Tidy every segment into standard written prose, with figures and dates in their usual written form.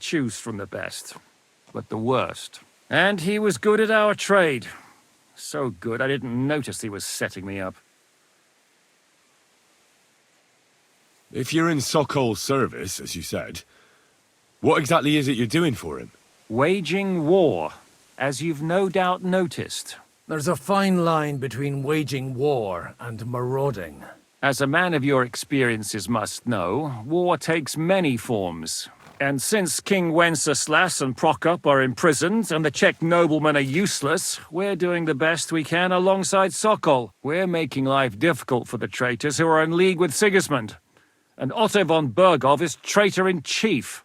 choose from the best, but the worst. And he was good at our trade. So good I didn't notice he was setting me up. If you're in Sokol's service, as you said, what exactly is it you're doing for him? Waging war, as you've no doubt noticed. There's a fine line between waging war and marauding. As a man of your experiences must know, war takes many forms. And since King Wenceslas and Prokop are imprisoned and the Czech noblemen are useless, we're doing the best we can alongside Sokol. We're making life difficult for the traitors who are in league with Sigismund. And Otto von Bergov is traitor-in-chief.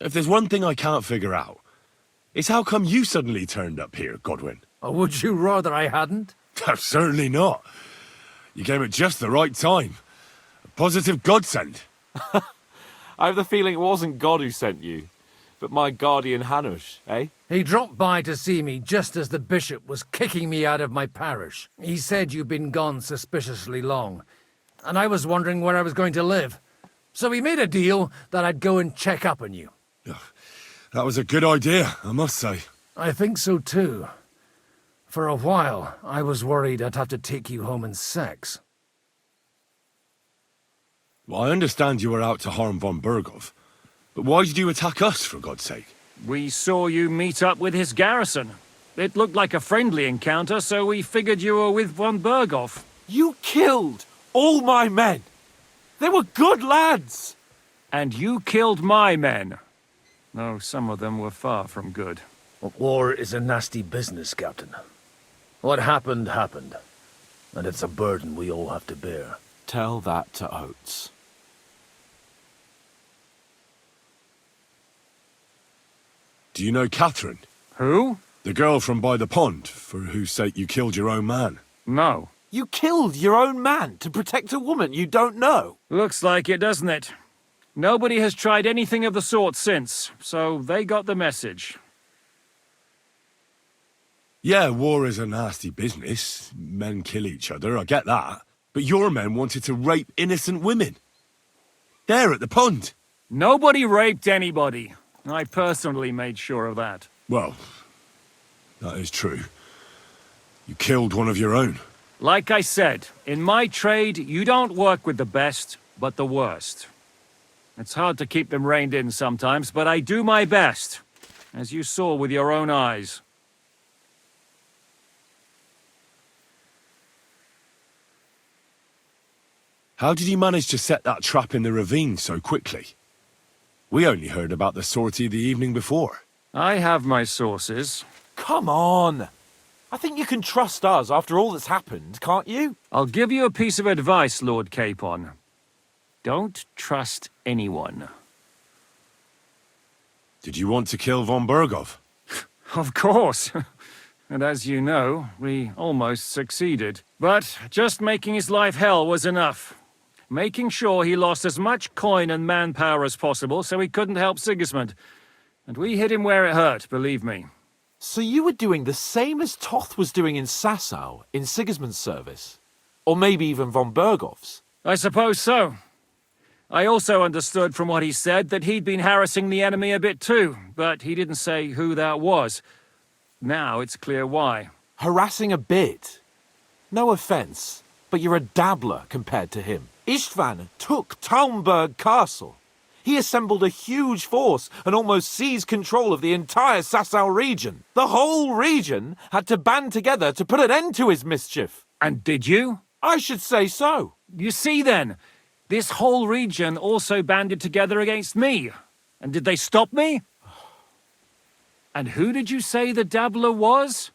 If there's one thing I can't figure out, it's how come you suddenly turned up here, Godwin? Or would you rather I hadn't? Certainly not. You came at just the right time. A positive godsend. I have the feeling it wasn't God who sent you, but my guardian Hanush, eh? He dropped by to see me just as the bishop was kicking me out of my parish. He said you'd been gone suspiciously long, and I was wondering where I was going to live. So he made a deal that I'd go and check up on you. That was a good idea, I must say. I think so too. For a while, I was worried I'd have to take you home in sex. Well, I understand you were out to harm von Bergov, but why did you attack us, for God's sake? We saw you meet up with his garrison. It looked like a friendly encounter, so we figured you were with von Bergov. You killed all my men! They were good lads! And you killed my men. Though some of them were far from good. War is a nasty business, Captain. What happened, happened. And it's a burden we all have to bear. Tell that to Oates. Do you know Catherine? Who? The girl from by the pond, for whose sake you killed your own man. No. You killed your own man to protect a woman you don't know? Looks like it, doesn't it? Nobody has tried anything of the sort since, so they got the message. Yeah, war is a nasty business. Men kill each other, I get that. But your men wanted to rape innocent women. There at the pond. Nobody raped anybody. I personally made sure of that. Well, that is true. You killed one of your own. Like I said, in my trade, you don't work with the best, but the worst. It's hard to keep them reined in sometimes, but I do my best, as you saw with your own eyes. How did you manage to set that trap in the ravine so quickly? We only heard about the sortie the evening before. I have my sources. Come on! I think you can trust us after all that's happened, can't you? I'll give you a piece of advice, Lord Capon. Don't trust anyone. Did you want to kill von Bergov? Of course. And as you know, we almost succeeded. But just making his life hell was enough. Making sure he lost as much coin and manpower as possible so he couldn't help Sigismund. And we hit him where it hurt, believe me. So you were doing the same as Toth was doing in Sasau, in Sigismund's service? Or maybe even von Bergov's? I suppose so. I also understood from what he said that he'd been harassing the enemy a bit too, but he didn't say who that was. Now it's clear why. Harassing a bit? No offence, but you're a dabbler compared to him. Istvan took Talmberg Castle. He assembled a huge force and almost seized control of the entire Sasau region. The whole region had to band together to put an end to his mischief. And did you? I should say so. You see then, this whole region also banded together against me. And did they stop me? And who did you say the dabbler was?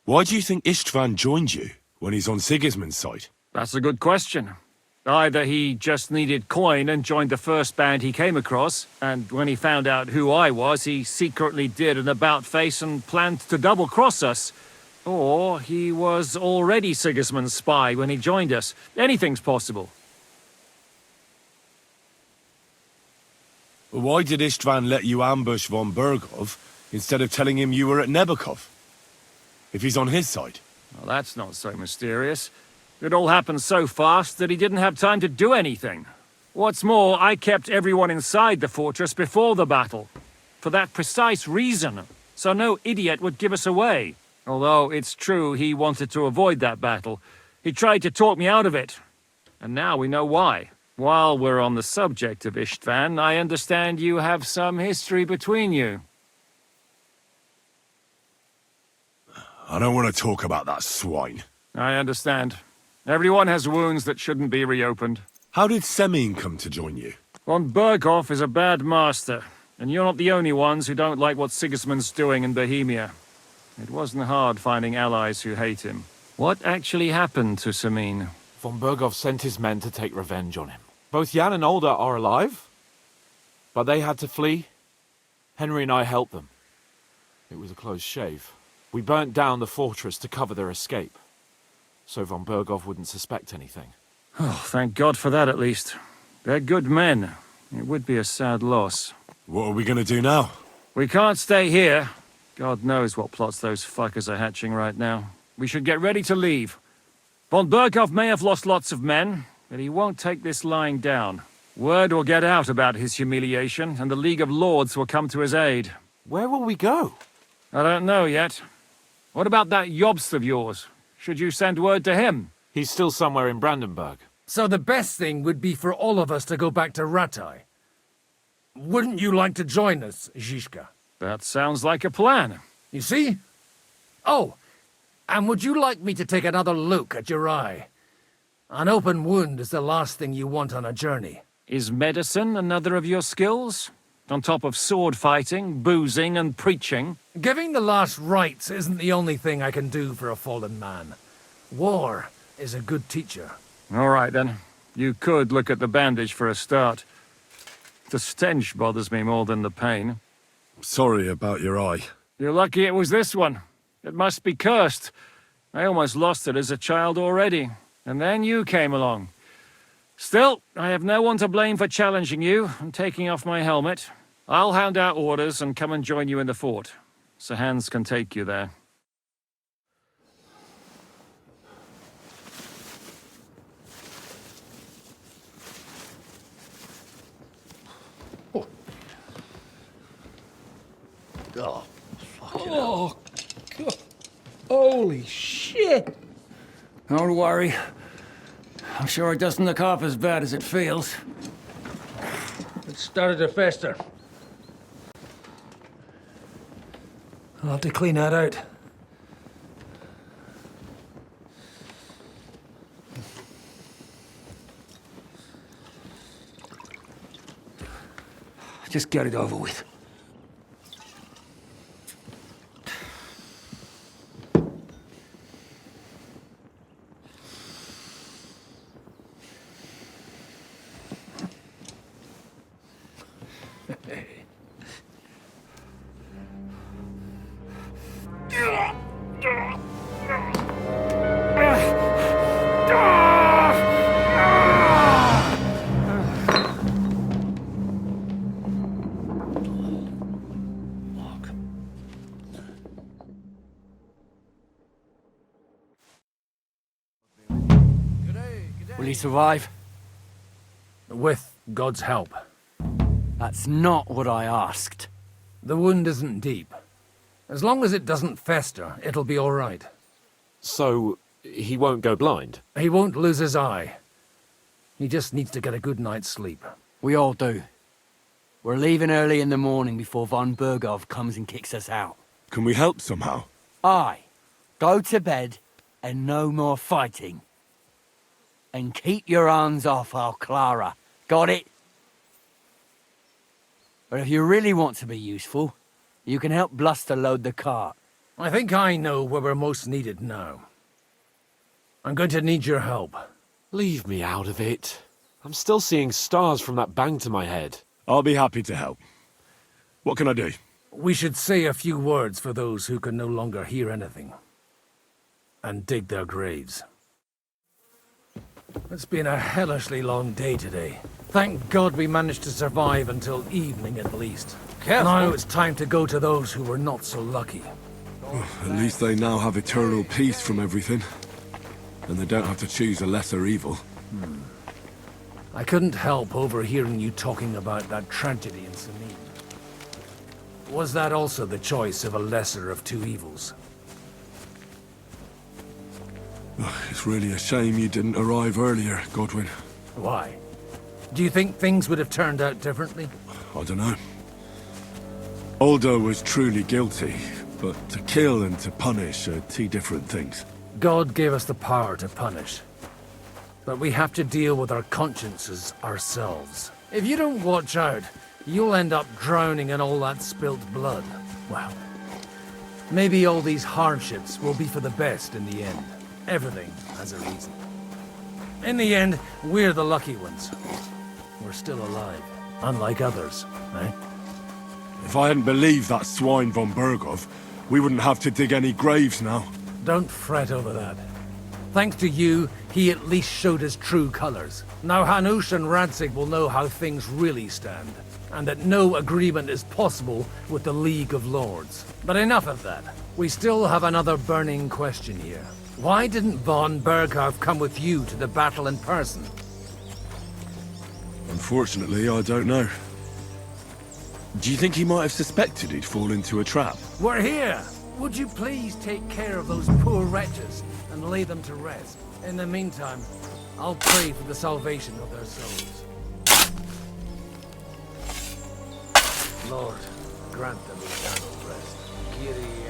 Why do you think Istvan joined you when he's on Sigismund's side? That's a good question. Either he just needed coin and joined the first band he came across, and when he found out who I was, he secretly did an about-face and planned to double-cross us. Or he was already Sigismund's spy when he joined us. Anything's possible. Why did Istvan let you ambush von Bergov instead of telling him you were at Nebukov? If he's on his side. Well, that's not so mysterious. It all happened so fast that he didn't have time to do anything. What's more, I kept everyone inside the fortress before the battle. For that precise reason, so no idiot would give us away. Although it's true he wanted to avoid that battle. He tried to talk me out of it. And now we know why. While we're on the subject of Istvan, I understand you have some history between you. I don't want to talk about that swine. I understand. Everyone has wounds that shouldn't be reopened. How did Semyon come to join you? Von Berghoff is a bad master, and you're not the only ones who don't like what Sigismund's doing in Bohemia. It wasn't hard finding allies who hate him. What actually happened to Semyon? Von Bergov sent his men to take revenge on him. Both Jan and Olda are alive, but they had to flee. Henry and I helped them. It was a close shave. We burnt down the fortress to cover their escape, so von Bergov wouldn't suspect anything. Oh, thank God for that at least. They're good men. It would be a sad loss. What are we gonna do now? We can't stay here. God knows what plots those fuckers are hatching right now. We should get ready to leave. Von Berghoff may have lost lots of men, but he won't take this lying down. Word will get out about his humiliation, and the League of Lords will come to his aid. Where will we go? I don't know yet. What about that Jobst of yours? Should you send word to him? He's still somewhere in Brandenburg. So the best thing would be for all of us to go back to Ratai. Wouldn't you like to join us, Zizka? That sounds like a plan. You see? Oh, and would you like me to take another look at your eye? An open wound is the last thing you want on a journey. Is medicine another of your skills? On top of sword fighting, boozing, and preaching? Giving the last rites isn't the only thing I can do for a fallen man. War is a good teacher. All right, then. You could look at the bandage for a start. The stench bothers me more than the pain. Sorry about your eye. You're lucky it was this one. It must be cursed. I almost lost it as a child already. And then you came along. Still, I have no one to blame for challenging you and taking off my helmet. I'll hand out orders and come and join you in the fort. Sir Hans can take you there. Oh, fucking hell. God. Holy shit! Don't worry. I'm sure it doesn't look half as bad as it feels. It started to fester. I'll have to clean that out. Just get it over with. Will he survive? With God's help. That's not what I asked. The wound isn't deep. As long as it doesn't fester, it'll be all right. So, he won't go blind? He won't lose his eye. He just needs to get a good night's sleep. We all do. We're leaving early in the morning before von Berghoff comes and kicks us out. Can we help somehow? Aye. Go to bed and no more fighting. And keep your hands off our Clara. Got it? But if you really want to be useful, you can help Bluster load the cart. I think I know where we're most needed now. I'm going to need your help. Leave me out of it. I'm still seeing stars from that bang to my head. I'll be happy to help. What can I do? We should say a few words for those who can no longer hear anything. And dig their graves. It's been a hellishly long day today. Thank God we managed to survive until evening at least. Careful. Now it's time to go to those who were not so lucky. At least they now have eternal peace from everything. And they don't have to choose a lesser evil. I couldn't help overhearing you talking about that tragedy in Samine. Was that also the choice of a lesser of two evils? It's really a shame you didn't arrive earlier, Godwin. Why? Do you think things would have turned out differently? I don't know. Aldo was truly guilty, but to kill and to punish are two different things. God gave us the power to punish. But we have to deal with our consciences ourselves. If you don't watch out, you'll end up drowning in all that spilt blood. Well, maybe all these hardships will be for the best in the end. Everything has a reason. In the end, we're the lucky ones. We're still alive, unlike others, eh? If I hadn't believed that swine von Bergov, we wouldn't have to dig any graves now. Don't fret over that. Thanks to you, he at least showed his true colors. Now Hanush and Radzig will know how things really stand, and that no agreement is possible with the League of Lords. But enough of that. We still have another burning question here. Why didn't von Bergov come with you to the battle in person? Unfortunately, I don't know. Do you think he might have suspected he'd fall into a trap? We're here! Would you please take care of those poor wretches and lay them to rest? In the meantime, I'll pray for the salvation of their souls. Lord, grant them eternal rest. Kyrie.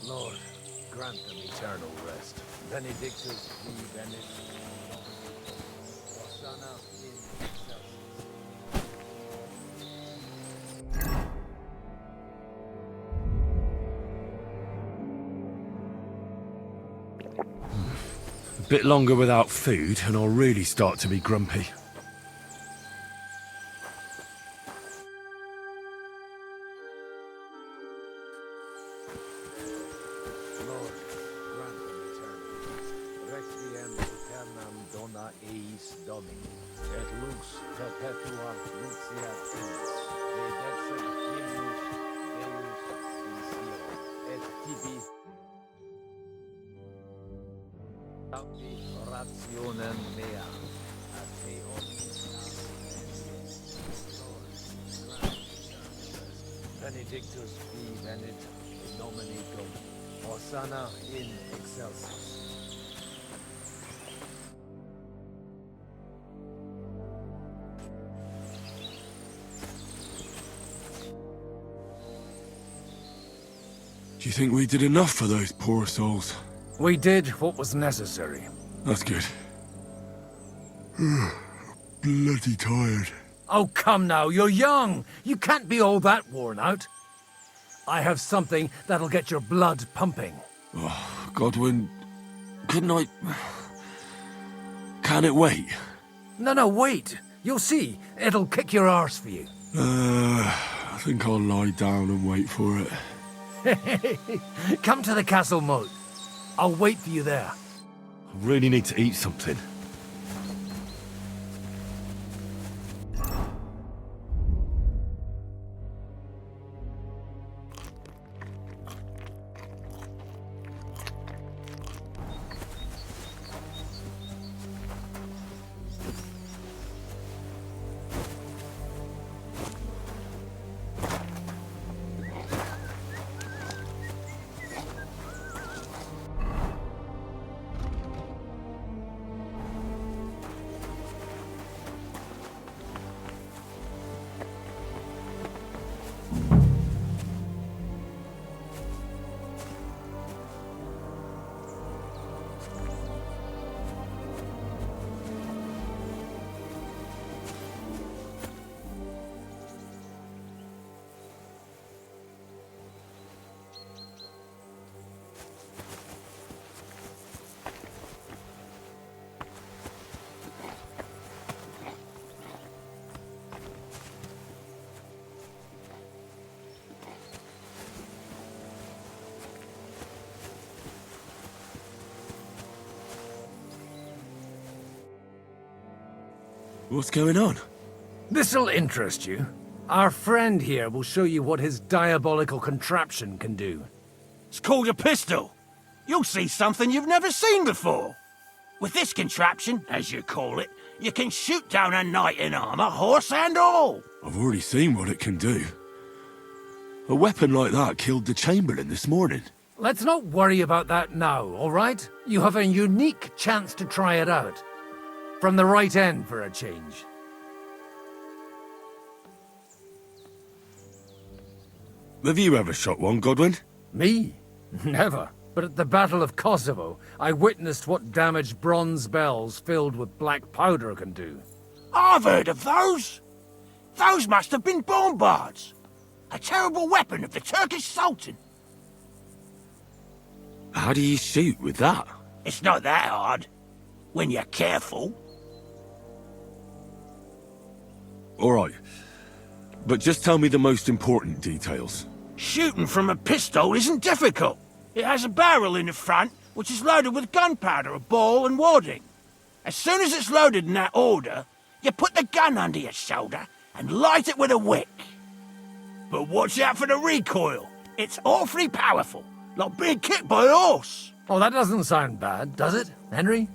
Lord, grant them eternal rest. Benedictus qui benit. Hosanna in excelsis. A bit longer without food, and I'll really start to be grumpy. Lord, grant them eternal rest. Requiem aeternam dona eis Domini, et lux perpetua luceat tenus, dedesset hymnus Deus in Sion, et tibi audi orationem mea, a te omnis Lord, grant them eternal rest. Benedictus qui venit in nomine Domini. Hosanna in excelsis. Do you think we did enough for those poor souls? We did what was necessary. That's good. Bloody tired. Oh, come now, you're young. You can't be all that worn out. I have something that'll get your blood pumping. Oh, Godwin, couldn't I... Can it wait? No, wait. You'll see. It'll kick your arse for you. I think I'll lie down and wait for it. Come to the castle moat. I'll wait for you there. I really need to eat something. What's going on? This'll interest you. Our friend here will show you what his diabolical contraption can do. It's called a pistol. You'll see something you've never seen before. With this contraption, as you call it, you can shoot down a knight in armor, horse and all. I've already seen what it can do. A weapon like that killed the Chamberlain this morning. Let's not worry about that now, all right? You have a unique chance to try it out. From the right end for a change. Have you ever shot one, Godwin? Me? Never. But at the Battle of Kosovo, I witnessed what damage bronze bells filled with black powder can do. I've heard of those. Those must have been bombards. A terrible weapon of the Turkish Sultan. How do you shoot with that? It's not that hard, when you're careful. All right. But just tell me the most important details. Shooting from a pistol isn't difficult. It has a barrel in the front, which is loaded with gunpowder, a ball and wadding. As soon as it's loaded in that order, you put the gun under your shoulder and light it with a wick. But watch out for the recoil. It's awfully powerful, like being kicked by a horse. Oh, that doesn't sound bad, does it, Henry?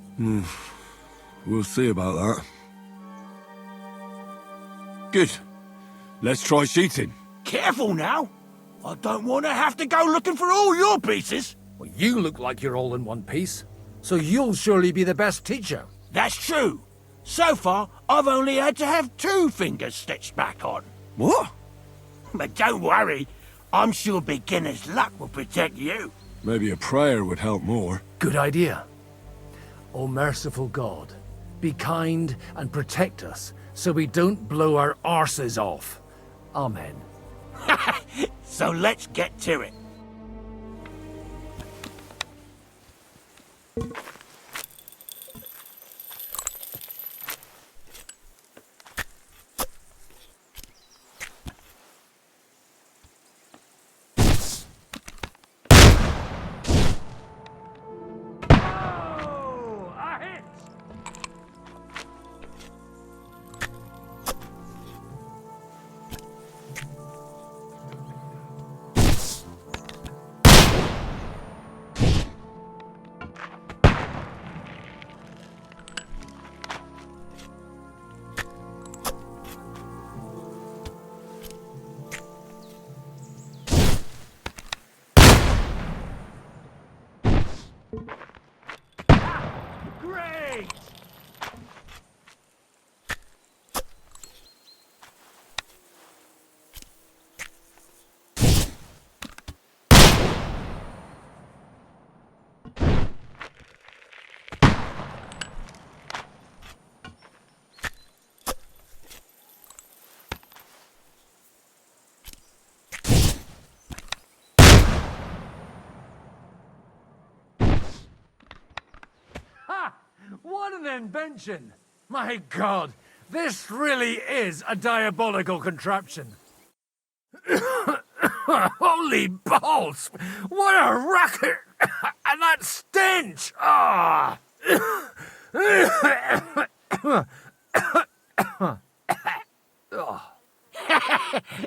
We'll see about that. Good. Let's try shooting. Careful now. I don't want to have to go looking for all your pieces. Well, you look like you're all in one piece, so you'll surely be the best teacher. That's true. So far, I've only had to have 2 fingers stitched back on. What? But don't worry, I'm sure beginner's luck will protect you. Maybe a prayer would help more. Good idea. O merciful God, be kind and protect us so we don't blow our arses off. Amen. So let's get to it. Great! What an invention! My God, this really is a diabolical contraption. Holy balls! What a racket! And that stench! Ah!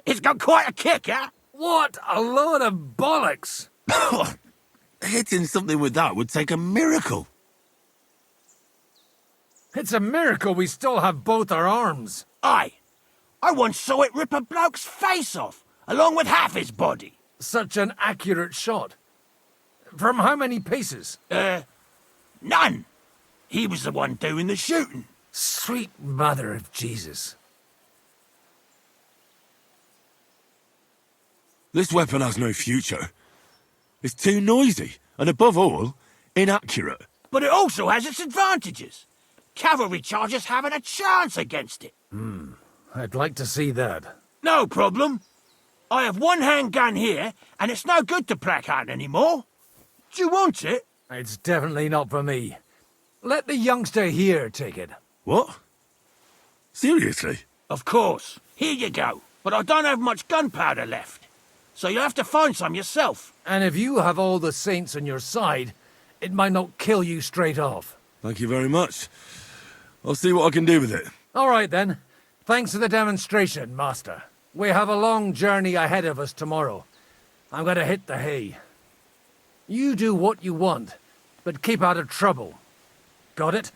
It's got quite a kick, huh? What a load of bollocks! Hitting something with that would take a miracle. It's a miracle we still have both our arms. Aye. I once saw it rip a bloke's face off, along with half his body. Such an accurate shot. From how many paces? None. He was the one doing the shooting. Sweet mother of Jesus. This weapon has no future. It's too noisy, and above all, inaccurate. But it also has its advantages. Cavalry chargers haven't a chance against it. I'd like to see that. No problem. I have one handgun here, and it's no good to placard anymore. Do you want it? It's definitely not for me. Let the youngster here take it. What? Seriously? Of course. Here you go. But I don't have much gunpowder left. So you'll have to find some yourself. And if you have all the saints on your side, it might not kill you straight off. Thank you very much. I'll see what I can do with it. All right, then. Thanks for the demonstration, Master. We have a long journey ahead of us tomorrow. I'm gonna hit the hay. You do what you want, but keep out of trouble. Got it?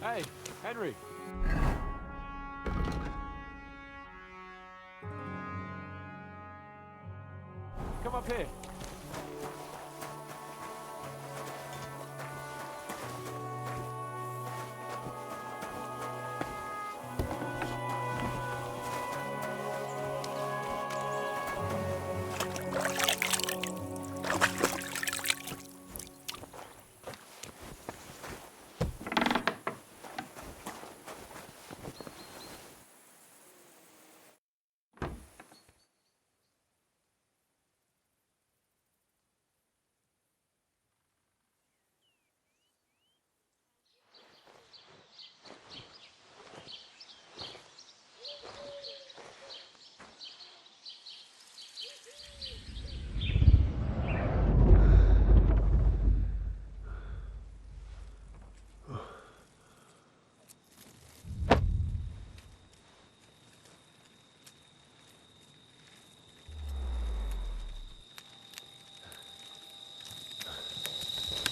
Hey, Henry. Come up here.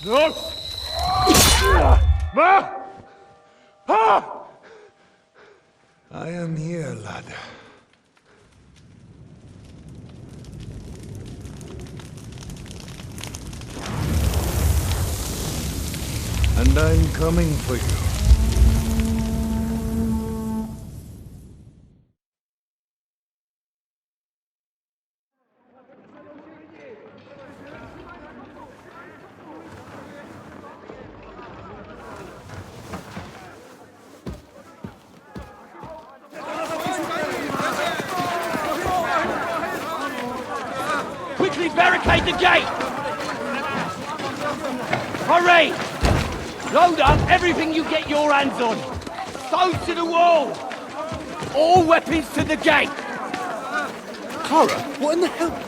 No! Ma! Pa! I am here, lad. And I'm coming for you. Quickly barricade the gate! Hurry! Load up everything you get your hands on. Stones to the wall! All weapons to the gate! Clara, what in the hell?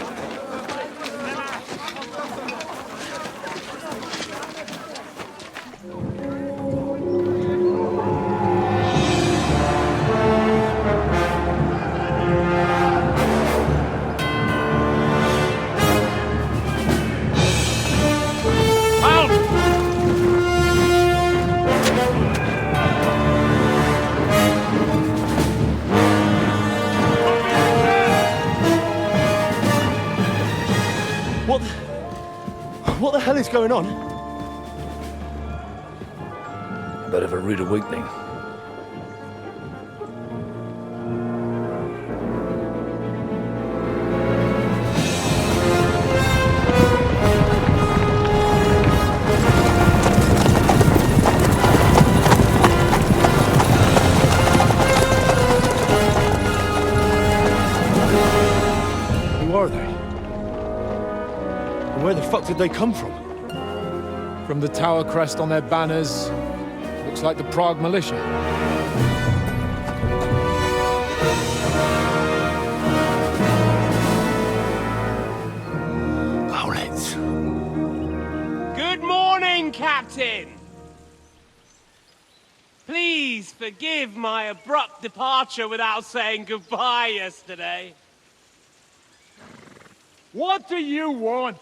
What the hell is going on? A bit of a rude awakening. Who are they? And where the fuck did they come from? From the tower crest on their banners, looks like the Prague militia. Owlets. Good morning, Captain! Please forgive my abrupt departure without saying goodbye yesterday. What do you want?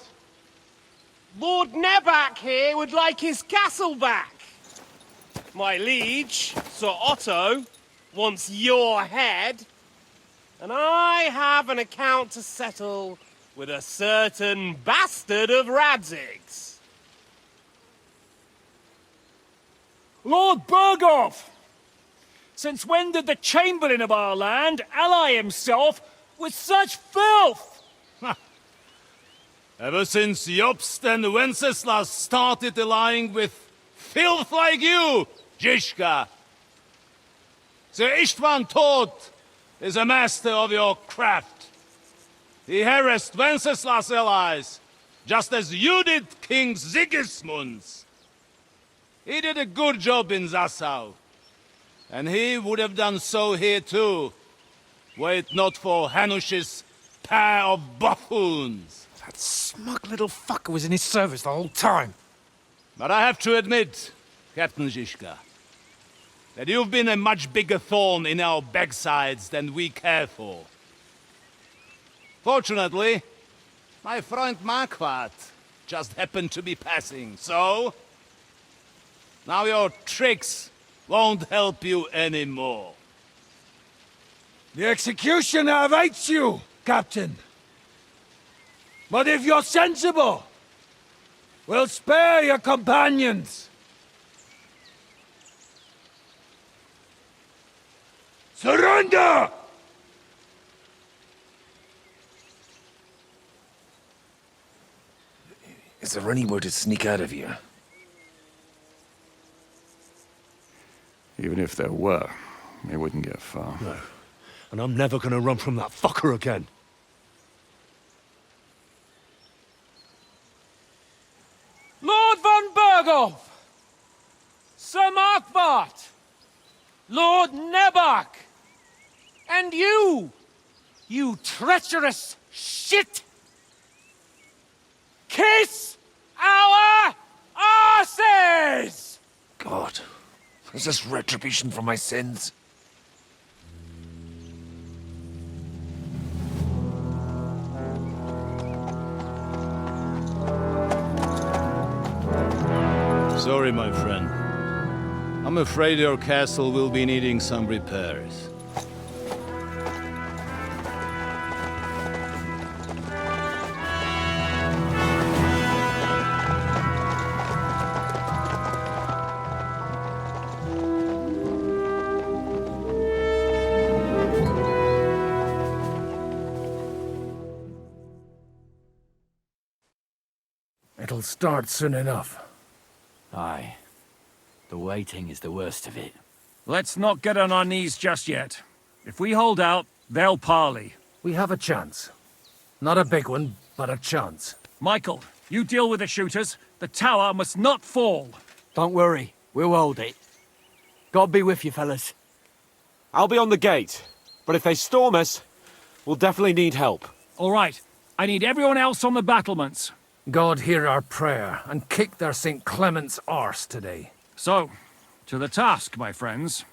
Lord Neback here would like his castle back. My liege, Sir Otto, wants your head. And I have an account to settle with a certain bastard of Radzig's. Lord Berghoff! Since when did the Chamberlain of our land ally himself with such filth? Ever since Jobst and Wenceslas started allying with filth like you, Zizka. Sir Istvan Tod is a master of your craft. He harassed Wenceslas' allies, just as you did King Sigismund's. He did a good job in Zassau, and he would have done so here too, were it not for Hanush's pair of buffoons. That smug little fucker was in his service the whole time. But I have to admit, Captain Zizka, that you've been a much bigger thorn in our backsides than we care for. Fortunately, my friend Marquardt just happened to be passing, so... now your tricks won't help you anymore. The executioner awaits you, Captain. But if you're sensible, we'll spare your companions. Surrender! Is there any way to sneak out of here? Even if there were, it wouldn't get far. No. And I'm never gonna run from that fucker again. Lord von Berghoff! Sir Markbart! Lord Nebach! And you! You treacherous shit! Kiss our arses! God, is this retribution for my sins? Sorry, my friend. I'm afraid your castle will be needing some repairs. It'll start soon enough. Aye. The waiting is the worst of it. Let's not get on our knees just yet. If we hold out, they'll parley. We have a chance. Not a big one, but a chance. Michael, you deal with the shooters. The tower must not fall. Don't worry, we'll hold it. God be with you, fellas. I'll be on the gate, but if they storm us, we'll definitely need help. All right, I need everyone else on the battlements. God hear our prayer, and kick their St. Clement's arse today. So, to the task, my friends.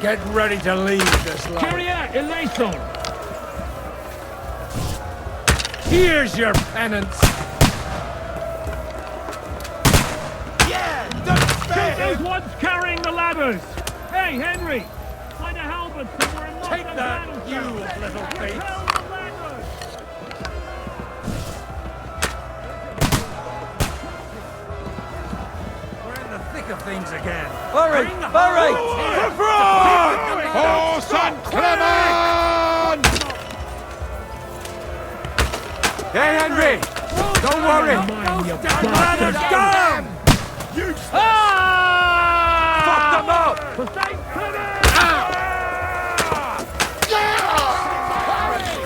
Get ready to leave this life. Kyria eleison! Here's your penance. Shoot those ones carrying the ladders! Hey, Henry! Find a halberd somewhere and Take that, you little thief. We're in the thick of things again. Hurry! Hurry! Oh, St. Clement! Hey, Henry! Don't worry! Ladders down! Fuck them up!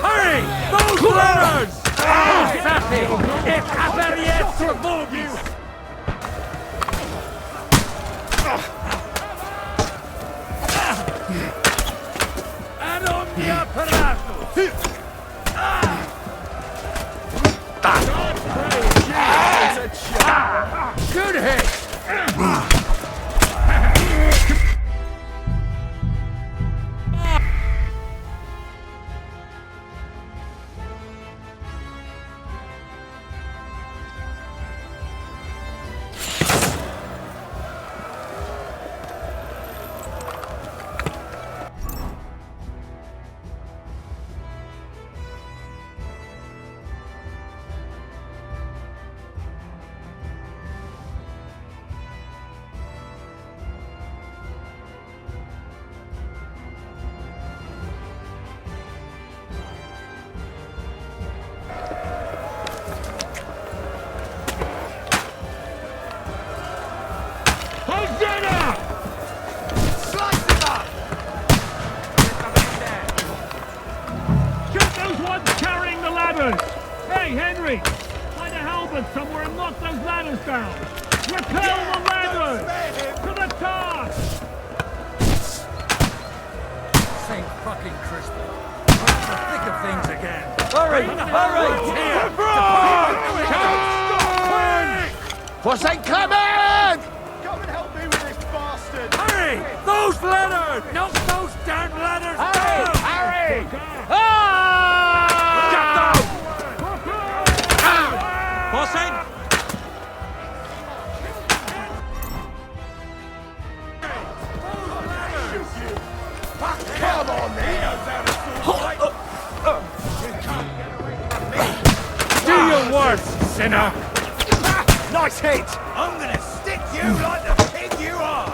Hurry! Those ladders! Et aperiet vobis! Adom di apparatus! Good hit! Hey, Henry! Find a halberd somewhere and knock those ladders down! Repel the ladders! To the task! St. fucking Crispin. We're in the thick of things again. Hurry! Hurry! What's ain't coming? Come and help me with this bastard! Hurry! Those ladders! Knock those damn ladders down! Harry! Hossein! Come on then! Do your worst, sinner! Nice hit! I'm gonna stick you like the pig you are!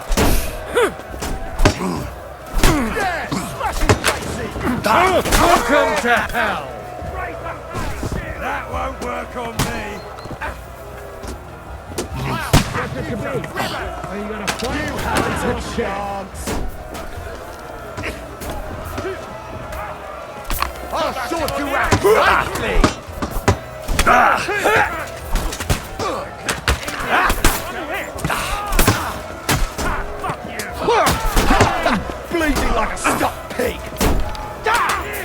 Yeah! Smash his face in! Welcome to hell! That won't work on me! You haven't a chance! I'll sort you out nicely! Bleeding like a stuck pig!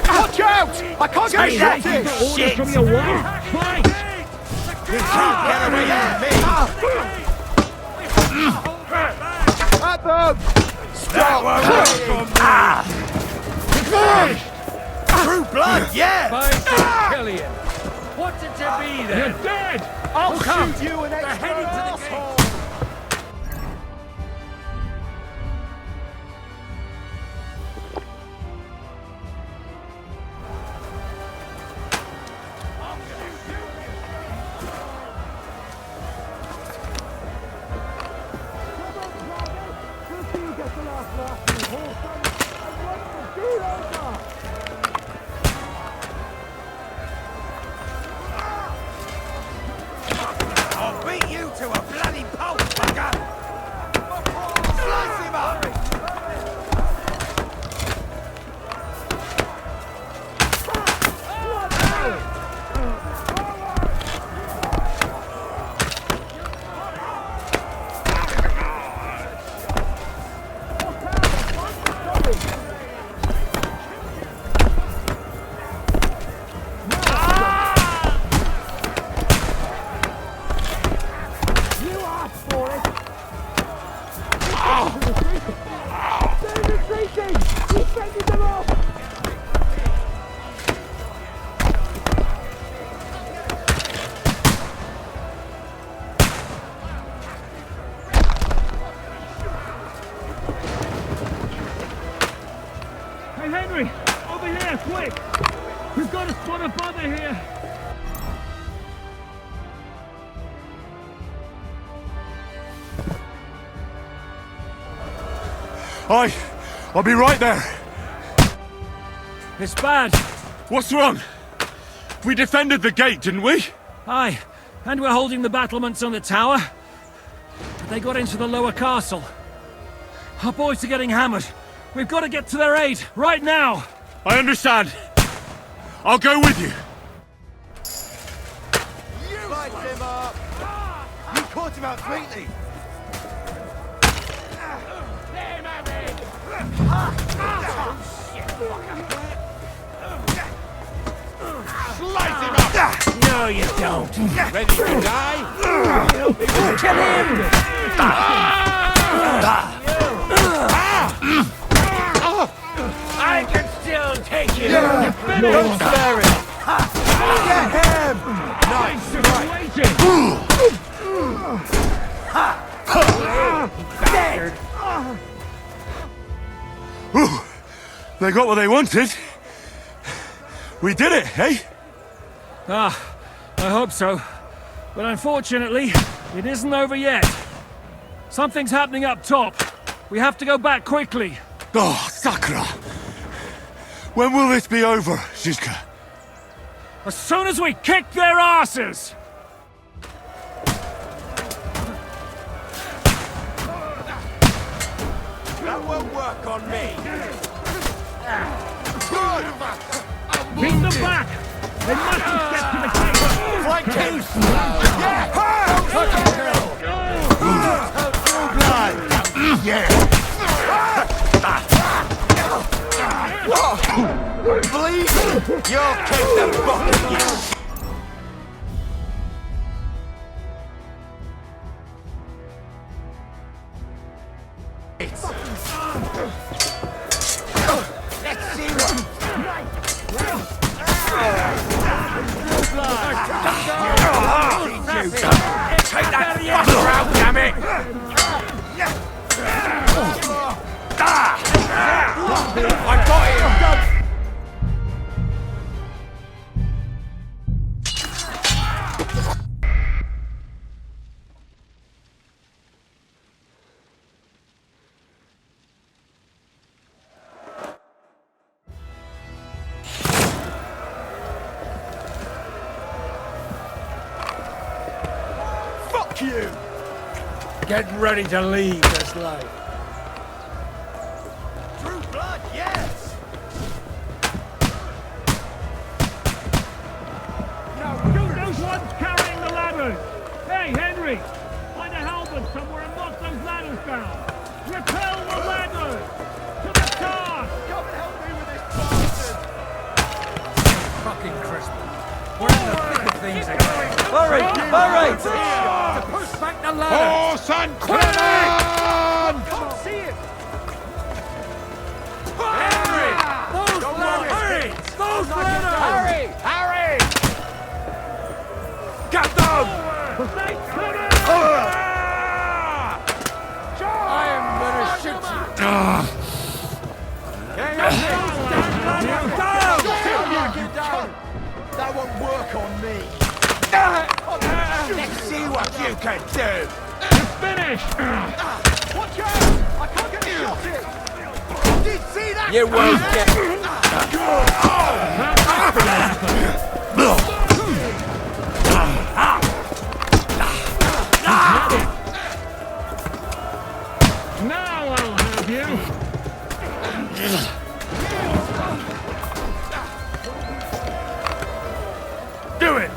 Watch out! I can't get that shit! From your wife? Fight! You can't get away from me! At them! Stop! True blood, yeah! Fight to kill you. What's it to be then? You're dead! I'll come. shoot you an extra heading to the asshole! I'll beat you to a bloody pulp, bugger! Slice him up! Hey, Henry! Over here, quick! We've got a spot of butter here! I'll be right there. It's bad! What's wrong? We defended the gate, didn't we? Aye, and we're holding the battlements on the tower. But they got into the lower castle. Our boys are getting hammered. We've got to get to their aid, right now! I understand. I'll go with you. Slice him up! You caught him out sweetly! Slice him up! No, you don't. Ready to die? Kill him! I can still take you. Don't spare him! Get him! Nice! Bastard. They got what they wanted. We did it, eh? Ah, I hope so. But unfortunately, it isn't over yet. Something's happening up top. We have to go back quickly. Oh, Sakra! When will this be over, Zizka? As soon as we kick their asses! That won't work on me! Beat them back! They mustn't get to the gate! Yeah! What? Bleeding? You'll kick the bucket, you... Let's see what... Take that fucker out, damn it! I got him! Fuck you! Getting ready to leave this life. True blood, yes! Those ones carrying the ladders! Hey, Henry! Find a halberd somewhere and knock those ladders down! Repel the ladders! To the car! Come and help me with this bastard! Fucking Christmas. We're in the thick of things again. Hurry! To push back the ladder! Horse and cannon! Can't see it! Henry! Those ladders! Hurry! Those ladders! Harry! Get down! I am gonna shoot you! That won't work on me! Let's see what you can do! Finished! Watch out! I can't get a shot in! Did you see that? You won't get... Now I'll have you! Do it!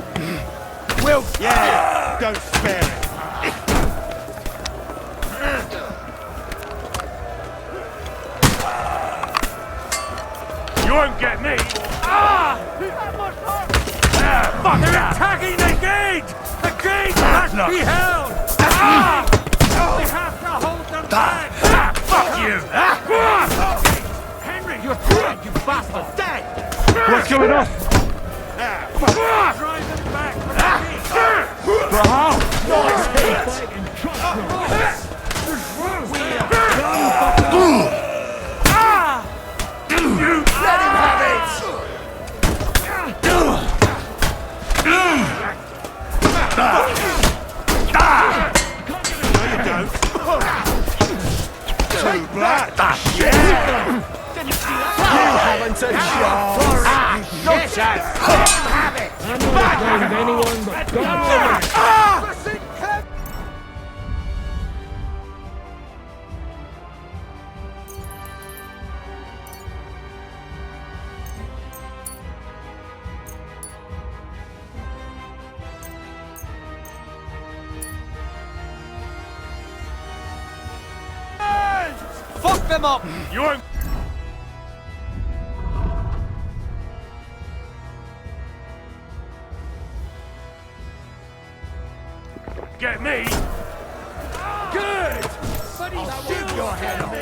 Will, yeah! Don't spare it! You won't get me! Fuck They're that! attacking the gate! The gate must be held! We have to hold them back! Fuck you! Henry, you're dead, you bastard! Dead! What's going on? Drive them back from the Let him have it! Too black! Shit! Haven't a shot! No chance! Have it! I'm not afraid of anyone but God. Fuck them up! You won't... Get me? Good! I'll shoot your head off!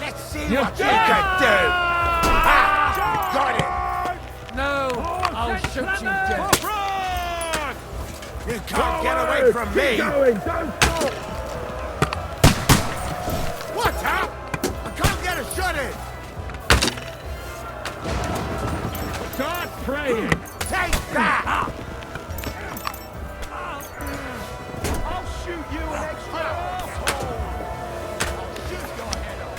Let's see what you can do! Ha! Got it! No, I'll shoot you dead. You can't get away from me! What's up? I can't get a shot in! Start praying! Take that! I'll shoot you an extra asshole! I'll shoot your head off!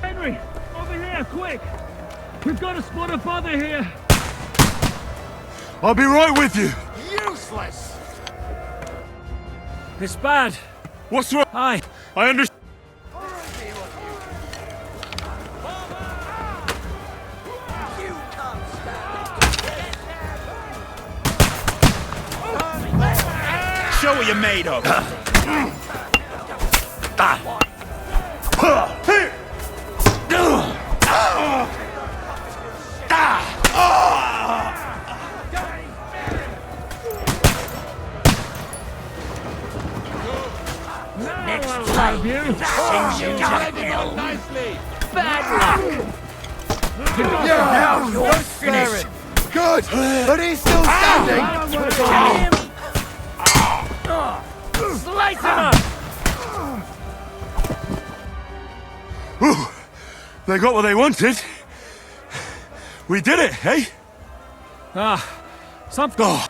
Henry, over here, quick! We've got a spot of bother here. I'll be right with you. Useless! It's bad. What's wrong? Aye. I understand. Show what you're made of. Have you? Nicely! Now you're finished. Good! But he's still standing! Slice him up! Ooh, they got what they wanted. We did it, eh? Something. Oh.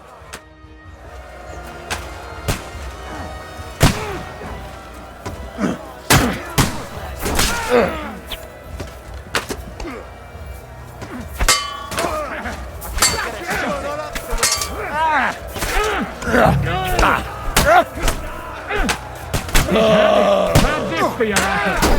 Have this for your effort.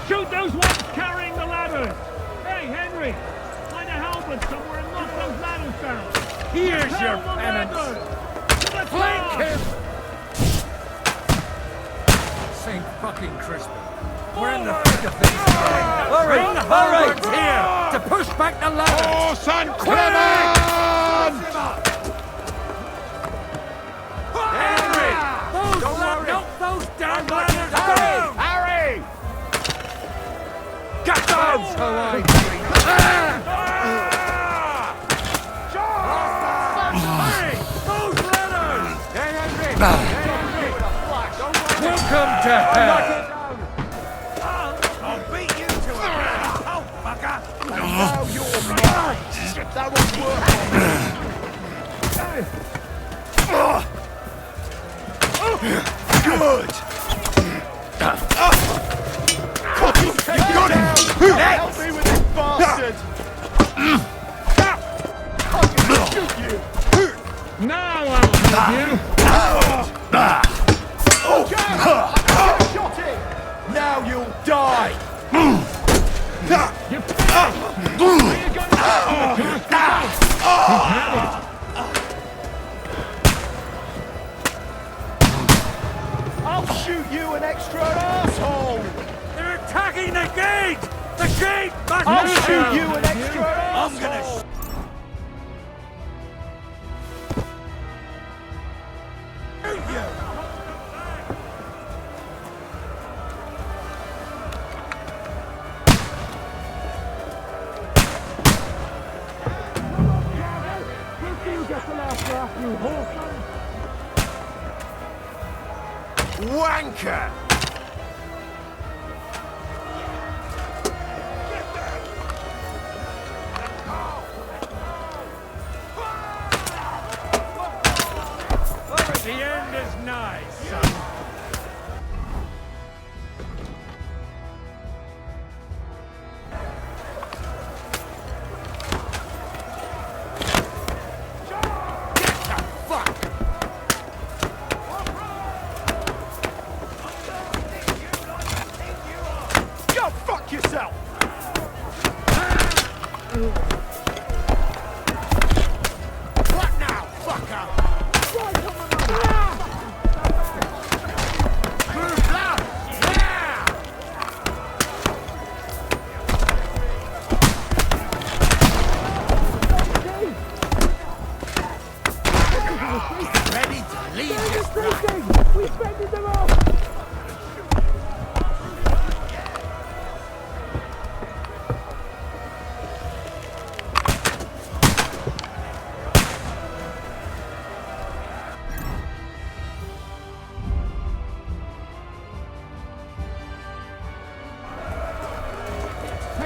Shoot those ones carrying the ladders! Hey, Henry! Find a halberd somewhere and knock those ladders down! Here's your penance. Flank him! St. fucking Crispin. We're in the thick of things again. Hurry! Hurry! Here to push back the ladders! Oh, St. Clement! Henry! Those damn ladders down! Harry! Get down! So I those ladders! Welcome to hell! I'll beat you to a oh, fucker! Now you're mine! That was worth Good! You got it! Help me with this bastard! I'm gonna shoot you! Now I'll help you! Shot him! Now you'll die! You I'll shoot you an extra asshole! They're attacking the gate! The gate must I'll shoot you an extra asshole! I'm gonna shoot you! Wanker! The end is nigh, son. Go fuck yourself!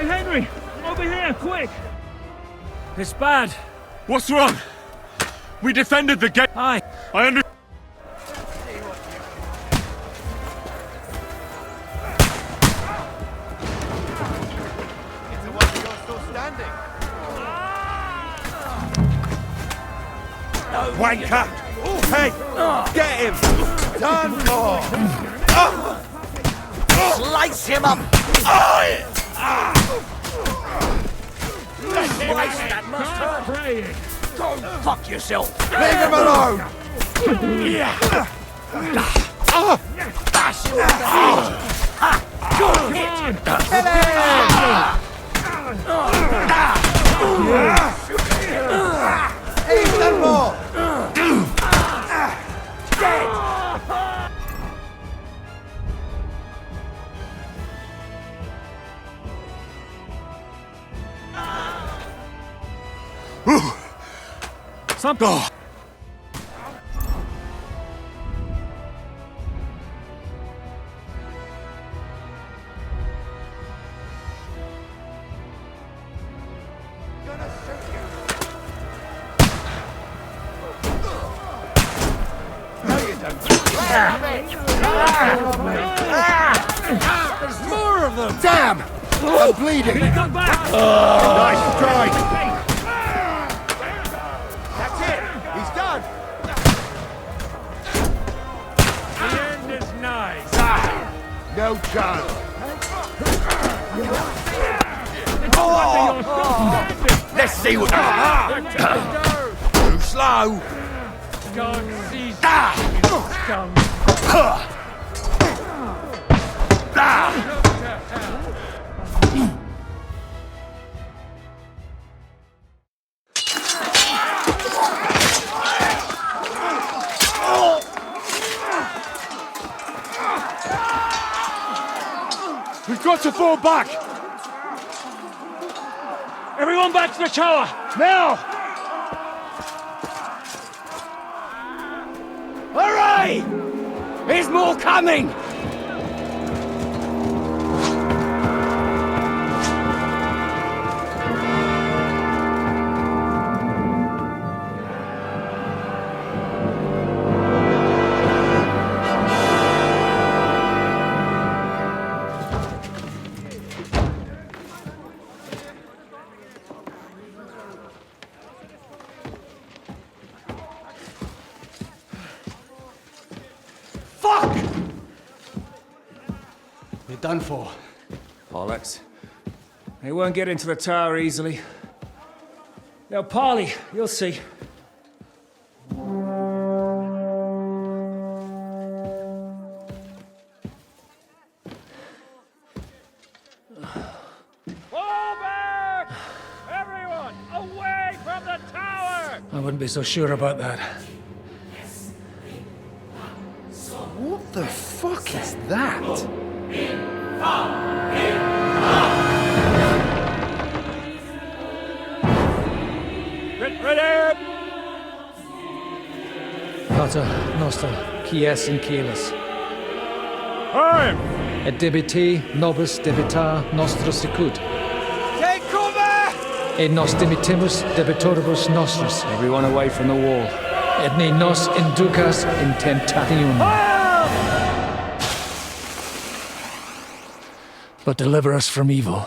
Hey, Henry! Over here, quick! It's bad. What's wrong? We defended the gate. Aye. I understand. Wanker! Hey! Get him! Done for! Slice him up! Christ, that must hurt! Praying. Go fuck yourself! Leave him alone! Bash you in the head! Good hit! He's done more! Something. Oh. There's more of them! Damn! I'm bleeding! Come back! Nice try! That's it! He's done! The end is nigh. No chance! Let's see what... Too slow! God sees scum. We've got to fall back! Everyone back to the tower! Now! Hooray! There's more coming! Fuck! You're done for. Bollocks. They won't get into the tower easily. Now, Parley, you'll see. Fall back! Everyone, away from the tower! I wouldn't be so sure about that. What the fuck is that? Get ready! Pater Noster, Quies in Caelus. Time! Et debiti nobis debitar nostros sicut. Take cover! Et nos dimitimus debitoribus nostris. Everyone away from the wall. Et ne nos inducas in tentationem. But deliver us from evil.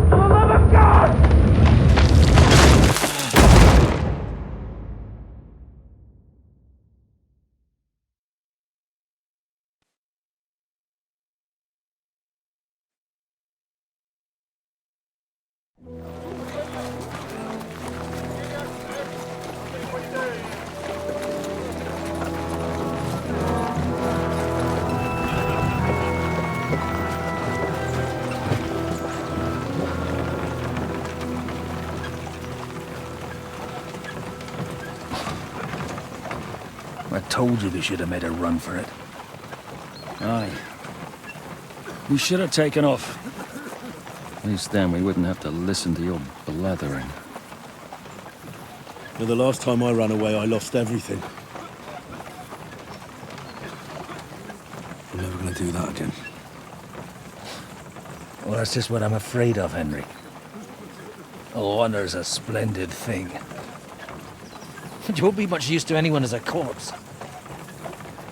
For the love of God! told you we should have made a run for it. Aye. We should have taken off. At least then we wouldn't have to listen to your blathering. But the last time I ran away, I lost everything. I'm never going to do that again. Well, that's just what I'm afraid of, Henry. Honor's a splendid thing. But you won't be much use to anyone as a corpse.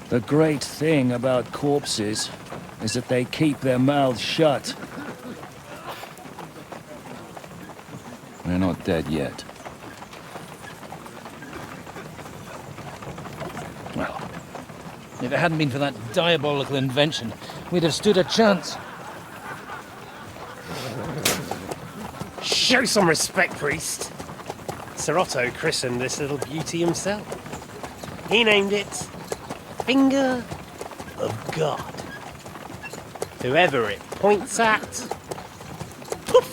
The great thing about corpses is that they keep their mouths shut. They're not dead yet. Well, if it hadn't been for that diabolical invention, we'd have stood a chance. Show some respect, priest. Sir Otto christened this little beauty himself. He named it Finger of God. Whoever it points at, poof!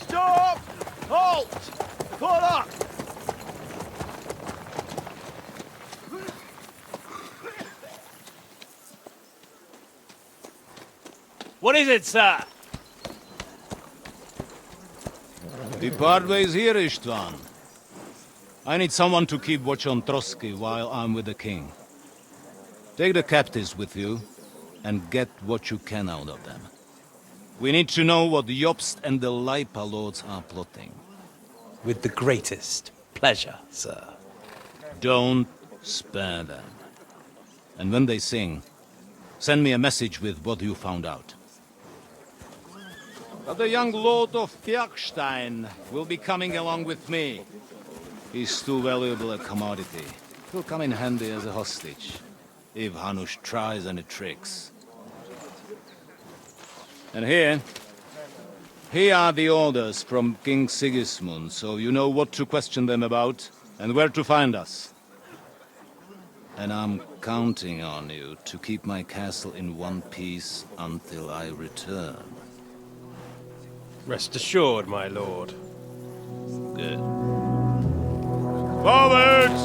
Stop! Halt! Pull up! What is it, sir? Depart ways here, Istvan. I need someone to keep watch on Trotsky while I'm with the king. Take the captives with you, and get what you can out of them. We need to know what the Jobst and the Leipa lords are plotting. With the greatest pleasure, sir. Don't spare them. And when they sing, send me a message with what you found out. But the young lord of Fjarkstein will be coming along with me. He's too valuable a commodity. He'll come in handy as a hostage, if Hanush tries any tricks. And here are the orders from King Sigismund, so you know what to question them about and where to find us. And I'm counting on you to keep my castle in one piece until I return. Rest assured, my lord. Good. Forwards!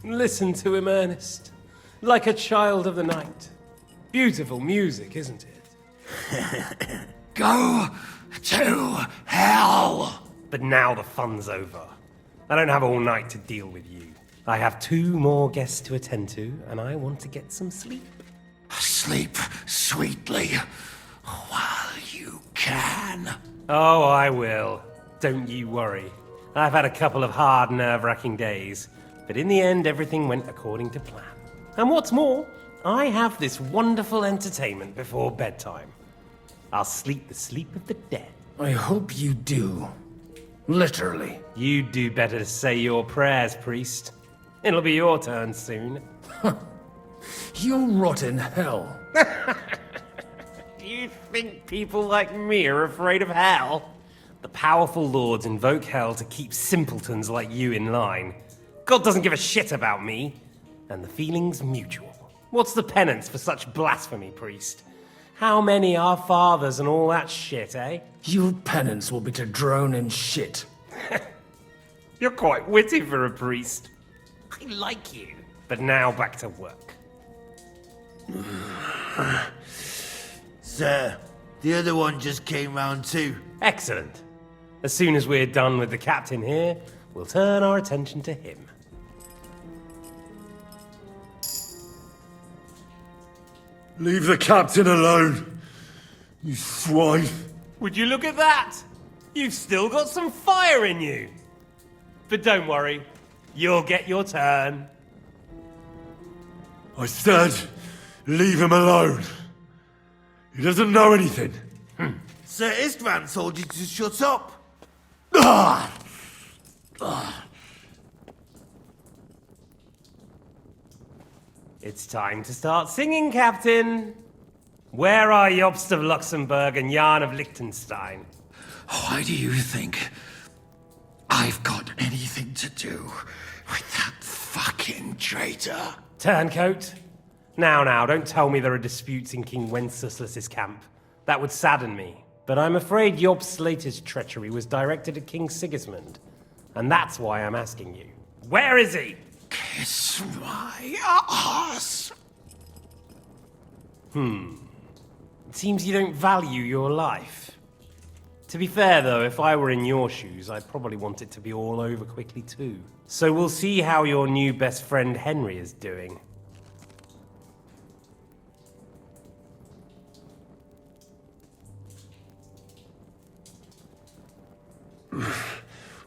Listen to him, Ernest. Like a child of the night. Beautiful music, isn't it? Go to hell! But now the fun's over. I don't have all night to deal with you. I have 2 more guests to attend to, and I want to get some sleep. Sleep sweetly while you can. Oh, I will. Don't you worry. I've had a couple of hard, nerve-wracking days, but in the end, everything went according to plan. And what's more, I have this wonderful entertainment before bedtime. I'll sleep the sleep of the dead. I hope you do. Literally. You'd do better to say your prayers, priest. It'll be your turn soon. You'll rot in hell. Do you think people like me are afraid of hell? The powerful lords invoke hell to keep simpletons like you in line. God doesn't give a shit about me. And the feeling's mutual. What's the penance for such blasphemy, priest? How many are fathers and all that shit, eh? Your penance will be to drown in shit. You're quite witty for a priest. I like you. But now back to work. Sir, the other one just came round too. Excellent. As soon as we're done with the captain here, we'll turn our attention to him. Leave the captain alone, you swine. Would you look at that? You've still got some fire in you. But don't worry, you'll get your turn. I said, leave him alone. He doesn't know anything. Sir Istvan told you to shut up. It's time to start singing, Captain. Where are Jobst of Luxembourg and Jan of Liechtenstein? Why do you think I've got anything to do With that fucking traitor. Turncoat? Now, don't tell me there are disputes in King Wenceslas's camp. That would sadden me. But I'm afraid Jobst's latest treachery was directed at King Sigismund. And that's why I'm asking you. Where is he? Kiss my ass. It seems you don't value your life. To be fair, though, if I were in your shoes, I'd probably want it to be all over quickly, too. So we'll see how your new best friend Henry is doing.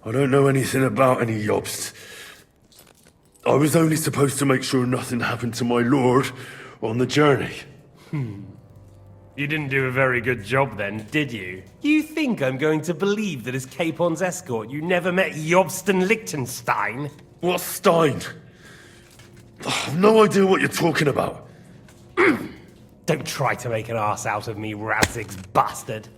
I don't know anything about any Jobst. I was only supposed to make sure nothing happened to my lord on the journey. You didn't do a very good job then, did you? You think I'm going to believe that as Capon's escort you never met Jobst and Liechtenstein? What's Stein? I've no idea what you're talking about. Don't try to make an ass out of me, Radzig's bastard.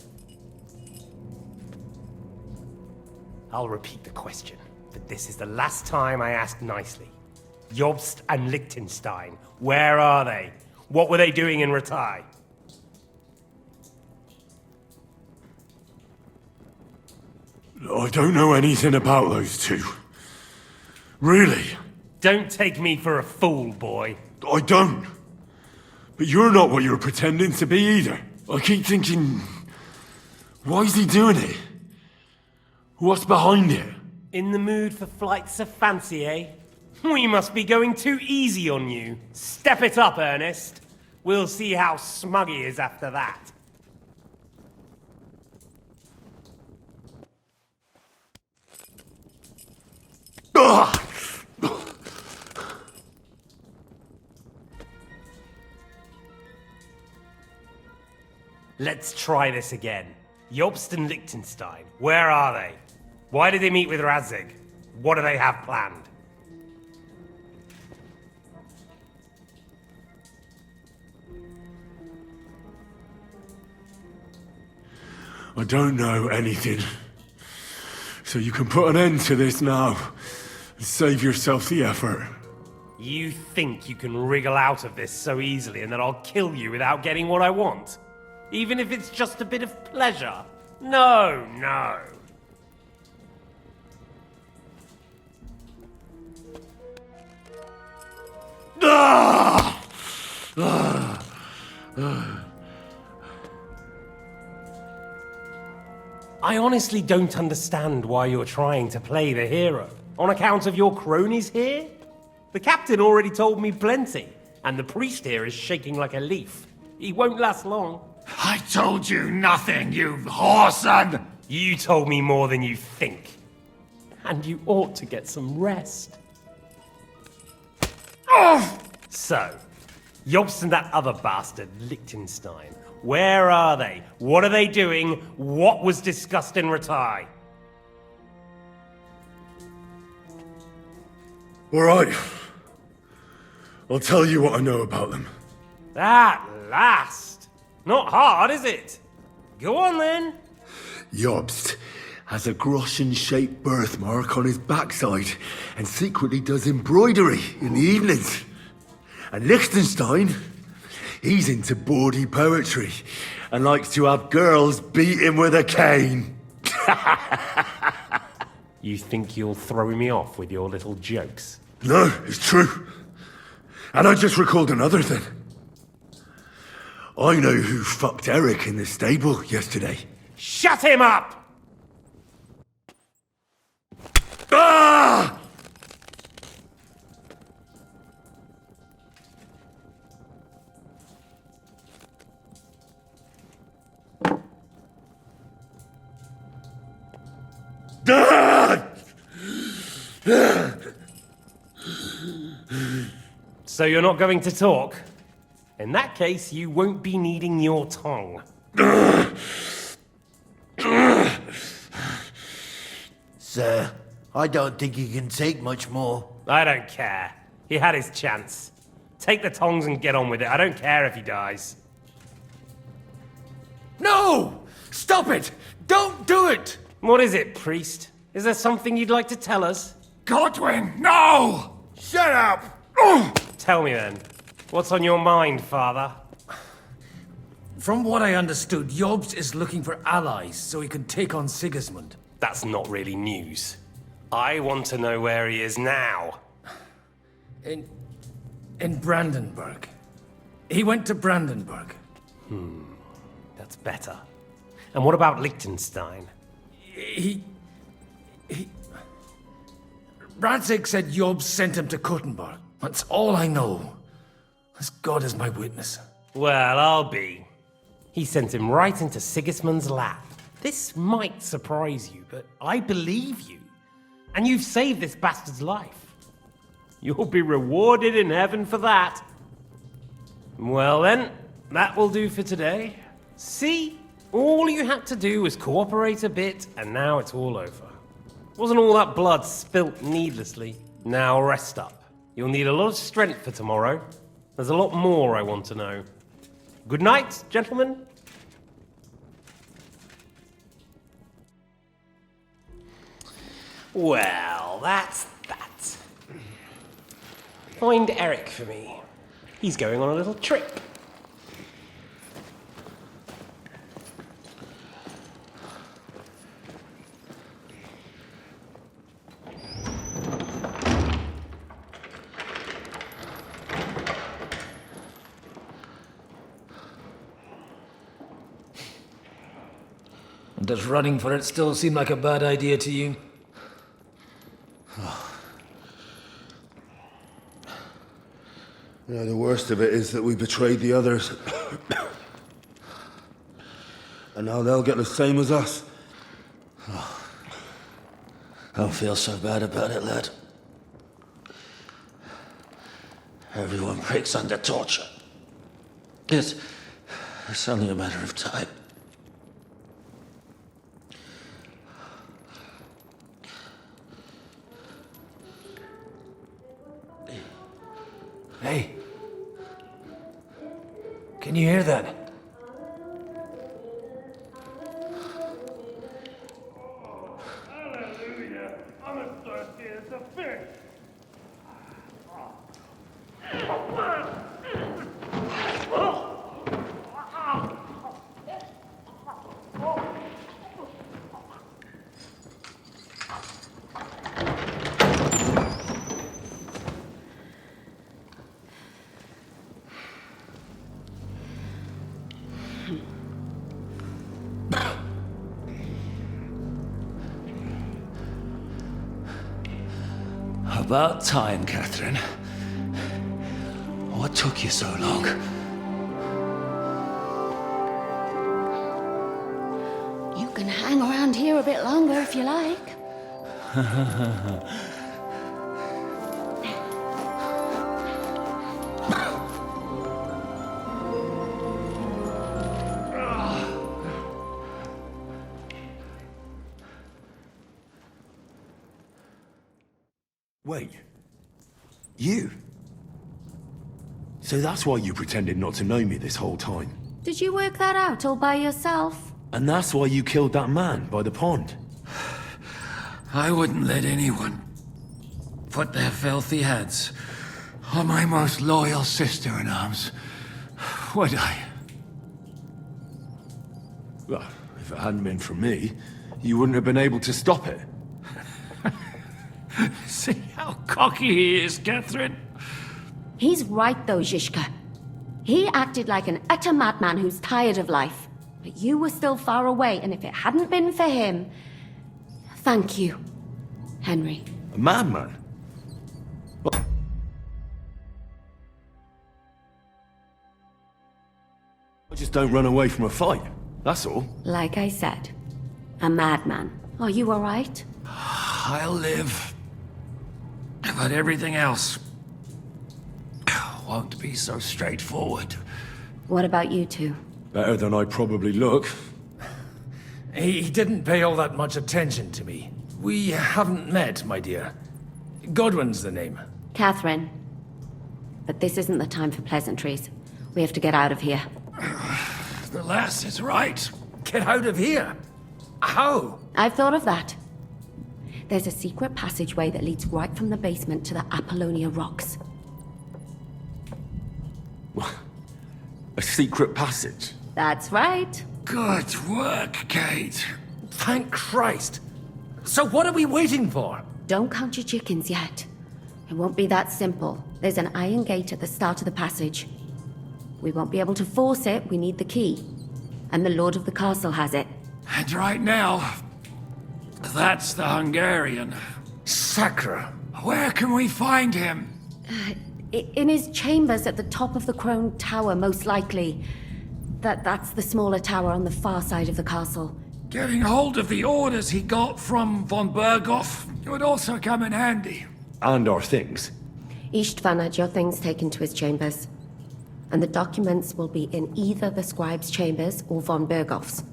I'll repeat the question, but this is the last time I ask nicely. Jobst and Liechtenstein, where are they? What were they doing in Ratai? I don't know anything about those two. Really? Don't take me for a fool, boy. I don't. But you're not what you're pretending to be either. I keep thinking, why is he doing it? What's behind it? In the mood for flights of fancy, eh? We must be going too easy on you. Step it up, Ernest. We'll see how smug he is after that. Let's try this again. Jobst and Liechtenstein, where are they? Why did they meet with Radzig? What do they have planned? I don't know anything. So you can put an end to this now. And save yourself the effort. You think you can wriggle out of this so easily and that I'll kill you without getting what I want? Even if it's just a bit of pleasure? No. I honestly don't understand why you're trying to play the hero. On account of your cronies here? The captain already told me plenty, and the priest here is shaking like a leaf. He won't last long. I told you nothing, you whoreson! You told me more than you think. And you ought to get some rest. So, Jobst and that other bastard, Liechtenstein, where are they? What are they doing? What was discussed in Ratai? All right. I'll tell you what I know about them. At last! Not hard, is it? Go on then. Jobst has a Groschen-shaped birthmark on his backside and secretly does embroidery in the evenings. And Liechtenstein, he's into bawdy poetry and likes to have girls beat him with a cane. You think you'll throw me off with your little jokes? No, it's true. And I just recalled another thing. I know who fucked Eric in the stable yesterday. Shut him up! Ah! So you're not going to talk? In that case, you won't be needing your tongue. Sir, I don't think he can take much more. I don't care. He had his chance. Take the tongs and get on with it. I don't care if he dies. No! Stop it! Don't do it! What is it, priest? Is there something you'd like to tell us? Godwin, no! Shut up! Tell me then, what's on your mind, Father? From what I understood, Jobst is looking for allies so he can take on Sigismund. That's not really news. I want to know where he is now. In Brandenburg. He went to Brandenburg. That's better. And what about Liechtenstein? Radzig said Jobst sent him to Kuttenberg. That's all I know. As God is my witness. Well, I'll be. He sent him right into Sigismund's lap. This might surprise you, but I believe you. And you've saved this bastard's life. You'll be rewarded in heaven for that. Well then, that will do for today. See? All you had to do was cooperate a bit, and now it's all over. Wasn't all that blood spilt needlessly. Now rest up. You'll need a lot of strength for tomorrow. There's a lot more I want to know. Good night, gentlemen. Well, that's that. Find Eric for me. He's going on a little trip. Does running for it still seem like a bad idea to you? The worst of it is that we betrayed the others. And now they'll get the same as us. Don't feel so bad about it, lad. Everyone breaks under torture. It's only a matter of time. Hey. Can you hear that? Hallelujah. I'm as thirsty as a fish. About time, Catherine. What took you so long? You can hang around here a bit longer if you like. Wait. You? So that's why you pretended not to know me this whole time? Did you work that out all by yourself? And that's why you killed that man by the pond? I wouldn't let anyone put their filthy heads on my most loyal sister-in-arms, would I? Well, if it hadn't been for me, you wouldn't have been able to stop it. See how cocky he is, Catherine. He's right though, Zizka. He acted like an utter madman who's tired of life. But you were still far away, and if it hadn't been for him... Thank you, Henry. A madman? I just don't run away from a fight, that's all. Like I said, a madman. Are you all right? I'll live. But everything else won't be so straightforward. What about you two? Better than I probably look. He didn't pay all that much attention to me. We haven't met, my dear. Godwin's the name. Catherine. But this isn't the time for pleasantries. We have to get out of here. The lass is right. Get out of here. How? I've thought of that. There's a secret passageway that leads right from the basement to the Apollonia Rocks. A secret passage? That's right. Good work, Kate. Thank Christ. So what are we waiting for? Don't count your chickens yet. It won't be that simple. There's an iron gate at the start of the passage. We won't be able to force it, we need the key. And the Lord of the Castle has it. And right now, that's the Hungarian. Sacre. Where can we find him? In his chambers at the top of the Crone Tower, most likely. That's the smaller tower on the far side of the castle. Getting hold of the orders he got from von Berghoff would also come in handy. And our things. Istvan had your things taken to his chambers. And the documents will be in either the scribe's chambers or von Berghoff's.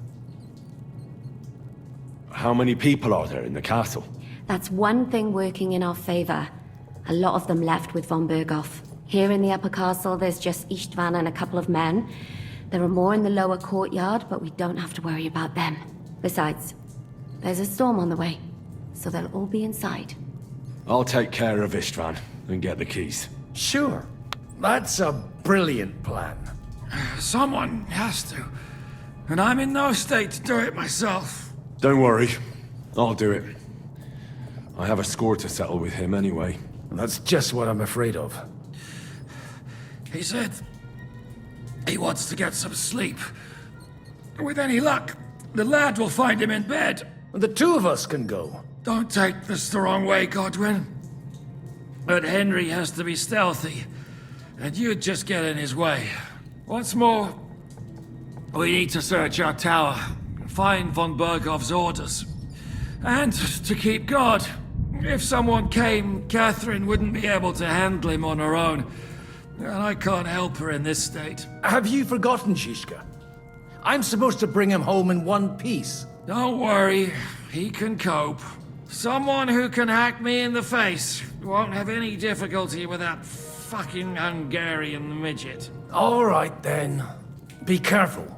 How many people are there in the castle? That's one thing working in our favor. A lot of them left with von Berghoff. Here in the upper castle, there's just Istvan and a couple of men. There are more in the lower courtyard, but we don't have to worry about them. Besides, there's a storm on the way, so they'll all be inside. I'll take care of Istvan and get the keys. Sure. That's a brilliant plan. Someone has to. And I'm in no state to do it myself. Don't worry. I'll do it. I have a score to settle with him anyway. That's just what I'm afraid of. He said he wants to get some sleep. With any luck, the lad will find him in bed. The two of us can go. Don't take this the wrong way, Godwin. But Henry has to be stealthy, and you'd just get in his way. What's more, we need to search our tower, find von Berghoff's orders, and to keep guard. If someone came, Catherine wouldn't be able to handle him on her own, and I can't help her in this state. Have you forgotten, Zizka? I'm supposed to bring him home in one piece. Don't worry, he can cope. Someone who can hack me in the face won't have any difficulty with that fucking Hungarian midget. All right, then. Be careful.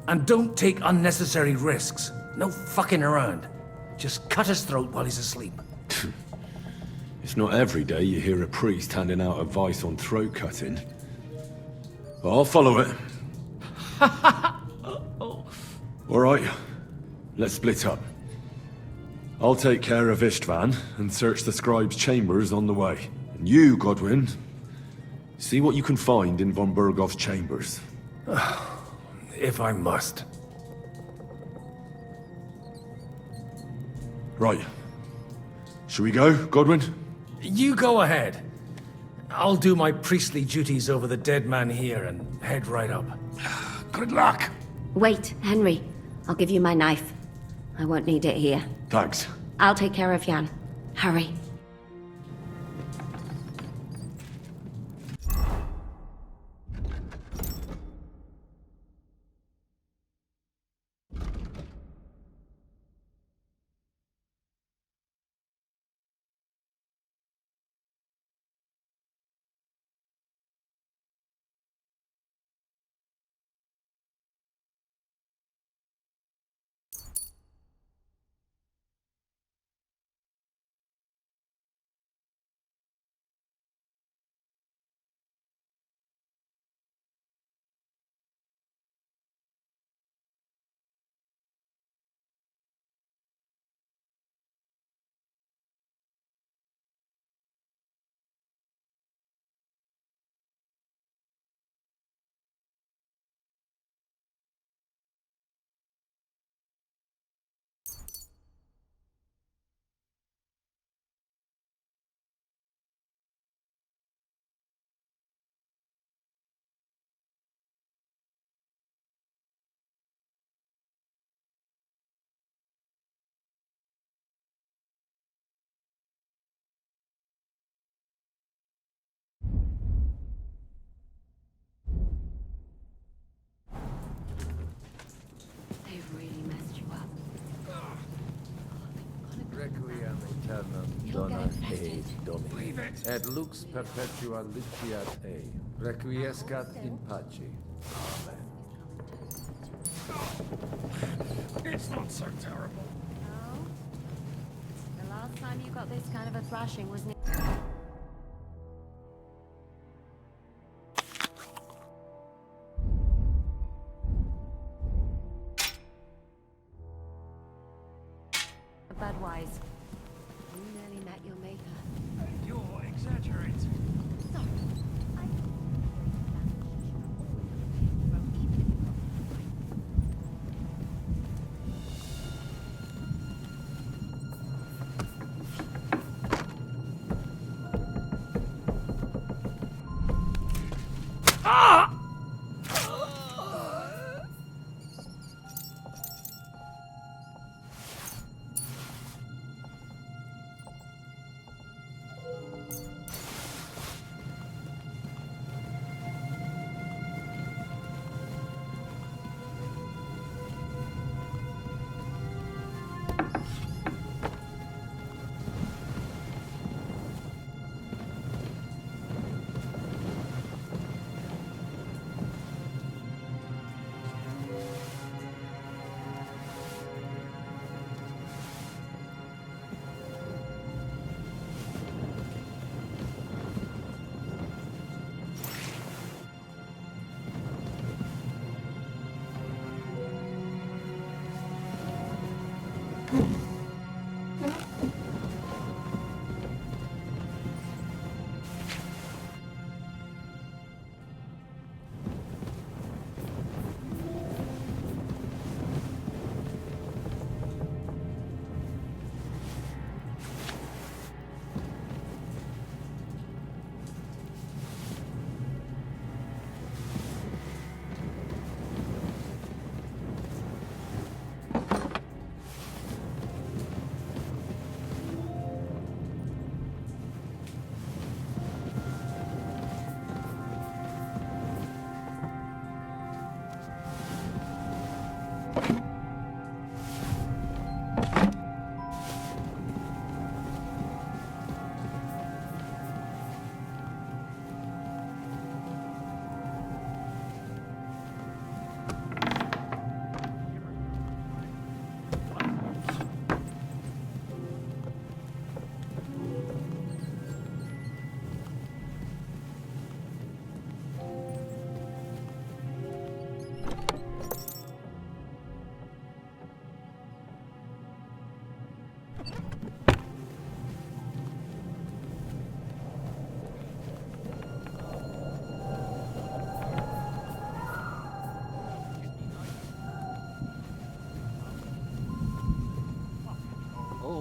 And don't take unnecessary risks. No fucking around. Just cut his throat while he's asleep. It's not every day you hear a priest handing out advice on throat cutting. But I'll follow it. All right, let's split up. I'll take care of Istvan and search the scribe's chambers on the way. And you, Godwin, see what you can find in von Berghoff's chambers. If I must. Right. Shall we go, Godwin? You go ahead. I'll do my priestly duties over the dead man here and head right up. Good luck. Wait, Henry. I'll give you my knife. I won't need it here. Thanks. I'll take care of Jan. Hurry. They've really messed you up. Requiem aeternam It'll get dona infested. ei Domini, et lux perpetua luciat ei, requiescat in pace. Amen. It's not so terrible. The last last time you got this kind of a thrashing was near. Budwise. You nearly met your maker. You're exaggerating.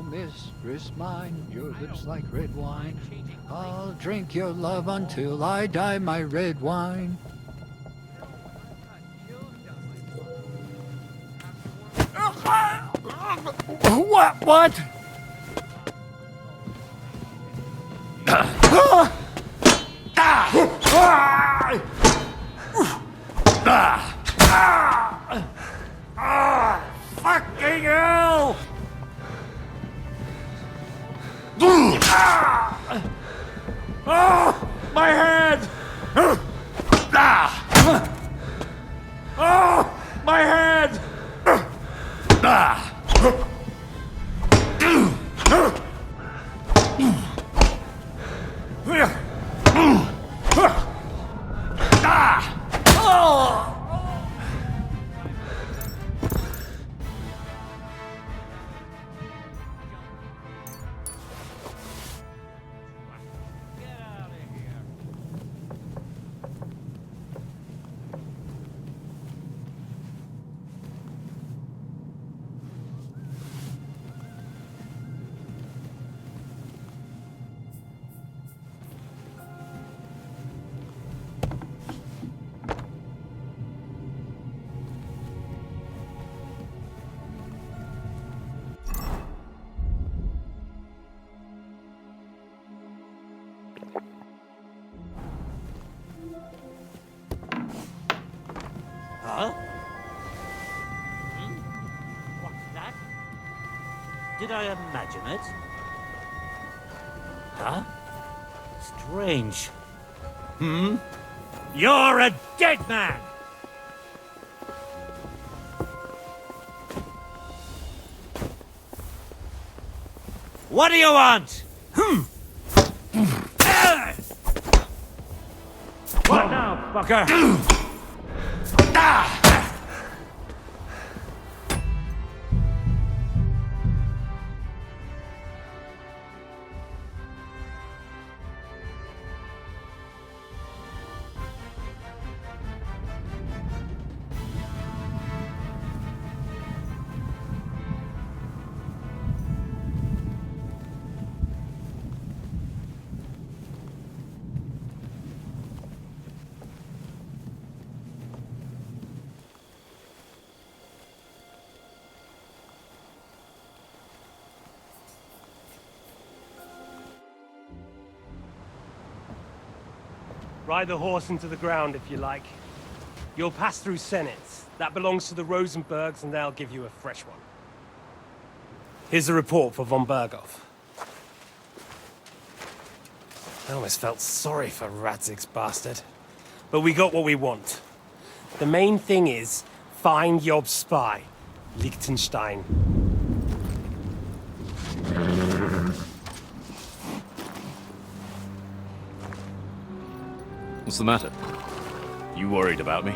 Mistress mine, your lips like red wine. I'll drink your love until I die, my red wine. What? Fucking hell! Oh, my head! Oh, my head! Huh? What's that? Did I imagine it? Huh? Strange. You're a dead man! What do you want? What now, fucker? Ride the horse into the ground if you like. You'll pass through Senates. That belongs to the Rosenbergs, and they'll give you a fresh one. Here's a report for von Berghoff. I almost felt sorry for Radzig's bastard. But we got what we want. The main thing is, find Job's spy, Liechtenstein. What's the matter? You worried about me?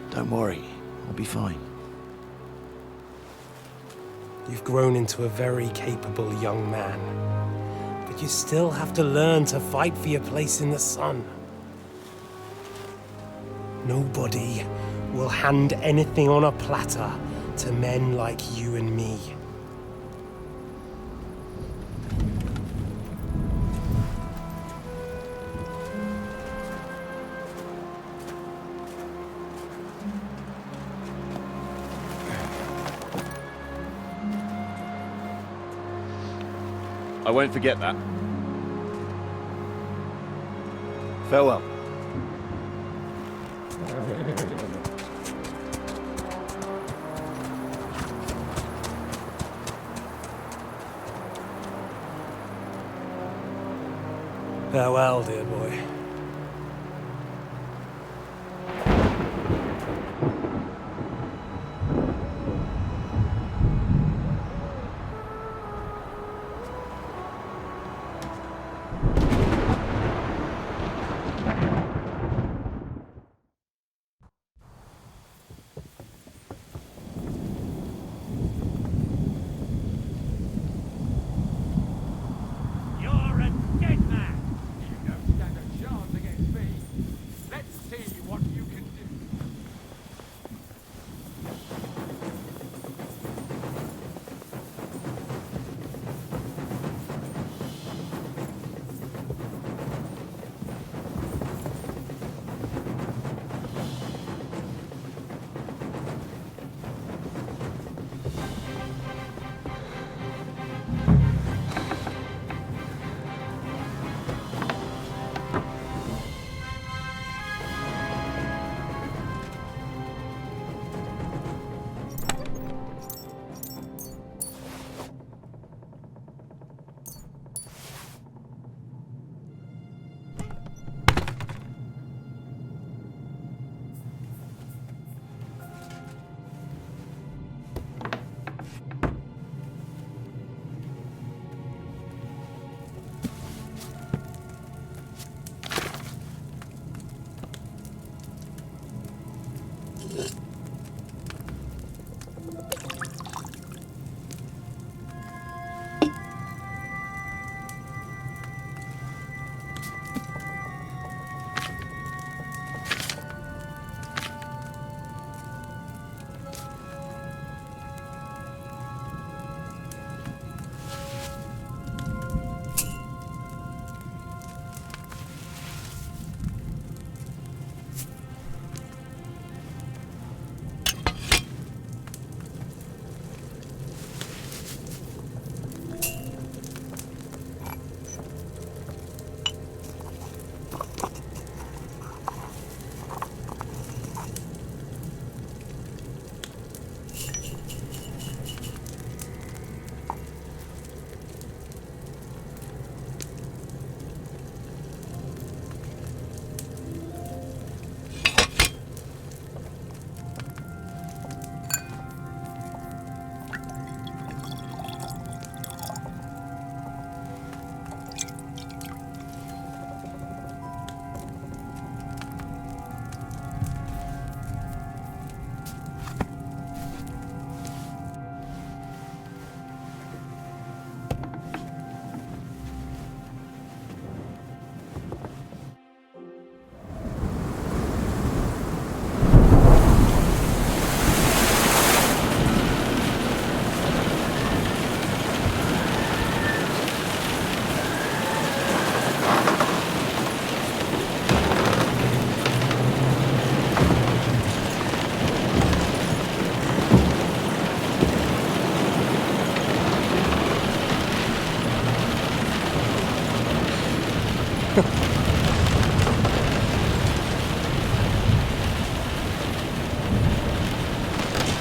Don't worry, I'll be fine. You've grown into a very capable young man. But you still have to learn to fight for your place in the sun. Nobody will hand anything on a platter to men like you and me. I won't forget that. Farewell. Farewell, dear boy.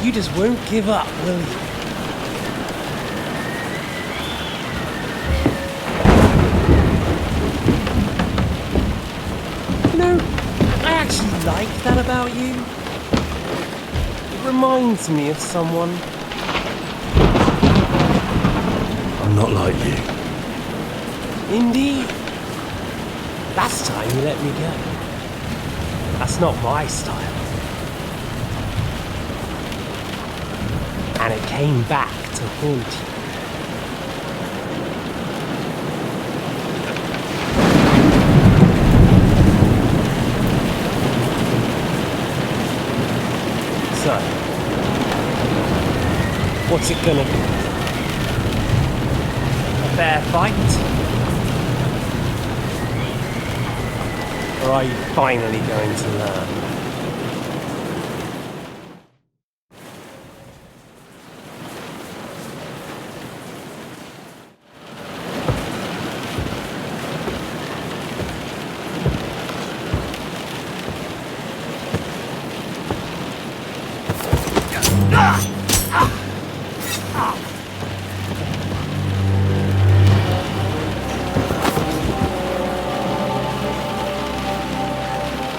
You just won't give up, will you? You know, I actually like that about you. It reminds me of someone. I'm not like you. Indeed. Last time you let me go. That's not my style. And it came back to haunt you. So, what's it gonna be? A fair fight? Or are you finally going to learn?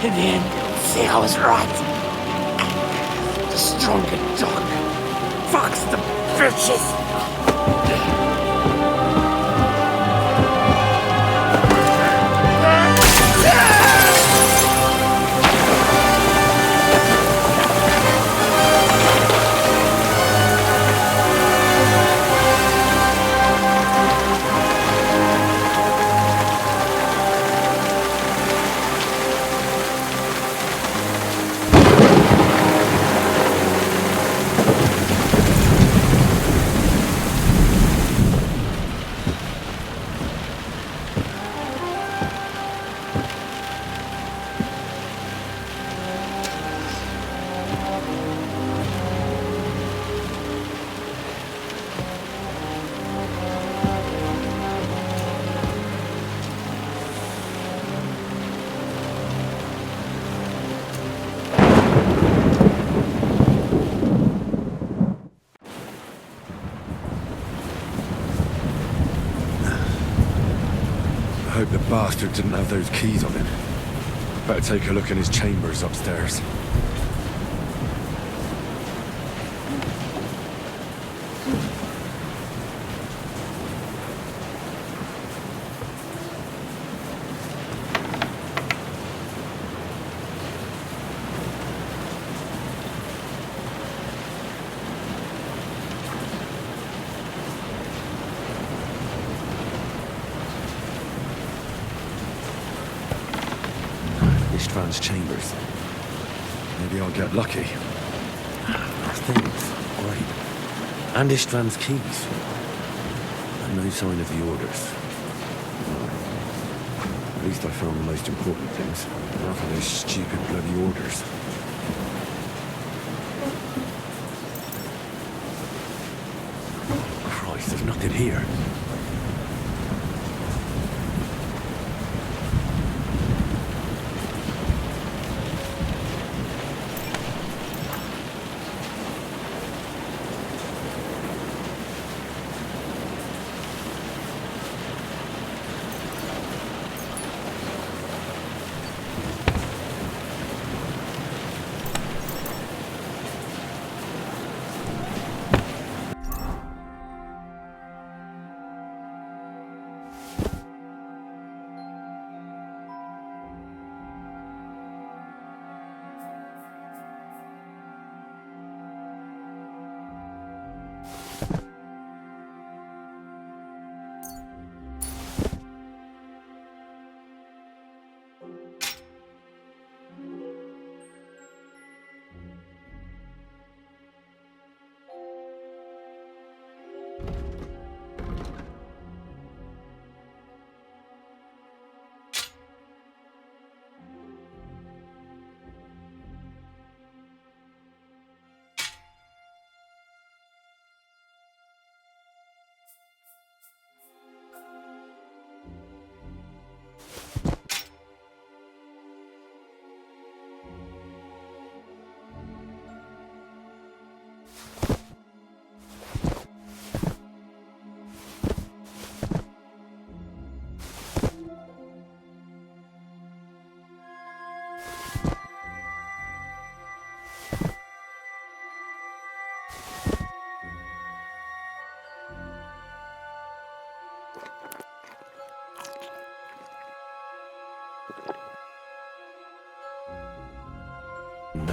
In the end, you'll see I was right. The stronger dog fucks the bitches. I hope the bastard didn't have those keys on him. Better take a look in his chambers upstairs. Ishtvan's chambers. Maybe I'll get lucky. Things, great. And Ishtvan's keys. And no sign of the orders. At least I found the most important things. Enough of those stupid bloody orders. Christ, there's nothing here.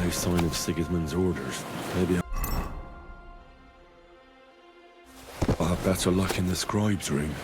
no sign of Sigismund's orders. Maybe I'll have better luck in the scribe's room.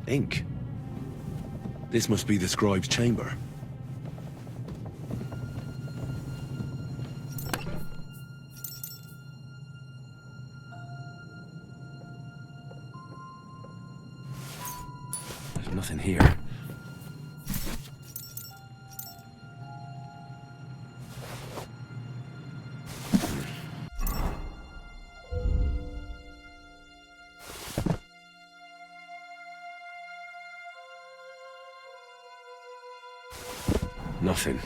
Ink. This must be the scribe's chamber. There's nothing here. Nothing.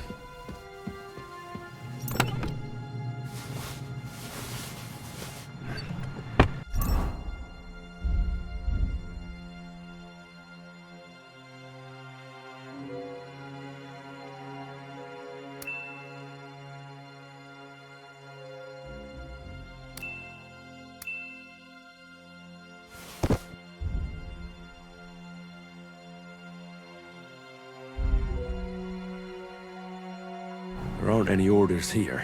There aren't any orders here.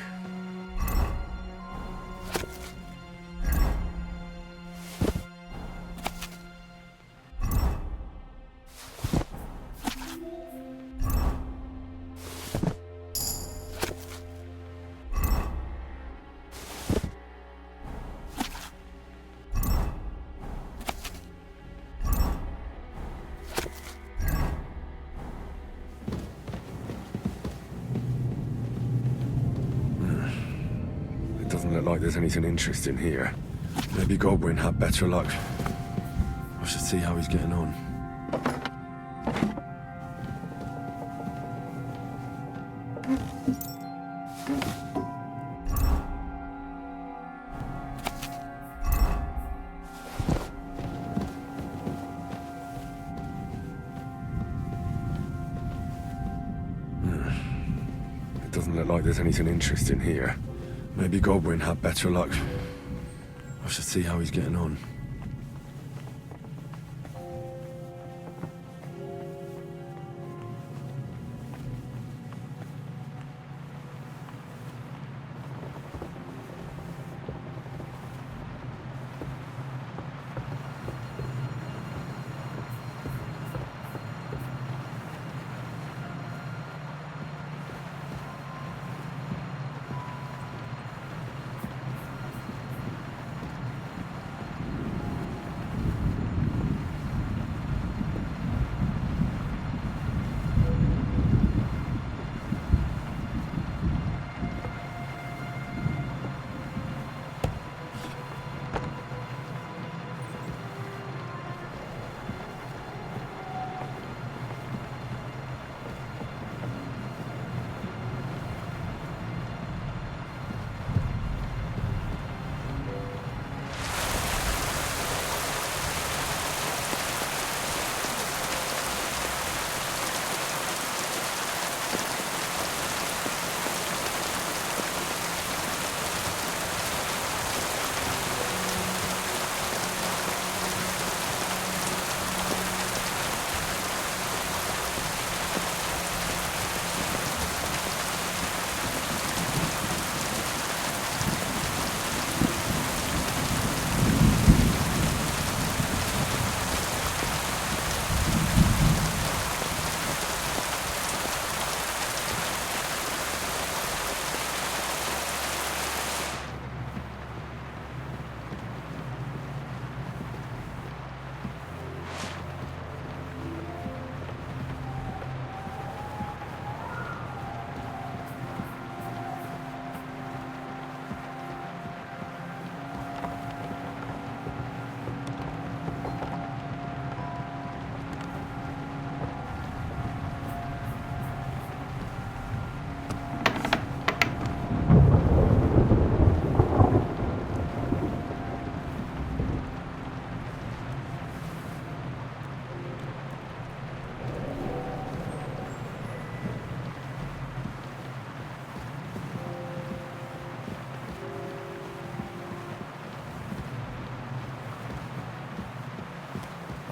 like there's anything interesting here. Maybe Godwin had better luck. I should see how he's getting on. It doesn't look like there's anything interesting here. Maybe Godwin had better luck. I should see how he's getting on.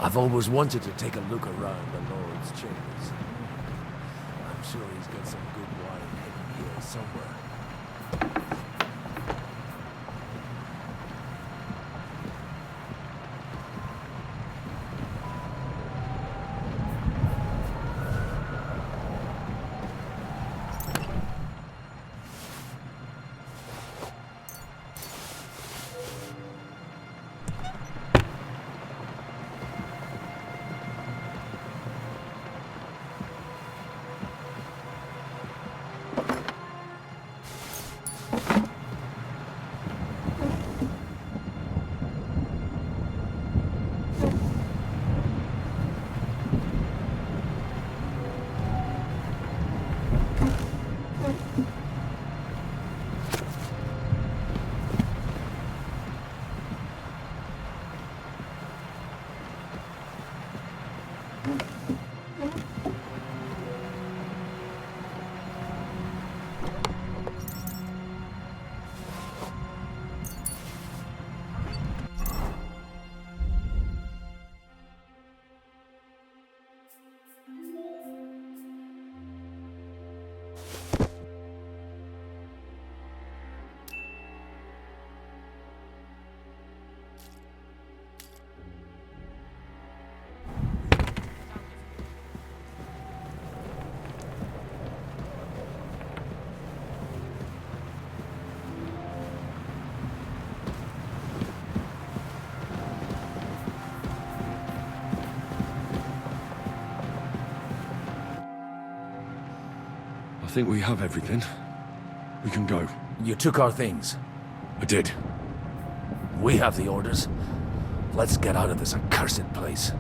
I've always wanted to take a look around the Lord's chambers. I'm sure he's got some good wine hidden here somewhere. I think we have everything. We can go. You took our things. I did. We have the orders. Let's get out of this accursed place.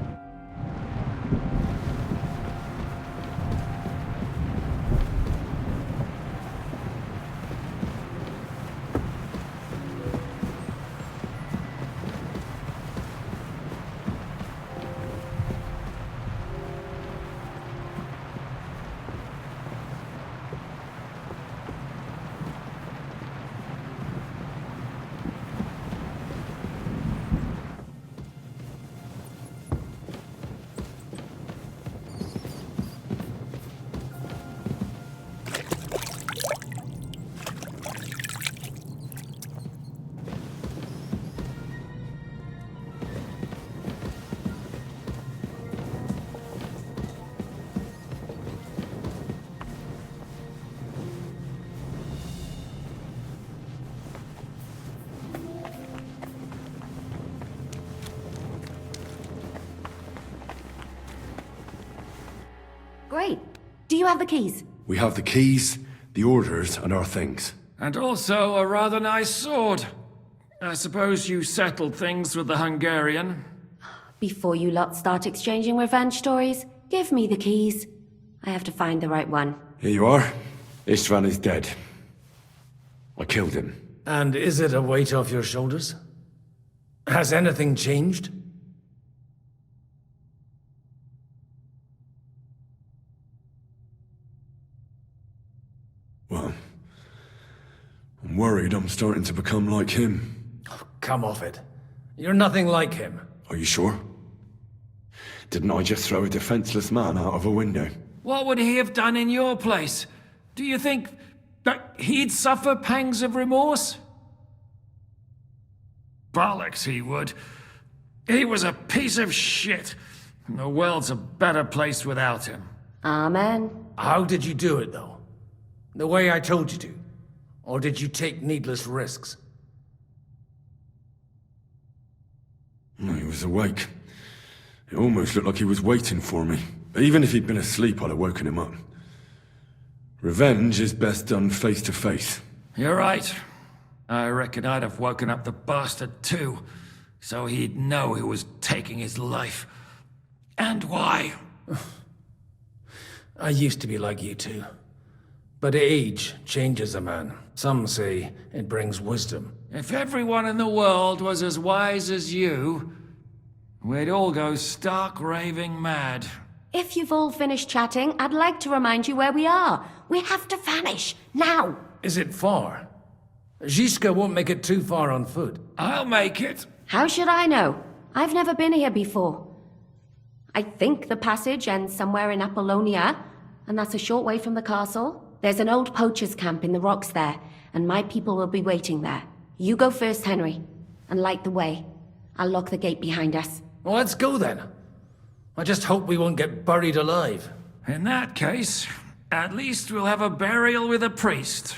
Great. Do you have the keys? We have the keys, the orders, and our things. And also a rather nice sword. I suppose you settled things with the Hungarian. Before you lot start exchanging revenge stories, give me the keys. I have to find the right one. Here you are. Istvan is dead. I killed him. And is it a weight off your shoulders? Has anything changed? Well, I'm worried I'm starting to become like him. Come off it. You're nothing like him. Are you sure? Didn't I just throw a defenseless man out of a window? What would he have done in your place? Do you think that he'd suffer pangs of remorse? Bollocks, he would. He was a piece of shit. The world's a better place without him. Amen. How did you do it, though? The way I told you to? Or did you take needless risks? No, he was awake. It almost looked like he was waiting for me. Even if he'd been asleep, I'd have woken him up. Revenge is best done face to face. You're right. I reckon I'd have woken up the bastard too, so he'd know who was taking his life. And why. I used to be like you two. But age changes a man. Some say it brings wisdom. If everyone in the world was as wise as you, we'd all go stark raving mad. If you've all finished chatting, I'd like to remind you where we are. We have to vanish, now! Is it far? Zizka won't make it too far on foot. I'll make it. How should I know? I've never been here before. I think the passage ends somewhere in Apollonia, and that's a short way from the castle. There's an old poacher's camp in the rocks there, and my people will be waiting there. You go first, Henry, and light the way. I'll lock the gate behind us. Well, let's go then. I just hope we won't get buried alive. In that case, at least we'll have a burial with a priest.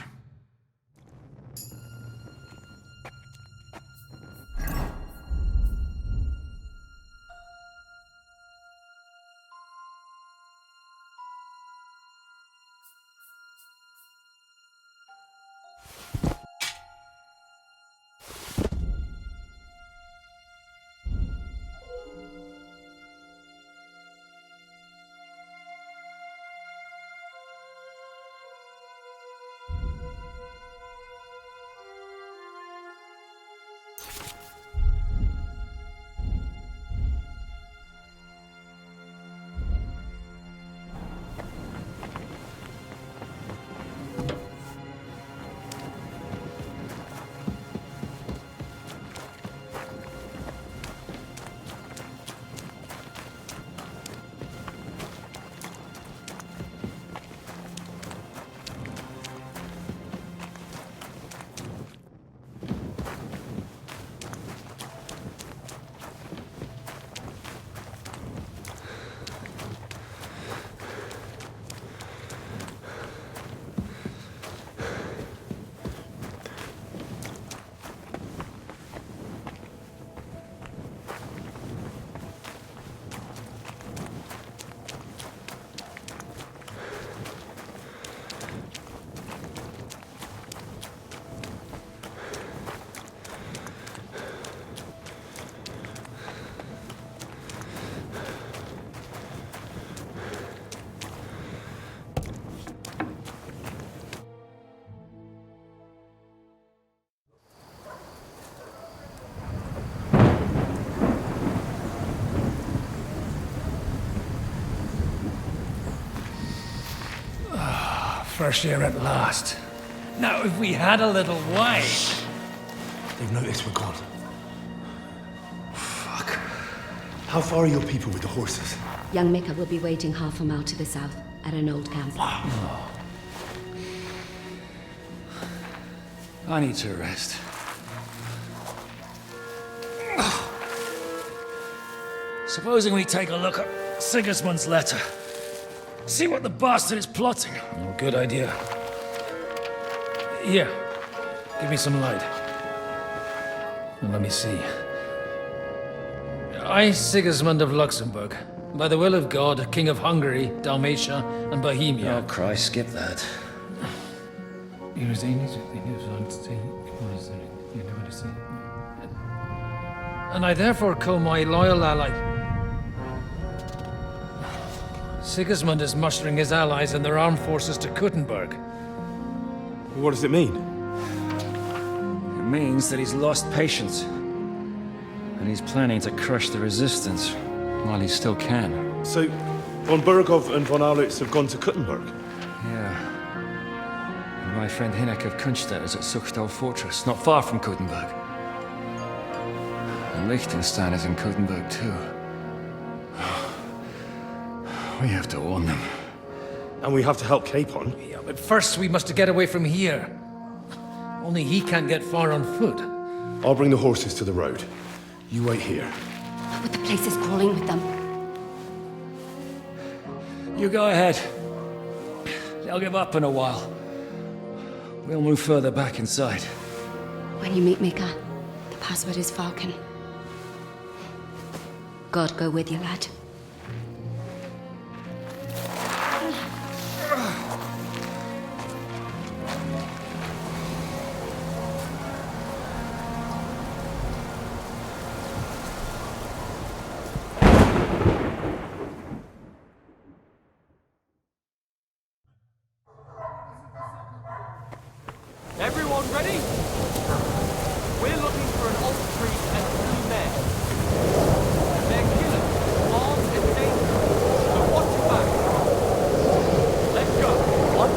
fresh air at last. Now, if we had a little wine... They've noticed we're gone. Fuck. How far are your people with the horses? Young Mika will be waiting half a mile to the south, at an old camp. I need to rest. Supposing we take a look at Sigismund's letter. See what the bastard is plotting. Oh, good idea. Here, give me some light. And let me see. I, Sigismund of Luxembourg, by the will of God, King of Hungary, Dalmatia, and Bohemia. Oh, Christ, skip that. And I therefore call my loyal ally... Sigismund is mustering his allies and their armed forces to Kuttenberg. What does it mean? It means that he's lost patience. And he's planning to crush the resistance while he still can. So, von Burgov and von Aulitz have gone to Kuttenberg? Yeah. And my friend Hinnek of Kunstadt is at Suchtal Fortress, not far from Kuttenberg. And Liechtenstein is in Kuttenberg too. We have to warn them. And we have to help Capon? Yeah, but first we must get away from here. Only he can't get far on foot. I'll bring the horses to the road. You wait here. But the place is crawling with them. You go ahead. They'll give up in a while. We'll move further back inside. When you meet Mika, the password is Falcon. God go with you, lad. Everyone ready? We're looking for an old tree and 3 men. They're killers, armed and dangerous, so watch your back. Let's go. What?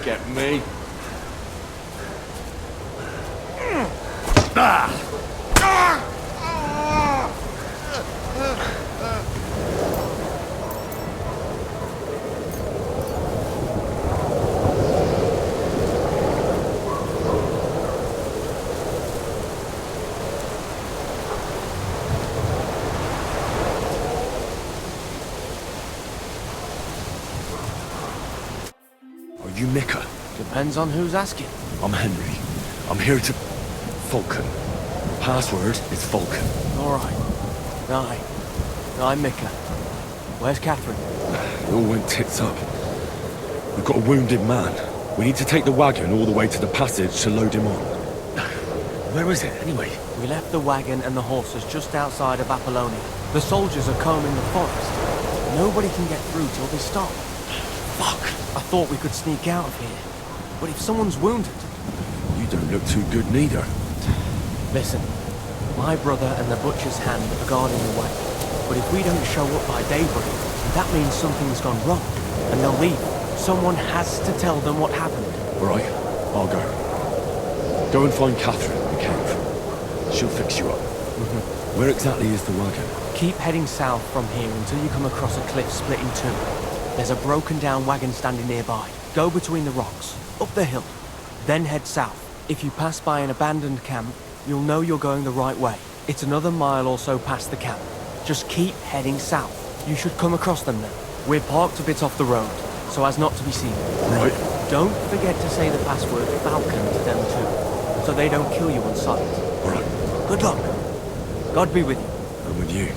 get me. Are you Mika? Depends on who's asking. I'm Henry. I'm here to... Falcon. The password is Falcon. Alright. I'm Mika. Where's Catherine? It all went tits up. We've got a wounded man. We need to take the wagon all the way to the passage to load him on. Where is it, anyway? We left the wagon and the horses just outside of Apollonia. The soldiers are combing the forest. Nobody can get through till they stop. Fuck! I thought we could sneak out of here. But if someone's wounded... You don't look too good neither. Listen, my brother and the butcher's hand are guarding the way. But if we don't show up by daybreak, that means something's gone wrong. And they'll leave. Someone has to tell them what happened. Alright, I'll go. Go and find Catherine in the cave. She'll fix you up. Where exactly is the wagon? Keep heading south from here until you come across a cliff split in two. There's a broken down wagon standing nearby. Go between the rocks, up the hill, then head south. If you pass by an abandoned camp, you'll know you're going the right way. It's another mile or so past the camp. Just keep heading south. You should come across them now. We're parked a bit off the road, so as not to be seen. Right. Don't forget to say the password Falcon to them too, so they don't kill you on sight. Alright. Good luck. God be with you. I'm with you.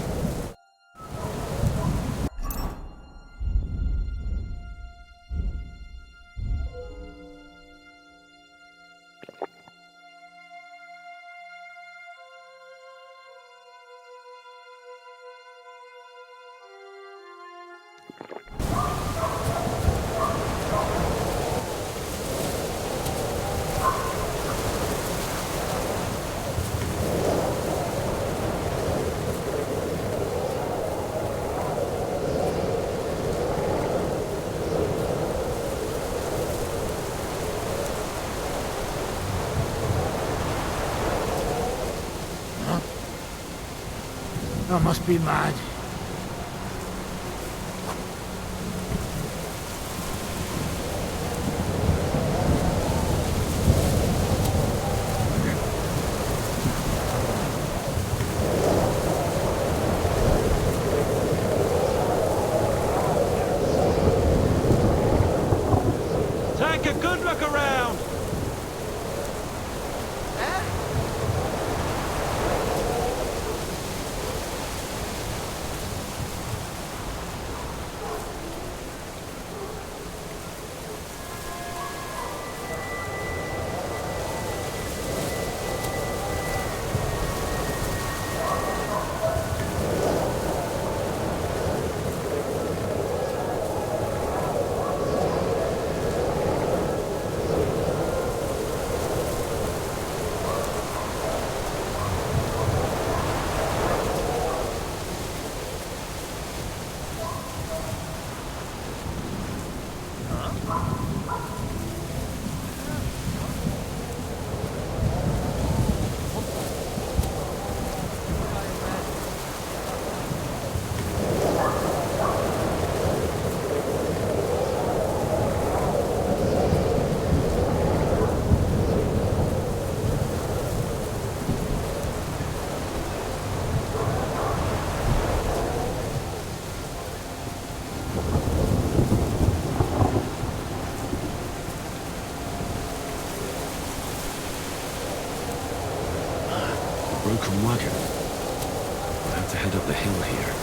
I must be mad. Take a good look around. Broken wagon. We'll have to head up the hill here.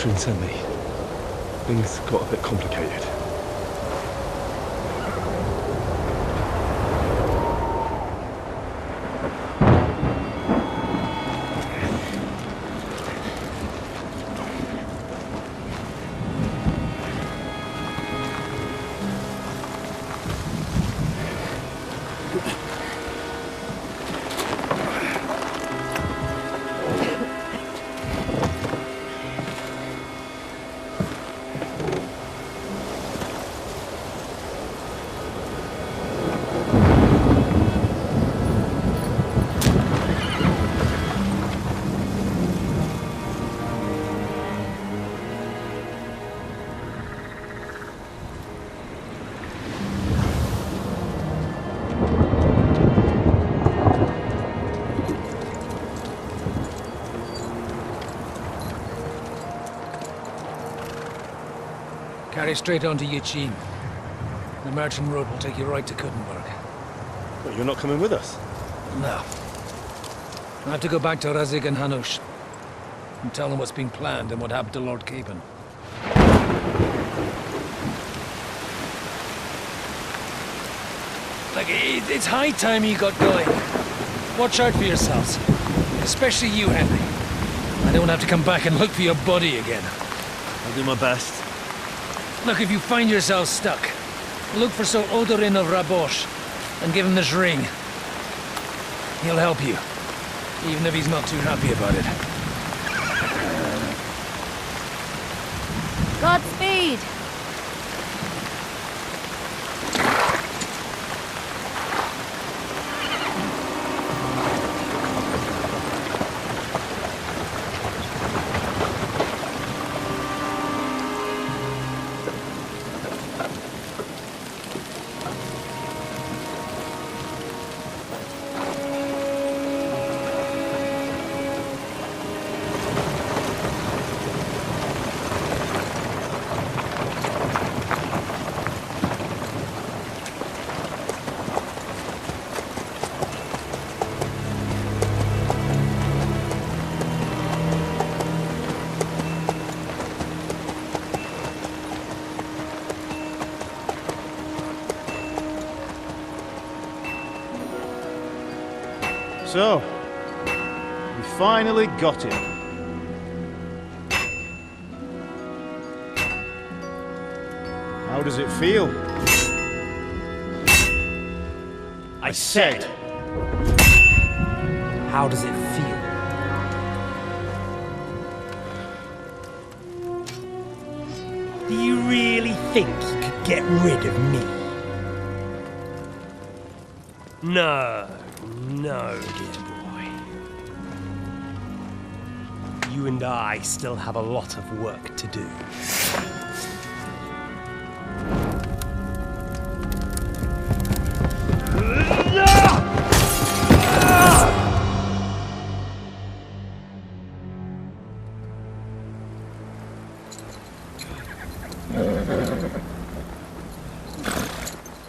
Ashwin sent me. Things got a bit complicated. Carry straight on to Yichin. The merchant road will take you right to Kuttenberg. But you're not coming with us? No. I have to go back to Razik and Hanush and tell them what's been planned and what happened to Lord Capen. Like, it's high time you got going. Watch out for yourselves. Especially you, Henry. I don't have to come back and look for your body again. I'll do my best. Look, if you find yourself stuck, look for Sir Odorin of Rabosh and give him this ring. He'll help you, even if he's not too happy about it. Godspeed! So, we finally got him. How does it feel? I said, how does it feel? Do you really think you could get rid of me? No, no, dear boy. You and I still have a lot of work to do.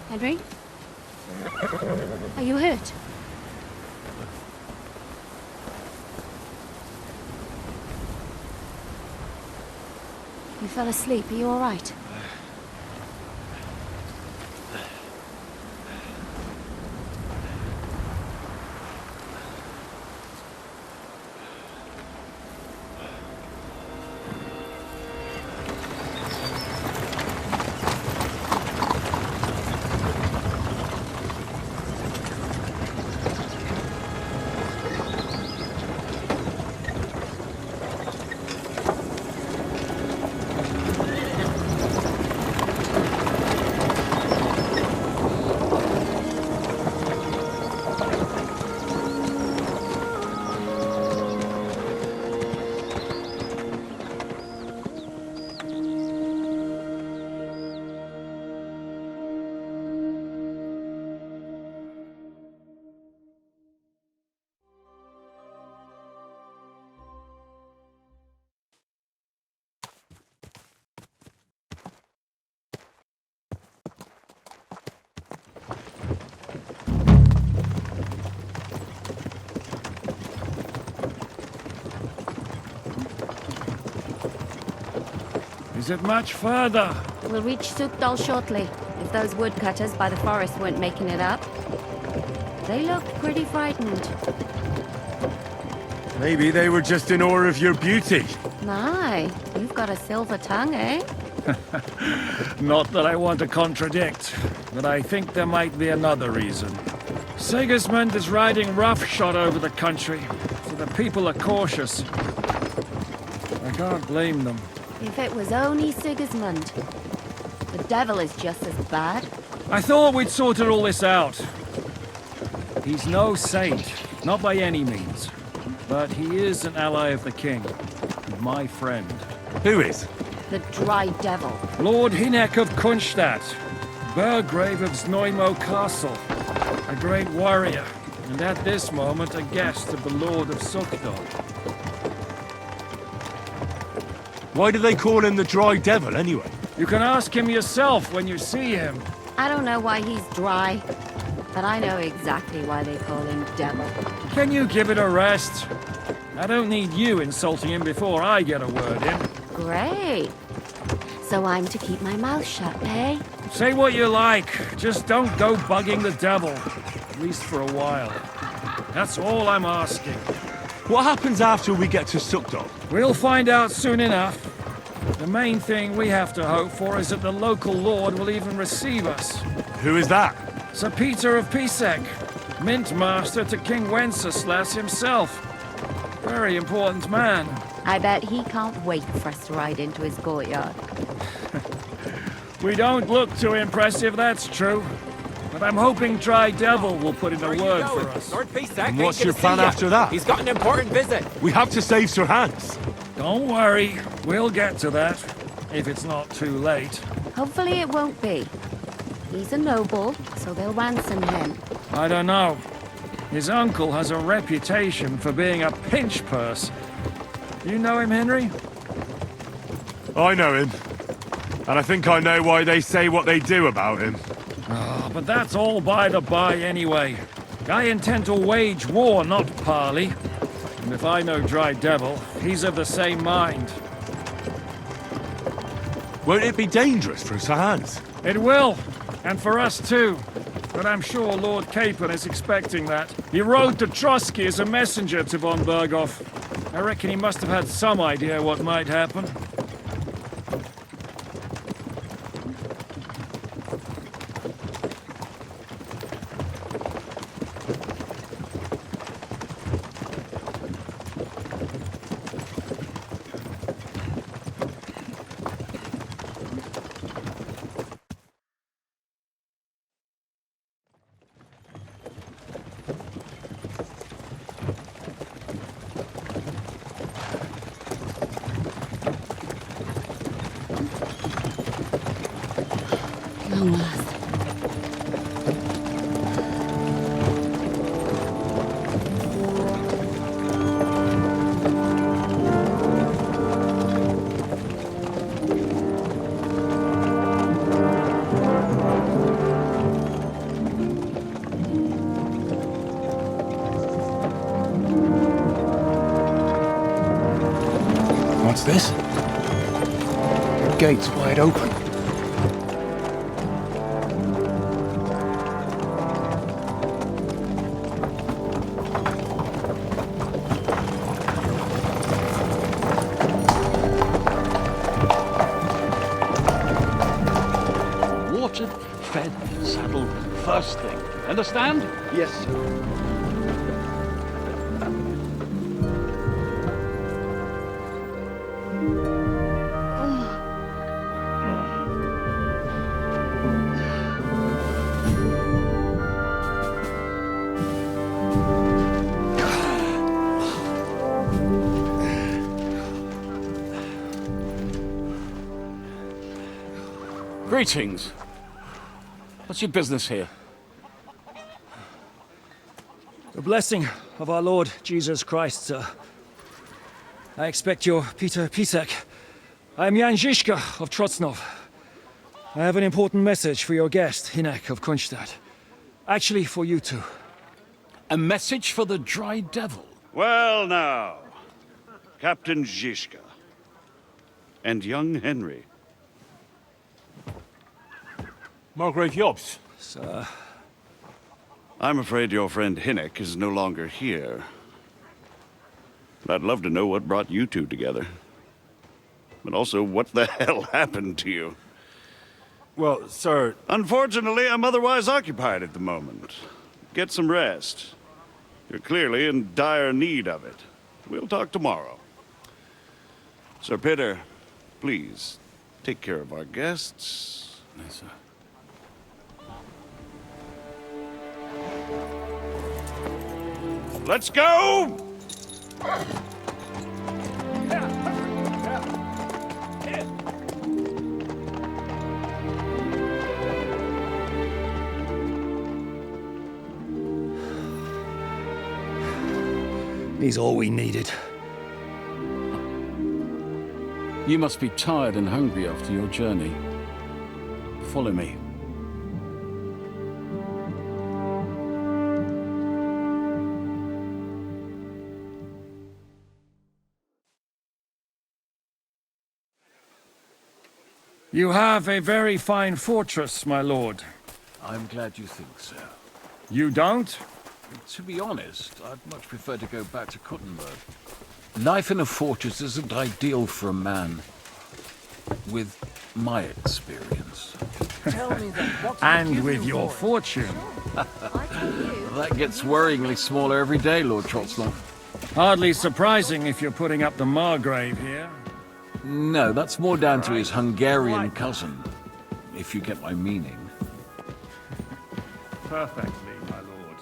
Henry? Are you hurt? You fell asleep. Are you all right? Is it much further? We'll reach Sukdal shortly, if those woodcutters by the forest weren't making it up. They looked pretty frightened. Maybe they were just in awe of your beauty. My, you've got a silver tongue, eh? Not that I want to contradict, but I think there might be another reason. Sigismund is riding roughshod over the country, so the people are cautious. I can't blame them. If it was only Sigismund. The devil is just as bad. I thought we'd sorted all this out. He's no saint, not by any means. But he is an ally of the king. My friend. Who is? The Dry Devil. Lord Hynek of Kunstadt, Burgrave of Znojmo Castle. A great warrior, and at this moment a guest of the Lord of Sukdal. Why do they call him the Dry Devil, anyway? You can ask him yourself when you see him. I don't know why he's dry, but I know exactly why they call him Devil. Can you give it a rest? I don't need you insulting him before I get a word in. Great. So I'm to keep my mouth shut, eh? Say what you like, just don't go bugging the devil. At least for a while. That's all I'm asking. What happens after we get to Sukdal? We'll find out soon enough. The main thing we have to hope for is that the local lord will even receive us. Who is that? Sir Peter of Pisek, Mint Master to King Wenceslas himself. Very important man. I bet he can't wait for us to ride into his courtyard. We don't look too impressive, that's true. But I'm hoping Dry Devil will put in a word for us. Lord Pisek, And what's your plan after that? He's got an important visit. We have to save Sir Hans. Don't worry, we'll get to that. If it's not too late. Hopefully it won't be. He's a noble, so they'll ransom him. I don't know. His uncle has a reputation for being a pinch purse. You know him, Henry? I know him. And I think I know why they say what they do about him. Oh, but that's all by the by anyway. I intend to wage war, not parley. And if I know Dry Devil, he's of the same mind. Won't it be dangerous for Sir Hans? It will, and for us too. But I'm sure Lord Capon is expecting that. He rode to Trotsky as a messenger to von Berghoff. I reckon he must have had some idea what might happen. Long last. What's this? The gate's wide open. Watered, fed, saddled, first thing. Understand? Yes, sir. Greetings. What's your business here? The blessing of our Lord Jesus Christ, sir. I expect you're Peter Pisek. I am Jan Žižka of Trocnov. I have an important message for your guest, Hynek of Kunstadt. Actually, for you two. A message for the Dry Devil? Well now, Captain Žižka and young Henry. Margrave Jobs. Sir. I'm afraid your friend Hinnock is no longer here. But I'd love to know what brought you two together. But also, what the hell happened to you? Well, sir... Unfortunately, I'm otherwise occupied at the moment. Get some rest. You're clearly in dire need of it. We'll talk tomorrow. Sir Peter, please, take care of our guests. Yes, sir. Let's go! He's all we needed. You must be tired and hungry after your journey. Follow me. You have a very fine fortress, my lord. I'm glad you think so. You don't? To be honest, I'd much prefer to go back to Kuttenberg. Life in a fortress isn't ideal for a man with my experience. Tell me then, what's And with your fortune. That gets worryingly smaller every day, Lord Trotzlov. Hardly surprising if you're putting up the Margrave here. No, that's more down to his Hungarian cousin, if you get my meaning. Perfectly, my lord.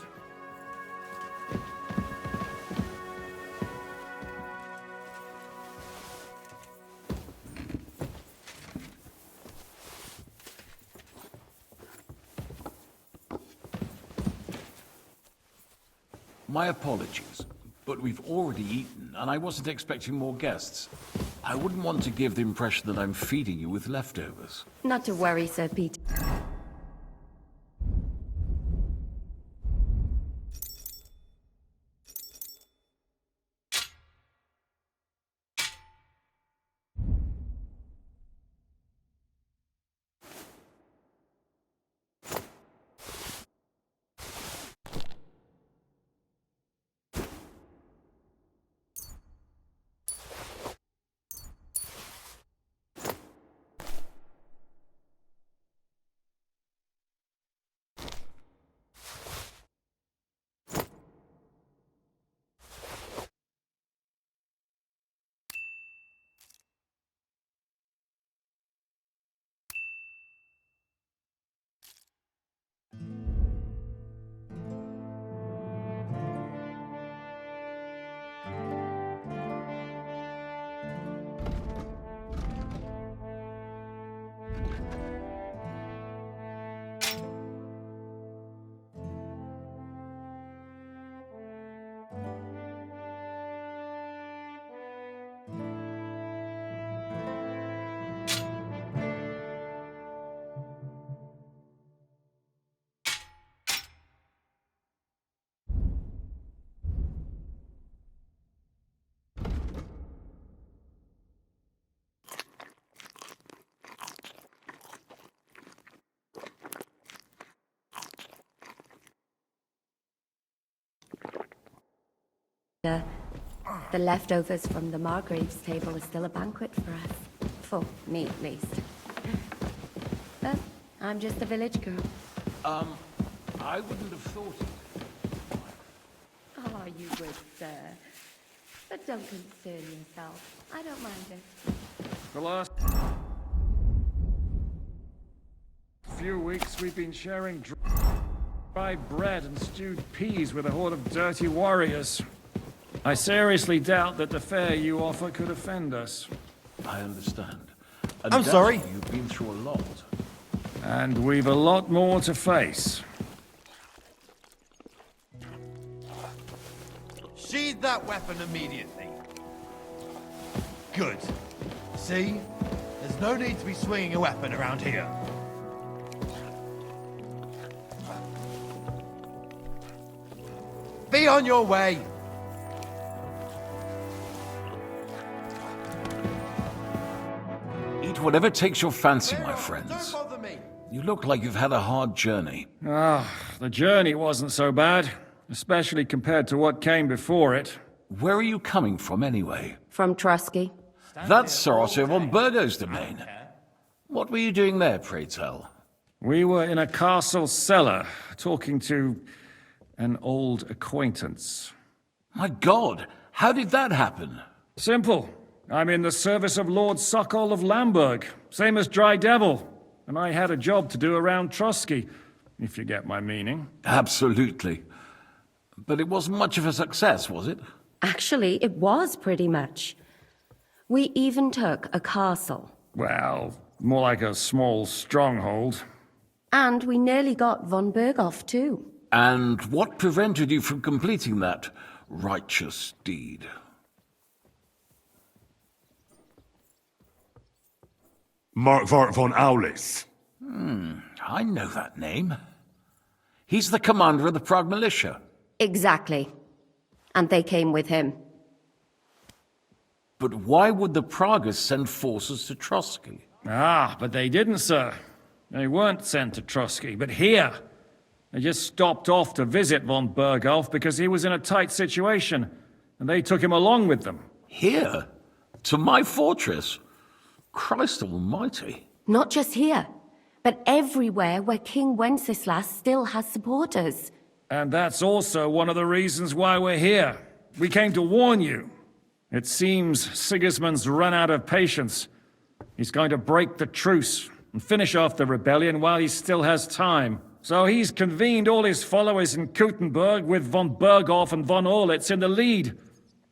My apologies, but we've already eaten, and I wasn't expecting more guests. I wouldn't want to give the impression that I'm feeding you with leftovers. Not to worry, Sir Peter. The leftovers from the Margrave's table are still a banquet for us. For me, at least. But I'm just a village girl. I wouldn't have thought it. Oh, you would, sir. But don't concern yourself. I don't mind it. The last few weeks we've been sharing dry bread and stewed peas with a horde of dirty warriors. I seriously doubt that the fare you offer could offend us. I understand. I'm sorry. You've been through a lot. And we've a lot more to face. Sheathe that weapon immediately. Good. See? There's no need to be swinging a weapon around here. Be on your way! Eat whatever takes your fancy, my friends. Don't bother me! You look like you've had a hard journey. The journey wasn't so bad, especially compared to what came before it. Where are you coming from, anyway? From Trusky. That's Sir Otto von Burgo's domain. What were you doing there, pray tell? We were in a castle cellar, talking to an old acquaintance. My God, how did that happen? Simple. I'm in the service of Lord Sokol of Lamberg, same as Dry Devil, and I had a job to do around Trusky, if you get my meaning. Absolutely. But it wasn't much of a success, was it? Actually, it was pretty much. We even took a castle. Well, more like a small stronghold. And we nearly got von Berghoff, too. And what prevented you from completing that righteous deed? Markvart von Aulis. I know that name. He's the commander of the Prague militia. Exactly. And they came with him. But why would the Praguers send forces to Trusky? But they didn't, sir. They weren't sent to Trusky, but here. They just stopped off to visit von Berghoff because he was in a tight situation, and they took him along with them. Here? To my fortress? Christ almighty. Not just here, but everywhere where King Wenceslas still has supporters. And that's also one of the reasons why we're here. We came to warn you. It seems Sigismund's run out of patience. He's going to break the truce and finish off the rebellion while he still has time. So he's convened all his followers in Kuttenberg with von Berghoff and von Orlitz in the lead.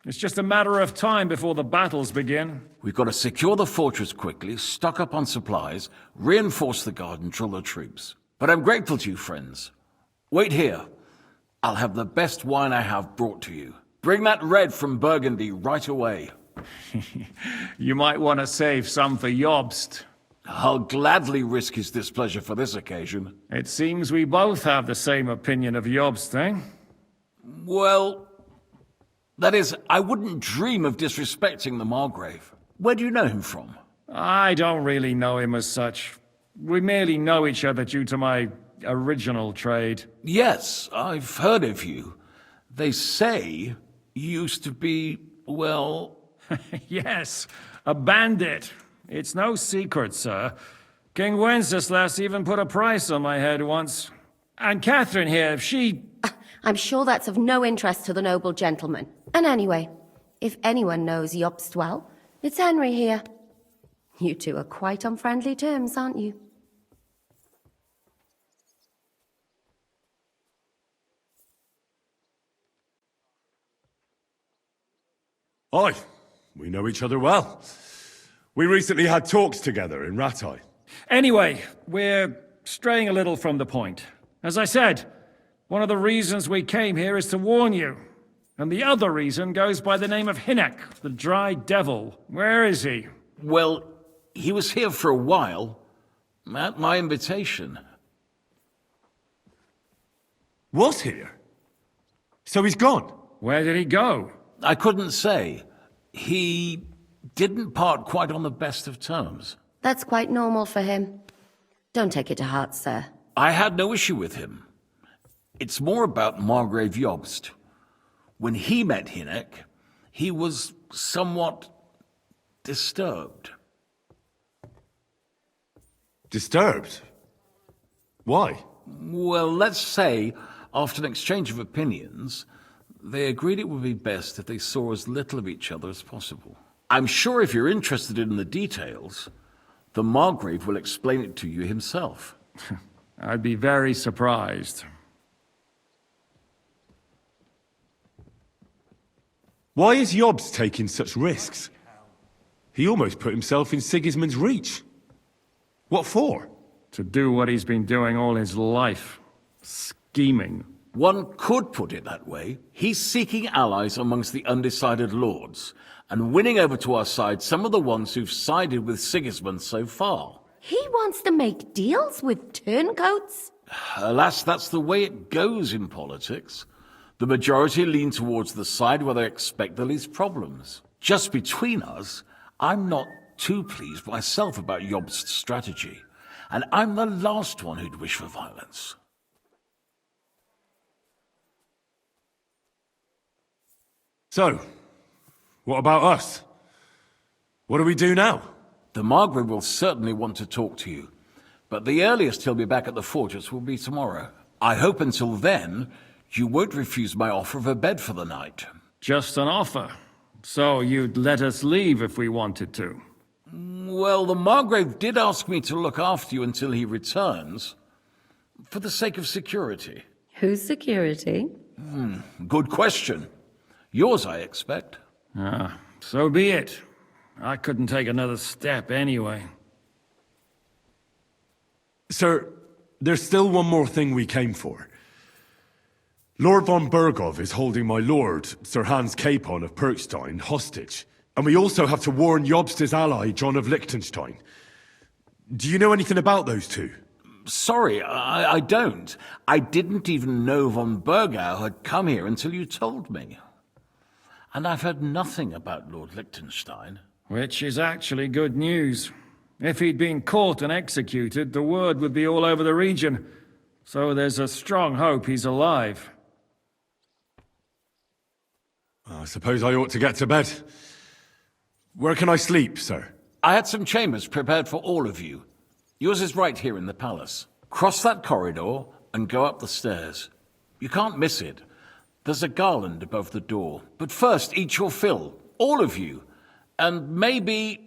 It's just a matter of time before the battles begin. We've got to secure the fortress quickly, stock up on supplies, reinforce the guard and drill the troops. But I'm grateful to you, friends. Wait here. I'll have the best wine I have brought to you. Bring that red from Burgundy right away. You might want to save some for Jobst. I'll gladly risk his displeasure for this occasion. It seems we both have the same opinion of Jobst, eh? Well, that is, I wouldn't dream of disrespecting the Margrave. Where do you know him from? I don't really know him as such. We merely know each other due to my original trade. Yes, I've heard of you. They say you used to be, well... Yes, a bandit. It's no secret, sir. King Wenceslas even put a price on my head once. And Catherine here, she... I'm sure that's of no interest to the noble gentleman. And anyway, if anyone knows Jobst well, it's Henry here. You two are quite on friendly terms, aren't you? Aye, we know each other well. We recently had talks together in Ratai. Anyway, we're straying a little from the point. As I said, one of the reasons we came here is to warn you. And the other reason goes by the name of Hinnek, the Dry Devil. Where is he? Well, he was here for a while, at my invitation. Was here? So he's gone? Where did he go? I couldn't say. He didn't part quite on the best of terms. That's quite normal for him. Don't take it to heart, sir. I had no issue with him. It's more about Margrave Jobst. When he met Hinnek, he was somewhat disturbed. Disturbed? Why? Well, let's say, after an exchange of opinions, they agreed it would be best if they saw as little of each other as possible. I'm sure if you're interested in the details, the Margrave will explain it to you himself. I'd be very surprised. Why is Jobst taking such risks? He almost put himself in Sigismund's reach. What for? To do what he's been doing all his life. Scheming. One could put it that way. He's seeking allies amongst the undecided lords, and winning over to our side some of the ones who've sided with Sigismund so far. He wants to make deals with turncoats? Alas, that's the way it goes in politics. The majority lean towards the side where they expect the least problems. Just between us, I'm not too pleased myself about Jobst's strategy. and I'm the last one who'd wish for violence. So, what about us? What do we do now? The Margrave will certainly want to talk to you, but the earliest he'll be back at the fortress will be tomorrow. I hope until then, you won't refuse my offer of a bed for the night. Just an offer. So you'd let us leave if we wanted to? Well, the Margrave did ask me to look after you until he returns, for the sake of security. Whose security? Good question. Yours, I expect. Ah, so be it. I couldn't take another step anyway. Sir, there's still one more thing we came for. Lord von Bergov is holding my lord, Sir Hans Capon of Perkstein, hostage. And we also have to warn Jobst's ally, John of Liechtenstein. Do you know anything about those two? Sorry, I don't. I didn't even know von Bergau had come here until you told me. And I've heard nothing about Lord Liechtenstein. Which is actually good news. If he'd been caught and executed, the word would be all over the region. So there's a strong hope he's alive. I suppose I ought to get to bed. Where can I sleep, sir? I had some chambers prepared for all of you. Yours is right here in the palace. Cross that corridor and go up the stairs. You can't miss it. There's a garland above the door. But first, eat your fill. All of you. And maybe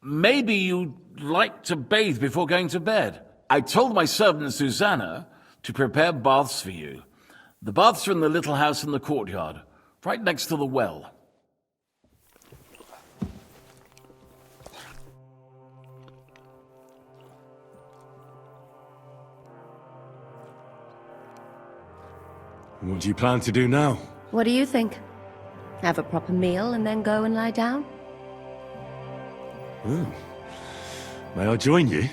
you'd like to bathe before going to bed. I told my servant Susanna to prepare baths for you. The baths are in the little house in the courtyard, right next to the well. What do you plan to do now? What do you think? Have a proper meal and then go and lie down? May I join you?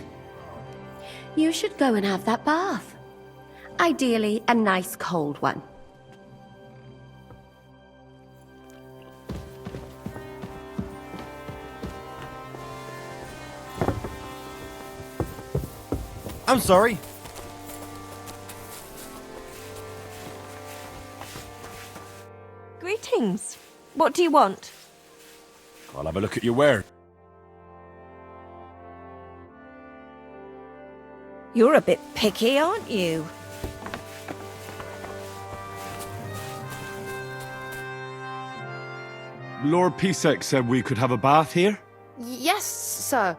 You should go and have that bath. Ideally, a nice cold one. I'm sorry. Greetings. What do you want? I'll have a look at your wear. You're a bit picky, aren't you? Lord Pisek said we could have a bath here? Yes, sir.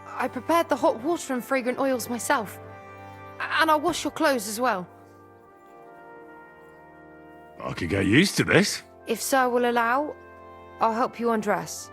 I prepared the hot water and fragrant oils myself. And I'll wash your clothes as well. I could get used to this. If sir will allow, I'll help you undress.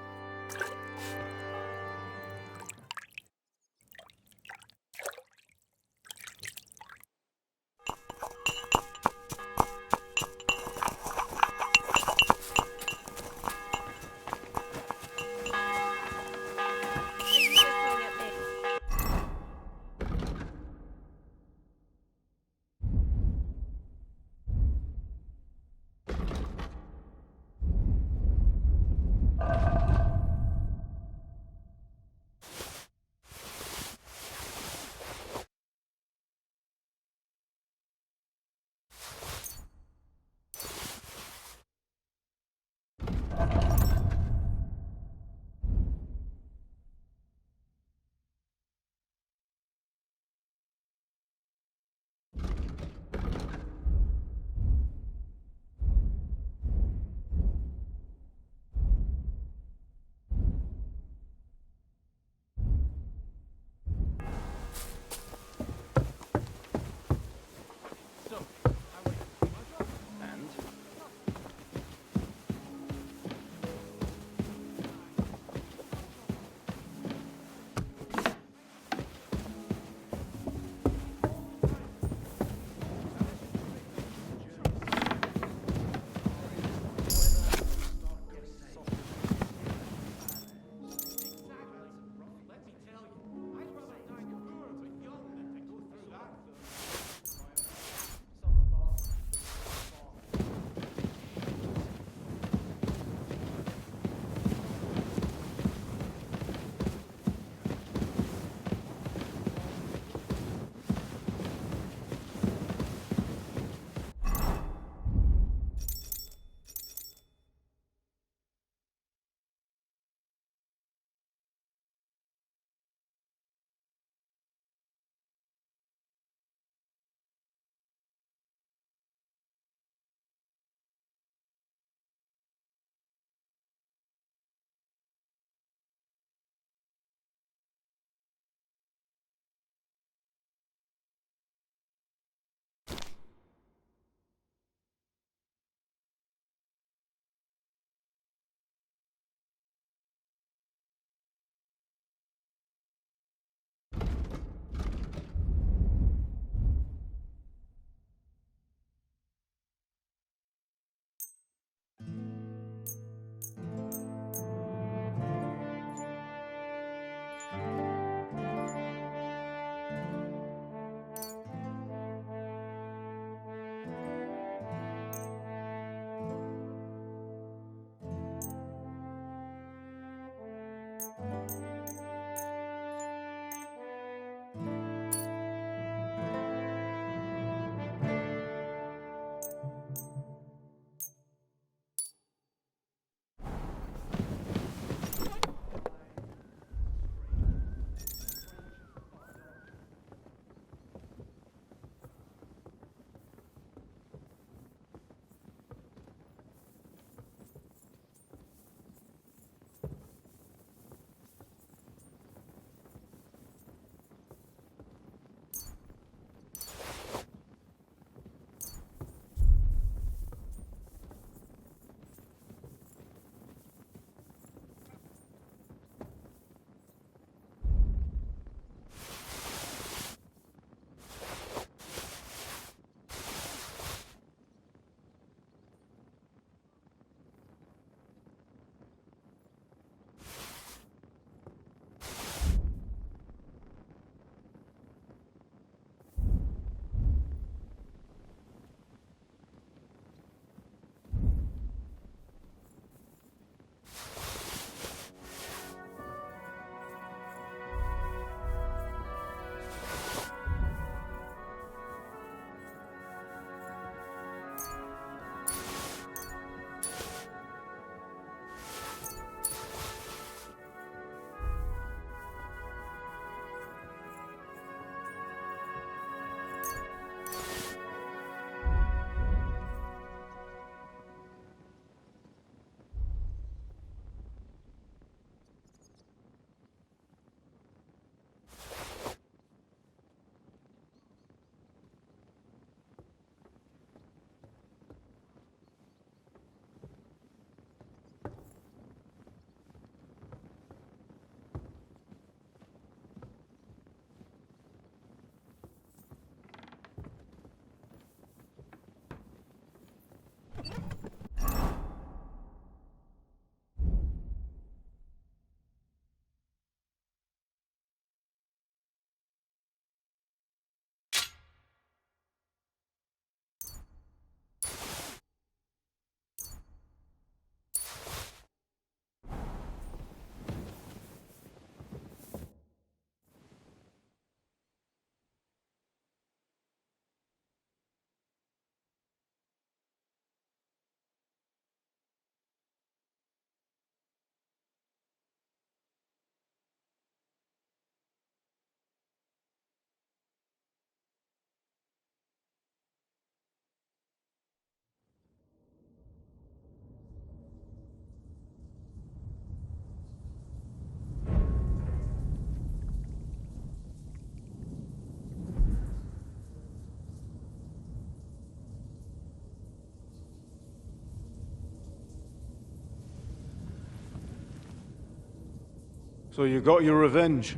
So you got your revenge?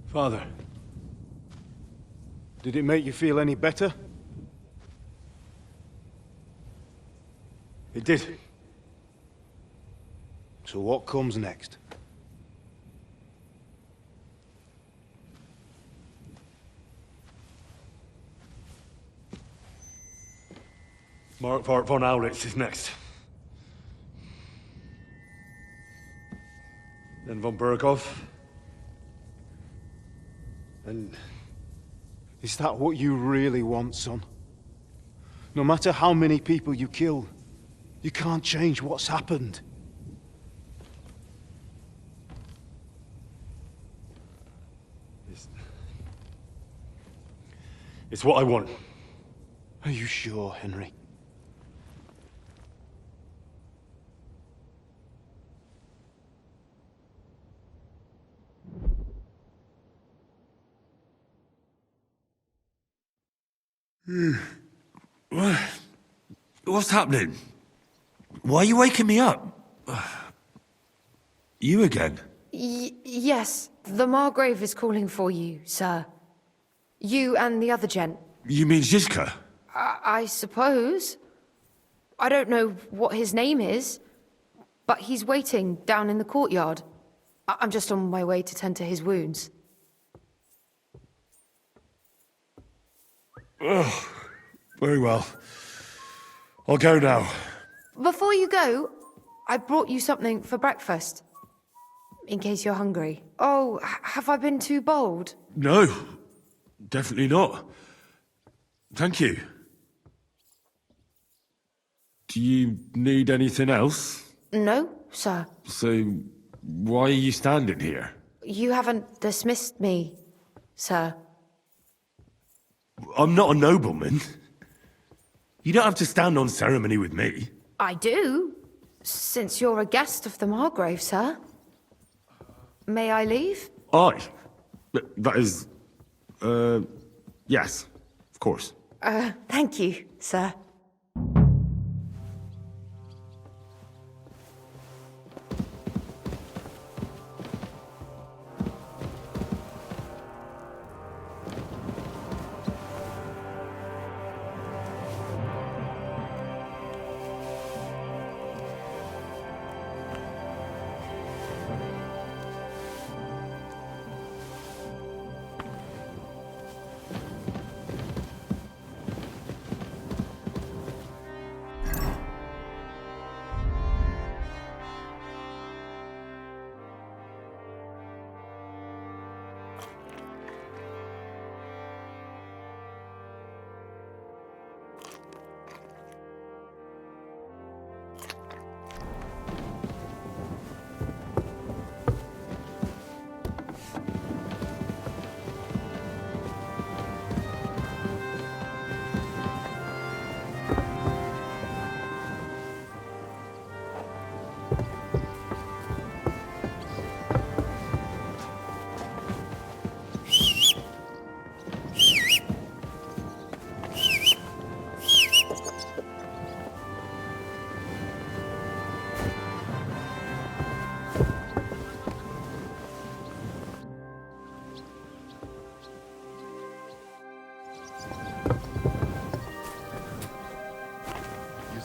Father, did it make you feel any better? It did. So what comes next? Mark von Aulitz is next. Then von Berghoff. And is that what you really want, son? No matter how many people you kill, you can't change what's happened. It's what I want. Are you sure, Henry? What's happening? Why are you waking me up? You again? Yes, the Margrave is calling for you, sir. You and the other gent. You mean Zizka? I suppose. I don't know what his name is, but he's waiting down in the courtyard. I'm just on my way to tend to his wounds. Oh, very well. I'll go now. Before you go, I brought you something for breakfast. In case you're hungry. Oh, have I been too bold? No, definitely not. Thank you. Do you need anything else? No, sir. So, why are you standing here? You haven't dismissed me, sir. I'm not a nobleman. You don't have to stand on ceremony with me. I do, since you're a guest of the Margrave, sir. May I leave? Aye. That is... yes, of course. Thank you, sir.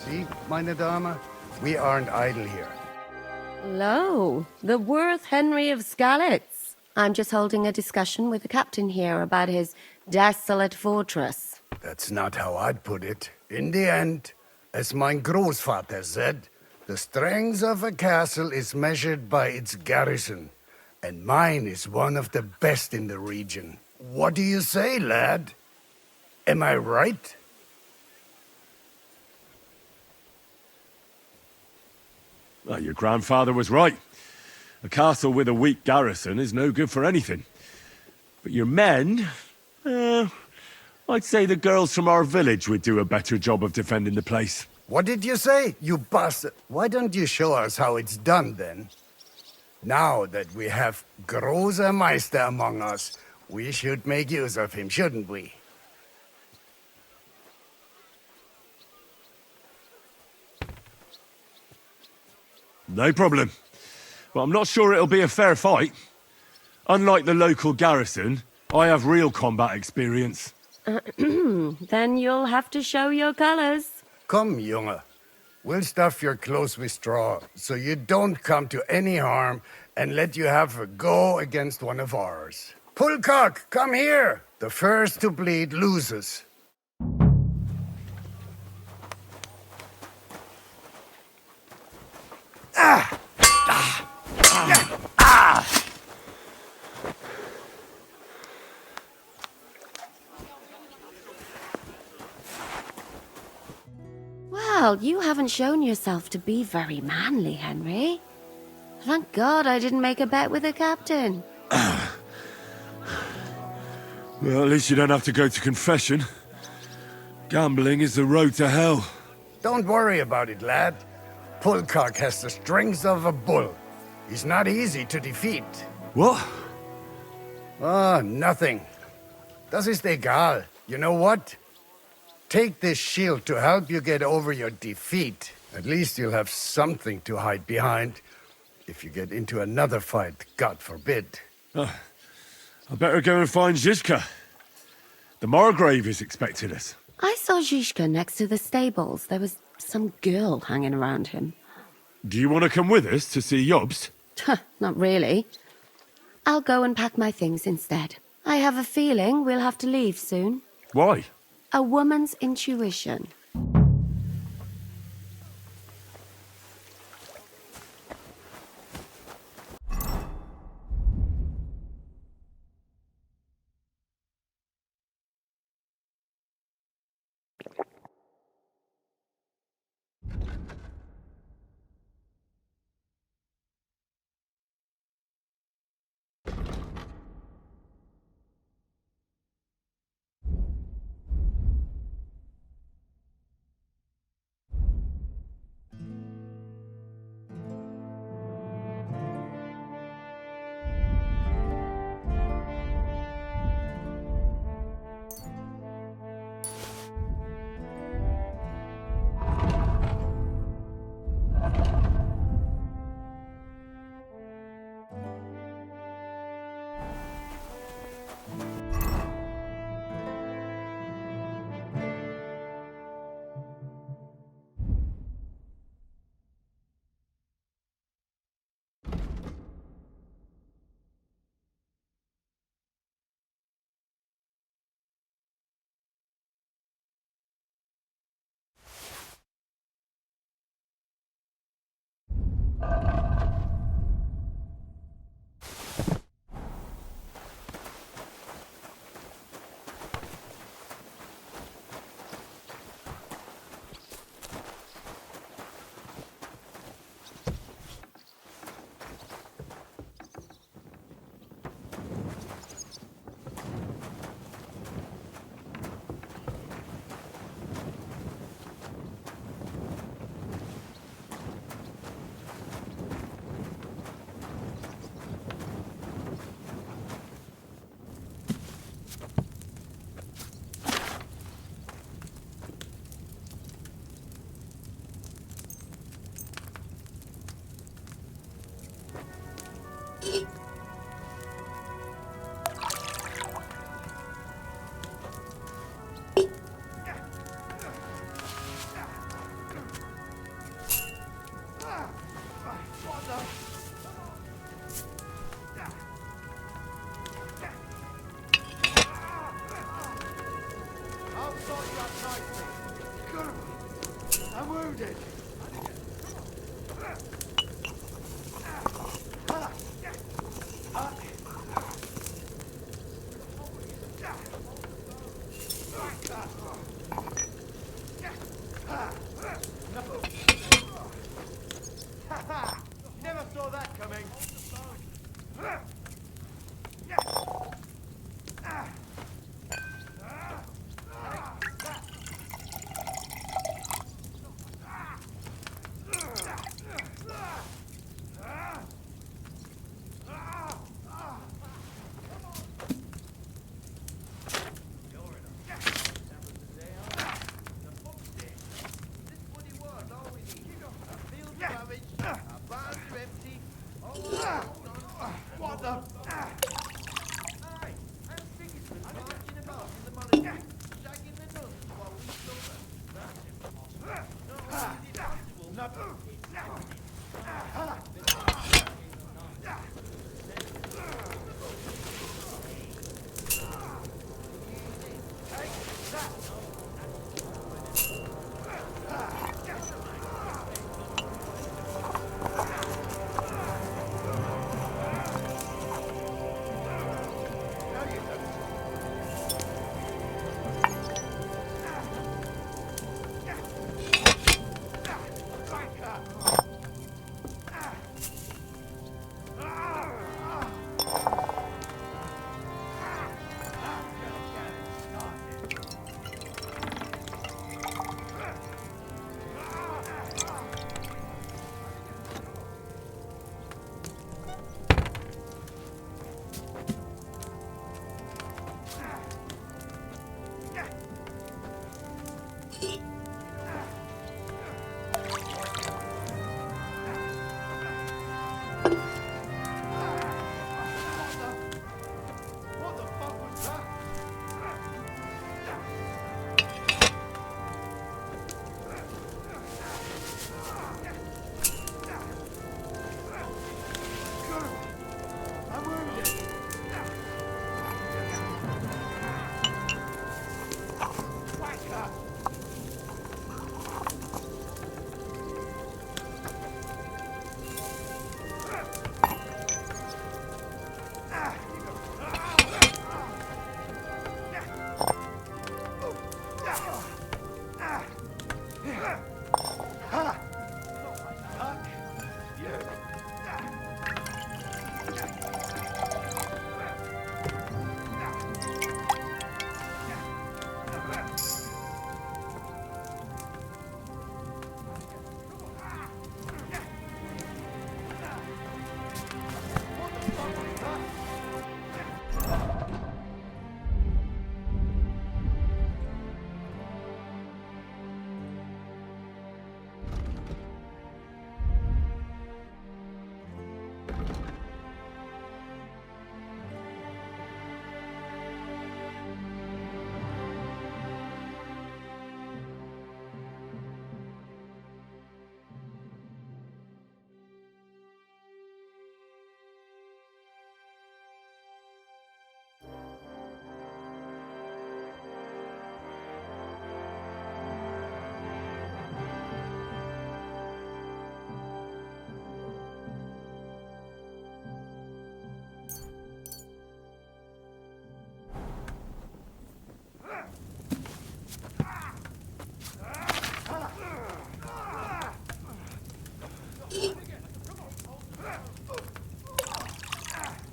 See, meine Dame, we aren't idle here. Lo, the worth Henry of Skalitz. I'm just holding a discussion with the captain here about his desolate fortress. That's not how I'd put it. In the end, as mein Großvater said, the strength of a castle is measured by its garrison, and mine is one of the best in the region. What do you say, lad? Am I right? Well, your grandfather was right. A castle with a weak garrison is no good for anything. But your men... I'd say the girls from our village would do a better job of defending the place. What did you say, you bastard? Why don't you show us how it's done, then? Now that we have Großer Meister among us, we should make use of him, shouldn't we? No problem. But I'm not sure it'll be a fair fight. Unlike the local garrison, I have real combat experience. Then you'll have to show your colors. Come, Junge. We'll stuff your clothes with straw, so you don't come to any harm, and let you have a go against one of ours. Pullcock, come here! The first to bleed loses. Well, you haven't shown yourself to be very manly, Henry. Thank God I didn't make a bet with the captain. Well, at least you don't have to go to confession. Gambling is the road to hell. Don't worry about it, lad. Pullcock has the strength of a bull. He's not easy to defeat. What? Ah, nothing. Das ist egal. You know what? Take this shield to help you get over your defeat. At least you'll have something to hide behind. If you get into another fight, God forbid. I better go and find Zizka. The Margrave is expecting us. I saw Zizka next to the stables. There was some girl hanging around him. Do you want to come with us to see Jobst? Not really. I'll go and pack my things instead. I have a feeling we'll have to leave soon. Why? A woman's intuition.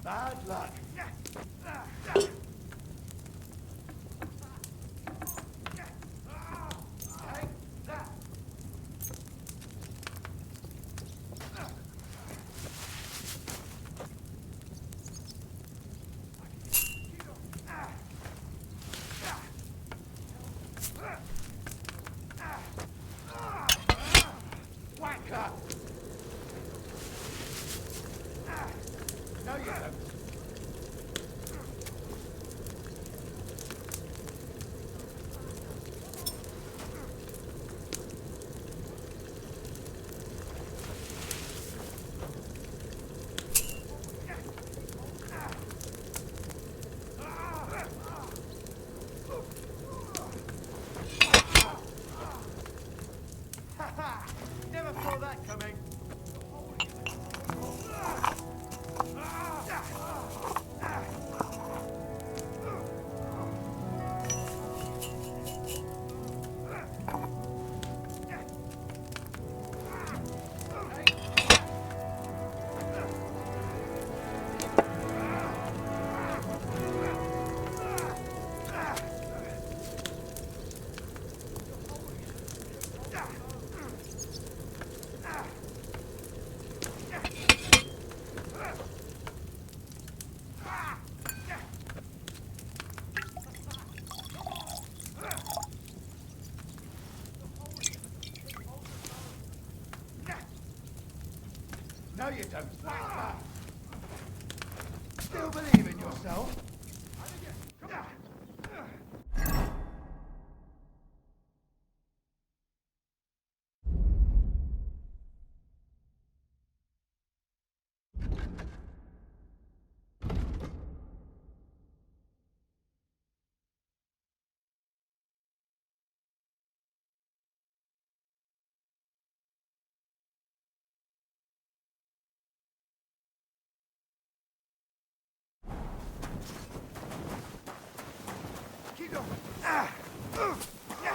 Bad luck. Whacker! No, you don't. Never saw that coming. No, you don't. Still believe in yourself?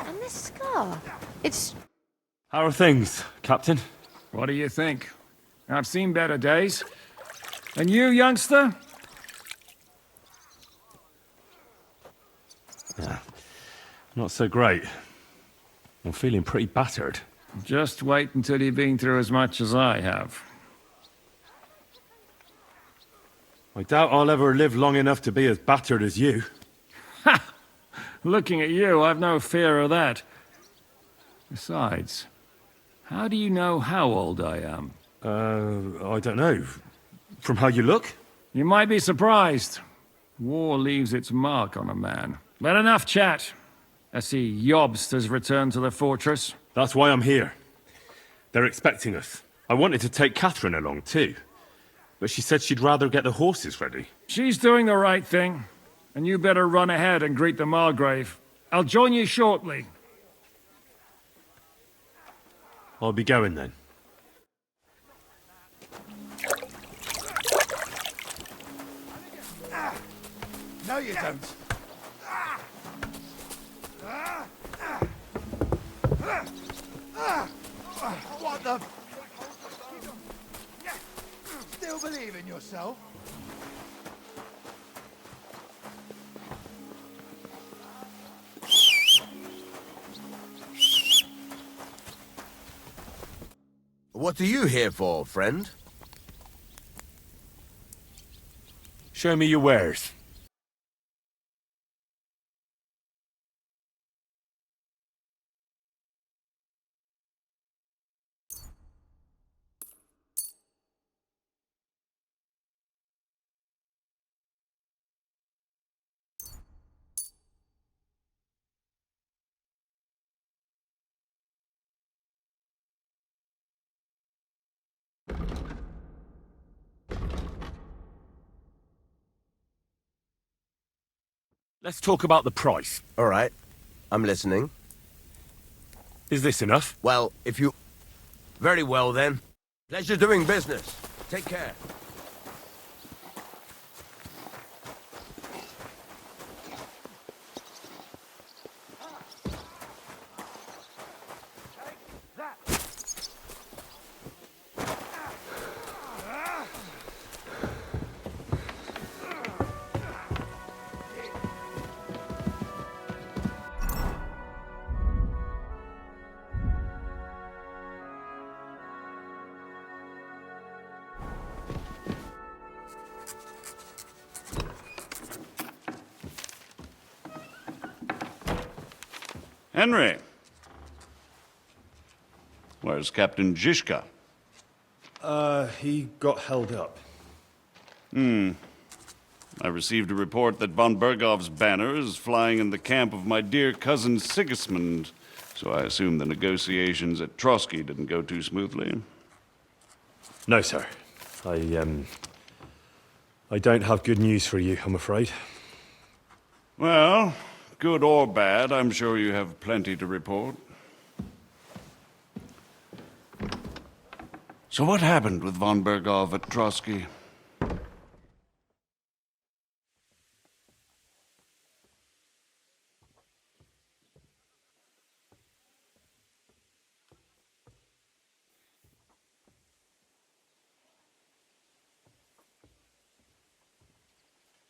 And this scar. It's... How are things, Captain? What do you think? I've seen better days. And you, youngster? Yeah, not so great. I'm feeling pretty battered. Just wait until you've been through as much as I have. I doubt I'll ever live long enough to be as battered as you. Ha! Looking at you, I've no fear of that. Besides, how do you know how old I am? I don't know. From how you look? You might be surprised. War leaves its mark on a man. But enough chat. I see Jobst has returned to the fortress. That's why I'm here. They're expecting us. I wanted to take Catherine along too, but she said she'd rather get the horses ready. She's doing the right thing, and you better run ahead and greet the Margrave. I'll join you shortly. I'll be going then. No, you don't. What the... Still believe in yourself? What are you here for, friend? Show me your wares. Let's talk about the price. All right. I'm listening. Is this enough? Well, if you... Very well, then. Pleasure doing business. Take care. Henry. Where's Captain Zizka? He got held up. I received a report that von Bergov's banner is flying in the camp of my dear cousin Sigismund, so I assume the negotiations at Trotsky didn't go too smoothly. No, sir. I don't have good news for you, I'm afraid. Well, good or bad, I'm sure you have plenty to report. So what happened with von Bergov at Trotsky?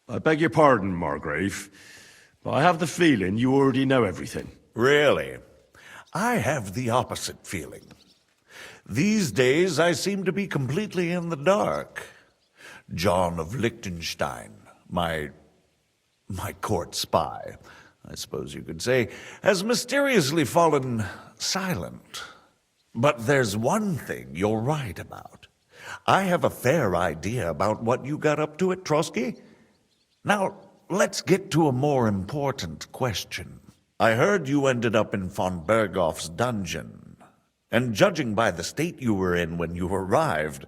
I beg your pardon, Margrave, but I have the feeling you already know everything. Really? I have the opposite feeling. These days, I seem to be completely in the dark. John of Liechtenstein, my court spy, I suppose you could say, has mysteriously fallen silent. But there's one thing you're right about. I have a fair idea about what you got up to at Trotsky. Now, let's get to a more important question. I heard you ended up in von Bergov's dungeon, and judging by the state you were in when you arrived,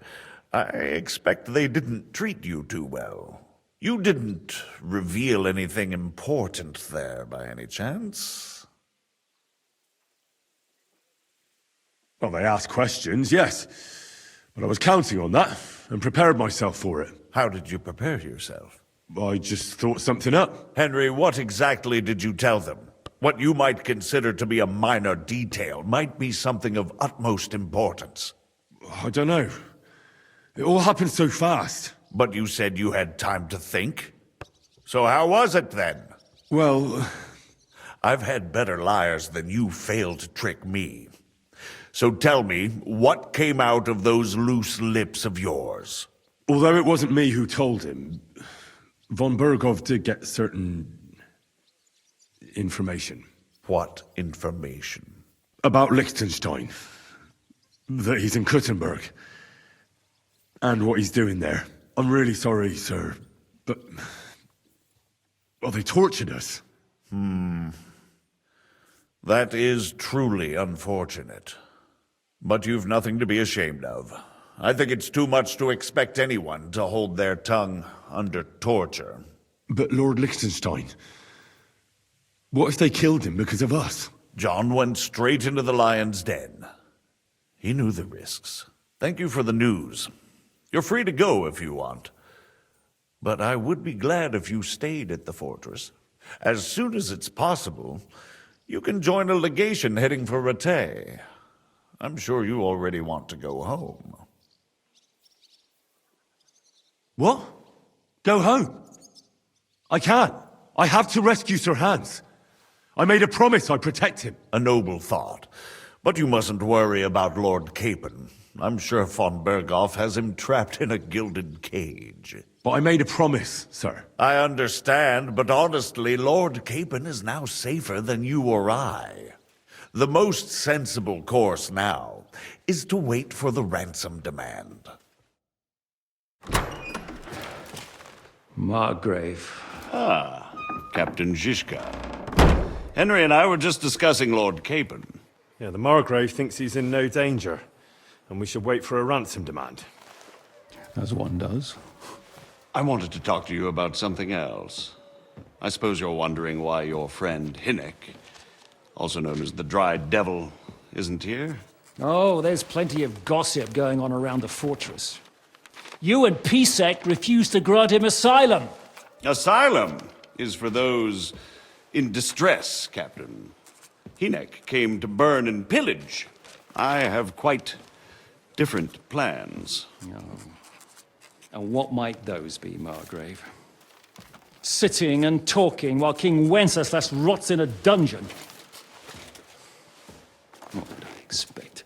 I expect they didn't treat you too well. You didn't reveal anything important there by any chance? Well, they asked questions, yes. But I was counting on that, and prepared myself for it. How did you prepare yourself? I just thought something up. Henry, what exactly did you tell them? What you might consider to be a minor detail might be something of utmost importance. I don't know. It all happened so fast. But you said you had time to think. So how was it then? Well, I've had better liars than you fail to trick me. So tell me, what came out of those loose lips of yours? Although it wasn't me who told him, von Bergov did get certain information. What information? About Liechtenstein. That he's in Kuttenberg. And what he's doing there. I'm really sorry, sir, but... well, they tortured us. That is truly unfortunate. But you've nothing to be ashamed of. I think it's too much to expect anyone to hold their tongue under torture. But Lord Liechtenstein... what if they killed him because of us? John went straight into the lion's den. He knew the risks. Thank you for the news. You're free to go if you want. But I would be glad if you stayed at the fortress. As soon as it's possible, you can join a legation heading for Rattay. I'm sure you already want to go home. What? Go home? I can't. I have to rescue Sir Hans. I made a promise I'd protect him. A noble thought. But you mustn't worry about Lord Capon. I'm sure von Bergov has him trapped in a gilded cage. But I made a promise, sir. I understand, but honestly, Lord Capon is now safer than you or I. The most sensible course now is to wait for the ransom demand. Margrave. Ah, Captain Zizka. Henry and I were just discussing Lord Capon. Yeah, the Margrave thinks he's in no danger, and we should wait for a ransom demand. As one does. I wanted to talk to you about something else. I suppose you're wondering why your friend Hinnek, also known as the Dried Devil, isn't here? Oh, there's plenty of gossip going on around the fortress. You and Pisek refused to grant him asylum. Asylum is for those in distress, Captain. Hinnek came to burn and pillage. I have quite different plans. Oh. And what might those be, Margrave? Sitting and talking while King Wenceslas rots in a dungeon. What would I expect?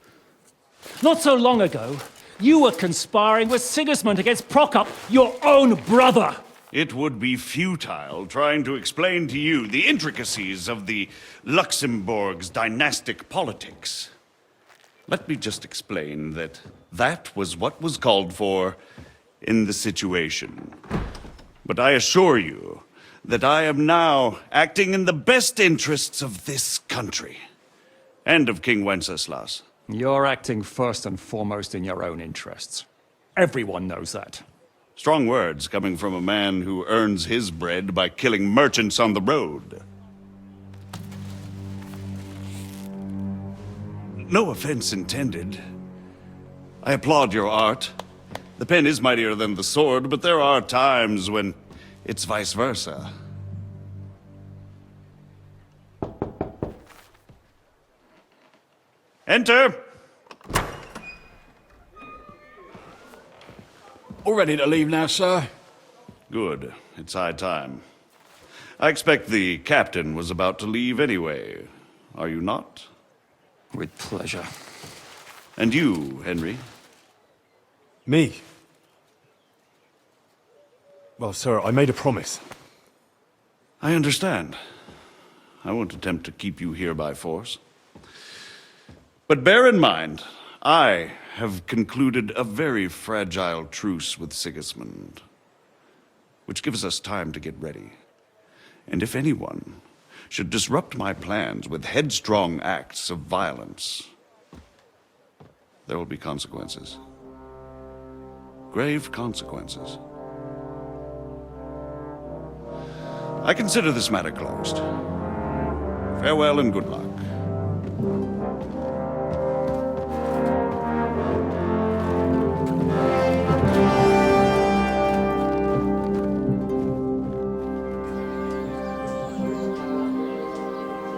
Not so long ago, you were conspiring with Sigismund against Prokop, your own brother. It would be futile trying to explain to you the intricacies of the Luxembourg's dynastic politics. Let me just explain that that was what was called for in the situation. But I assure you that I am now acting in the best interests of this country and of King Wenceslas. You're acting first and foremost in your own interests. Everyone knows that. Strong words coming from a man who earns his bread by killing merchants on the road. No offense intended. I applaud your art. The pen is mightier than the sword, but there are times when it's vice versa. Enter! All ready to leave now, sir? Good. It's high time. I expect the captain was about to leave anyway. Are you not? With pleasure. And you, Henry? Me? Well, sir, I made a promise. I understand. I won't attempt to keep you here by force. But bear in mind, I have concluded a very fragile truce with Sigismund, which gives us time to get ready. And if anyone should disrupt my plans with headstrong acts of violence, there will be consequences. Grave consequences. I consider this matter closed. Farewell and good luck.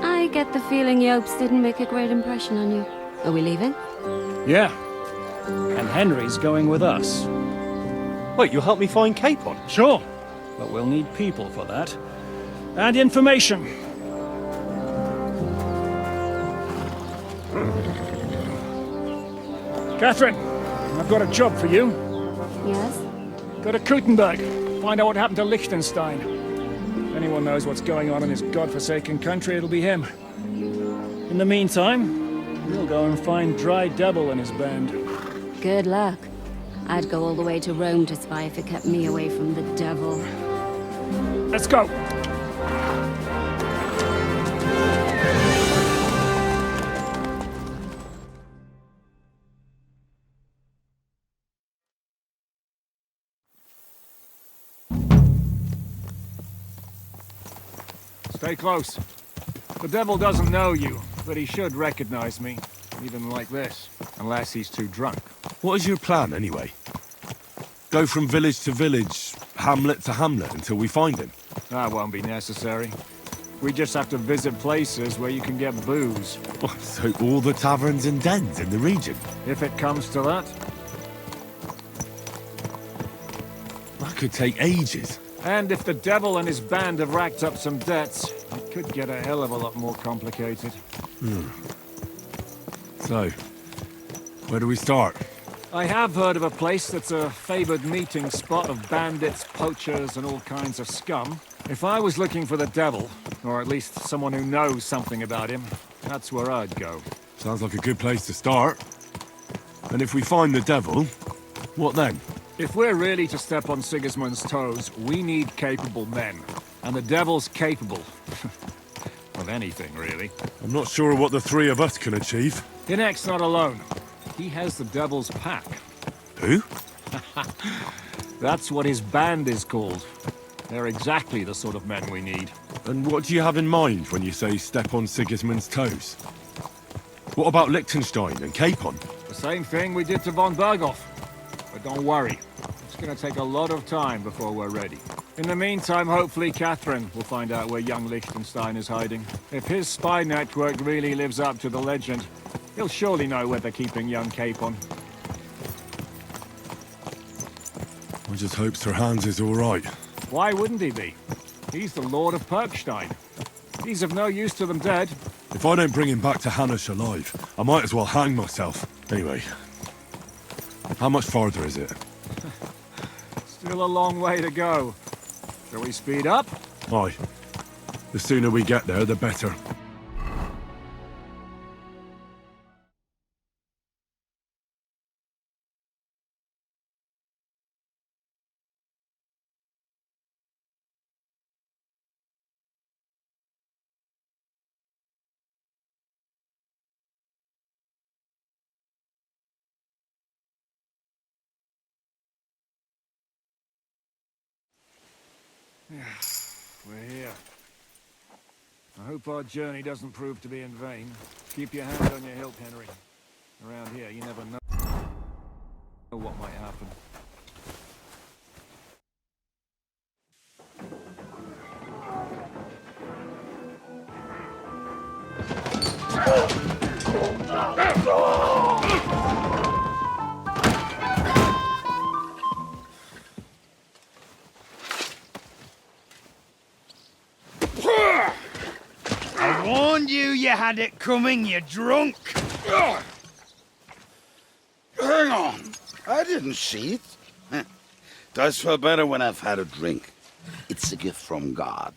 I get the feeling Yopes didn't make a great impression on you. Are we leaving? Yeah. And Henry's going with us. Wait, you'll help me find Capon? Sure. But we'll need people for that. And information. Catherine, I've got a job for you. Yes? Go to Kuttenberg. Find out what happened to Liechtenstein. If anyone knows what's going on in his godforsaken country, it'll be him. In the meantime, we'll go and find Dry Devil and his band. Good luck. I'd go all the way to Rome to spy if it kept me away from the devil. Let's go! Stay close. The devil doesn't know you, but he should recognize me, even like this, unless he's too drunk. What is your plan, anyway? Go from village to village, hamlet to hamlet, until we find him? That won't be necessary. We just have to visit places where you can get booze. Oh, so all the taverns and dens in the region? If it comes to that. That could take ages. And if the devil and his band have racked up some debts, it could get a hell of a lot more complicated. So, where do we start? I have heard of a place that's a favored meeting spot of bandits, poachers, and all kinds of scum. If I was looking for the devil, or at least someone who knows something about him, that's where I'd go. Sounds like a good place to start. And if we find the devil, what then? If we're really to step on Sigismund's toes, we need capable men. And the devil's capable. Of anything, really. I'm not sure what the three of us can achieve. Inek's not alone. He has the devil's pack. Who? That's what his band is called. They're exactly the sort of men we need. And what do you have in mind when you say step on Sigismund's toes? What about Liechtenstein and Capon? The same thing we did to von Berghoff. But don't worry, it's gonna take a lot of time before we're ready. In the meantime, hopefully Catherine will find out where young Liechtenstein is hiding. If his spy network really lives up to the legend, he'll surely know where they're keeping young Capon. I just hope Sir Hans is all right. Why wouldn't he be? He's the Lord of Perkstein. He's of no use to them dead. If I don't bring him back to Hanush alive, I might as well hang myself. Anyway, how much farther is it? Still a long way to go. Shall we speed up? Aye. The sooner we get there, the better. We're here. I hope our journey doesn't prove to be in vain. Keep your hand on your hilt, Henry. Around here, you never know what might happen. I warned you you had it coming, you drunk! Hang on. I didn't see it. Does feel better when I've had a drink. It's a gift from God.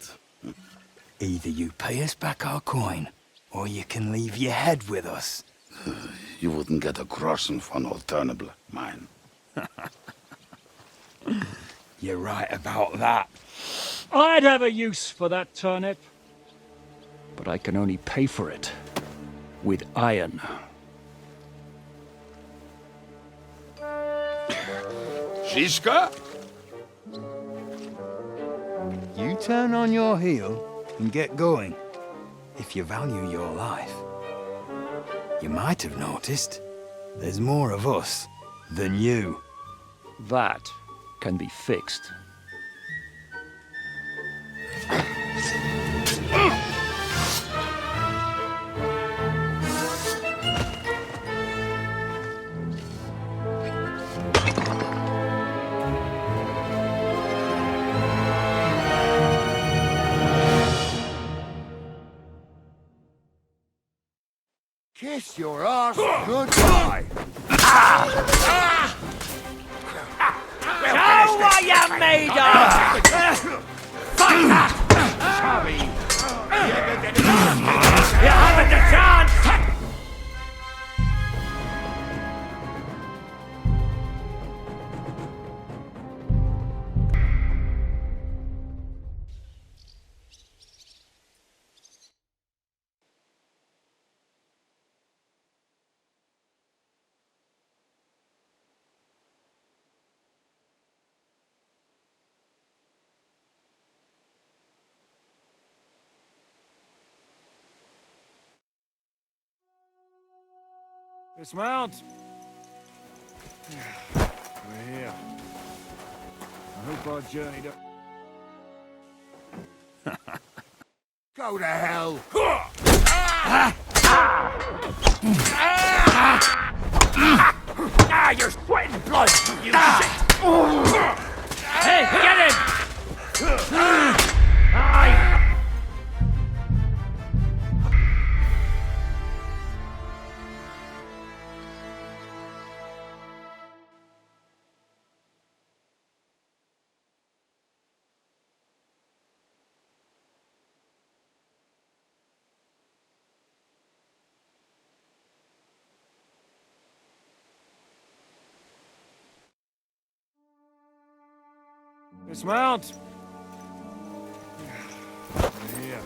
Either you pay us back our coin, or you can leave your head with us. You wouldn't get a groschen for an alternative, mine. You're right about that. I'd have a use for that turnip. But I can only pay for it with iron. Shiska? You turn on your heel and get going. If you value your life. You might have noticed there's more of us than you. That can be fixed. Kiss your arse goodbye. Show what you're made of! Fight that! Sorry. You haven't a chance! Dismount! We're here. I hope our journey don't... Go to hell. You're sweating blood, you shit! Hey, get him! Dismount! We're here.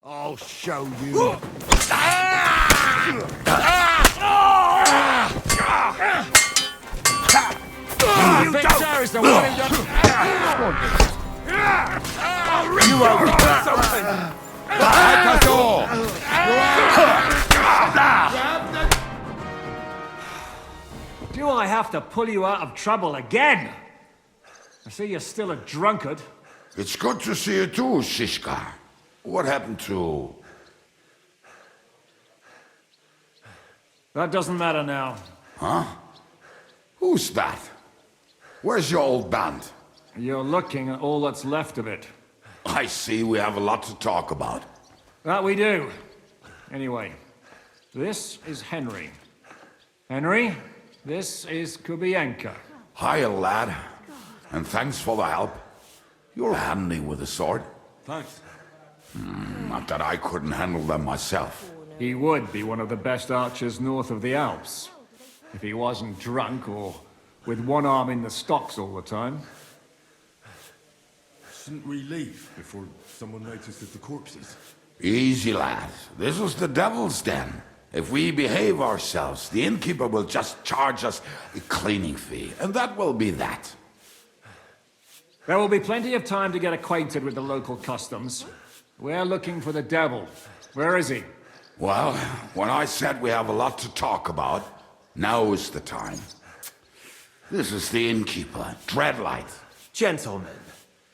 I'll show you. Victor is the one who does... You owe me something. Do I have to pull you out of trouble again? I see you're still a drunkard. It's good to see you too, Shiska. What happened to... That doesn't matter now. Huh? Who's that? Where's your old band? You're looking at all that's left of it. I see we have a lot to talk about. That we do. Anyway, this is Henry. Henry, This is Kubienka. Hiya, lad. And thanks for the help. You're handy with a sword. Thanks. Not that I couldn't handle them myself. He would be one of the best archers north of the Alps. If he wasn't drunk or with one arm in the stocks all the time. Shouldn't we leave before someone notices the corpses? Easy, lad. This was the devil's den. If we behave ourselves, the innkeeper will just charge us a cleaning fee, and that will be that. There will be plenty of time to get acquainted with the local customs. We're looking for the devil. Where is he? Well, when I said we have a lot to talk about, now is the time. This is the innkeeper, Dreadlight. Gentlemen,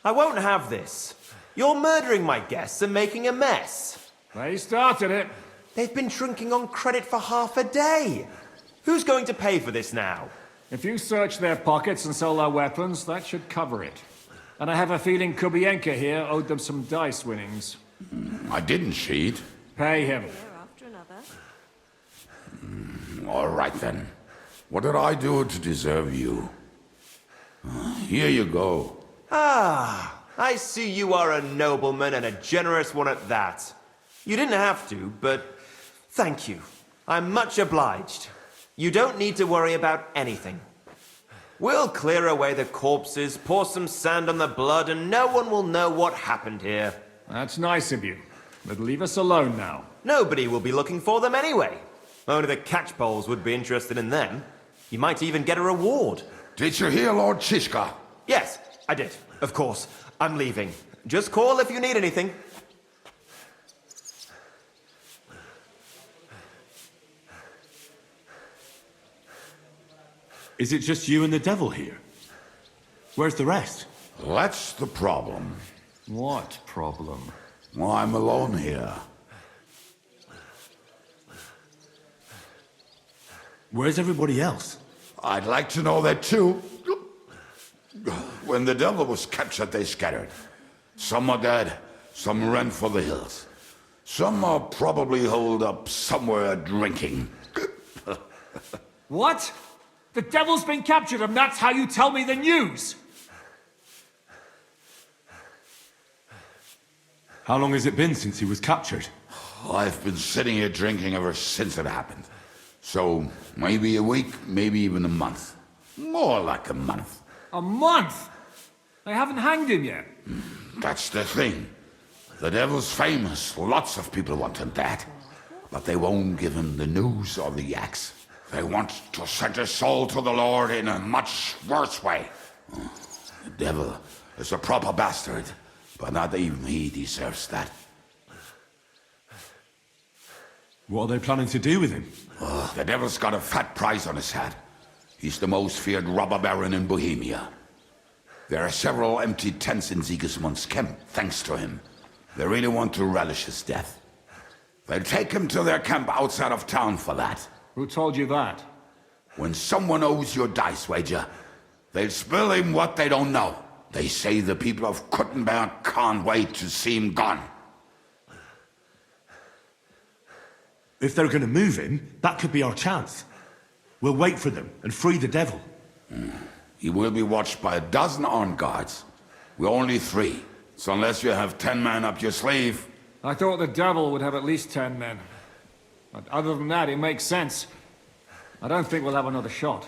I won't have this. You're murdering my guests and making a mess. They started it. They've been drinking on credit for half a day. Who's going to pay for this now? If you search their pockets and sell their weapons, that should cover it. And I have a feeling Kubienka here owed them some dice winnings. I didn't cheat. Pay him. All right then. What did I do to deserve you? Here you go. Ah, I see you are a nobleman and a generous one at that. You didn't have to, but thank you. I'm much obliged. You don't need to worry about anything. We'll clear away the corpses, pour some sand on the blood, and no one will know what happened here. That's nice of you. But leave us alone now. Nobody will be looking for them anyway. Only the catchpoles would be interested in them. You might even get a reward. Did you hear Lord Chishka? Yes, I did. Of course. I'm leaving. Just call if you need anything. Is it just you and the devil here? Where's the rest? That's the problem. What problem? Well, I'm alone here. Where's everybody else? I'd like to know that too. When the devil was captured, they scattered. Some are dead, some ran for the hills. Some are probably holed up somewhere drinking. What? The devil's been captured and that's how you tell me the news? How long has it been since he was captured? I've been sitting here drinking ever since it happened. So, maybe a week, maybe even a month. More like a month. A month? They haven't hanged him yet. That's the thing. The devil's famous. Lots of people want him dead. But they won't give him the news or the axe. They want to send his soul to the Lord in a much worse way. The devil is a proper bastard, but not even he deserves that. What are they planning to do with him? The devil's got a fat price on his head. He's the most feared robber baron in Bohemia. There are several empty tents in Sigismund's camp, thanks to him. They really want to relish his death. They'll take him to their camp outside of town for that. Who told you that? When someone owes you a dice wager, they'll spill him what they don't know. They say the people of Kuttenberg can't wait to see him gone. If they're going to move him, that could be our chance. We'll wait for them and free the devil. He will be watched by a dozen armed guards. We're only 3. So unless you have 10 men up your sleeve... I thought the devil would have at least 10 men. But other than that, it makes sense. I don't think we'll have another shot.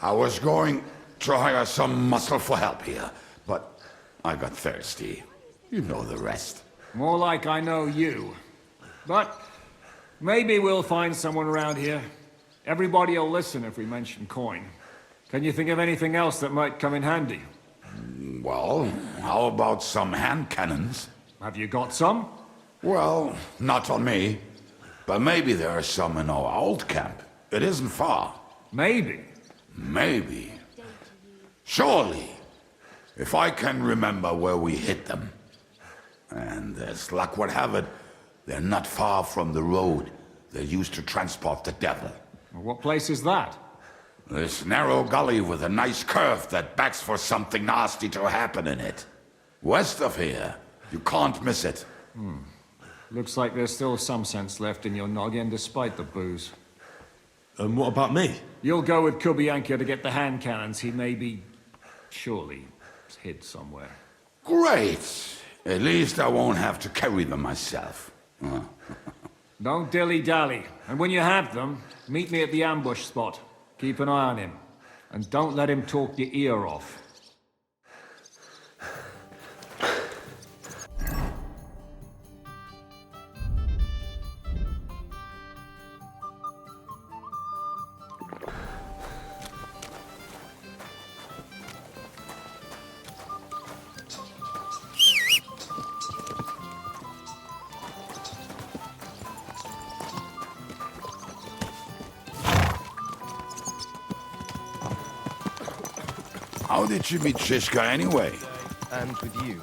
I was going to hire some muscle for help here, but I got thirsty. You know the rest. More like I know you. But maybe we'll find someone around here. Everybody will listen if we mention coin. Can you think of anything else that might come in handy? Well, how about some hand cannons? Have you got some? Well, not on me. But maybe there are some in our old camp. It isn't far. Maybe. Maybe. Surely. If I can remember where we hid them. And as luck would have it, they're not far from the road they used to transport the devil. What place is that? This narrow gully with a nice curve that backs for something nasty to happen in it. West of here. You can't miss it. Looks like there's still some sense left in your noggin despite the booze. And what about me? You'll go with Kubianka to get the hand cannons he may be... surely hid somewhere. Great! At least I won't have to carry them myself. Don't dilly-dally. And when you have them, meet me at the ambush spot. Keep an eye on him. And don't let him talk your ear off. How did you meet Shishka anyway? And with you.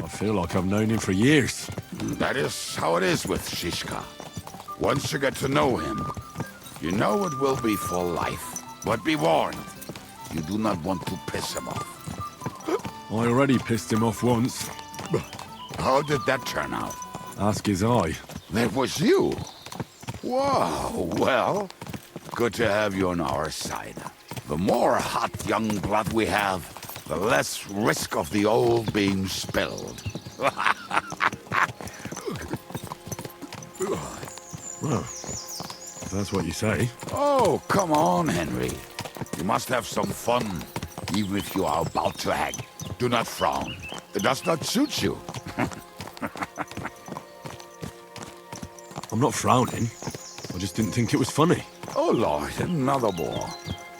I feel like I've known him for years. That is how it is with Shishka. Once you get to know him, you know it will be for life. But be warned, you do not want to piss him off. I already pissed him off once. How did that turn out? Ask his eye. That was you? Wow, well, good to have you on our side. The more hot young blood we have, the less risk of the old being spilled. Well, if that's what you say. Oh, come on, Henry. You must have some fun, even if you are about to hang. Do not frown. It does not suit you. I'm not frowning. I just didn't think it was funny. Oh, Lord, another more.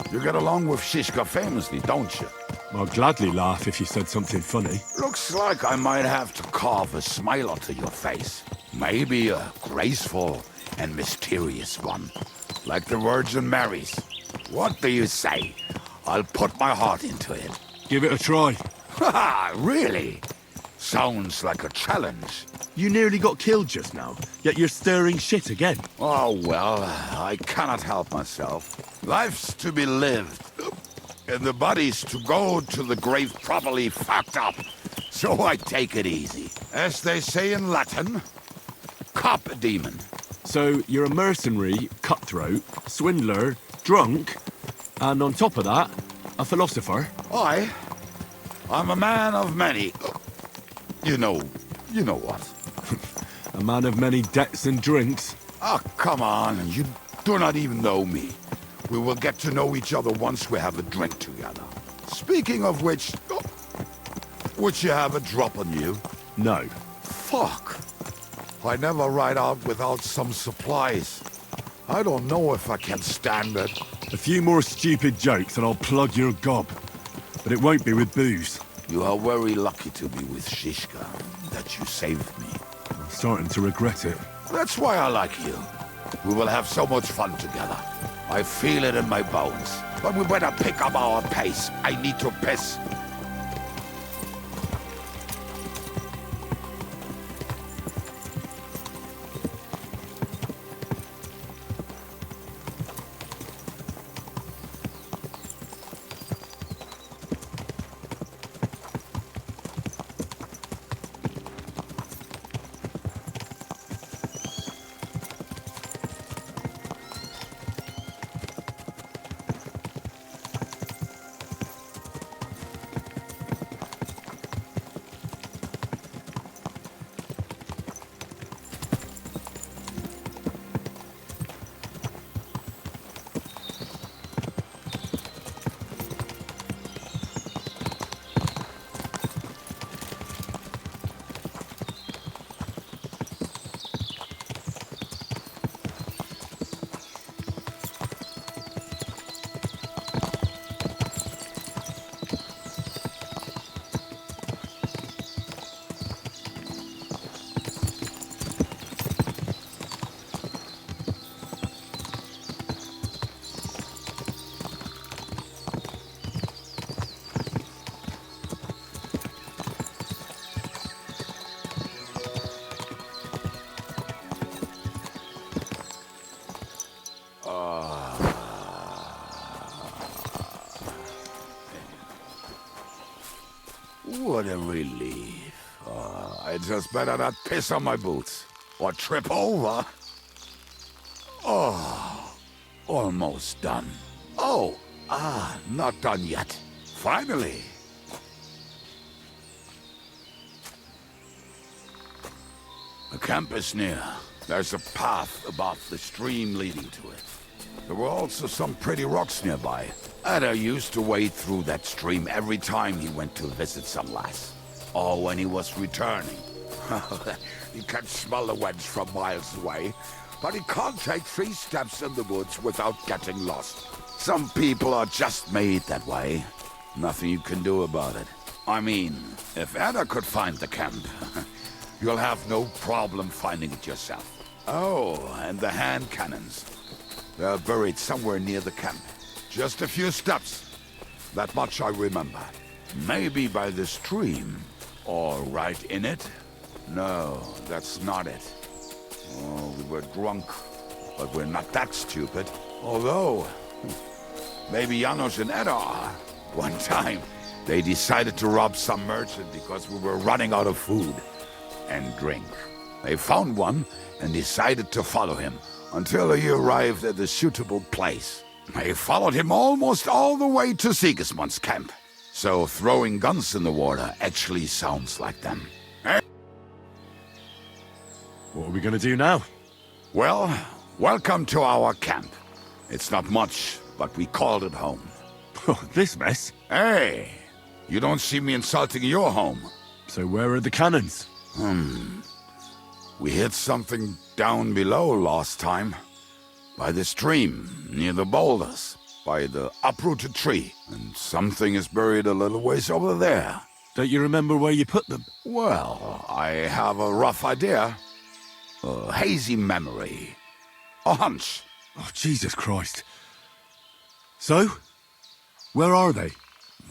You get along with Shishka famously, don't you? I'd gladly laugh if you said something funny. Looks like I might have to carve a smile onto your face. Maybe a graceful and mysterious one. Like the Virgin Mary's. What do you say? I'll put my heart into it. Give it a try. Ha! Really? Sounds like a challenge. You nearly got killed just now, yet you're stirring shit again. Oh, well, I cannot help myself. Life's to be lived, and the body's to go to the grave properly fucked up. So I take it easy. As they say in Latin, cop demon. So you're a mercenary, cutthroat, swindler, drunk, and on top of that, a philosopher? I'm a man of many... You know what. A man of many debts and drinks. Oh, come on, you do not even know me. We will get to know each other once we have a drink together. Speaking of which, would you have a drop on you? No. Fuck. I never ride out without some supplies. I don't know if I can stand it. A few more stupid jokes and I'll plug your gob. But it won't be with booze. You are very lucky to be with Shishka, that you saved me. I'm starting to regret it. That's why I like you. We will have so much fun together. I feel it in my bones. But we better pick up our pace. I need to piss. What a relief. I just better not piss on my boots. Or trip over. Oh, almost done. Oh, not done yet. Finally. The camp is near. There's a path above the stream leading to it. There were also some pretty rocks nearby. Ada used to wade through that stream every time he went to visit some lass. Or when he was returning. He can smell the wench from miles away, but he can't take 3 steps in the woods without getting lost. Some people are just made that way. Nothing you can do about it. I mean, if Ada could find the camp, you'll have no problem finding it yourself. Oh, and the hand cannons. They're buried somewhere near the camp. Just a few steps. That much I remember. Maybe by the stream. Or right in it? No, that's not it. Oh, we were drunk. But we're not that stupid. Although, maybe Janos and Edda are. One time, they decided to rob some merchant because we were running out of food and drink. They found one and decided to follow him until he arrived at a suitable place. They followed him almost all the way to Sigismund's camp. So throwing guns in the water actually sounds like them. What are we gonna do now? Well, welcome to our camp. It's not much, but we called it home. This mess? Hey, you don't see me insulting your home. So where are the cannons? We hit something down below last time. By the stream, near the boulders, by the uprooted tree. And something is buried a little ways over there. Don't you remember where you put them? Well, I have a rough idea. A hazy memory. A hunch. Oh, Jesus Christ. So? Where are they?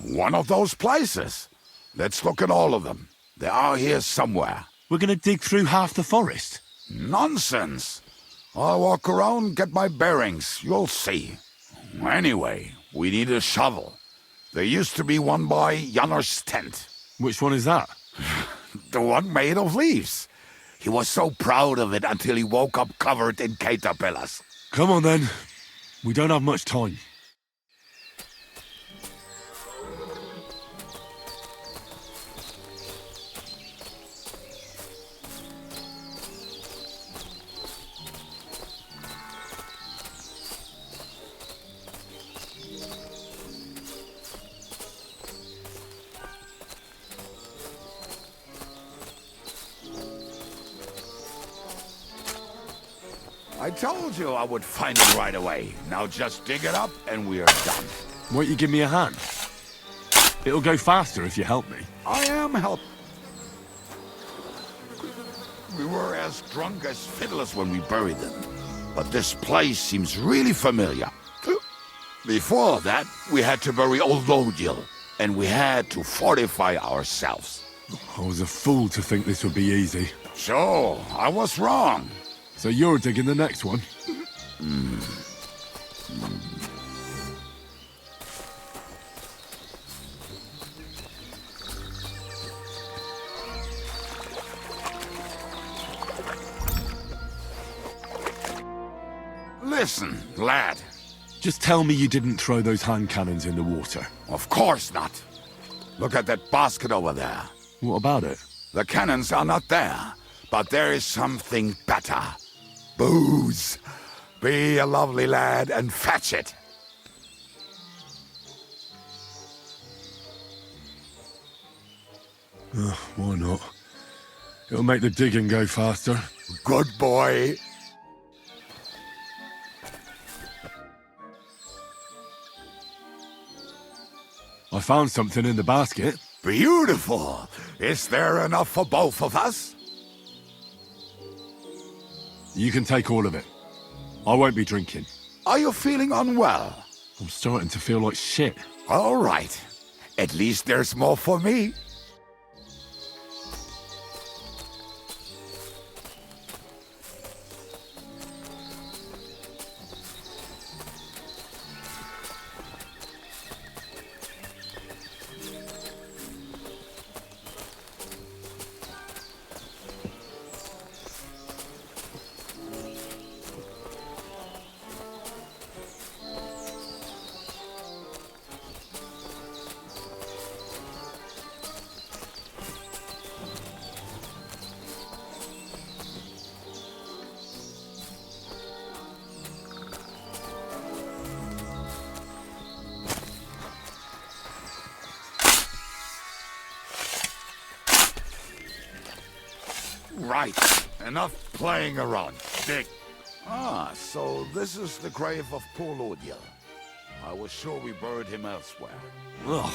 One of those places. Let's look at all of them. They are here somewhere. We're gonna dig through half the forest? Nonsense. I'll walk around, get my bearings. You'll see. Anyway, we need a shovel. There used to be one by Janos' tent. Which one is that? The one made of leaves. He was so proud of it until he woke up covered in caterpillars. Come on then. We don't have much time. I told you I would find it right away. Now just dig it up and we're done. Won't you give me a hand? It'll go faster if you help me. I am help. We were as drunk as fiddlers when we buried them. But this place seems really familiar. Before that, we had to bury old Lodil, and we had to fortify ourselves. I was a fool to think this would be easy. So, I was wrong. So you're digging the next one? Listen, lad. Just tell me you didn't throw those hand cannons in the water. Of course not. Look at that basket over there. What about it? The cannons are not there, but there is something better. Booze. Be a lovely lad and fetch it. Why not? It'll make the digging go faster. Good boy. I found something in the basket. Beautiful. Is there enough for both of us? You can take all of it. I won't be drinking. Are you feeling unwell? I'm starting to feel like shit. All right. At least there's more for me. Right. Enough playing around. Dig. Ah, so this is the grave of poor Lodiel. I was sure we buried him elsewhere. Ugh.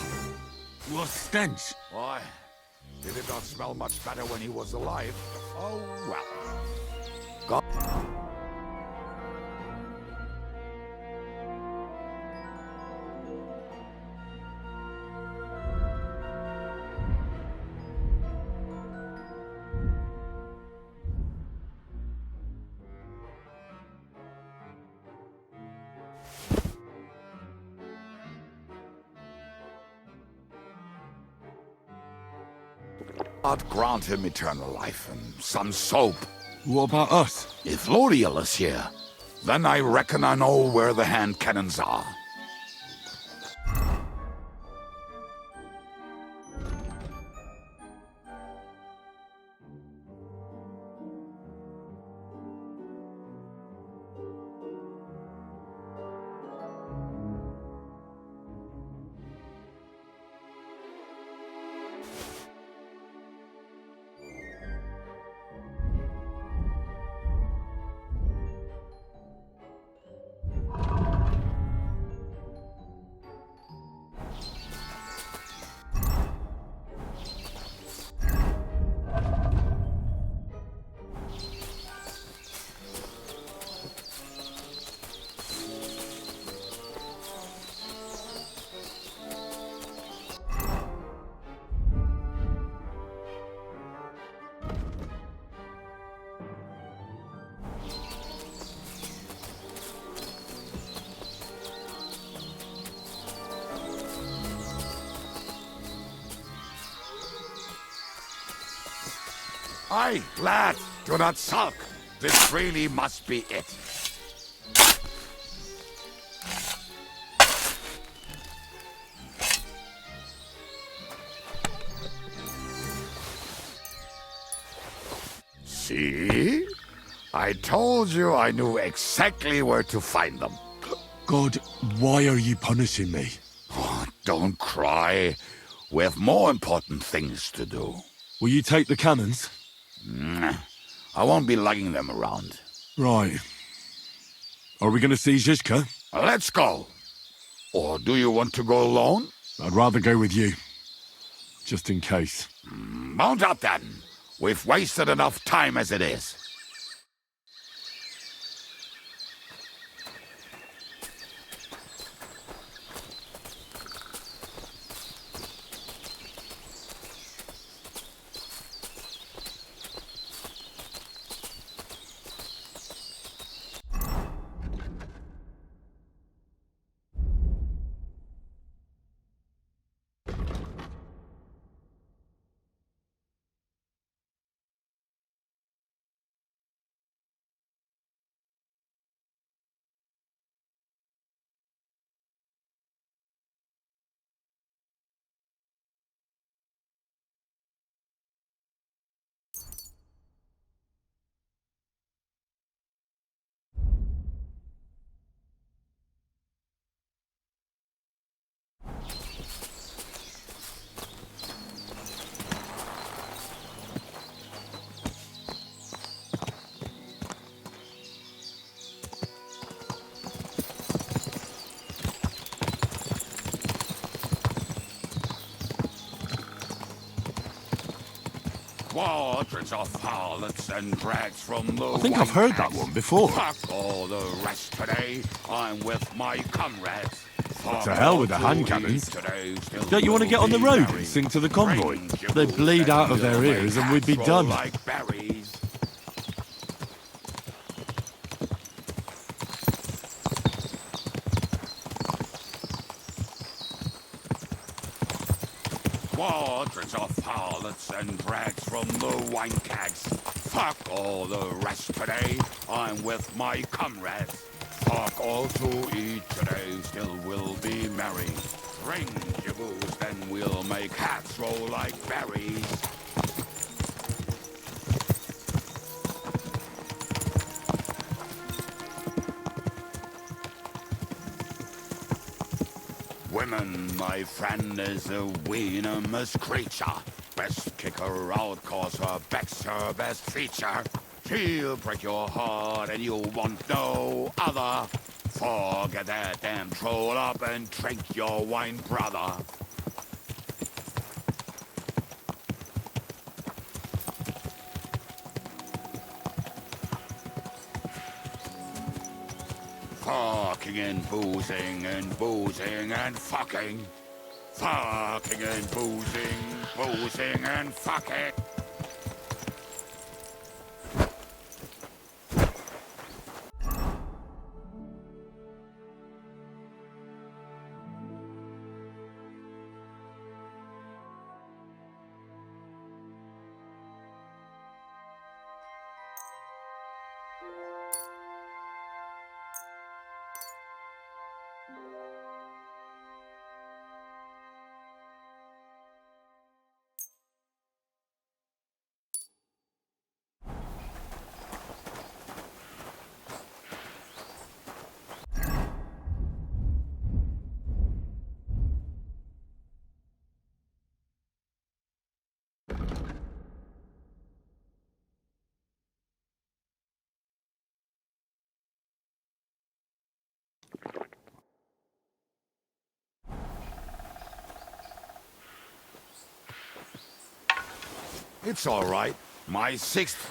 What stench. Why? Did it not smell much better when he was alive? Oh, well. God. God grant him eternal life and some soap. What about us? If Lodiel is here, then I reckon I know where the hand cannons are. Aye, lad, do not sulk. This really must be it. See? I told you I knew exactly where to find them. God, why are you punishing me? Oh, don't cry. We have more important things to do. Will you take the cannons? I won't be lugging them around. Right. Are we going to see Zizka? Let's go. Or do you want to go alone? I'd rather go with you. Just in case. Mount up then. We've wasted enough time as it is. Quadrants of harlots and drags from the I think I've heard that one before. Fuck all the rest today. I'm with my comrades. To hell with the hand cannons. Don't you want to get on the road and sing to the convoy? They'd bleed out of their ears and we'd be done. Like berries. Quadrants of harlots and drags from the wine kegs. Fuck all the rest today. I'm with my comrades. Fuck all to eat today. Still we'll be merry. Drink your booze, then we'll make hats roll like berries. Women, my friend, is a venomous creature. best kicker, out cause her back's her best feature. She'll break your heart and you want no other. Forget that damn troll up and drink your wine, brother. Fucking and boozing and boozing and fucking. Fucking and boozing and fucking. It's all right. My sixth.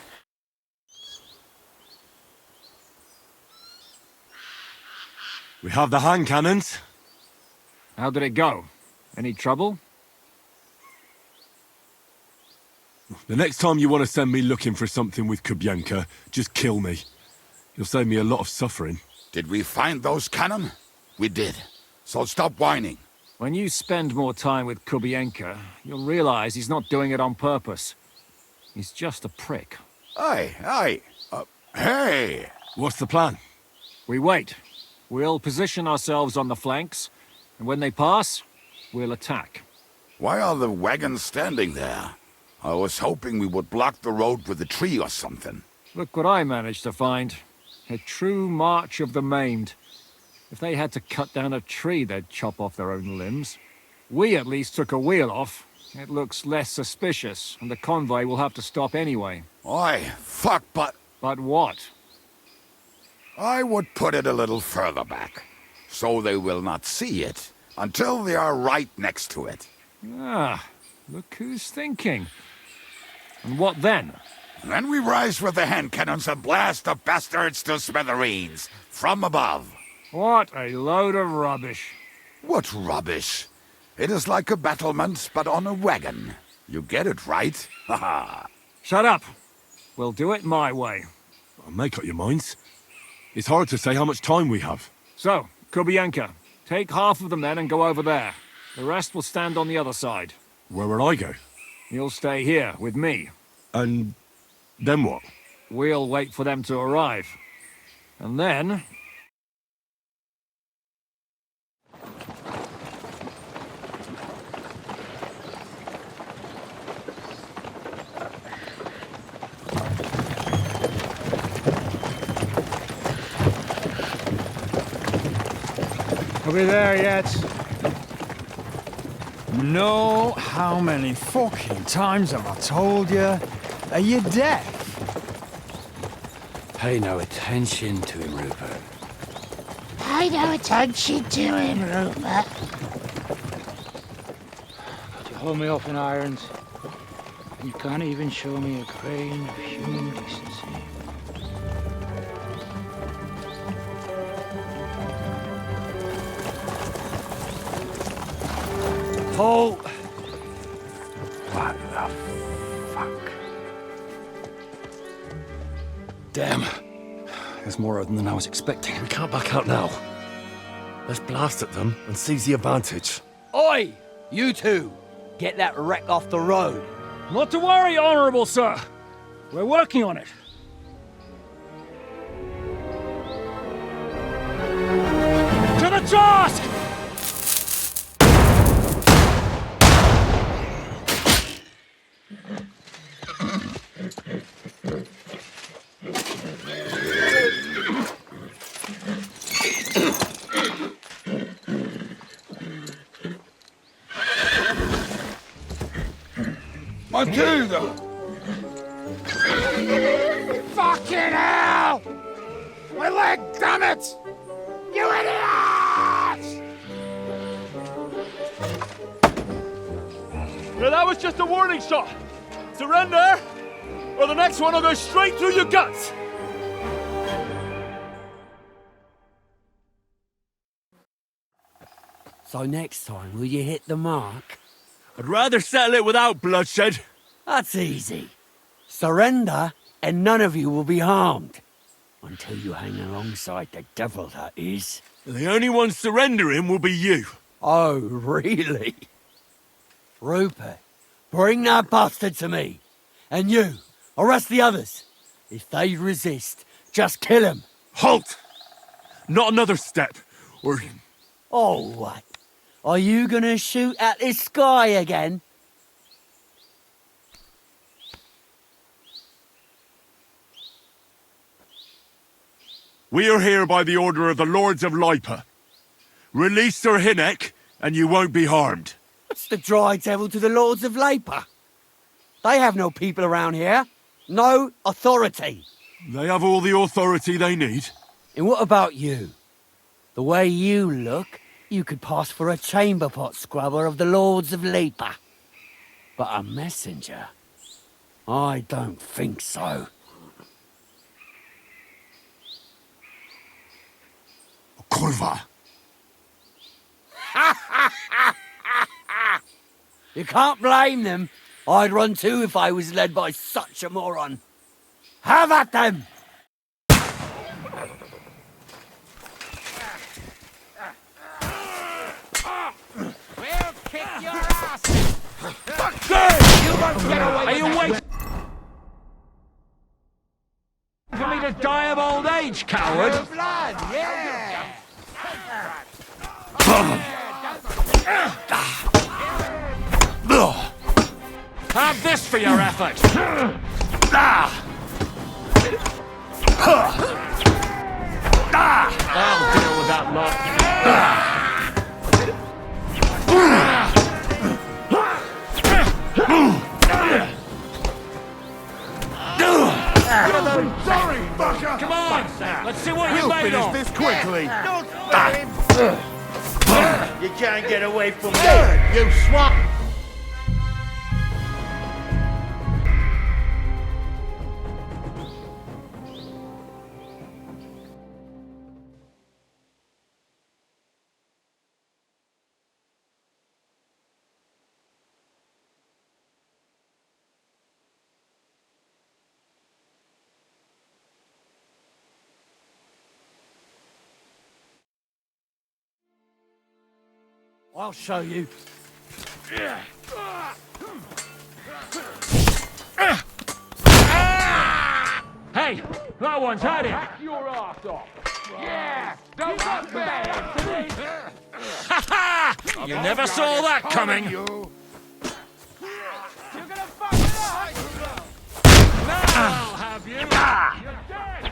We have the hand cannons. How did it go? Any trouble? The next time you want to send me looking for something with Kubienka, just kill me. You'll save me a lot of suffering. Did we find those cannon? We did. So stop whining. When you spend more time with Kubienka, you'll realize he's not doing it on purpose. He's just a prick. Hey! What's the plan? We wait. We'll position ourselves on the flanks, and when they pass, we'll attack. Why are the wagons standing there? I was hoping we would block the road with a tree or something. Look what I managed to find. A true march of the maimed. If they had to cut down a tree, they'd chop off their own limbs. We at least took a wheel off. It looks less suspicious, and the convoy will have to stop anyway. Oi, fuck, but... But what? I would put it a little further back, so they will not see it until they are right next to it. Ah, look who's thinking. And what then? Then we rise with the hand cannons and blast the bastards to smithereens, from above. What a load of rubbish. What rubbish? It is like a battlement, but on a wagon. You get it, right? Haha. Shut up. We'll do it my way. Make up your minds. It's hard to say how much time we have. So, Kubienka, take half of the men and go over there. The rest will stand on the other side. Where will I go? You'll stay here with me. And then what? We'll wait for them to arrive. And then... Are we there yet? No, how many fucking times have I told you? Are you deaf? Pay no attention to him, Rupert. Pay no attention to him, Rupert. You hold me up in irons, and you can't even show me a grain of human decency. Paul! What the fuck? Damn. There's more of them than I was expecting. We can't back out now. Let's blast at them and seize the advantage. Oi! You two! Get that wreck off the road. Not to worry, Honorable Sir. We're working on it. To the task! Matilda! Fucking hell! My leg, damn it! You idiots! Well, that was just a warning shot. Surrender, or the next one will go straight through your guts. So next time, will you hit the mark? I'd rather settle it without bloodshed. That's easy. Surrender, and none of you will be harmed. Until you hang alongside the devil, that is. The only one surrendering will be you. Oh, really? Rupert, bring that bastard to me. And you, arrest the others. If they resist, just kill them. Halt! Not another step, or... Oh, what? Are you gonna shoot at the sky again? We are here by the order of the Lords of Lipa. Release Sir Hinnek, and you won't be harmed. What's the dry devil to the Lords of Labour? They have no people around here. No authority. They have all the authority they need. And what about you? The way you look, you could pass for a chamber pot scrubber of the Lords of Labour. But a messenger? I don't think so. Kurva! You can't blame them. I'd run too if I was led by such a moron. Have at them! We'll kick your ass! You won't get away. Are you waiting for me to die of old age, coward? Blood, yeah! Have this for your effort. I'll deal with that Sorry, fucker! Come on, let's see what you We'll made finish of. this quickly. Don't let him! You can't get away from me, you swat! I'll show you. Hey, that one's had it. Your ass off! Yeah! Don't look bad! You never saw that coming. You're gonna fuck it up! I'll have you. You're dead.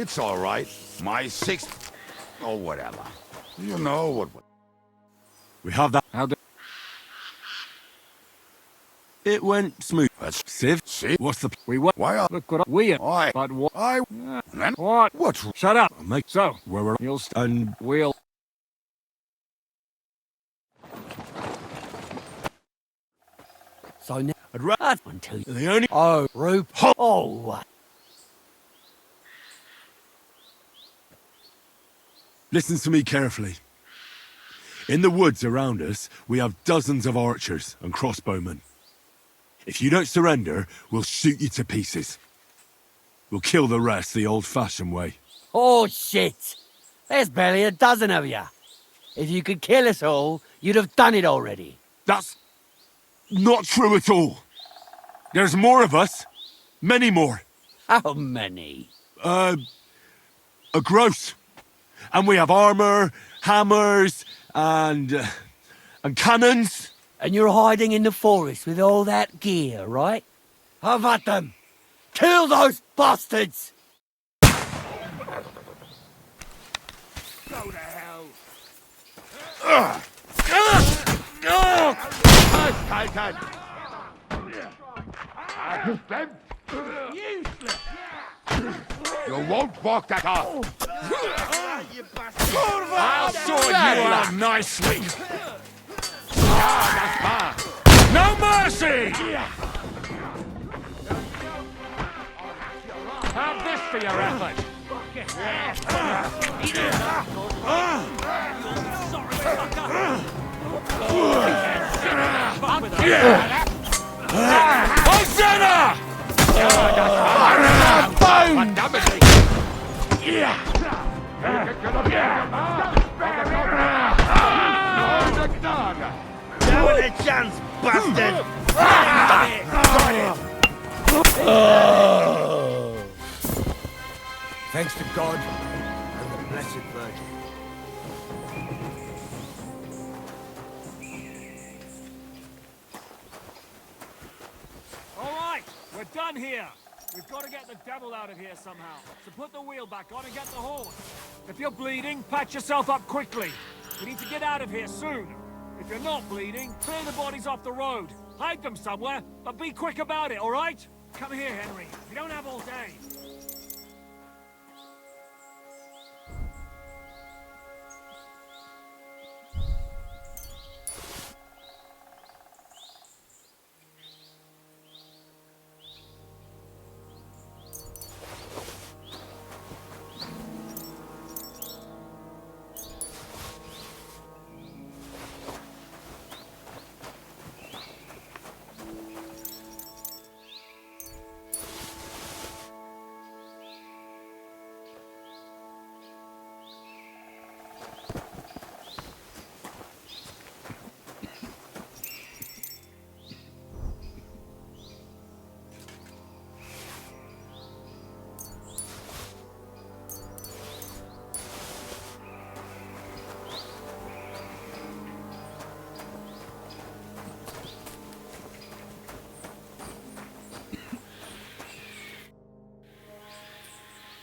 It's all right. My sixth... or whatever. You know what... We have that. How did... It went smooth. Let's... Civ? See? What's the... We what? Why are... Look what we are. I... But what? I... Then? What? What's... Shut up. Mate. So, Where we're... you'll and we'll... So now... I'd rather... Until you... The only... Oh, Rube. Oh, Listen to me carefully. In the woods around us, we have dozens of archers and crossbowmen. If you don't surrender, we'll shoot you to pieces. We'll kill the rest the old-fashioned way. oh, shit. There's barely a dozen of you. If you could kill us all, you'd have done it already. That's not true at all. There's more of us. Many more. How many? A gross. And we have armor, hammers, and cannons. And you're hiding in the forest with all that gear, right? Have at them! Kill those bastards! Go to hell! Useless! You won't walk that off! I'll sort you out nicely! No mercy! Have this for your effort! Hosanna! Now a chance, bastard! Thanks to God and the Blessed Virgin. All right, we're done here. We've got to get the devil out of here somehow. So put the wheel back on and get the horse. If you're bleeding, patch yourself up quickly. We need to get out of here soon. If you're not bleeding, clear the bodies off the road. Hide them somewhere, but be quick about it, all right? Come here, Henry. We don't have all day.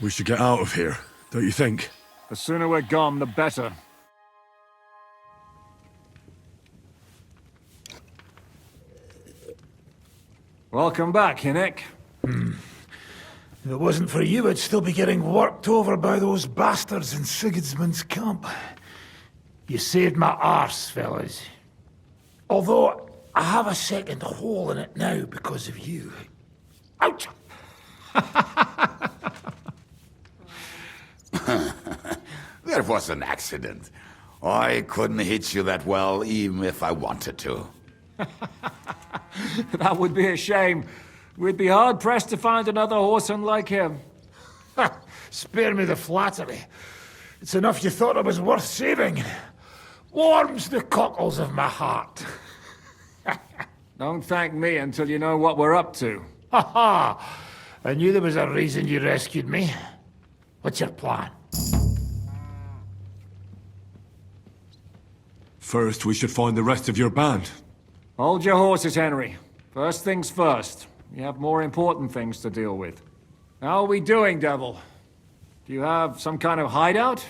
We should get out of here, don't you think? The sooner we're gone, the better. Welcome back, Hinnick. If it wasn't for you, I'd still be getting worked over by those bastards in Sigismund's camp. You saved my arse, fellas. Although, I have a second hole in it now because of you. Ouch! That was an accident. I couldn't hit you that well, even if I wanted to. That would be a shame. We'd be hard-pressed to find another horseman like him. Spare me the flattery. It's enough you thought I was worth saving. Warms the cockles of my heart. Don't thank me until you know what we're up to. Ha ha! I knew there was a reason you rescued me. What's your plan? First, we should find the rest of your band. Hold your horses, Henry. First things first. We have more important things to deal with. How are we doing, Devil? Do you have some kind of hideout?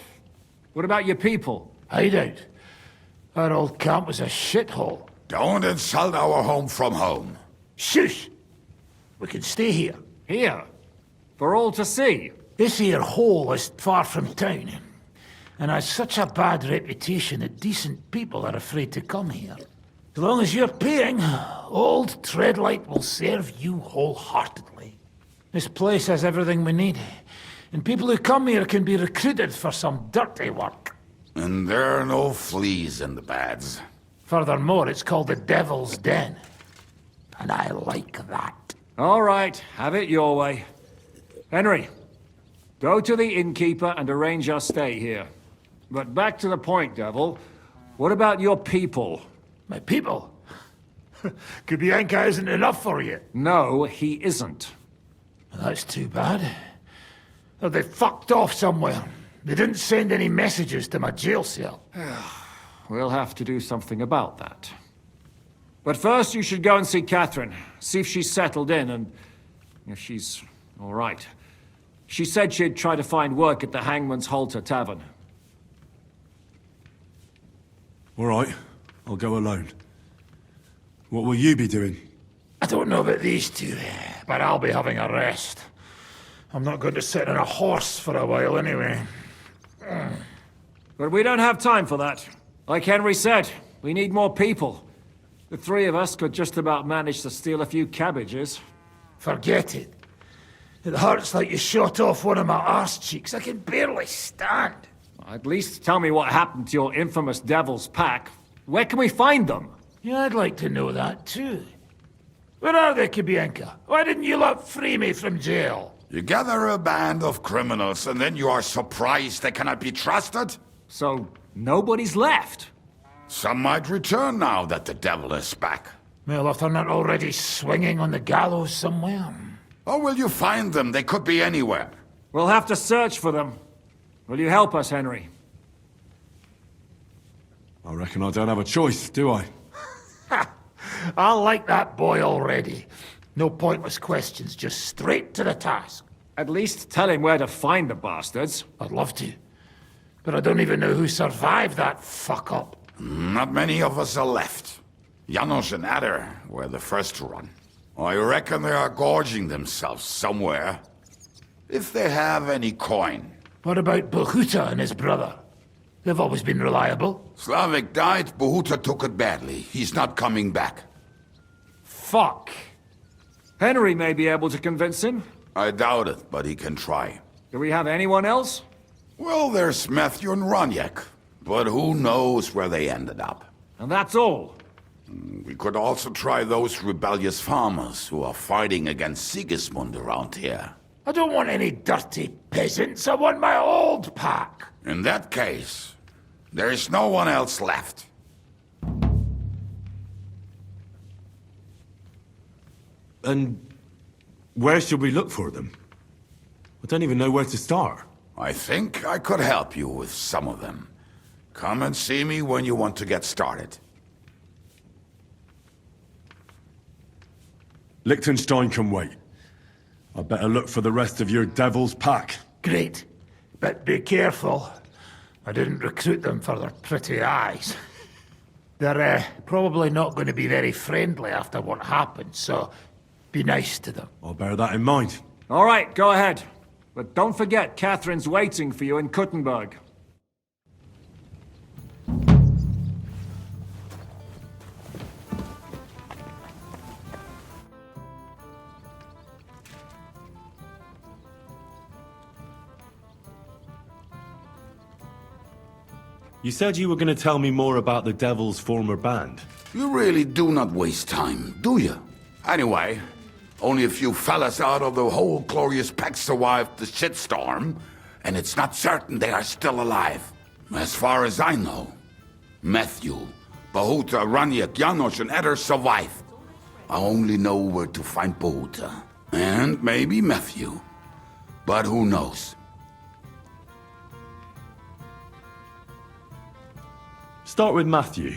What about your people? Hideout? Our old camp was a shithole. Don't insult our home from home. Shush! We can stay here. Here? For all to see? This here hole is far from town, and has such a bad reputation that decent people are afraid to come here. As long as you're paying, old Treadlight will serve you wholeheartedly. This place has everything we need, and people who come here can be recruited for some dirty work. And there are no fleas in the beds. Furthermore, it's called the Devil's Den, and I like that. All right, have it your way. Henry, go to the innkeeper and arrange our stay here. But back to the point, Devil. What about your people? My people? Kubienka isn't enough for you. No, he isn't. That's too bad. Oh, they fucked off somewhere. They didn't send any messages to my jail cell. We'll have to do something about that. But first you should go and see Catherine. See if she's settled in and if she's all right. She said she'd try to find work at the Hangman's Halter Tavern. All right, I'll go alone. What will you be doing? I don't know about these two, but I'll be having a rest. I'm not going to sit on a horse for a while anyway. But we don't have time for that. Like Henry said, we need more people. The three of us could just about manage to steal a few cabbages. Forget it. It hurts like you shot off one of my arse cheeks. I can barely stand. At least tell me what happened to your infamous Devil's Pack. Where can we find them? Yeah, I'd like to know that too. Where are they, Kubienka? Why didn't you lot free me from jail? You gather a band of criminals and then you are surprised they cannot be trusted? So, nobody's left? Some might return now that the devil is back. Well, if they're not already swinging on the gallows somewhere. Or will you find them? They could be anywhere. We'll have to search for them. Will you help us, Henry? I reckon I don't have a choice, do I? I like that boy already. No pointless questions, just straight to the task. At least tell him where to find the bastards. I'd love to. But I don't even know who survived that fuck-up. Not many of us are left. Janos and Adder were the first to run. I reckon they are gorging themselves somewhere. If they have any coin. What about Bohuta and his brother? They've always been reliable. Slavik died, Bohuta took it badly. He's not coming back. Fuck. Henry may be able to convince him. I doubt it, but he can try. Do we have anyone else? Well, there's Matthew and Roniek, but who knows where they ended up. And that's all? We could also try those rebellious farmers who are fighting against Sigismund around here. I don't want any dirty peasants. I want my old pack. In that case, there is no one else left. And where should we look for them? I don't even know where to start. I think I could help you with some of them. Come and see me when you want to get started. Liechtenstein can wait. I better look for the rest of your Devil's Pack. Great. But be careful. I didn't recruit them for their pretty eyes. They're probably not going to be very friendly after what happened, so be nice to them. I'll bear that in mind. All right, go ahead. But don't forget, Catherine's waiting for you in Kuttenberg. You said you were going to tell me more about the Devil's former band. You really do not waste time, do you? Anyway, only a few fellas out of the whole glorious pack survived the shitstorm, and it's not certain they are still alive. As far as I know, Matthew, Bohuta, Raniak, Janos, and Eder survived. I only know where to find Bohuta, and maybe Matthew. But who knows? Start with Matthew.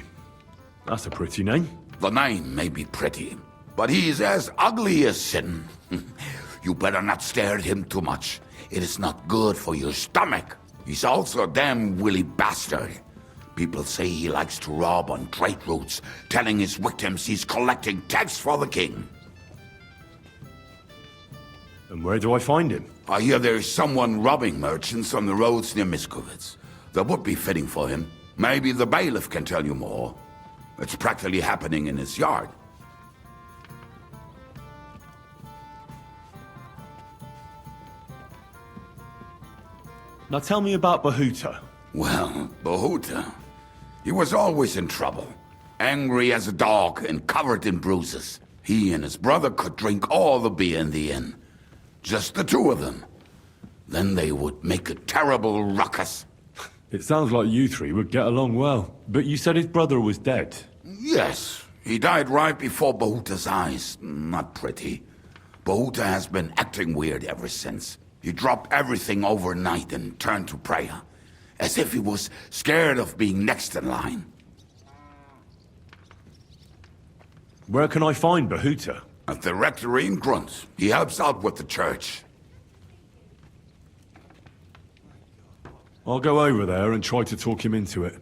That's a pretty name. The name may be pretty, but he's as ugly as sin. You better not stare at him too much. It is not good for your stomach. He's also a damn willy bastard. People say he likes to rob on trade routes, telling his victims he's collecting tax for the king. And where do I find him? I hear there is someone robbing merchants on the roads near Miskovitz. That would be fitting for him. Maybe the bailiff can tell you more. It's practically happening in his yard. Now tell me about Bahuta. Well, Bahuta, he was always in trouble. Angry as a dog and covered in bruises. He and his brother could drink all the beer in the inn. Just the two of them. Then they would make a terrible ruckus. It sounds like you three would get along well. But you said his brother was dead. Yes, he died right before Bahuta's eyes. Not pretty. Bahuta has been acting weird ever since. He dropped everything overnight and turned to prayer. As if he was scared of being next in line. Where can I find Bahuta? At the rectory in Grunt. He helps out with the church. I'll go over there and try to talk him into it.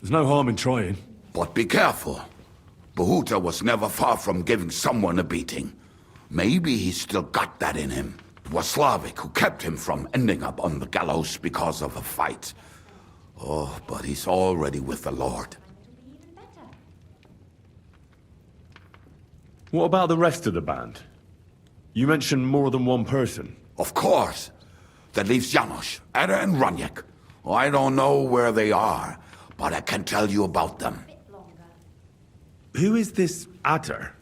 There's no harm in trying. But be careful. Bahuta was never far from giving someone a beating. Maybe he's still got that in him. It was Slavik who kept him from ending up on the gallows because of a fight. Oh, but he's already with the Lord. What about the rest of the band? You mentioned more than one person. Of course. That leaves Janos, Ada and Raniek. I don't know where they are, but I can tell you about them. Who is this Adder?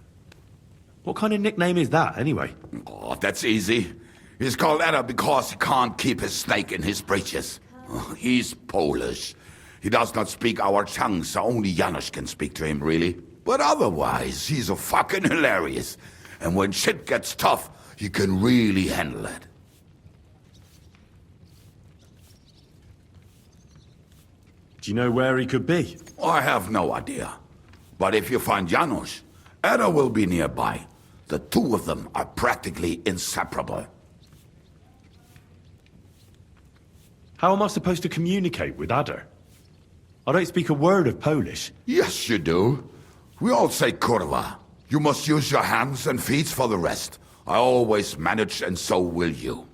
What kind of nickname is that, anyway? Oh, that's easy. He's called Ada because he can't keep his snake in his breeches. He's Polish. He does not speak our tongue, so only Janos can speak to him, really. But otherwise, he's a fucking hilarious. And when shit gets tough, he can really handle it. Do you know where he could be? I have no idea. But if you find Janos, Ada will be nearby. The two of them are practically inseparable. How am I supposed to communicate with Adder? I don't speak a word of Polish. Yes, you do. We all say kurwa. You must use your hands and feet for the rest. I always manage, and so will you.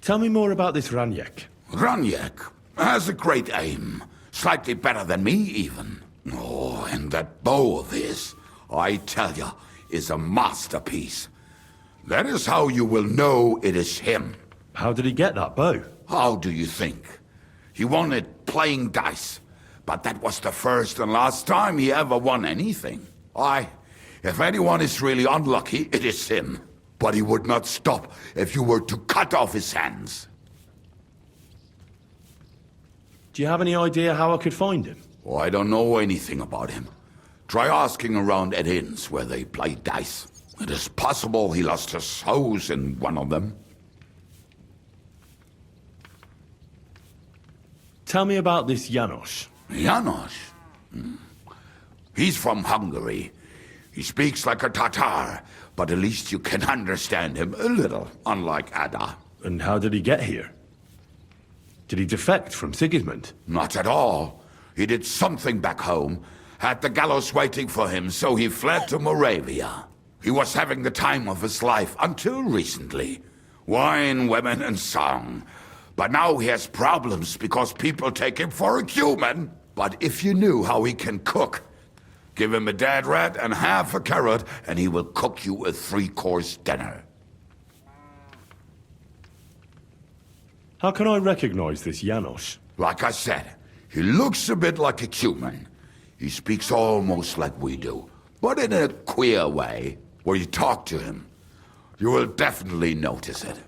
Tell me more about this Raniek. Raniek has a great aim. Slightly better than me, even. Oh, and that bow of his, I tell you, is a masterpiece. That is how you will know it is him. How did he get that bow? How do you think? He won it playing dice. But that was the first and last time he ever won anything. If anyone is really unlucky, it is him. But he would not stop if you were to cut off his hands. Do you have any idea how I could find him? Oh, I don't know anything about him. Try asking around at inns where they play dice. It is possible he lost his hose in one of them. Tell me about this Janos. Janos? He's from Hungary. He speaks like a Tatar, but at least you can understand him a little, unlike Ada. And how did he get here? Did he defect from Sigismund? Not at all. He did something back home, had the gallows waiting for him, so he fled to Moravia. He was having the time of his life until recently. Wine, women, and song. But now he has problems because people take him for a human. But if you knew how he can cook, give him a dead rat and half a carrot, and he will cook you a 3-course dinner. How can I recognize this Janos? Like I said, he looks a bit like a human. He speaks almost like we do, but in a queer way. Where you talk to him, you will definitely notice it.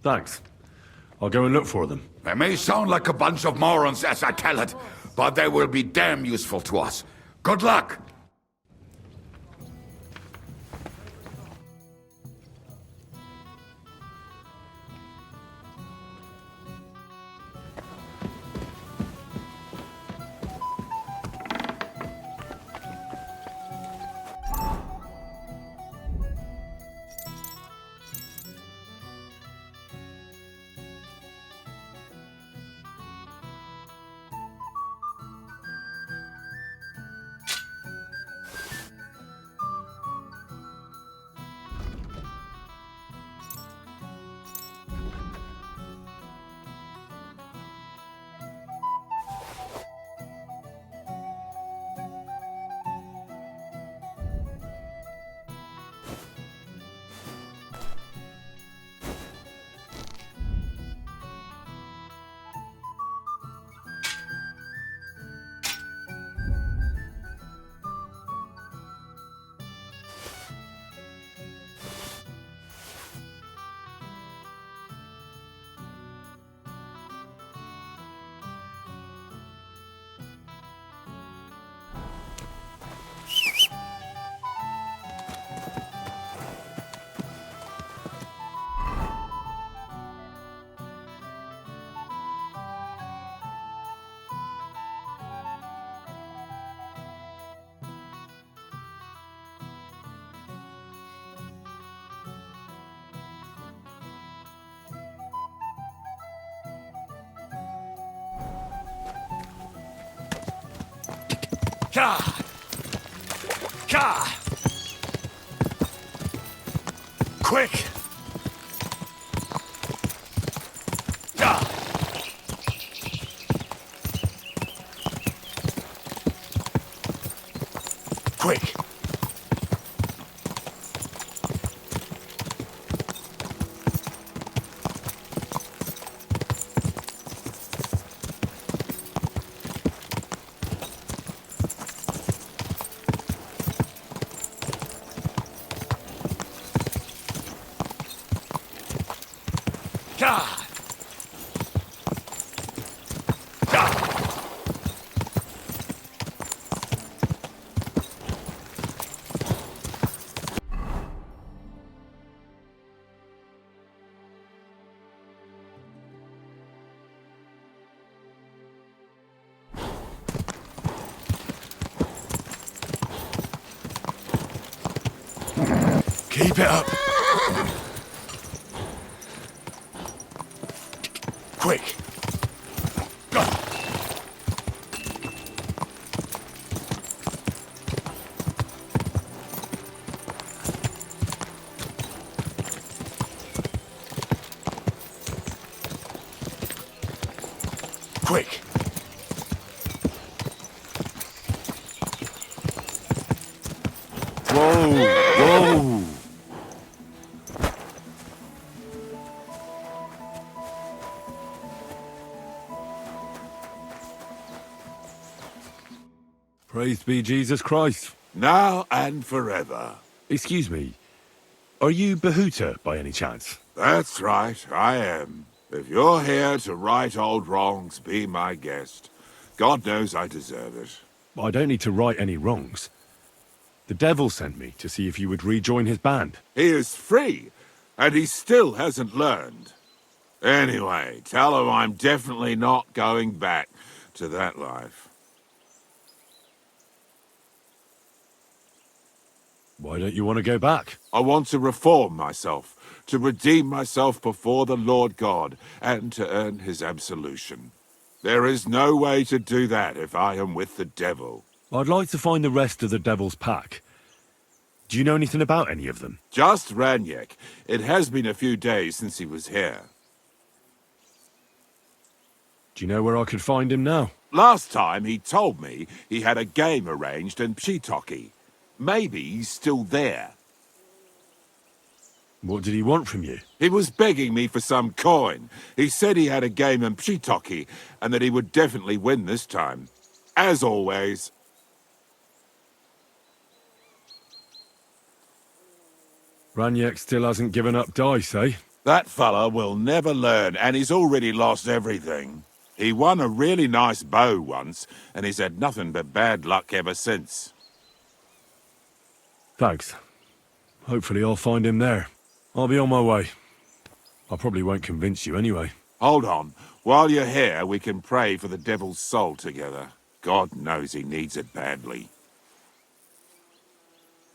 Thanks. I'll go and look for them. They may sound like a bunch of morons as I tell it, but they will be damn useful to us. Good luck! Ka! Ka! Quick! Ka! Quick! Ka! Keep it up. Quick. Go. Quick. Whoa, whoa. Praised be Jesus Christ. Now and forever. Excuse me, are you Bahuta by any chance? That's right, I am. If you're here to right old wrongs, be my guest. God knows I deserve it. I don't need to right any wrongs. The devil sent me to see if you would rejoin his band. He is free, and he still hasn't learned. Anyway, tell him I'm definitely not going back to that life. Why don't you want to go back? I want to reform myself, to redeem myself before the Lord God, and to earn his absolution. There is no way to do that if I am with the devil. I'd like to find the rest of the devil's pack. Do you know anything about any of them? Just Ranyek. It has been a few days since he was here. Do you know where I could find him now? Last time he told me he had a game arranged in Pshitoki. Maybe he's still there. What did he want from you? He was begging me for some coin. He said he had a game in Pshitoki and that he would definitely win this time. As always. Ranyek still hasn't given up dice, eh? That fella will never learn, and he's already lost everything. He won a really nice bow once, and he's had nothing but bad luck ever since. Thanks. Hopefully I'll find him there. I'll be on my way. I probably won't convince you anyway. Hold on. While you're here, we can pray for the devil's soul together. God knows he needs it badly.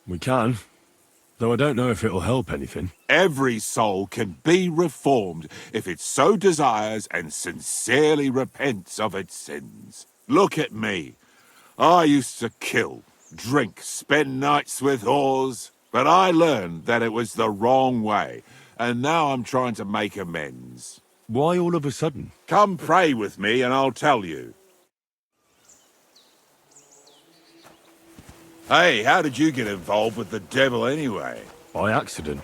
We can. Though I don't know if it'll help anything. Every soul can be reformed if it so desires and sincerely repents of its sins. Look at me. I used to kill, drink, spend nights with whores, but I learned that it was the wrong way, and now I'm trying to make amends. Why all of a sudden? Come pray with me and I'll tell you. Hey, how did you get involved with the devil anyway? By accident.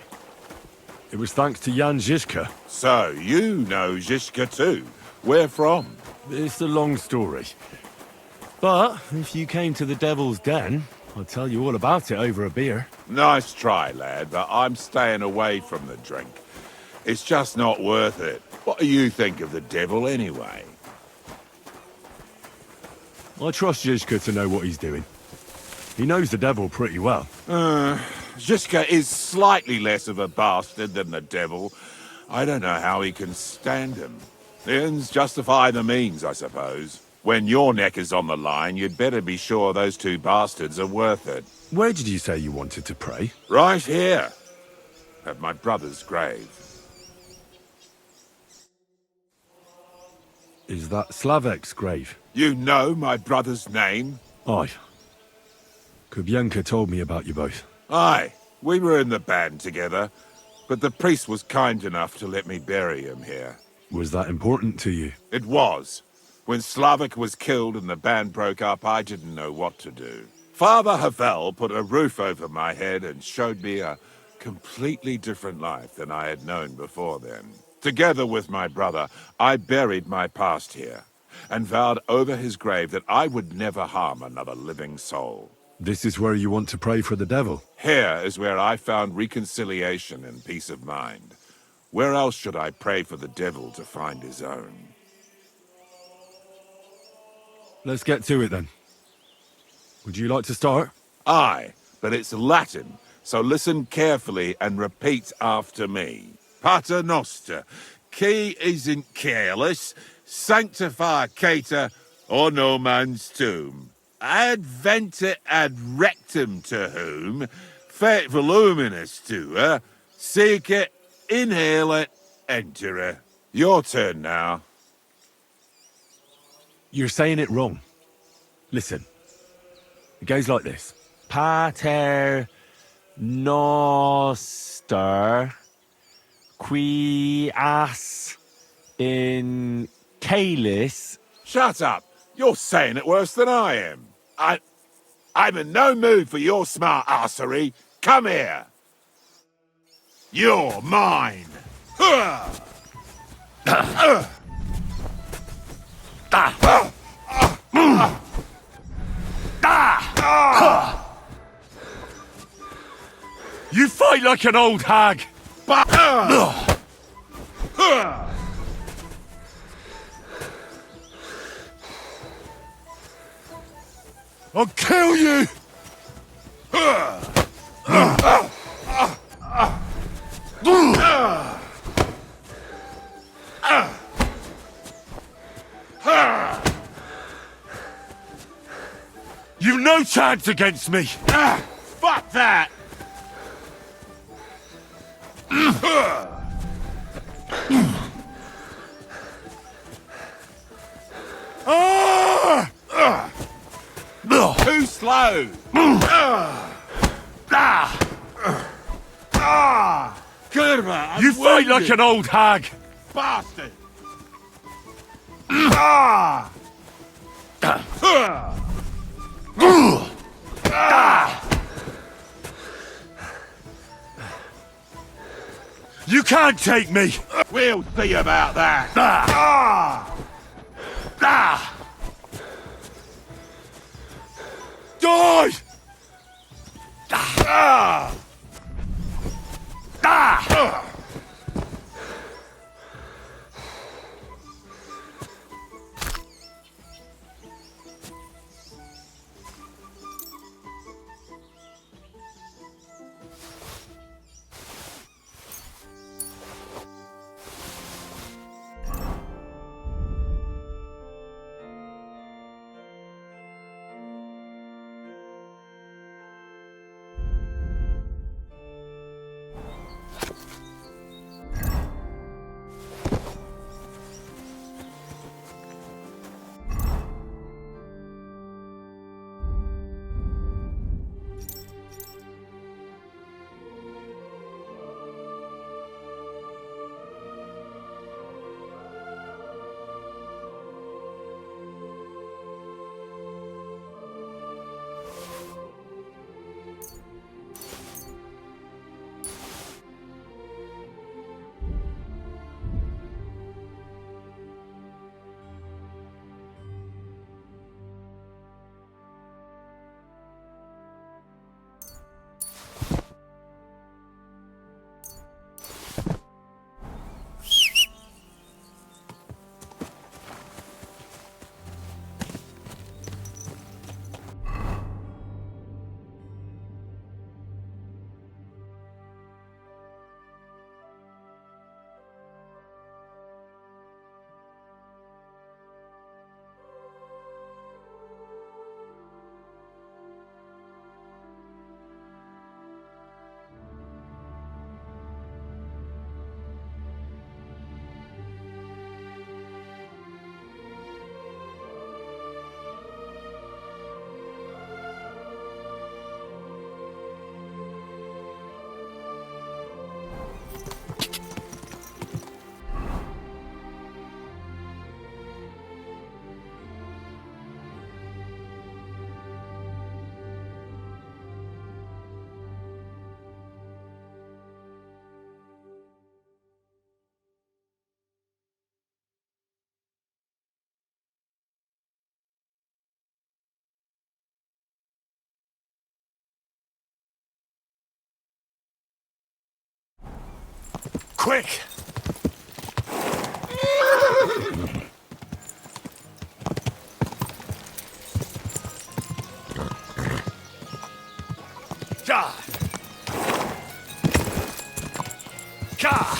It was thanks to Jan Žižka. So, you know Žižka too. Where from? It's a long story. But if you came to the Devil's Den, I'll tell you all about it over a beer. Nice try, lad, but I'm staying away from the drink. It's just not worth it. What do you think of the devil anyway? I trust Žižka to know what he's doing. He knows the devil pretty well. Žižka is slightly less of a bastard than the devil. I don't know how he can stand him. The ends justify the means, I suppose. When your neck is on the line, you'd better be sure those two bastards are worth it. Where did you say you wanted to pray? Right here. At my brother's grave. Is that Slavek's grave? You know my brother's name? Aye. Kubienka told me about you both. Aye, we were in the band together, but the priest was kind enough to let me bury him here. Was that important to you? It was. When Slavik was killed and the band broke up, I didn't know what to do. Father Havel put a roof over my head and showed me a completely different life than I had known before then. Together with my brother, I buried my past here and vowed over his grave that I would never harm another living soul. This is where you want to pray for the devil? Here is where I found reconciliation and peace of mind. Where else should I pray for the devil to find his own? Let's get to it then. Would you like to start? Aye, but it's Latin, so listen carefully and repeat after me. Pater Noster, qui isn't careless, sanctificator, or no man's tomb. Adventure ad rectum to whom, fet voluminous to her, seek it, inhale it, enter her. Your turn now. You're saying it wrong. Listen. It goes like this. Pater Noster qui as in calis. Shut up! You're saying it worse than I am. I'm in no mood for your smart arsery. Come here. You're mine. You fight like an old hag! I'll kill you! You've no chance against me! Fuck that! Too slow! Kurva, You fight like an old hag! Bastard! You can't take me! We'll see about that! Die! Quick! Ja! Ja!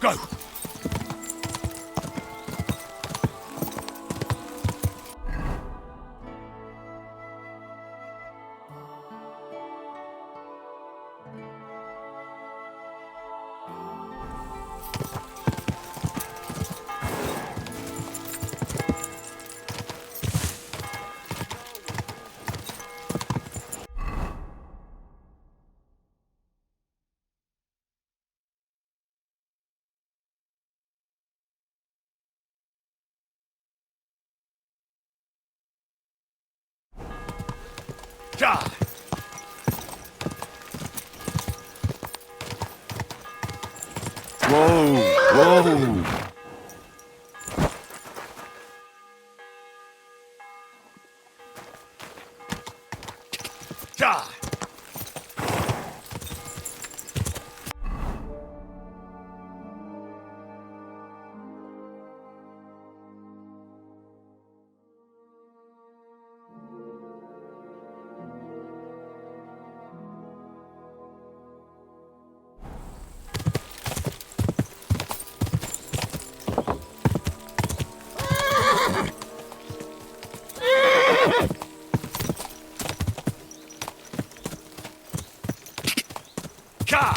Go! Ja! Whoa! Whoa! Ja! Ja!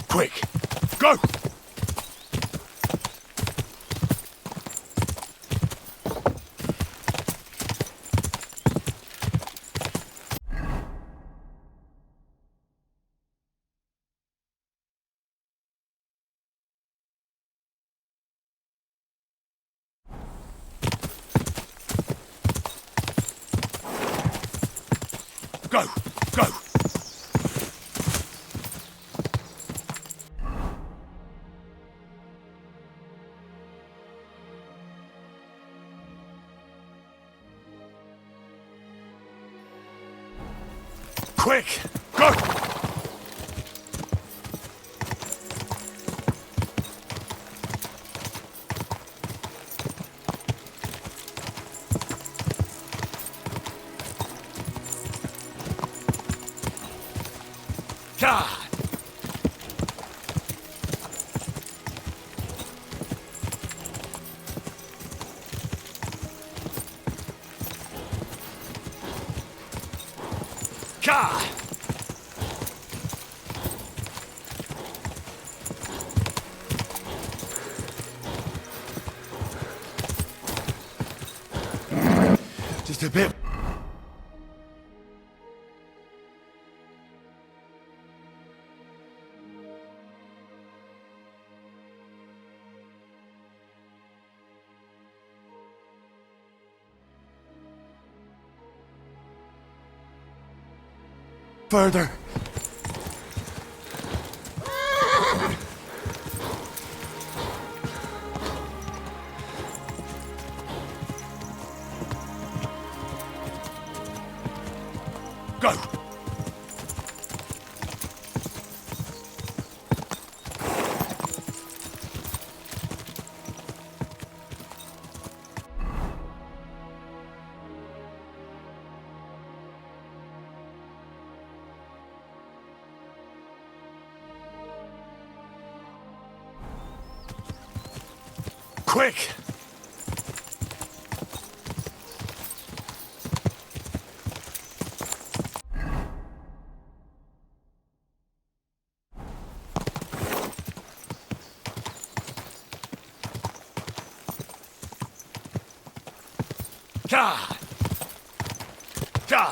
Quick! Go! Go! Go! Quick! Go! Ja! Ja! Just a bit. Further. Go. Quick! Ja! Ja!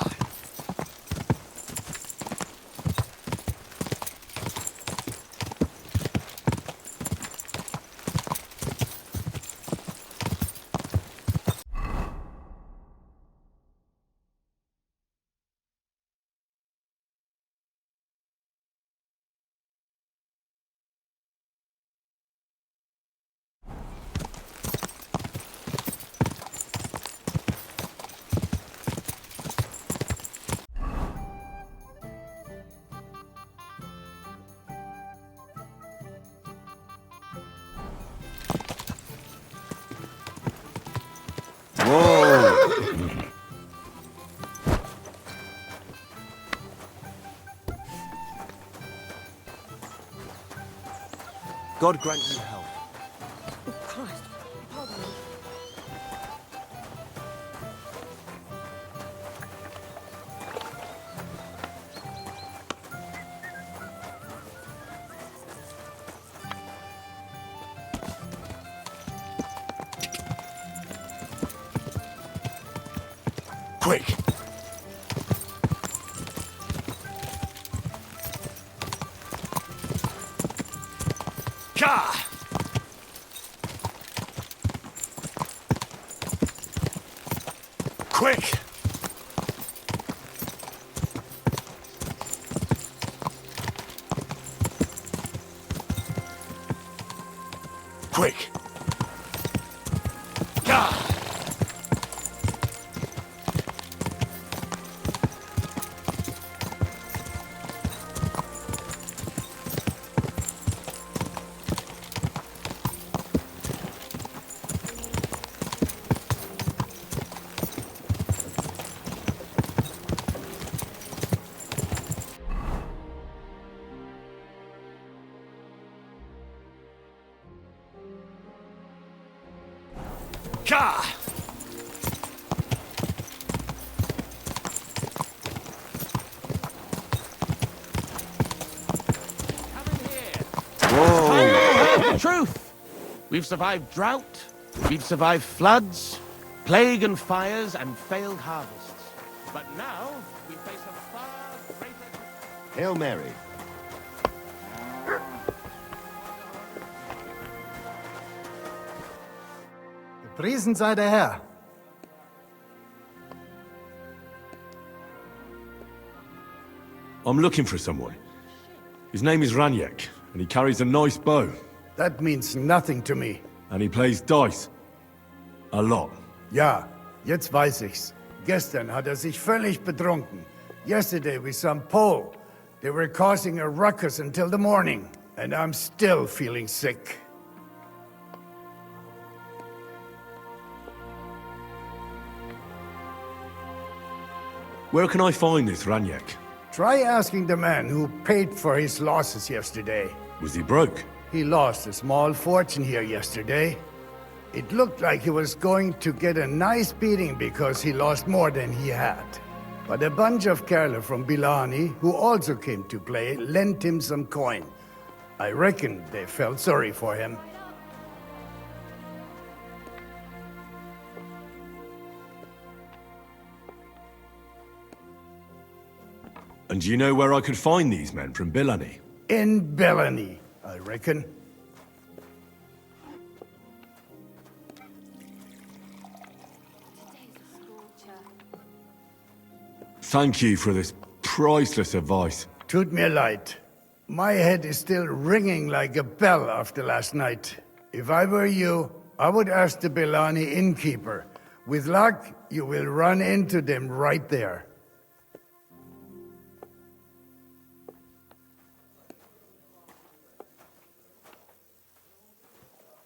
God grant you help. Christ, pardon me. Quick! Ka! Quick! Quick! Ka! Ka! The truth! We've survived drought, we've survived floods, plague and fires, and failed harvests. But now, we face a far greater... Hail Mary. Gepriesen sei der Herr. I'm looking for someone. His name is Raniek, and he carries a nice bow. That means nothing to me. And he plays dice. A lot. Ja, jetzt weiß ich's. Gestern hat sich völlig betrunken. Yesterday with some Pole. They were causing a ruckus until the morning. And I'm still feeling sick. Where can I find this Raniek? Try asking the man who paid for his losses yesterday. Was he broke? He lost a small fortune here yesterday. It looked like he was going to get a nice beating because he lost more than he had. But a bunch of Kerala from Bilani, who also came to play, lent him some coin. I reckon they felt sorry for him. And do you know where I could find these men from Bilani? In Bellany, I reckon. Thank you for this priceless advice. Tut mir leid. My head is still ringing like a bell after last night. If I were you, I would ask the Bellani innkeeper. With luck, you will run into them right there.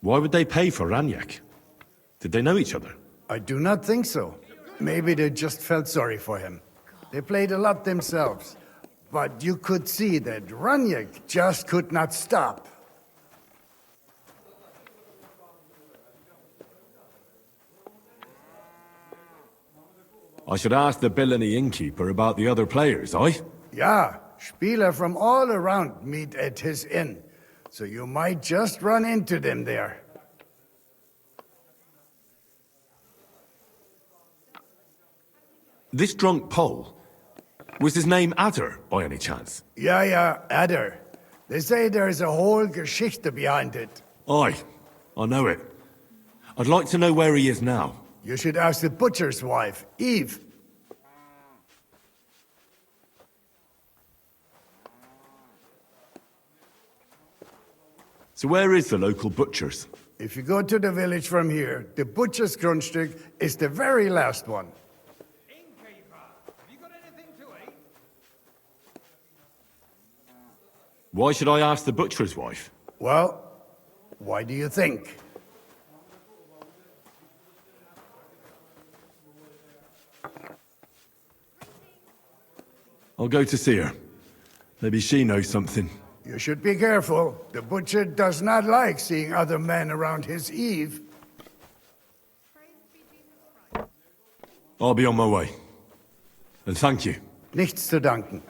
Why would they pay for Raniek? Did they know each other? I do not think so. Maybe they just felt sorry for him. They played a lot themselves. But you could see that Raniek just could not stop. I should ask the Bilani innkeeper about the other players, aye? Yeah, Spieler from all around meet at his inn. So you might just run into them there. This drunk Pole, was his name Adder, by any chance? Yeah, Adder. They say there's a whole Geschichte behind it. Aye, I know it. I'd like to know where he is now. You should ask the butcher's wife, Eve. So where is the local butcher's? If you go to the village from here, the butcher's Grundstück is the very last one. Why should I ask the butcher's wife? Well, why do you think? I'll go to see her. Maybe she knows something. You should be careful. The butcher does not like seeing other men around his Eve. I'll be on my way. And thank you. Nichts zu danken.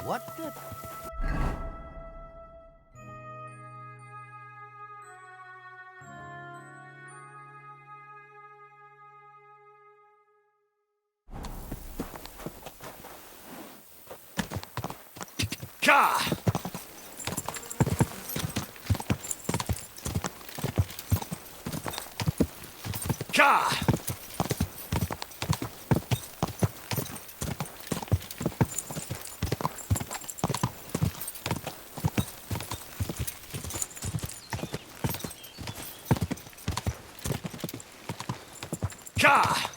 What the? Ka! Ka! Ka!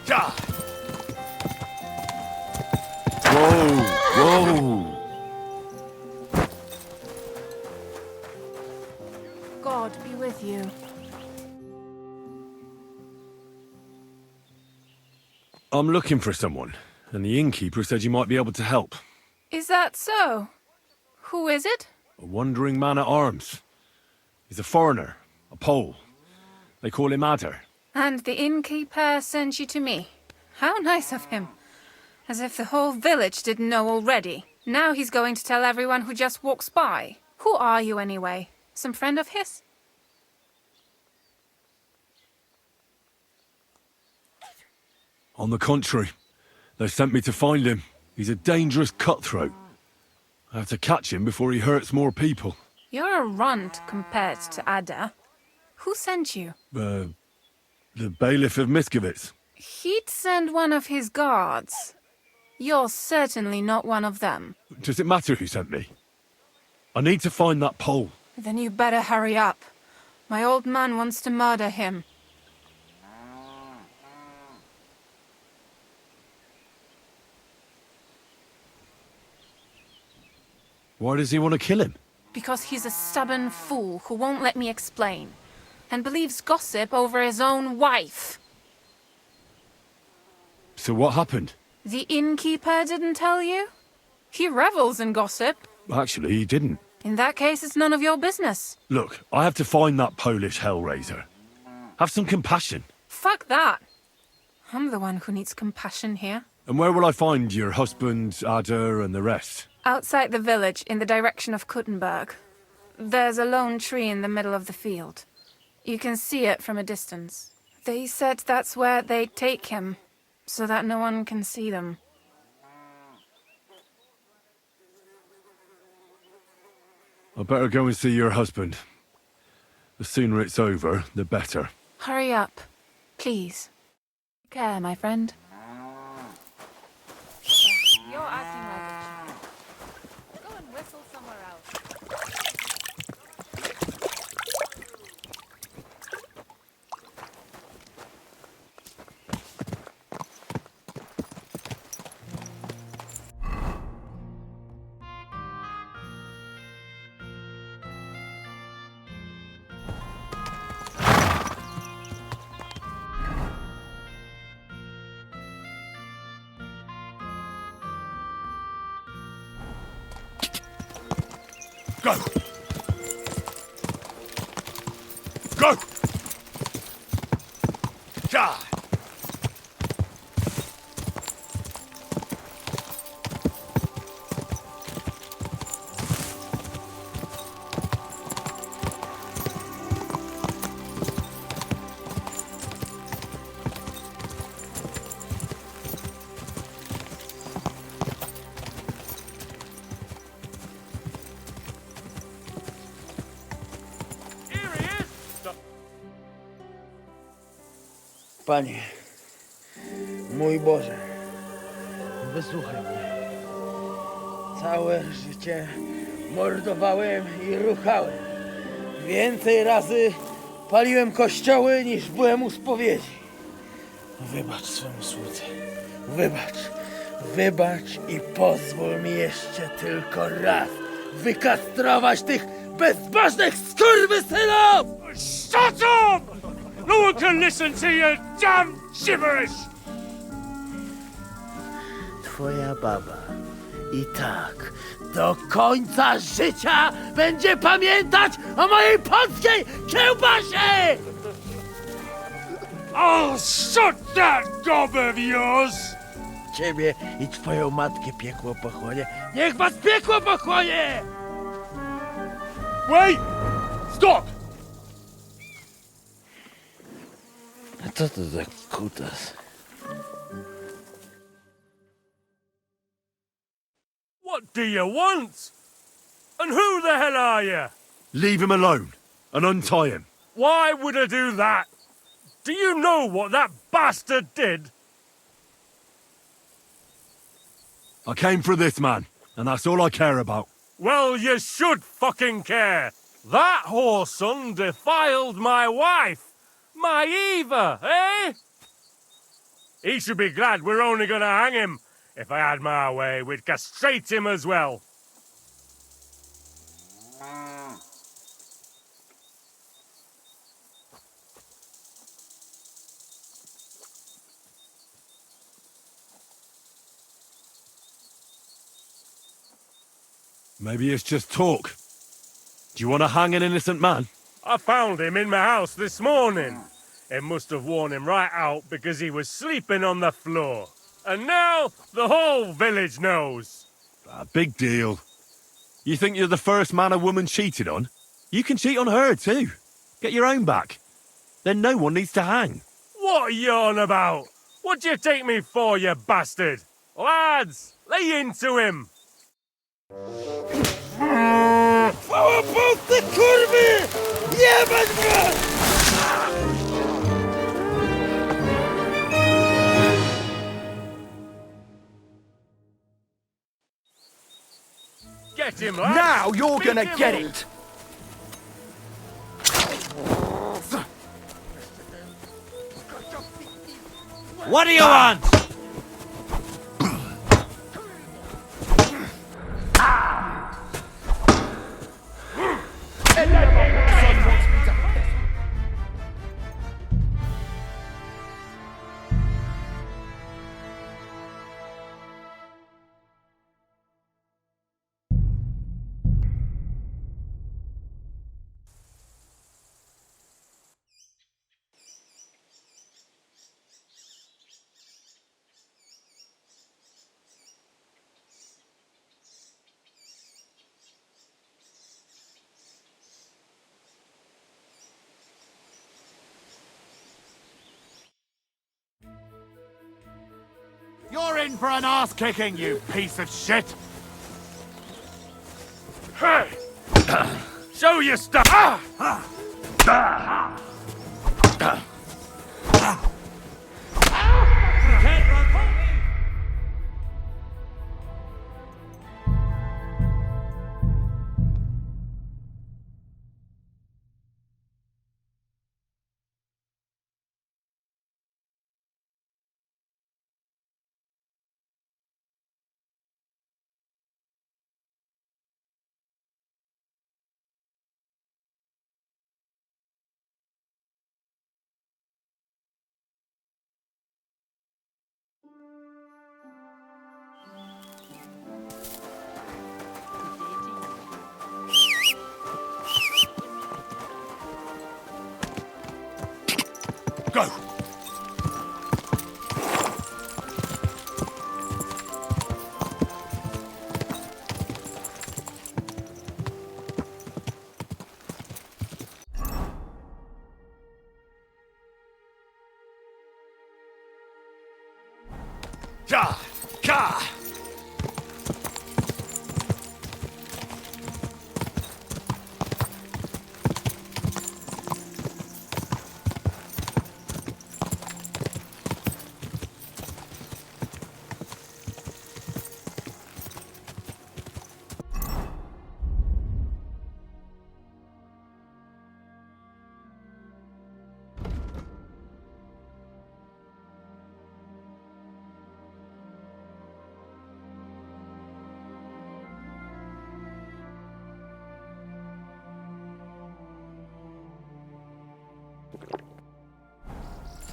Ka! Whoa! God be with you. I'm looking for someone, and the innkeeper said you might be able to help. Is that so? Who is it? A wandering man at arms. He's a foreigner, a Pole. They call him Adder. And the innkeeper sent you to me. How nice of him. As if the whole village didn't know already. Now he's going to tell everyone who just walks by. Who are you anyway? Some friend of his? On the contrary, they sent me to find him. He's a dangerous cutthroat. I have to catch him before he hurts more people. You're a runt compared to Ada. Who sent you? The bailiff of Miskovitz. He'd send one of his guards. You're certainly not one of them. Does it matter who sent me? I need to find that Pole. Then you better hurry up. My old man wants to murder him. Why does he want to kill him? Because he's a stubborn fool who won't let me explain. And believes gossip over his own wife. So what happened? The innkeeper didn't tell you? He revels in gossip. Actually, he didn't. In that case, it's none of your business. Look, I have to find that Polish hellraiser. Have some compassion. Fuck that. I'm the one who needs compassion here. And where will I find your husband, Ada, and the rest? Outside the village, in the direction of Kuttenberg. There's a lone tree in the middle of the field. You can see it from a distance. They said that's where they'd take him, so that no one can see them. I better go and see your husband. The sooner it's over, the better. Hurry up, please. Take care, my friend. You're acting like a child. Go and whistle somewhere else. Go! Go! Ja! Panie, mój Boże, wysłuchaj mnie. Całe życie mordowałem i ruchałem. Więcej razy paliłem kościoły, niż byłem u spowiedzi. Wybacz swemu słudze. Wybacz i pozwól mi jeszcze tylko raz wykastrować tych bezbożnych skurwysynów! Shut up! No one can listen to your damn gibberish! Twoja baba i tak do końca życia będzie pamiętać o mojej polskiej kiełbasie! I'll shut that gob of yours! Ciebie i twoją matkę piekło pochłonie. Niech was piekło pochłonie! Wait! Stop! A co to za kutas? What do you want? And who the hell are you? Leave him alone and untie him. Why would I do that? Do you know what that bastard did? I came for this man, and that's all I care about. Well, you should fucking care. That whoreson defiled my wife. My Eva, eh? He should be glad we're only gonna hang him. If I had my way, we'd castrate him as well. Maybe it's just talk. Do you want to hang an innocent man? I found him in my house this morning. It must have worn him right out because he was sleeping on the floor. And now the whole village knows. A big deal. You think you're the first man a woman cheated on? You can cheat on her too. Get your own back. Then no one needs to hang. What are you on about? What do you take me for, you bastard? Lads, lay into him. Chwała Polsce, kurwy! Jebać was! Get him, lads. Now you're Beat gonna him get up. it! What do you want? You're in for an ass kicking, you piece of shit! Hey! Show your stuff! Go! Ka! Ka!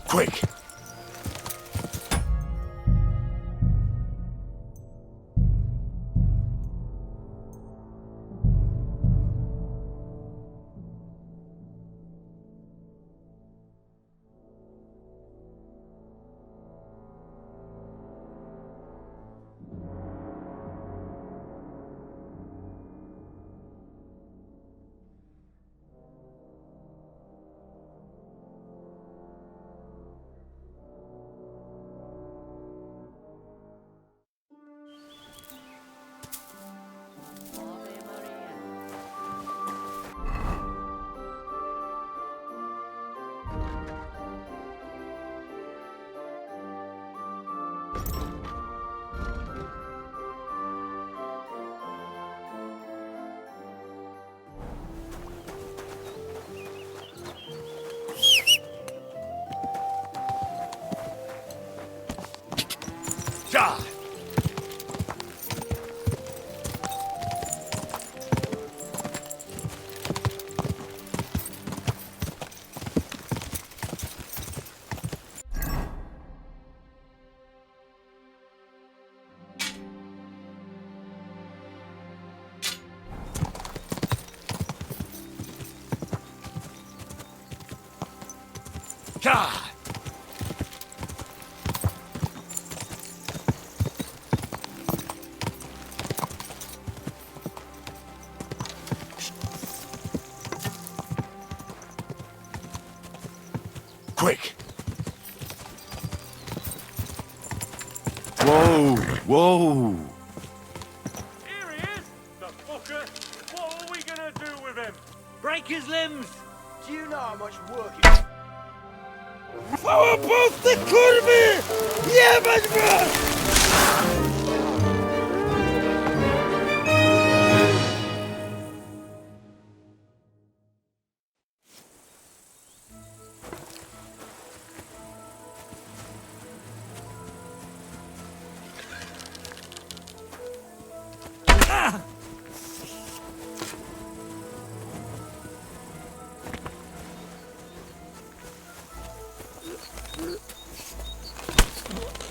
Quick! Ja! Ja! Quick! Whoa! Whoa! Here he is! The fucker! What are we gonna do with him? Break his limbs! Do you know how much work it is? Fałopowcy, kurwy! Jebać was!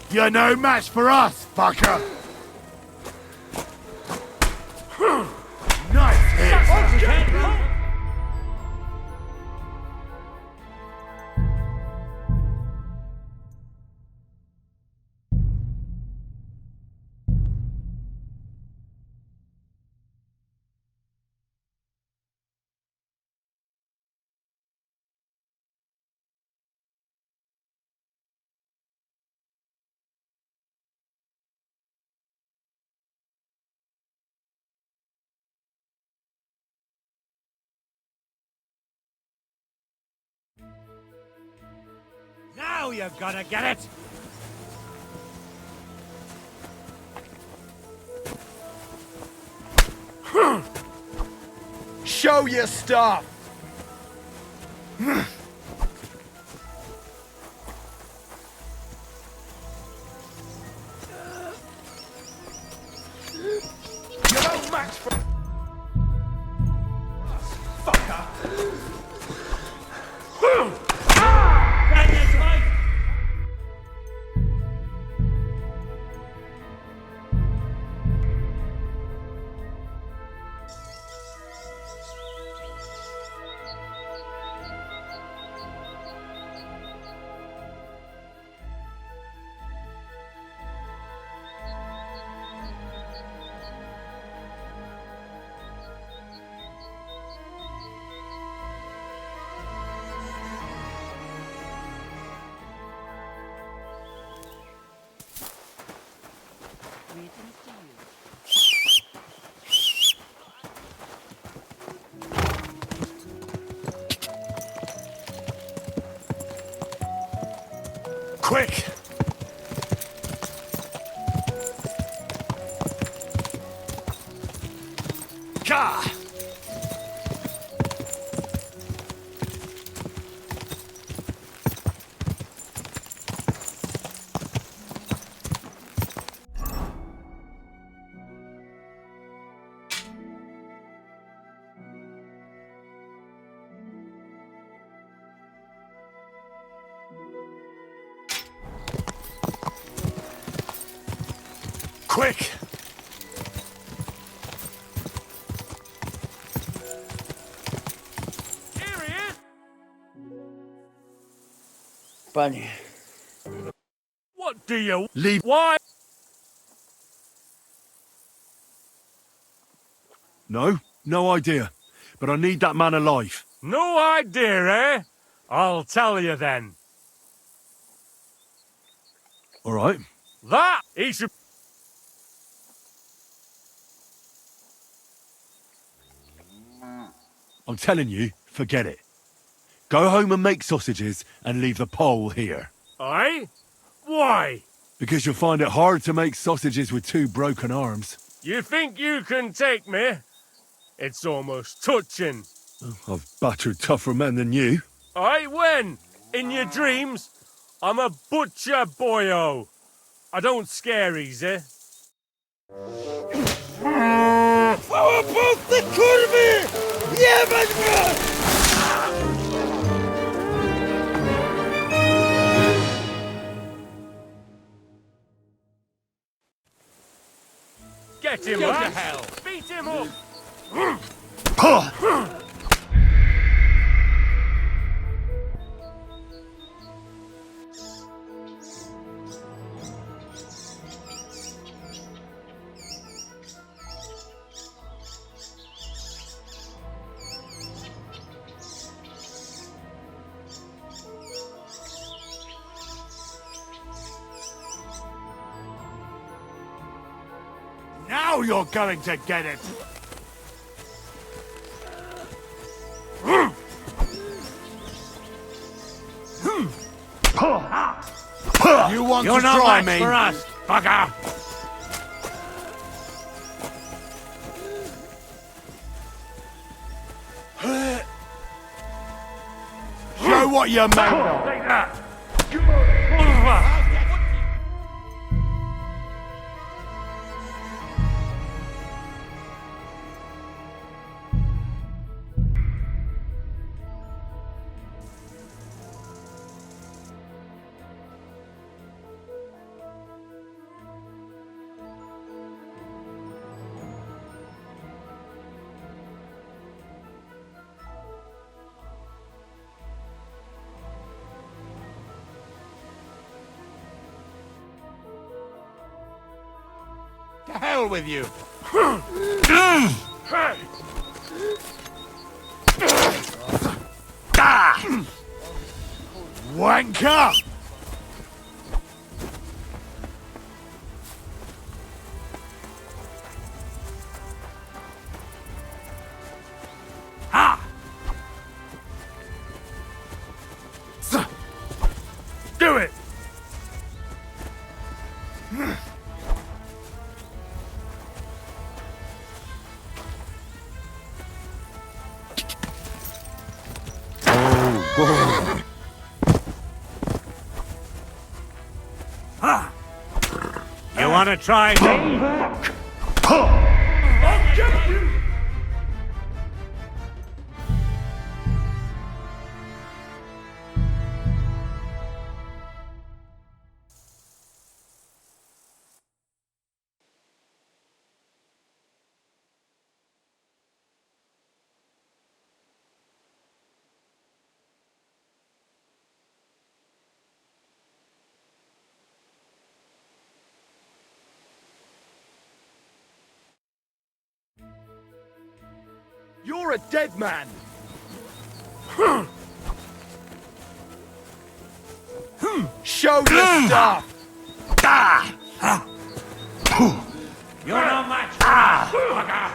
You're no match for us, fucker! Nice hit! Now you're gonna get it! Show your stuff! You're no match for... Fucker! Quick! Ka! Quick! Bunny. What do you... Leave. Why? No idea. But I need that man alive. No idea, eh? I'll tell you then. All right. That he should... I'm telling you, forget it. Go home and make sausages and leave the pole here. Aye? Why? Because you'll find it hard to make sausages with 2 broken arms. You think you can take me? It's almost touching. I've battered tougher men than you. Aye, when? In your dreams? I'm a butcher, boyo. I don't scare easy. Powerpuff the kurwy! Jebać go! Get him, Go to lads. hell. Beat him up. Now you're going to get it! You want You're to not try match me? for us, bugger. Show what you're made of. Take that. Over. To hell with you. Wanker! Do it. You want to try me? You're a dead man. Show your stuff. You're no match for us, bugger.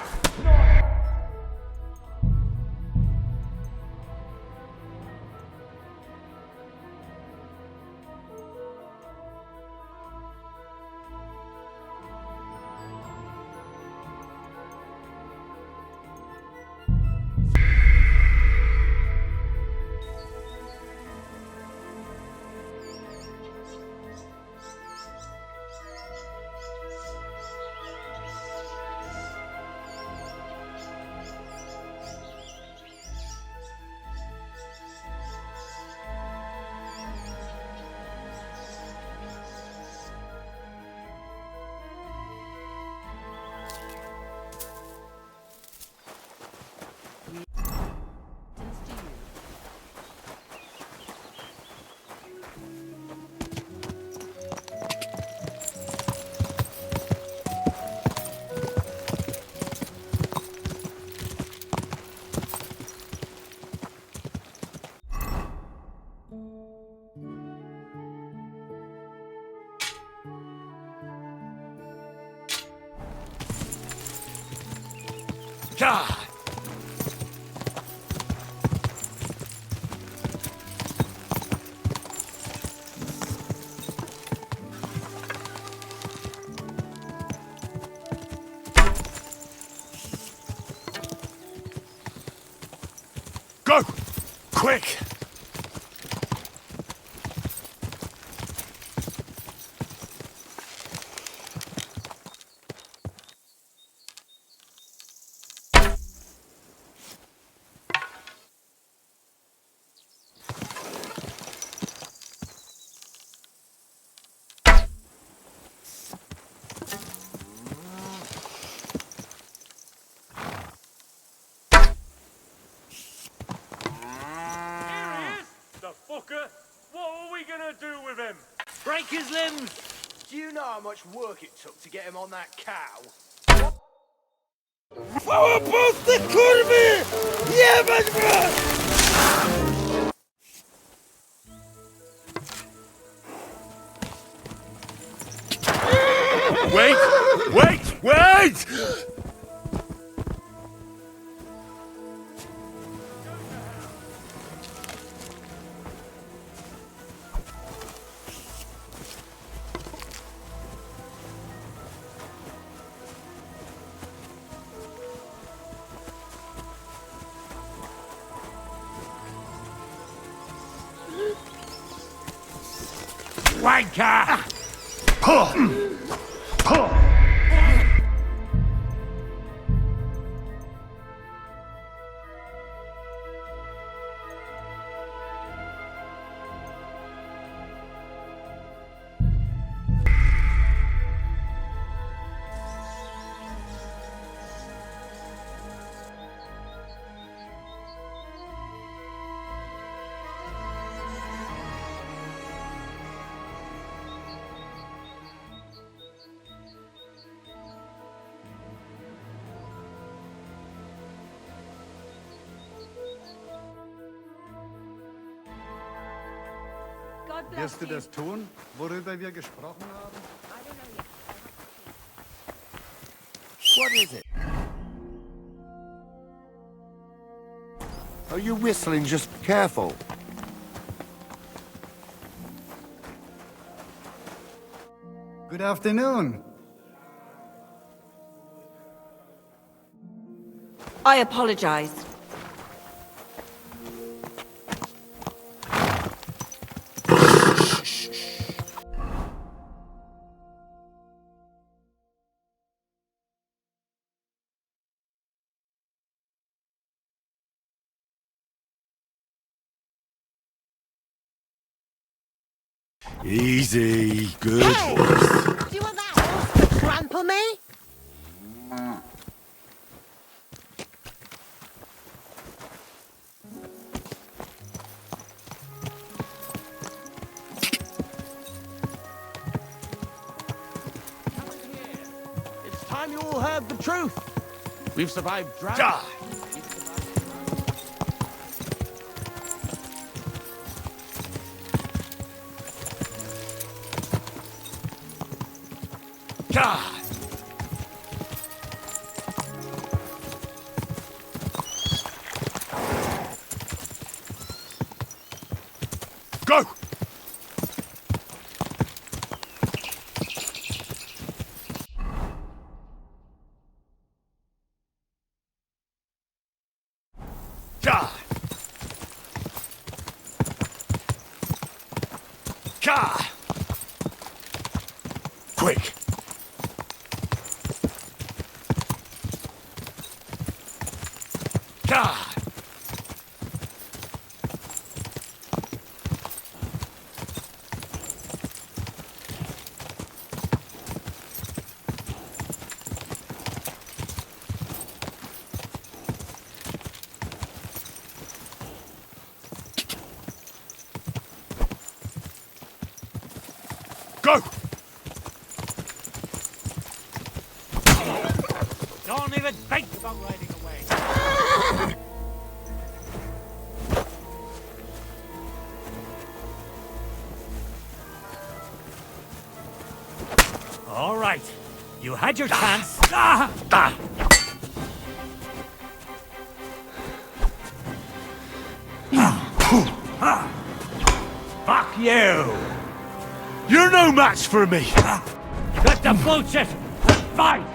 God! Go! Quick! The fucker! What are we gonna do with him? Break his limbs! Do you know how much work it took to get him on that cow? Puste kurwy! Jebać was! Wait! Wait! Wait! Wanker! Wirst du das tun, worüber wir gesprochen haben? What is it? Are you whistling? Just careful. Good afternoon. I apologize. Easy. Good. Hey! Do you want that horse to trample me? It's time you all heard the truth. We've survived drought. Die. God! Go! God! God! Quick! God! Go! Don't even think about riding away. All right. You had your chance. Fuck you! You're no match for me! Let the bullshit and fight!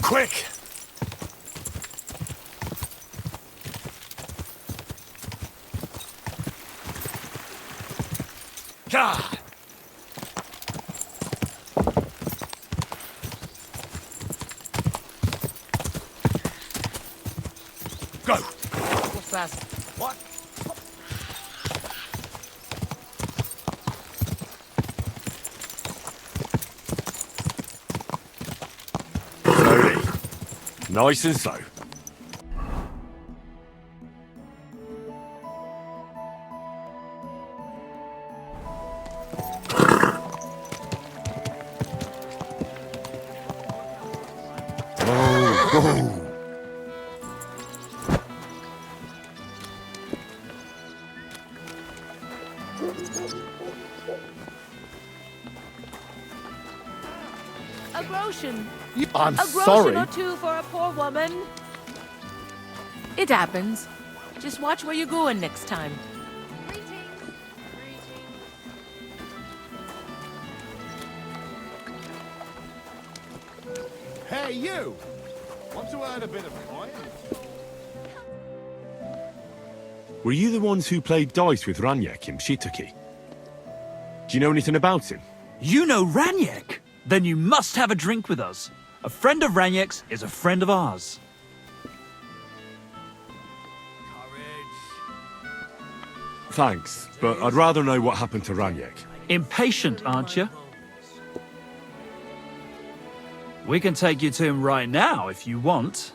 Quick! God! Go! What's that? What? Slowly. Nice and slow. Whoa. A groschen. I'm a groschen sorry. or two for a poor woman. It happens. Just watch where you're going next time. Hey, you! Want to earn a bit of coin? Were you the ones who played dice with Raniek in Pshituki? Do you know anything about him? You know Raniek? Then you must have a drink with us. A friend of Raniek's is a friend of ours. Thanks, but I'd rather know what happened to Raniek. Impatient, aren't you? We can take you to him right now if you want.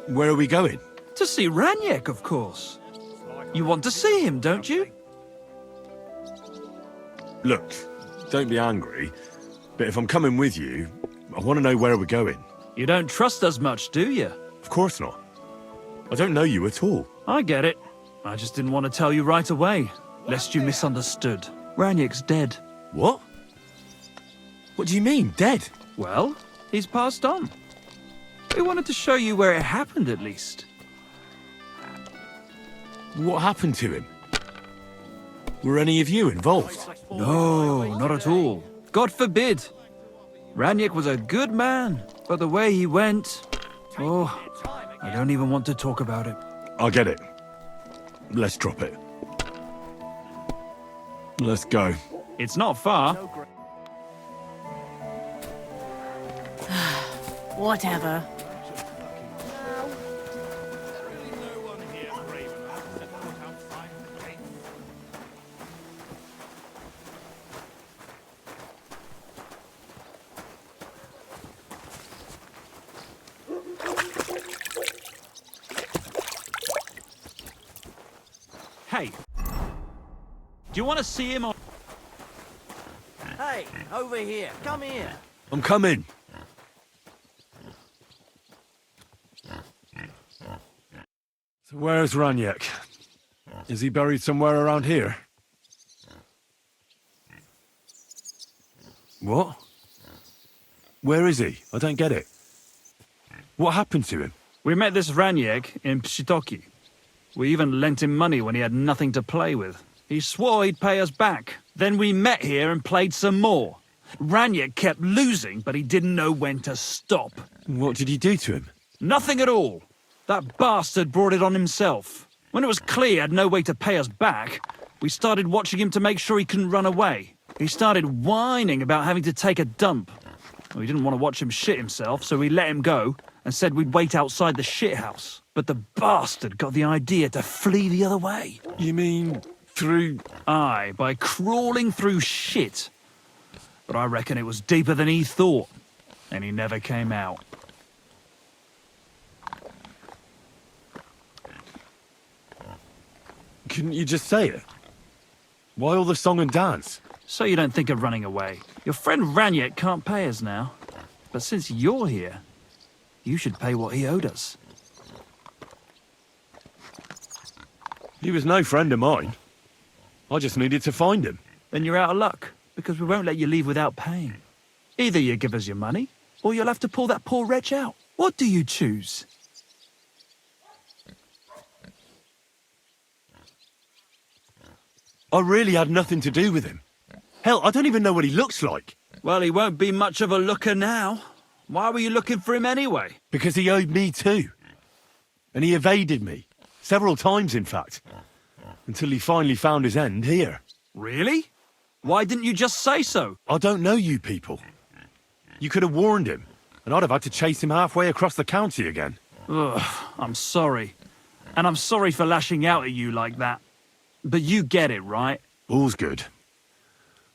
Where are we going? To see Raniek, of course. You want to see him, don't you? Look, don't be angry, but if I'm coming with you, I want to know where we're going. You don't trust us much, do you? Of course not. I don't know you at all. I get it. I just didn't want to tell you right away, lest you misunderstood. Raniek's dead. What? What do you mean, dead? Well, he's passed on. We wanted to show you where it happened, at least. What happened to him? Were any of you involved? No, not at all. God forbid. Raniek was a good man, but the way he went... Oh, I don't even want to talk about it. I get it. Let's drop it. Let's go. It's not far. Whatever. Hey, do you want to see him or... Hey, over here. Come here. I'm coming. So where's Raniek? Is he buried somewhere around here? What? Where is he? I don't get it. What happened to him? We met this Raniek in Pshitoki. We even lent him money when he had nothing to play with. He swore he'd pay us back. Then we met here and played some more. Raniek kept losing, but he didn't know when to stop. What did he do to him? Nothing at all. That bastard brought it on himself. When it was clear he had no way to pay us back, we started watching him to make sure he couldn't run away. He started whining about having to take a dump. We didn't want to watch him shit himself, so we let him go and said we'd wait outside the shithouse. But the bastard got the idea to flee the other way. You mean through... Aye, by crawling through shit. But I reckon it was deeper than he thought, and he never came out. Couldn't you just say it? Why all the song and dance? So you don't think of running away. Your friend Raniek can't pay us now. But since you're here, you should pay what he owed us. He was no friend of mine. I just needed to find him. Then you're out of luck, because we won't let you leave without paying. Either you give us your money, or you'll have to pull that poor wretch out. What do you choose? I really had nothing to do with him. Hell, I don't even know what he looks like. Well, he won't be much of a looker now. Why were you looking for him anyway? Because he owed me too. And he evaded me. Several times, in fact. Until he finally found his end here. Really? Why didn't you just say so? I don't know you people. You could have warned him, and I'd have had to chase him halfway across the county again. Ugh, I'm sorry. And I'm sorry for lashing out at you like that. But you get it, right? All's good.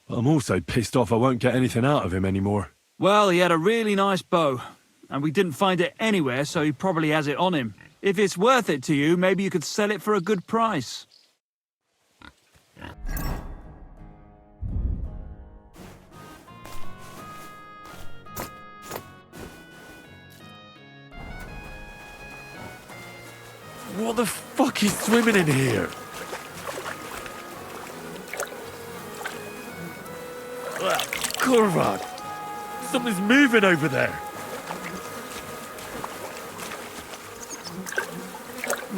But I'm also pissed off I won't get anything out of him anymore. Well, he had a really nice bow. And we didn't find it anywhere, so he probably has it on him. If it's worth it to you, maybe you could sell it for a good price. What the fuck is swimming in here? Corvad! Something's moving over there!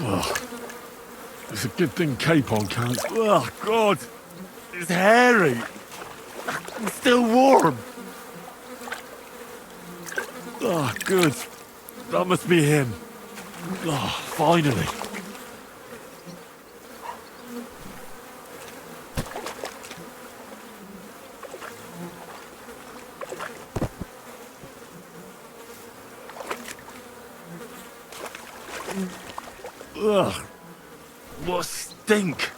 Oh, it's a good thing Capon can't... Oh, God! It's hairy! It's still warm! Oh, good. That must be him. Oh, finally. Ugh. What a stink.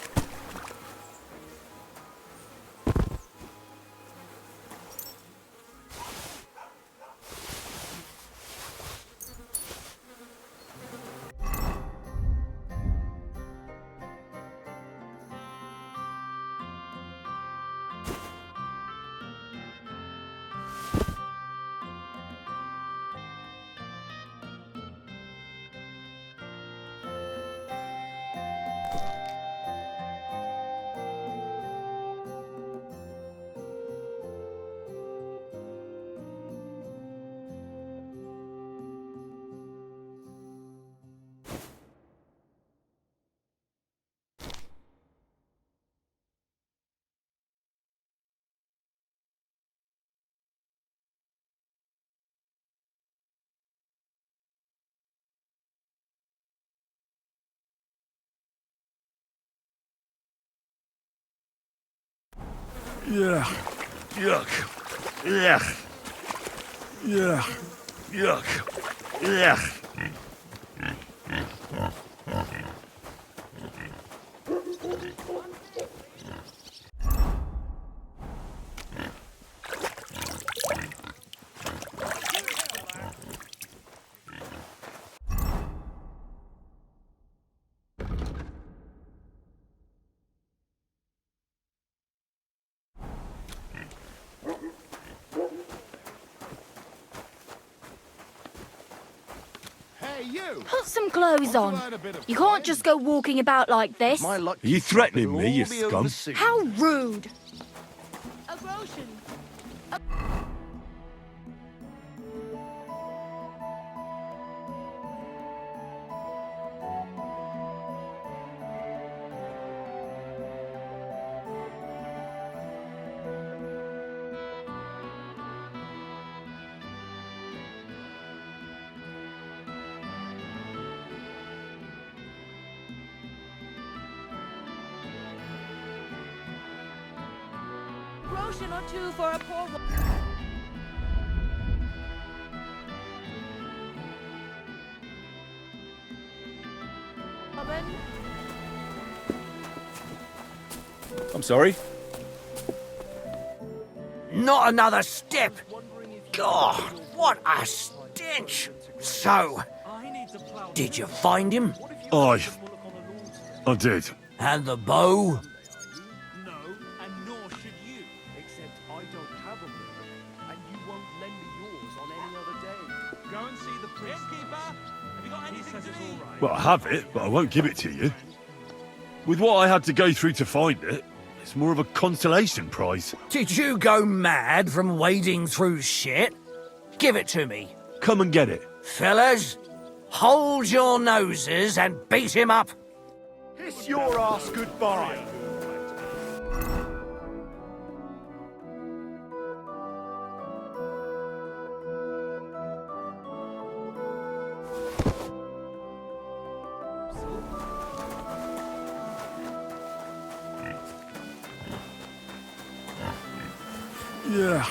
Yeah. Yuck. Yuck. Yuck. Yuck. Yuck. Put some clothes on. You can't just go walking about like this. Are you threatening me, you scum? How rude! A Roshan. Groschen or two for a poor woman. I'm sorry? Not another step! God, what a stench! So, did you find him? I did. And the bow? Well, I have it, but I won't give it to you. With what I had to go through to find it, it's more of a consolation prize. Did you go mad from wading through shit? Give it to me. Come and get it. Fellas, hold your noses and beat him up. Kiss your ass goodbye. Yeah.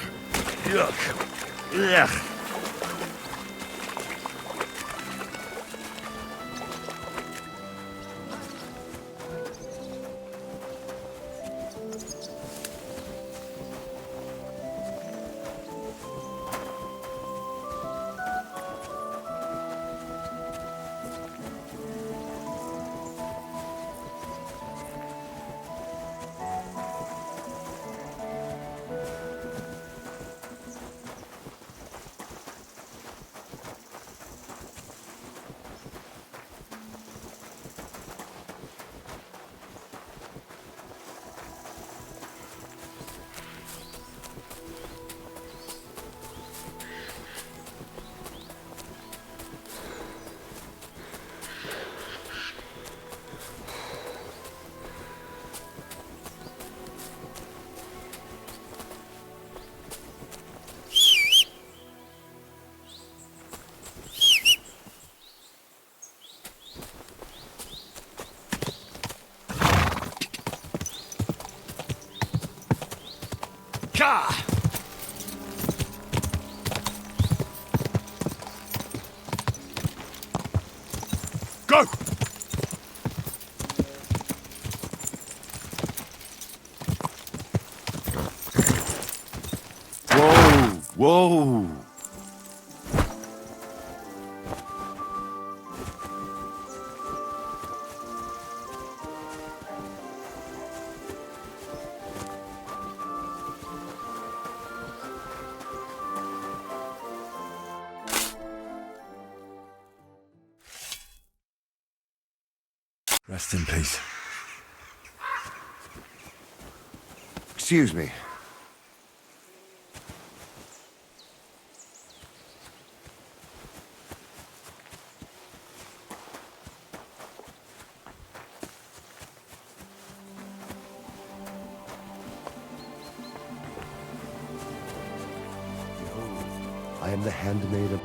Yuck. Yuck. Ja! Go! Whoa! Rest in peace. Excuse me. I am the handmaid of...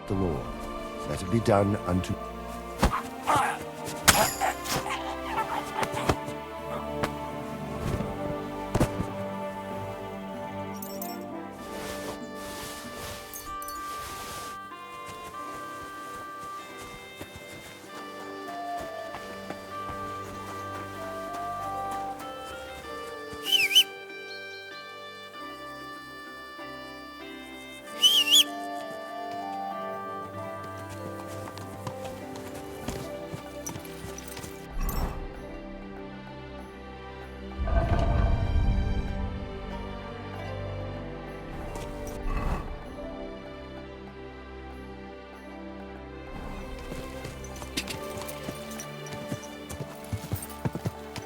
the Lord. Let it be done unto...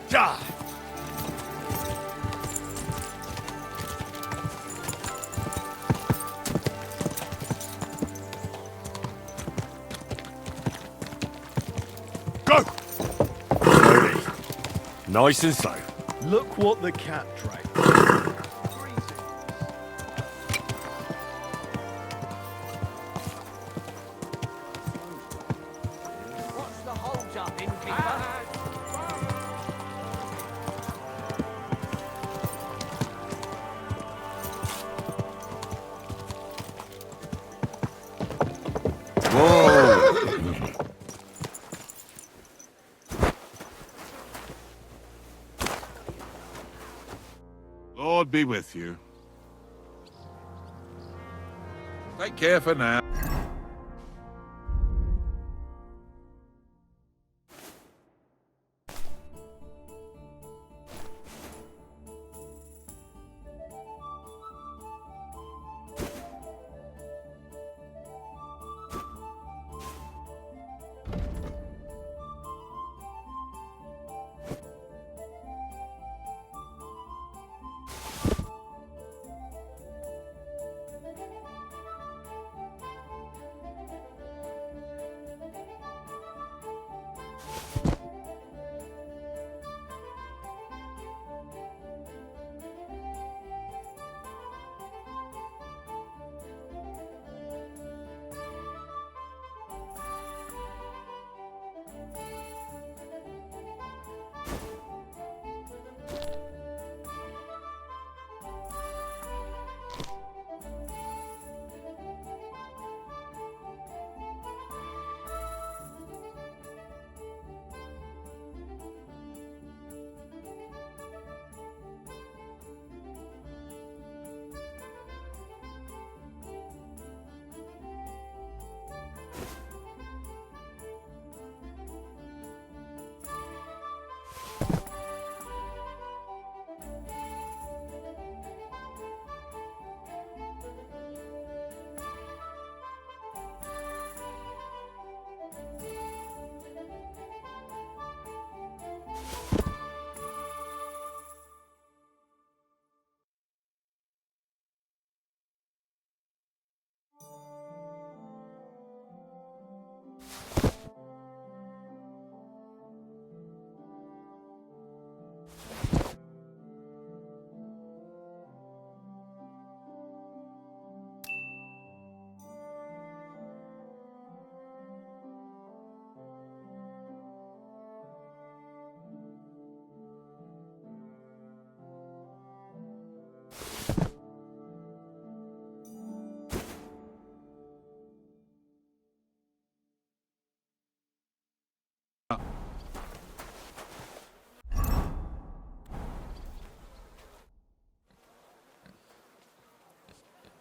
Ja! Go! Slowly. Nice and slow. Look what the cat dragged. What's the hold up, innkeeper? Whoa! Lord be with you. Take care for now.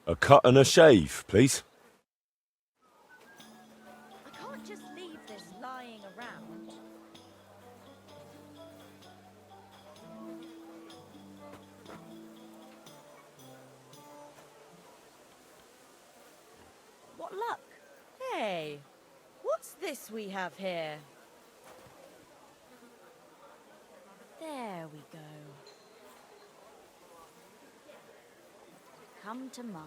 A cut and a shave, please. I can't just leave this lying around. What luck? Hey, what's this we have here? There we go. Come to Ma.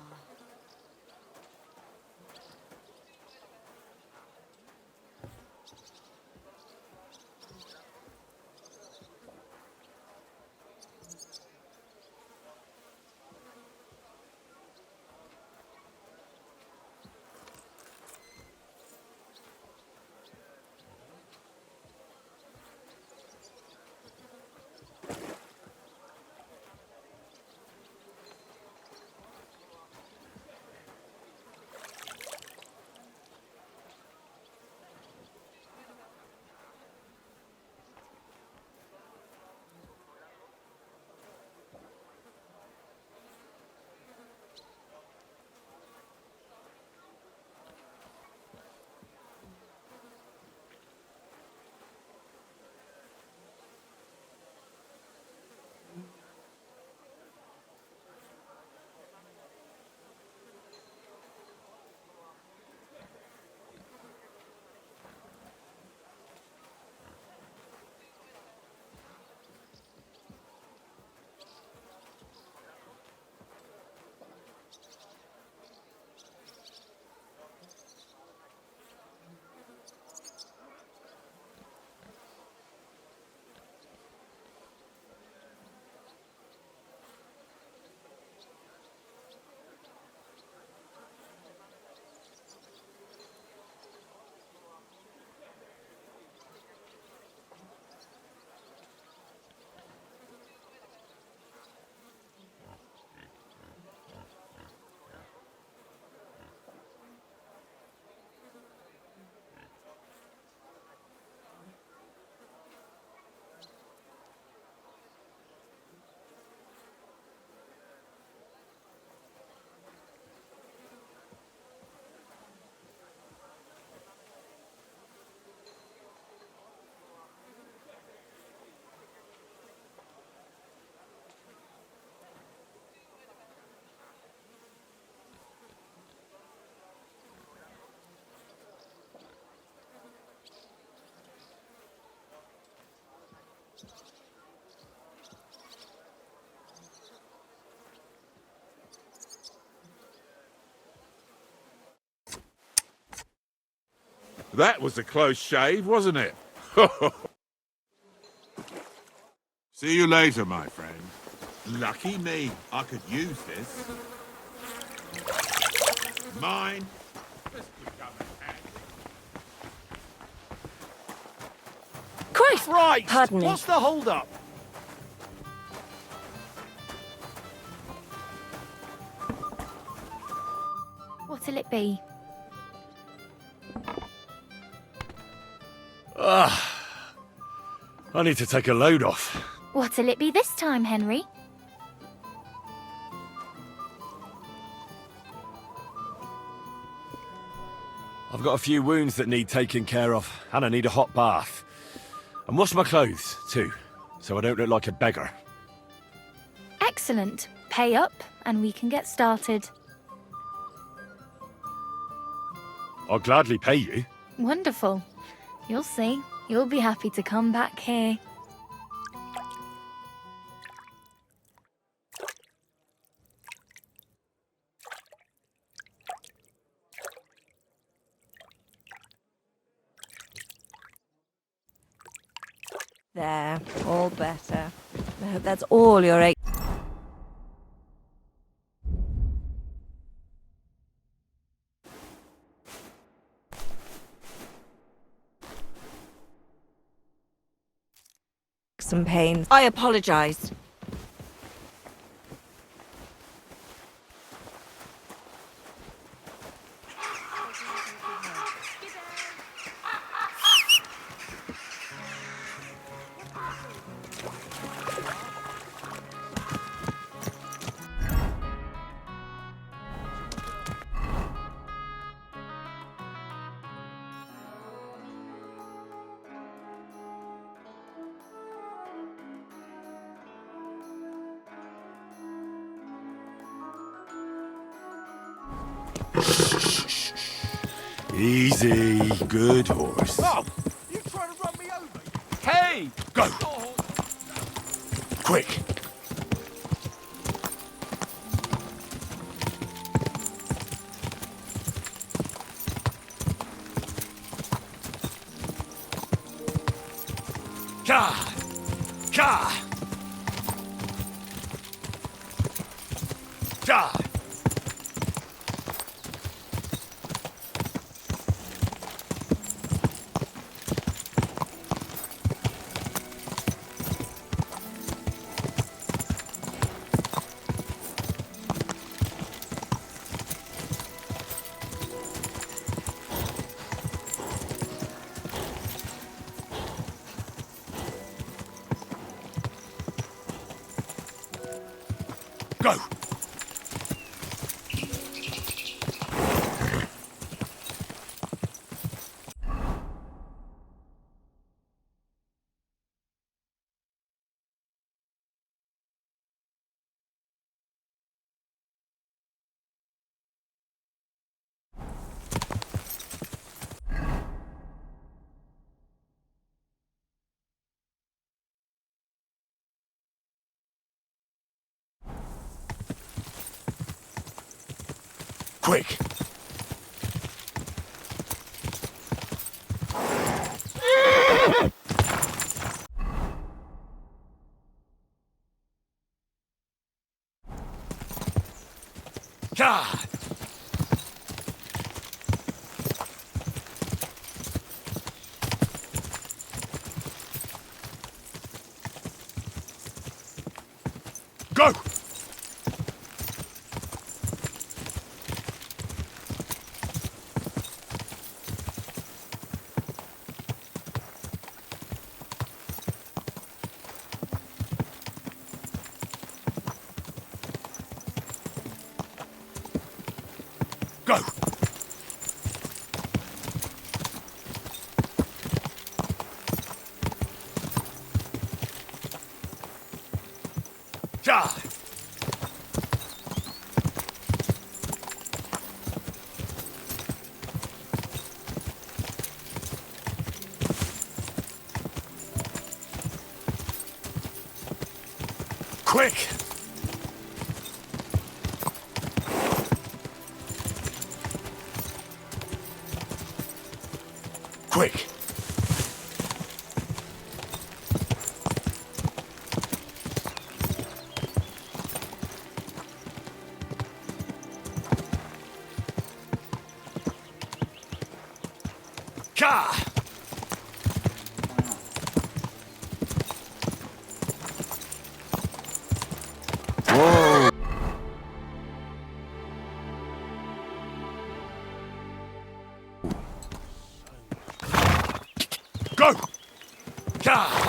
That was a close shave, wasn't it? See you later, my friend. Lucky me, I could use this. Mine. This could come in handy. Christ! Pardon me. What's the hold-up? What'll it be? I need to take a load off. What'll it be this time, Henry? I've got a few wounds that need taking care of, and I need a hot bath. And wash my clothes, too, so I don't look like a beggar. Excellent. Pay up, and we can get started. I'll gladly pay you. Wonderful. You'll see. You'll be happy to come back here. There, all better. I hope that's all your ache. Some pain. I apologize. Easy, good horse. Oh! You trying to run me over? Hey! Go! Quick! Ka! Ka! Ka! Go! Quick! Ka! Go! Go! Ka! Quick! Quick! Ka! Whoa! Go! Ka!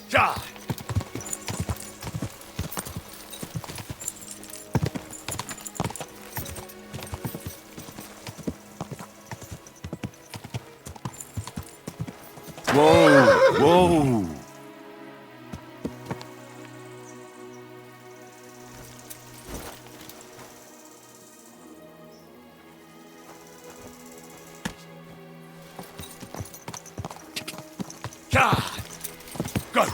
Ka! Whoa! Whoa! Ka! Go!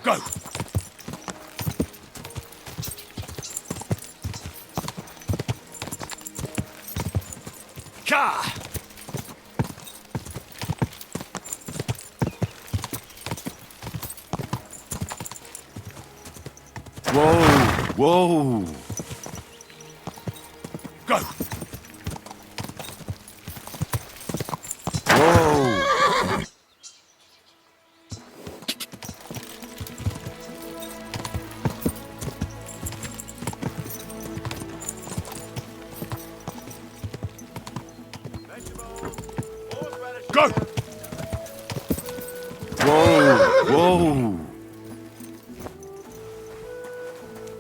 Go! Ka! Whoa! Whoa! Go! Whoa! Go! Whoa! Whoa!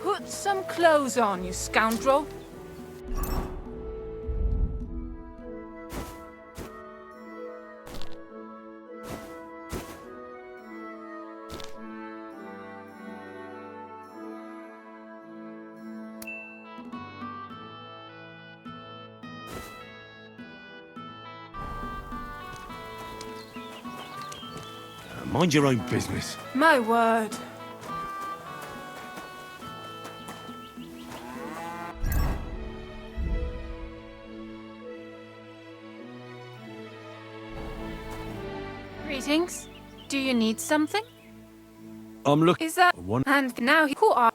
Put some clothes on, you scoundrel. Mind your own business. My word. Greetings. Do you need something? I'm looking. Is that One and now who are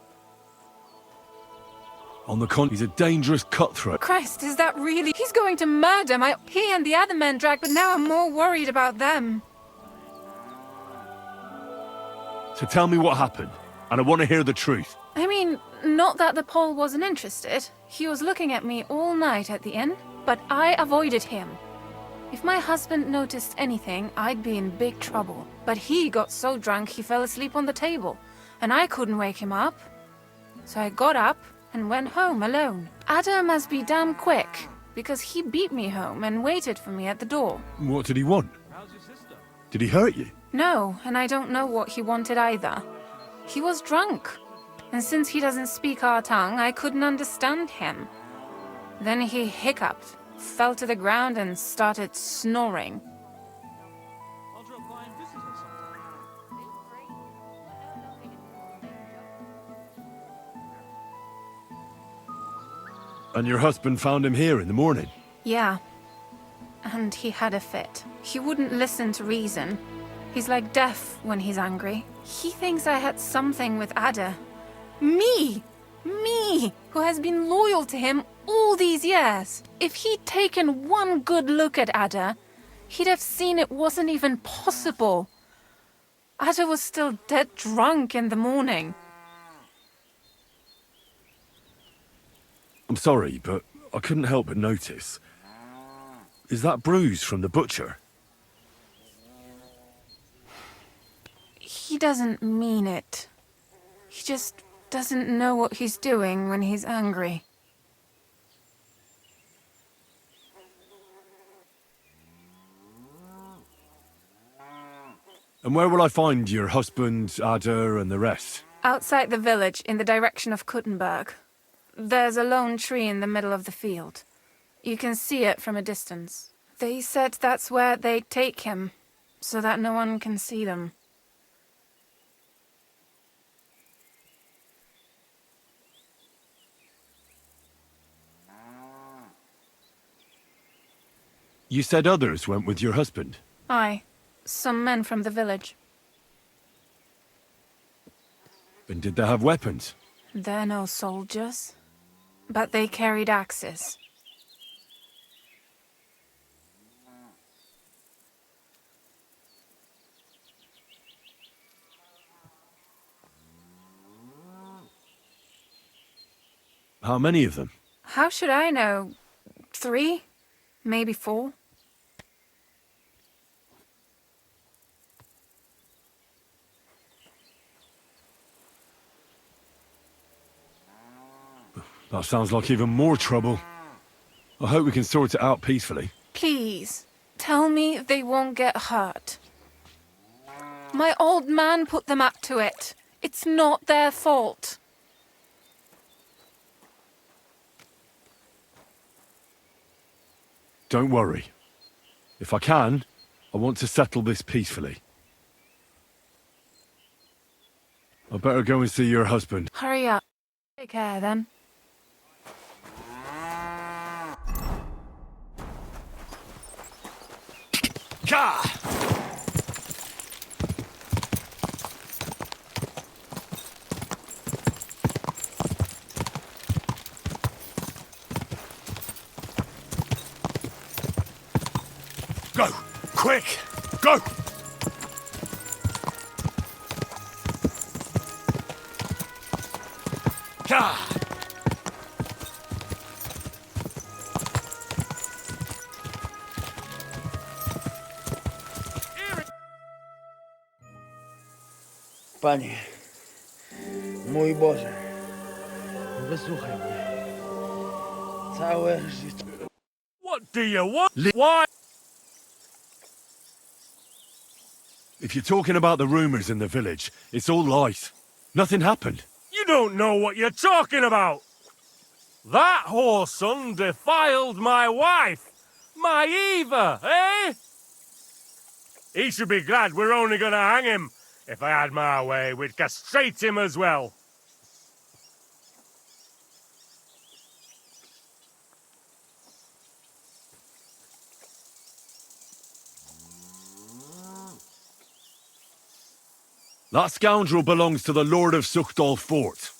on the con. He's a dangerous cutthroat. Christ, is that really? He's going to murder my he and the other men dragged, but now I'm more worried about them. So tell me what happened, and I want to hear the truth. I mean, not that the Pole wasn't interested. He was looking at me all night at the inn, but I avoided him. If my husband noticed anything, I'd be in big trouble. But he got so drunk he fell asleep on the table, and I couldn't wake him up. So I got up and went home alone. Ada must be damn quick, because he beat me home and waited for me at the door. What did he want? Did he hurt you? No, and I don't know what he wanted either. He was drunk, and since he doesn't speak our tongue, I couldn't understand him. Then he hiccuped, fell to the ground, and started snoring. And your husband found him here in the morning? Yeah. And he had a fit. He wouldn't listen to reason. He's like deaf when he's angry. He thinks I had something with Ada. Me! Me! Who has been loyal to him all these years. If he'd taken one good look at Ada, he'd have seen it wasn't even possible. Ada was still dead drunk in the morning. I'm sorry, but I couldn't help but notice. Is that bruise from the butcher? He doesn't mean it. He just doesn't know what he's doing when he's angry. And where will I find your husband, Ada, and the rest? Outside the village, in the direction of Kuttenberg. There's a lone tree in the middle of the field. You can see it from a distance. They said that's where they'd take him, so that no one can see them. You said others went with your husband? Aye, some men from the village. And did they have weapons? They're no soldiers, but they carried axes. How many of them? How should I know? 3? Maybe 4? That sounds like even more trouble. I hope we can sort it out peacefully. Please, tell me they won't get hurt. My old man put them up to it. It's not their fault. Don't worry. If I can, I want to settle this peacefully. I better go and see your husband. Hurry up. Take care then. Ka! Go! Quick! Go! Ka! Panie, mój Boże, wysłuchaj mnie. Całe życie. What do you want? Why? If you're talking about the rumors in the village, it's all lies. Nothing happened. You don't know what you're talking about. That whoreson defiled my wife, my Eva, eh? He should be glad we're only gonna hang him. If I had my way, we'd castrate him as well. That scoundrel belongs to the Lord of Suchdol Fort.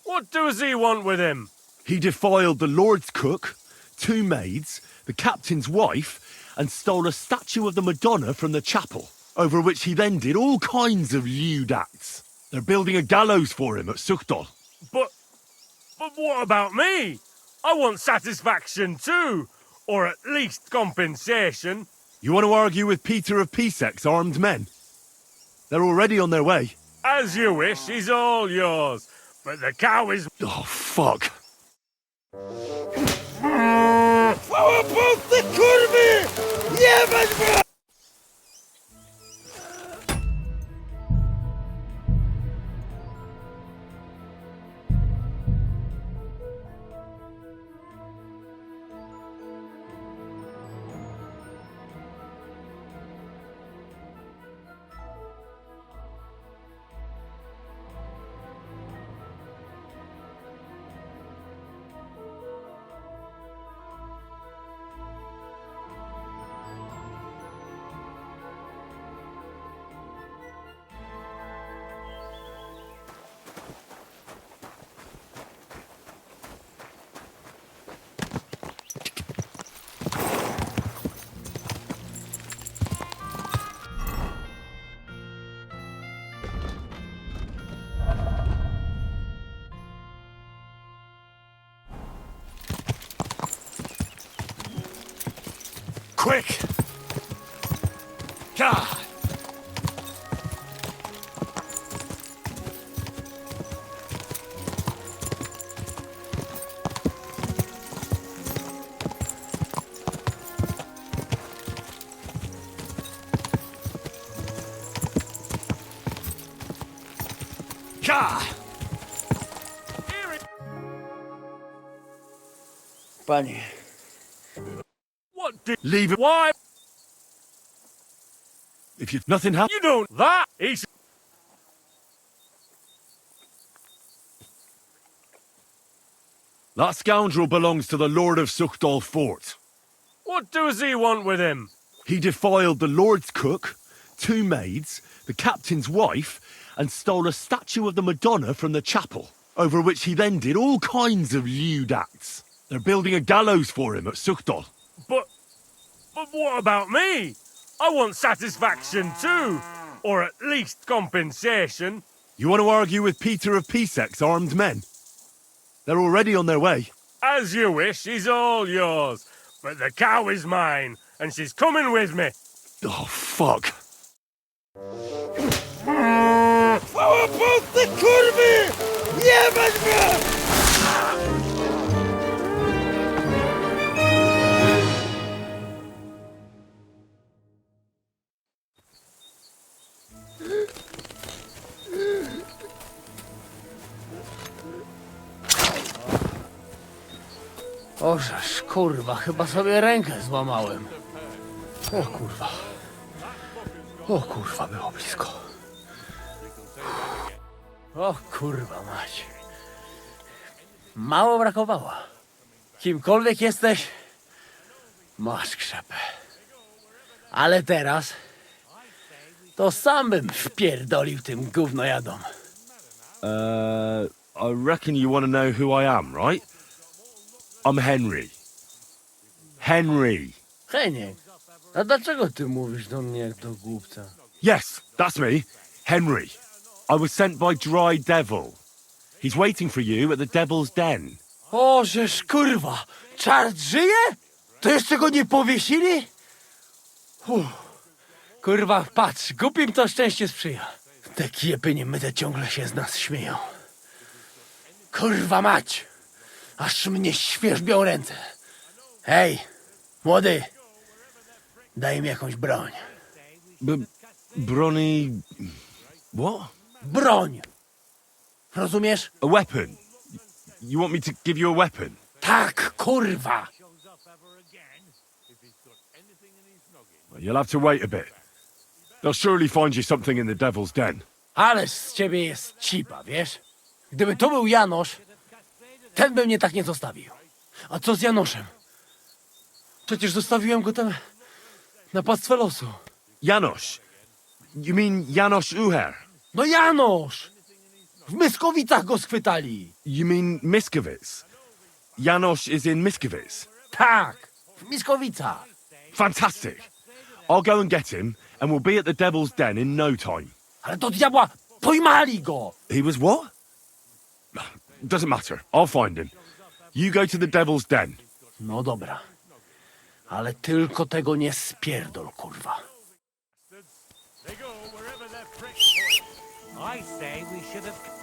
What does he want with him? He defiled the Lord's cook, 2 maids, the captain's wife, and stole a statue of the Madonna from the chapel, over which he then did all kinds of lewd acts. They're building a gallows for him at Suchdol. But what about me? I want satisfaction too, or at least compensation. You want to argue with Peter of Pisec's armed men? They're already on their way. As you wish, he's all yours. But the cow is... Oh, fuck. Quick! God! Panie, What did... Leave it. Why? If you... Nothing happened. You don't... That... He's... That scoundrel belongs to the Lord of Suchdol Fort. What does he want with him? He defiled the Lord's cook, 2 maids, the captain's wife, and stole a statue of the Madonna from the chapel, over which he then did all kinds of lewd acts. They're building a gallows for him at Suchdol. But what about me? I want satisfaction too, or at least compensation. You want to argue with Peter of Pisec's armed men? They're already on their way. As you wish, he's all yours. But the cow is mine, and she's coming with me. Oh, fuck. ożeż, kurwa, chyba sobie rękę złamałem. O kurwa, było blisko. O kurwa mać. Mało brakowało. Kimkolwiek jesteś, masz krzepę. Ale teraz to sam bym wpierdolił tym gównojadom. I reckon you want to know who I am, right? I'm Henry. Henry. Heniek, a dlaczego ty mówisz do mnie jak do głupca? Yes, that's me. Henry. I was sent by Dry Devil. He's waiting for you at the Devil's Den. Ożeż, kurwa, czart żyje? To jeszcze go nie powiesili? Kurwa, patrz, głupim to szczęście sprzyja. Te kiepy niemyte ciągle się z nas śmieją. Kurwa mać! Aż mnie świerzbią ręce. Hej, młody! Daj mi jakąś broń. Bronny... What? Broń! Rozumiesz? A weapon? You want me to give you a weapon? Tak, kurwa! You'll have to wait a bit. They'll surely find you something in the Devil's Den. Ależ z ciebie jest cipa, wiesz? Gdyby to był Janosz, ten by mnie tak nie zostawił. A co z Janoszem? Przecież zostawiłem go tam na pastwę losu. Janosz? You mean Janosz Uher? No Janosz! W Myskowicach go schwytali. You mean Miskovic? Janosz is in Miskovic? Tak, w Myskowicach. Fantastic. I'll go and get him, and we'll be at the Devil's Den in no time. Ale do diabła, pojmali go! He was what? Doesn't matter. I'll find him. You go to the Devil's Den. No dobra. Ale tylko tego nie spierdol, kurwa. I say we should have...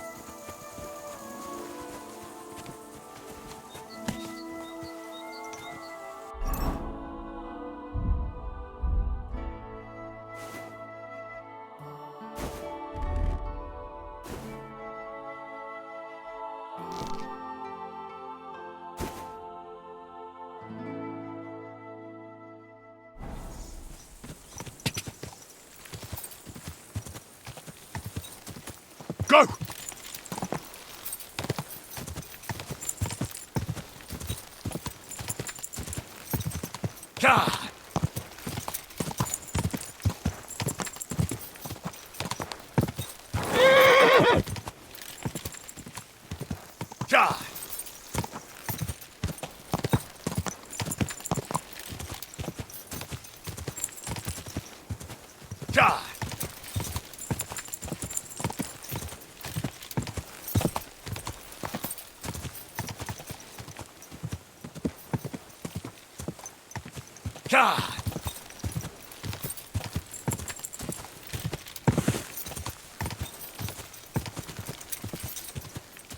Go! God! God! God! God!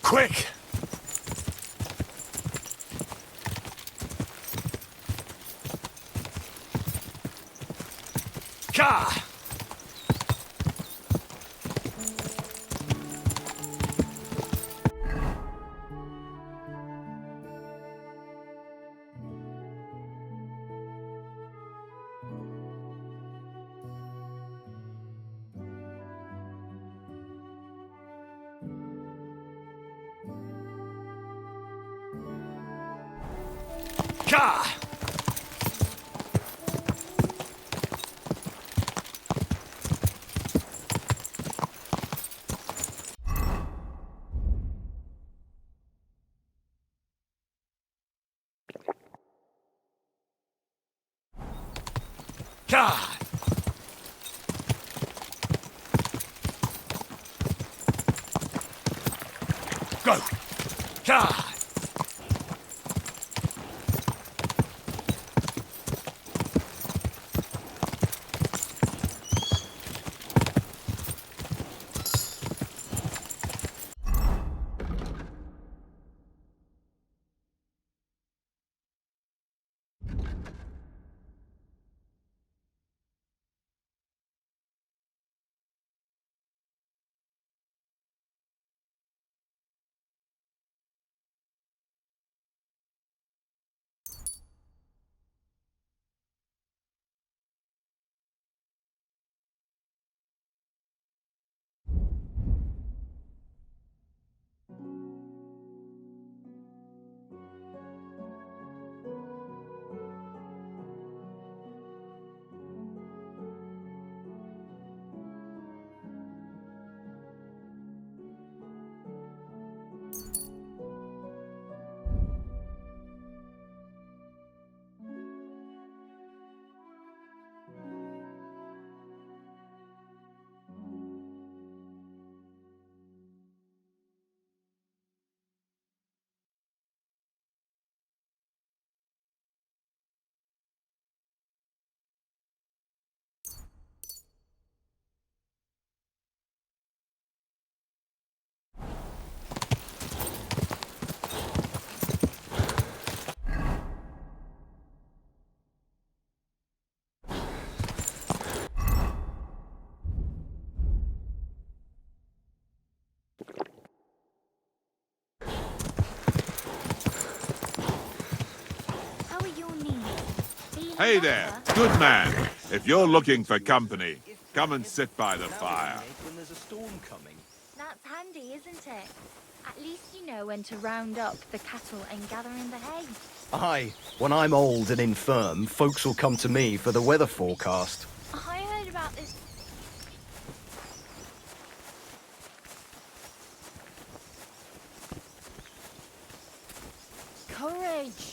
Quick! God! God! God! Go! God! Hey there, good man. If you're looking for company, come and sit by the fire. When there's a storm coming. That's handy, isn't it? At least you know when to round up the cattle and gather in the hay. Aye, when I'm old and infirm, folks will come to me for the weather forecast. I heard about this. Courage!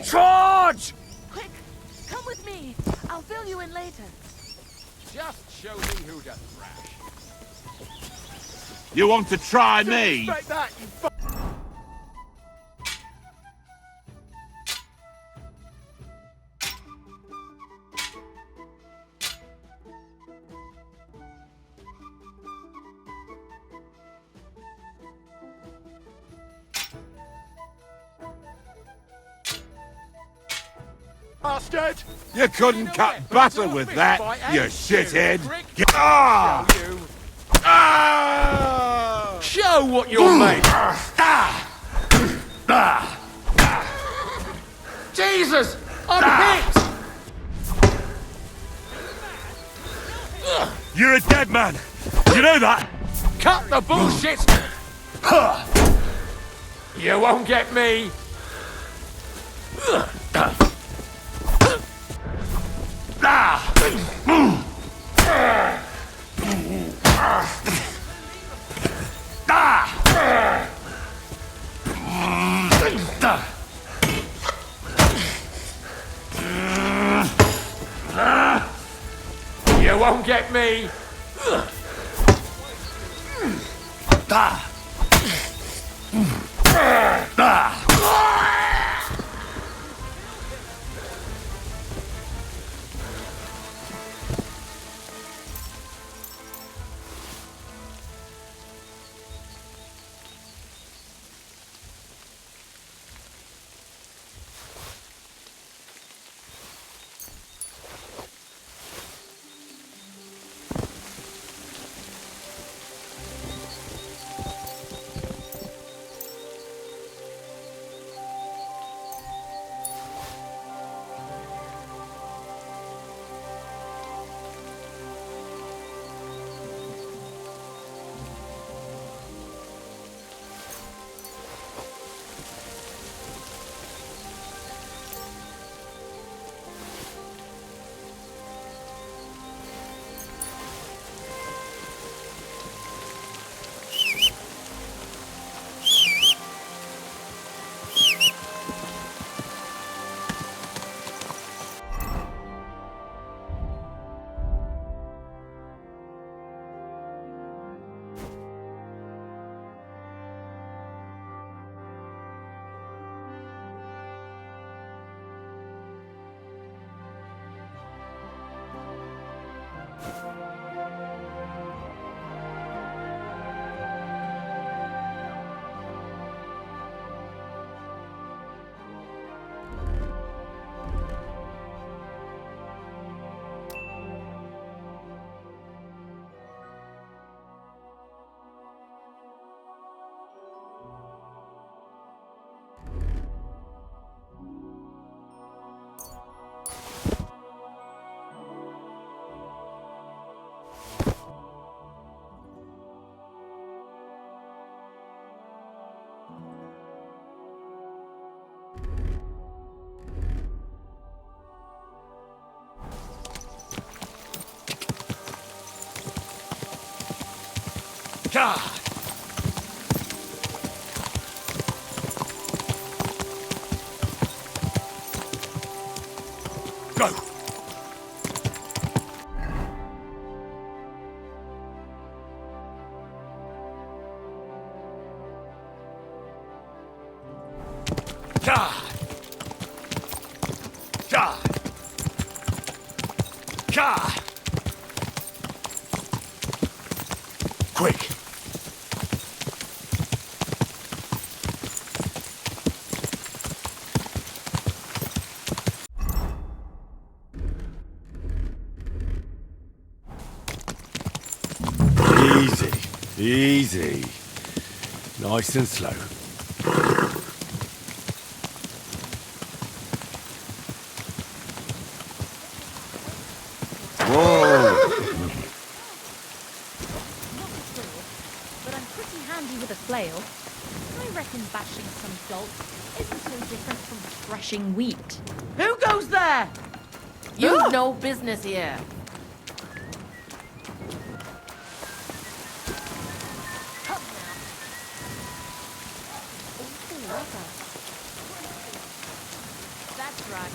Charge! Quick, come with me. I'll fill you in later. Just show me who to thrash. You want to try me? Expect that, you bastard! You couldn't cut butter with that, you shithead. Ah! Ah! Show what you're made. Jesus! I'm hit! You're a dead man. You know that? Cut the bullshit! You won't get me! You won't get me! God! Go! God! God! Gah! Quick! Easy, easy. Nice and slow. Whoa! But I'm pretty handy with a flail. I reckon bashing some salt isn't so different from threshing wheat. Who goes there? You've no business here. That's right.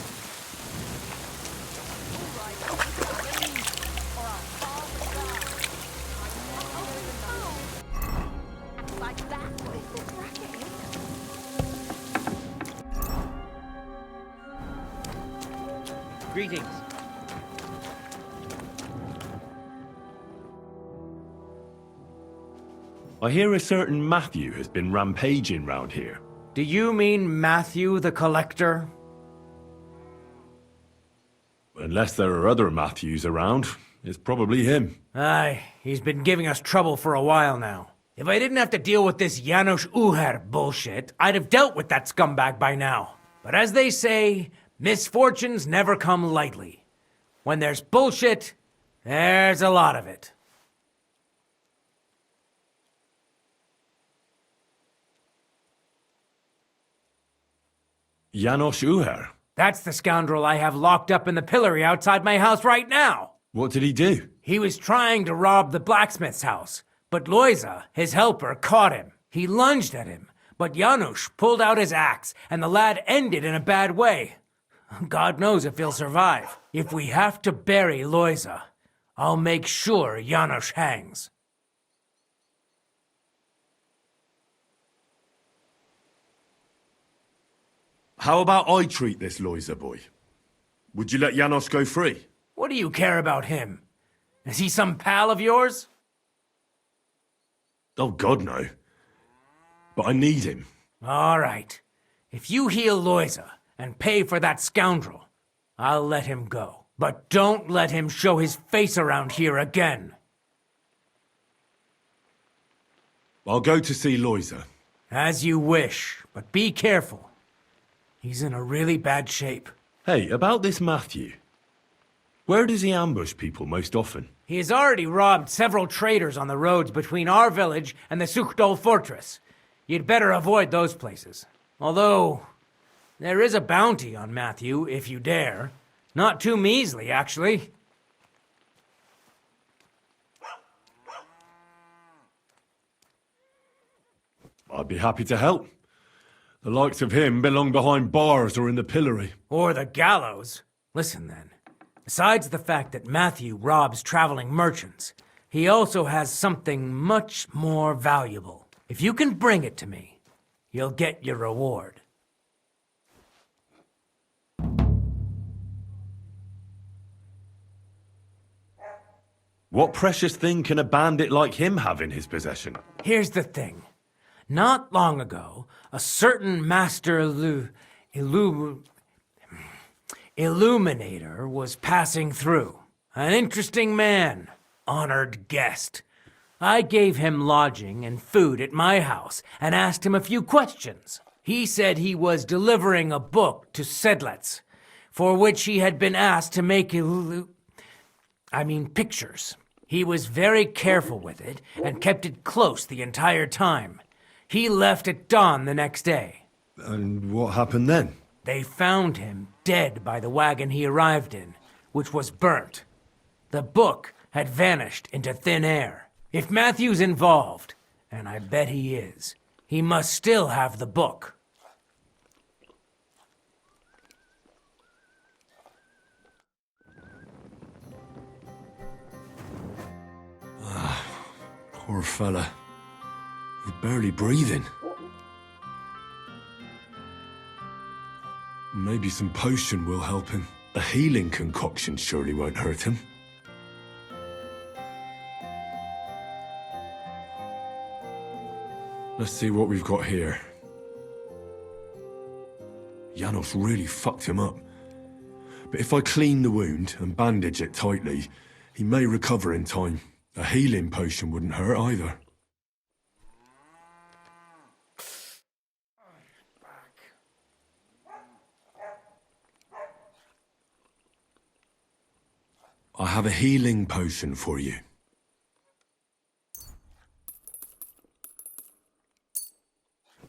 Like that, this is cracking. Greetings. I hear a certain Matthew has been rampaging round here. Do you mean Matthew the Collector? Unless there are other Matthews around, it's probably him. Aye, he's been giving us trouble for a while now. If I didn't have to deal with this Janos Uher bullshit, I'd have dealt with that scumbag by now. But as they say, misfortunes never come lightly. When there's bullshit, there's a lot of it. Janos Uher? That's the scoundrel I have locked up in the pillory outside my house right now. What did he do? He was trying to rob the blacksmith's house, but Loisa, his helper, caught him. He lunged at him, but Janusz pulled out his axe, and the lad ended in a bad way. God knows if he'll survive. If we have to bury Loisa, I'll make sure Janusz hangs. How about I treat this Loisa boy? Would you let Janos go free? What do you care about him? Is he some pal of yours? Oh, God, no. But I need him. All right. If you heal Loisa and pay for that scoundrel, I'll let him go. But don't let him show his face around here again. I'll go to see Loisa. As you wish, but be careful. He's in a really bad shape. Hey, about this Matthew. Where does he ambush people most often? He has already robbed several traders on the roads between our village and the Sukhdol fortress. You'd better avoid those places. Although, there is a bounty on Matthew, if you dare. Not too measly, actually. I'd be happy to help. The likes of him belong behind bars or in the pillory. Or the gallows. Listen then. Besides the fact that Matthew robs traveling merchants, he also has something much more valuable. If you can bring it to me, you'll get your reward. What precious thing can a bandit like him have in his possession? Here's the thing. Not long ago, a certain master illuminator was passing through. An interesting man, honored guest. I gave him lodging and food at my house and asked him a few questions. He said he was delivering a book to Sedlets, for which he had been asked to make pictures. He was very careful with it and kept it close the entire time. He left at dawn the next day. And what happened then? They found him dead by the wagon he arrived in, which was burnt. The book had vanished into thin air. If Matthew's involved, and I bet he is, he must still have the book. Poor fella. He's barely breathing. Maybe some potion will help him. A healing concoction surely won't hurt him. Let's see what we've got here. Janos really fucked him up. But if I clean the wound and bandage it tightly, he may recover in time. A healing potion wouldn't hurt either. I have a healing potion for you.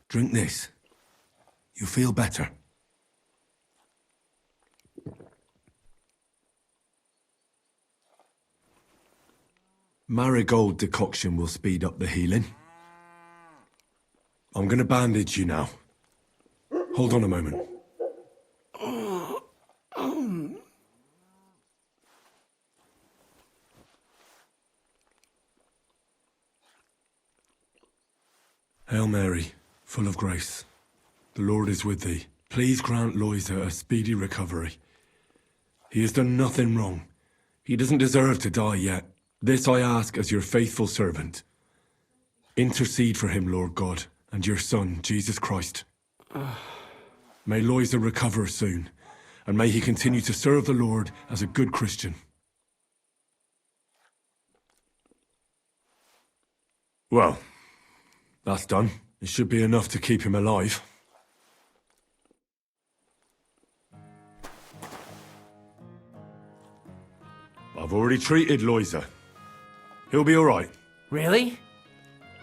Drink this. You'll feel better. Marigold decoction will speed up the healing. I'm gonna bandage you now. Hold on a moment. Hail Mary, full of grace. The Lord is with thee. Please grant Loisa a speedy recovery. He has done nothing wrong. He doesn't deserve to die yet. This I ask as your faithful servant. Intercede for him, Lord God, and your Son, Jesus Christ. May Loisa recover soon, and may he continue to serve the Lord as a good Christian. Well, that's done. It should be enough to keep him alive. I've already treated Loisa. He'll be all right. Really?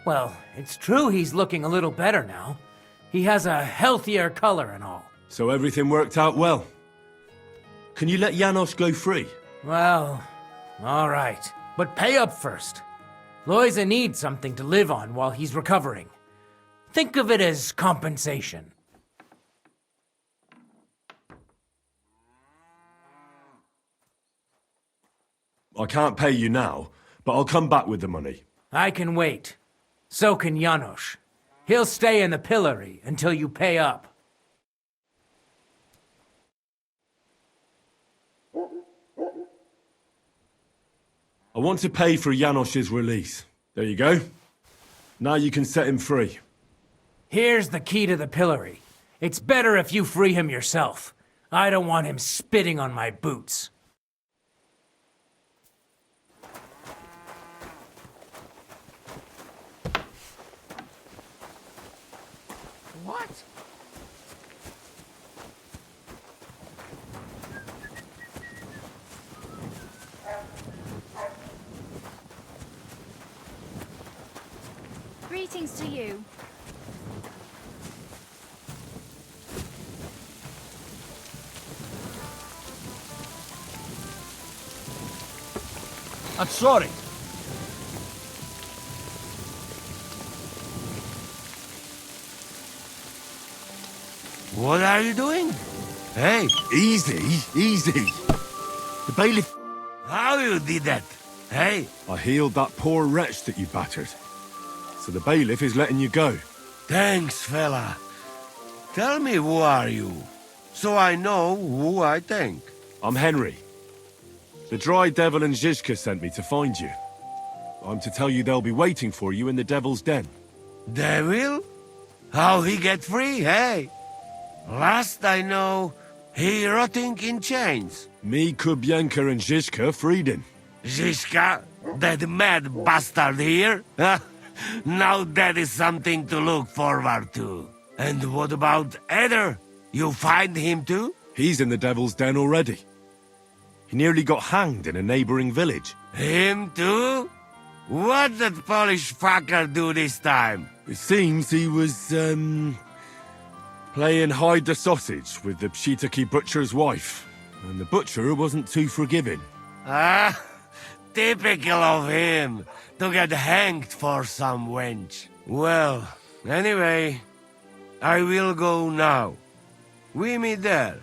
Well, it's true he's looking a little better now. He has a healthier color and all. So everything worked out well. Can you let Janos go free? Well, all right. But pay up first. Loisa needs something to live on while he's recovering. Think of it as compensation. I can't pay you now, but I'll come back with the money. I can wait. So can Janos. He'll stay in the pillory until you pay up. I want to pay for Janos's release. There you go. Now you can set him free. Here's the key to the pillory. It's better if you free him yourself. I don't want him spitting on my boots. What? Greetings to you. I'm sorry. What are you doing? Hey, Easy, easy. the bailiff. How you did that? Hey, I healed that poor wretch that you battered. So the bailiff is letting you go. thanks, fella. Tell me who are you, so I know who I thank. I'm Henry. The Dry Devil and Zizka sent me to find you. I'm to tell you they'll be waiting for you in the Devil's Den. Devil? How he get free, hey? Last I know, he rotting in chains. Me, Kubienka and Zizka freed him. Zizka, that mad bastard here? Now that is something to look forward to. And what about Eder? You find him too? He's in the Devil's Den already. He nearly got hanged in a neighboring village. Him too? What did Polish fucker do this time? It seems he was, playing hide the sausage with the Pshitaki butcher's wife. And the butcher wasn't too forgiving. Ah, typical of him, to get hanged for some wench. Well, anyway, I will go now. We meet there.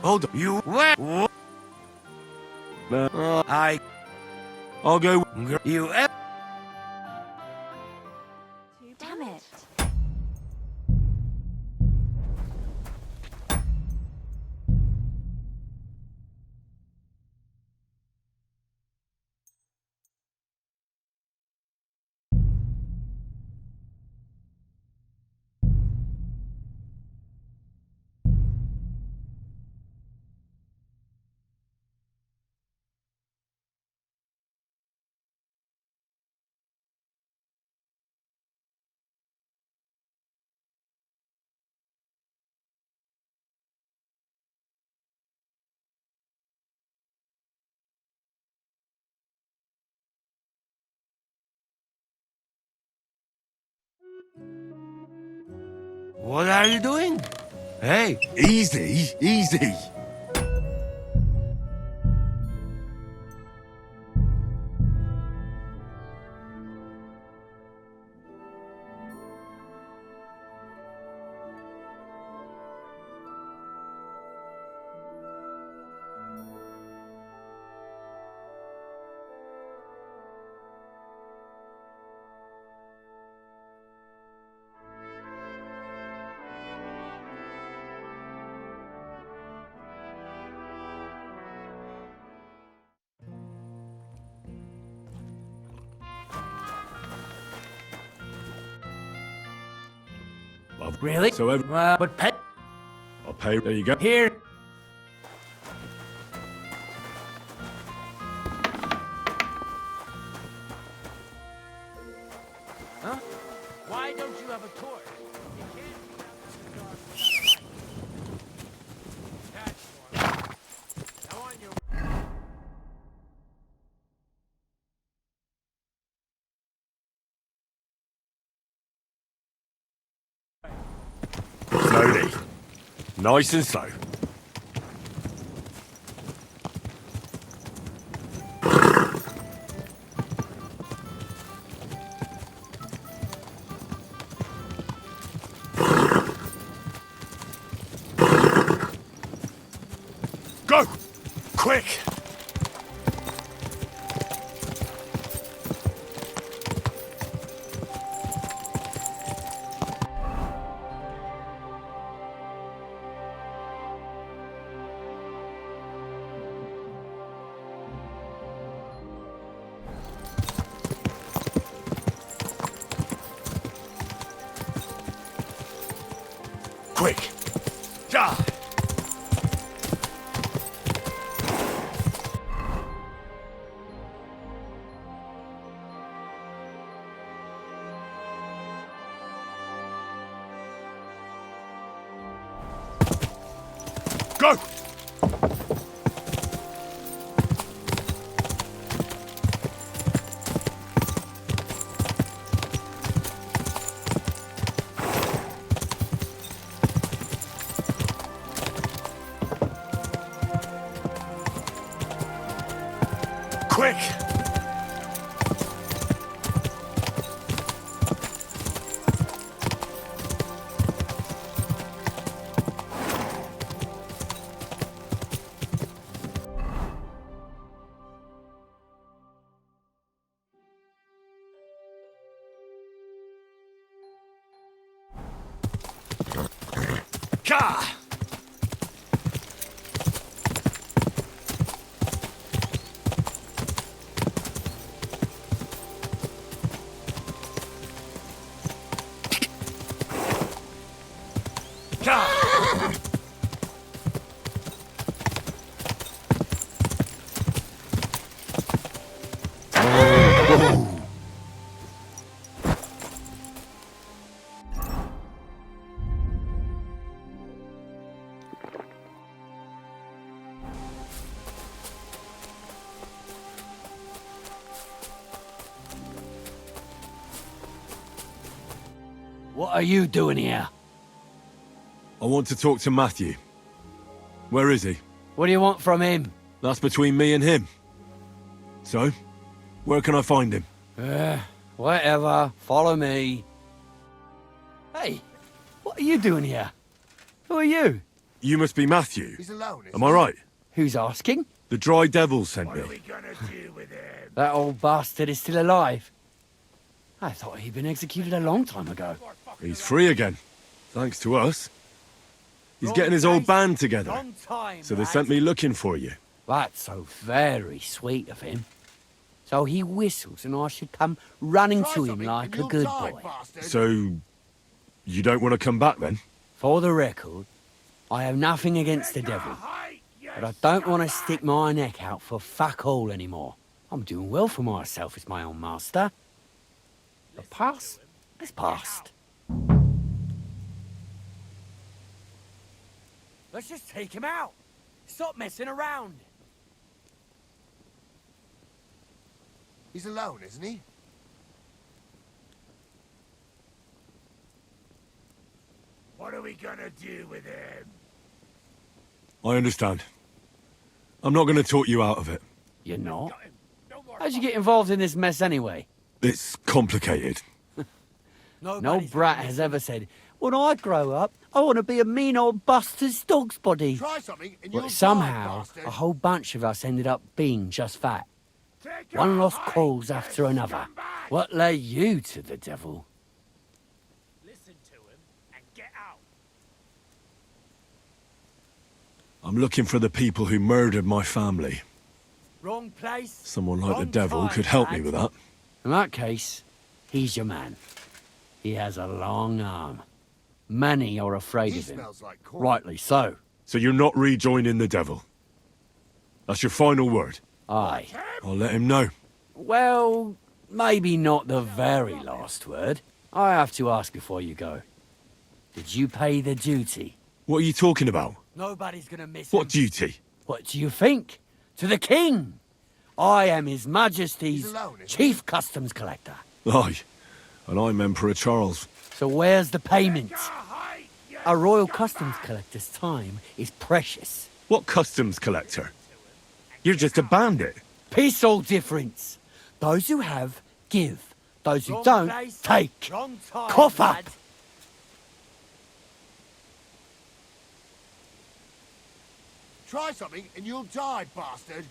Hold on. You where? I'll go. You Damn it. What are you doing? Hey, easy, easy. Really? So but pay. I'll pay. There you go. Here. Huh? Why don't you have a torch? You can't be out in the dark. Now on your... Slowly. Nice and slow. Go! Quick! Quick! Ja! Go! Quick! Ka! What are you doing here? I want to talk to Matthew. Where is he? What do you want from him? That's between me and him. So, where can I find him? Whatever. Follow me. Hey, what are you doing here? Who are you? You must be Matthew. He's alone. Am I right? Who's asking? The Dry Devil sent me. Gonna do with him? That old bastard is still alive. I thought he'd been executed a long time ago. He's free again. Thanks to us. He's getting his old band together. So they sent me looking for you. That's so very sweet of him. So he whistles and I should come running to him like a good boy. So, you don't want to come back then? For the record, I have nothing against the devil. But I don't want to stick my neck out for fuck all anymore. I'm doing well for myself as my own master. The past is past. Let's just take him out. Stop messing around. He's alone, isn't he? What are we gonna do with him? I understand. I'm not going to talk you out of it. You're not? How'd you get involved in this mess anyway? It's complicated. No brat has ever said, when I grow up, I want to be a mean old bastard's dog's body. Try something and But you'll somehow, die, bastard. a whole bunch of us ended up being just that. One lost cause after another. What led you to the devil? Listen to him and get out. I'm looking for the people who murdered my family. Wrong place. Someone like the wrong devil time, could help me lad. with that. In that case, he's your man. He has a long arm. Many are afraid He of him. smells like corn. Rightly so. So you're not rejoining the devil? That's your final word? Aye. I'll let him know. Well, maybe not the very last word. I have to ask before you go. Did you pay the duty? What are you talking about? Nobody's gonna miss What him. duty? What do you think? To the king! I am His Majesty's He's alone, isn't Chief Customs Collector. Aye. And I'm Emperor Charles. So where's the payment? A royal customs collector's time is precious. What customs collector? You're just a bandit. Peace all difference. Those who have, give. Those who Wrong don't, place, take. wrong time, Cough up! lad. Try something and you'll die, bastard.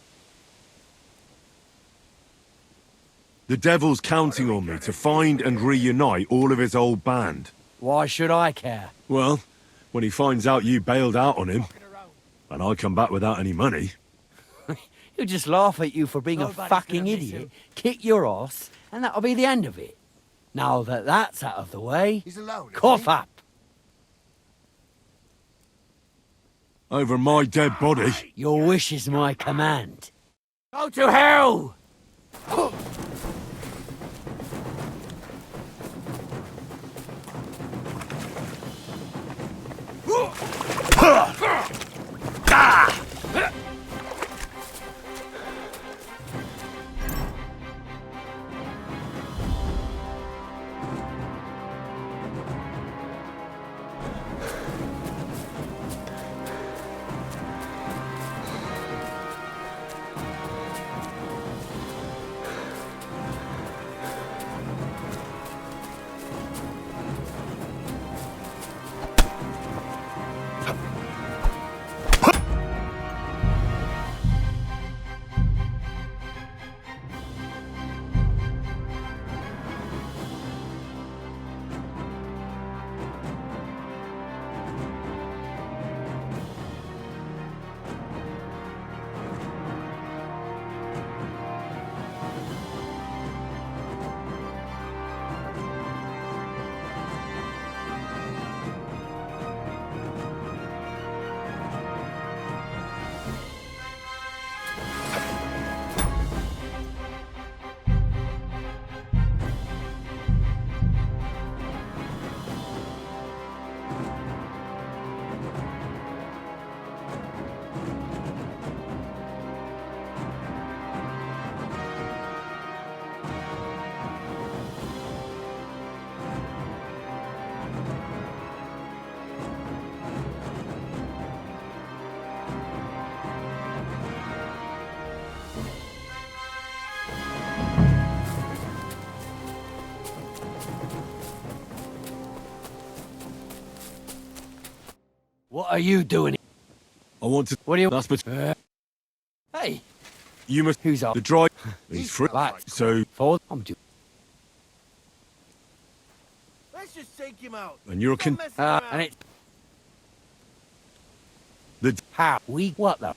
The devil's counting on me to find and reunite all of his old band. Why should I care? Well, when he finds out you bailed out on him, and I come back without any money, He'll just laugh at you for being Nobody's a fucking gonna miss idiot, him. kick your ass, and that'll be the end of it. Now that that's out of the way, He's alone. isn't cough he? up. over my dead body. Your wish is my command. Go to hell! What are you doing? I want to... What do you... That's but Hey, you must... who's up? The drive... He's free. Right. So... Forward. I'm doing... Let's just take him out. And you're and it... The... How? We... What the...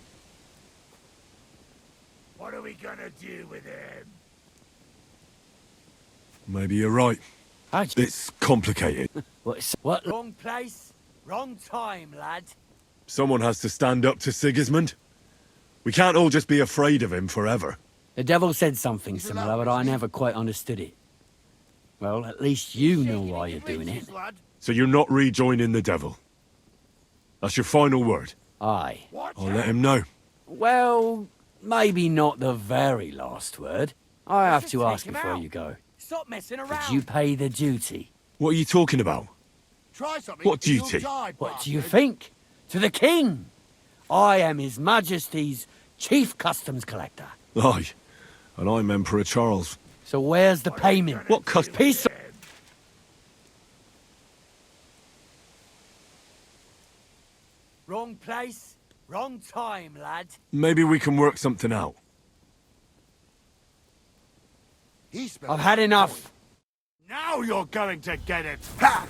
What are we gonna do with him? Maybe you're right. It's complicated. What? Wrong place, wrong time, lad. Someone has to stand up to Sigismund. We can't all just be afraid of him forever. The devil said something similar, but I never quite understood it. Well, at least you know why you're doing it. So you're not rejoining the devil? That's your final word? Aye. I'll let him know. Well, maybe not the very last word. I have to ask before you go. Stop messing around. Did you pay the duty? What are you talking about? Try something. What duty? What do you think? To the king. I am His Majesty's Chief Customs Collector. Aye. And I'm Emperor Charles. So where's the payment? What piece of... Wrong place, wrong time, lad. Maybe we can work something out. I've had enough. Now you're going to get it. God!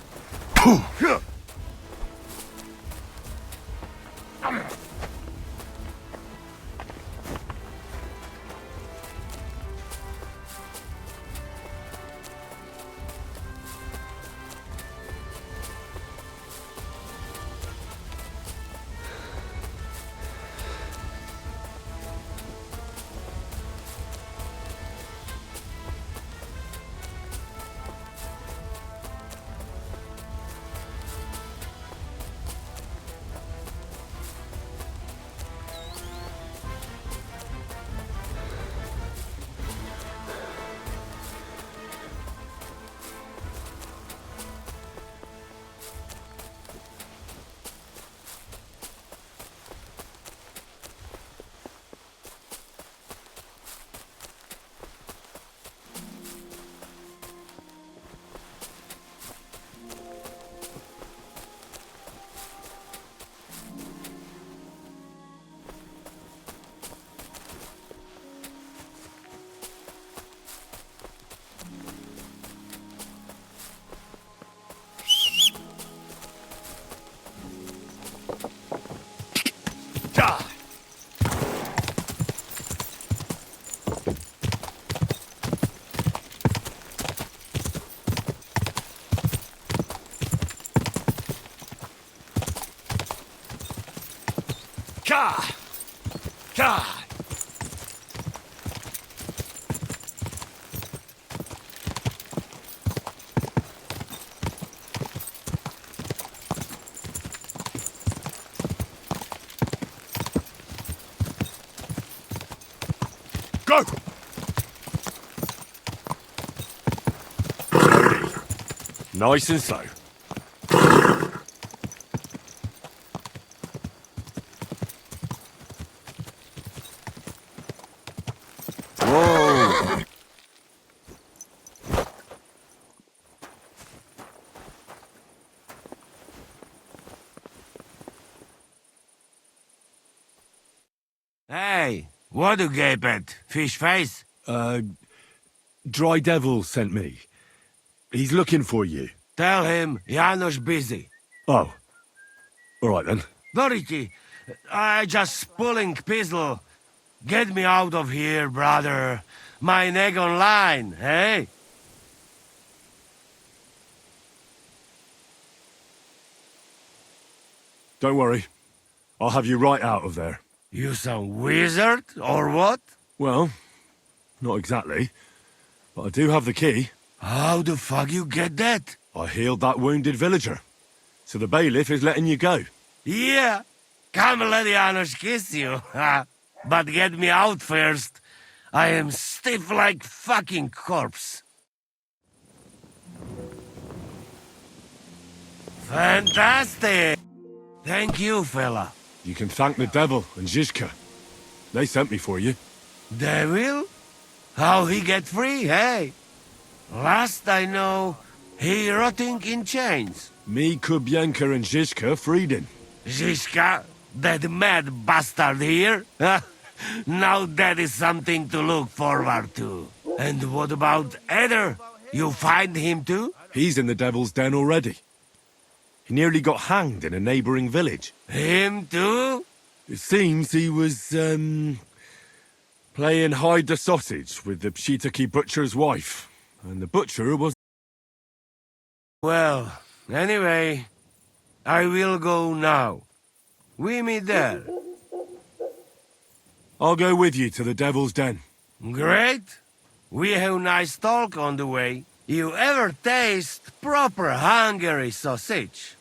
God! Go! Nice and slow. Whoa! Hey, what do you gape at? Fish face? Dry Devil sent me. He's looking for you. Tell him Janusz busy. Oh. All right then. Dorothy, I just pulling pistol. Get me out of here, brother. My neck on line, hey? Don't worry. I'll have you right out of there. You some wizard, or what? Well, not exactly. But I do have the key. How the fuck you get that? I healed that wounded villager. So the bailiff is letting you go. Yeah. Come let Janusz kiss you. But get me out first. I am stiff like fucking corpse. Fantastic! Thank you, fella. You can thank the devil and Zizka. They sent me for you. Devil? How he get free, hey? Last I know, he rotting in chains. Me, Kubienka and Zizka freed him. Zizka? That mad bastard here? Now that is something to look forward to. And what about Eder? You find him too? He's in the Devil's Den already. He nearly got hanged in a neighbouring village. Him too? It seems he was, playing hide the sausage with the Pshitaki butcher's wife. And the butcher was... Well, anyway, I will go now. We meet there. I'll go with you to the Devil's Den. Great. We have nice talk on the way. You ever taste proper Hungary sausage?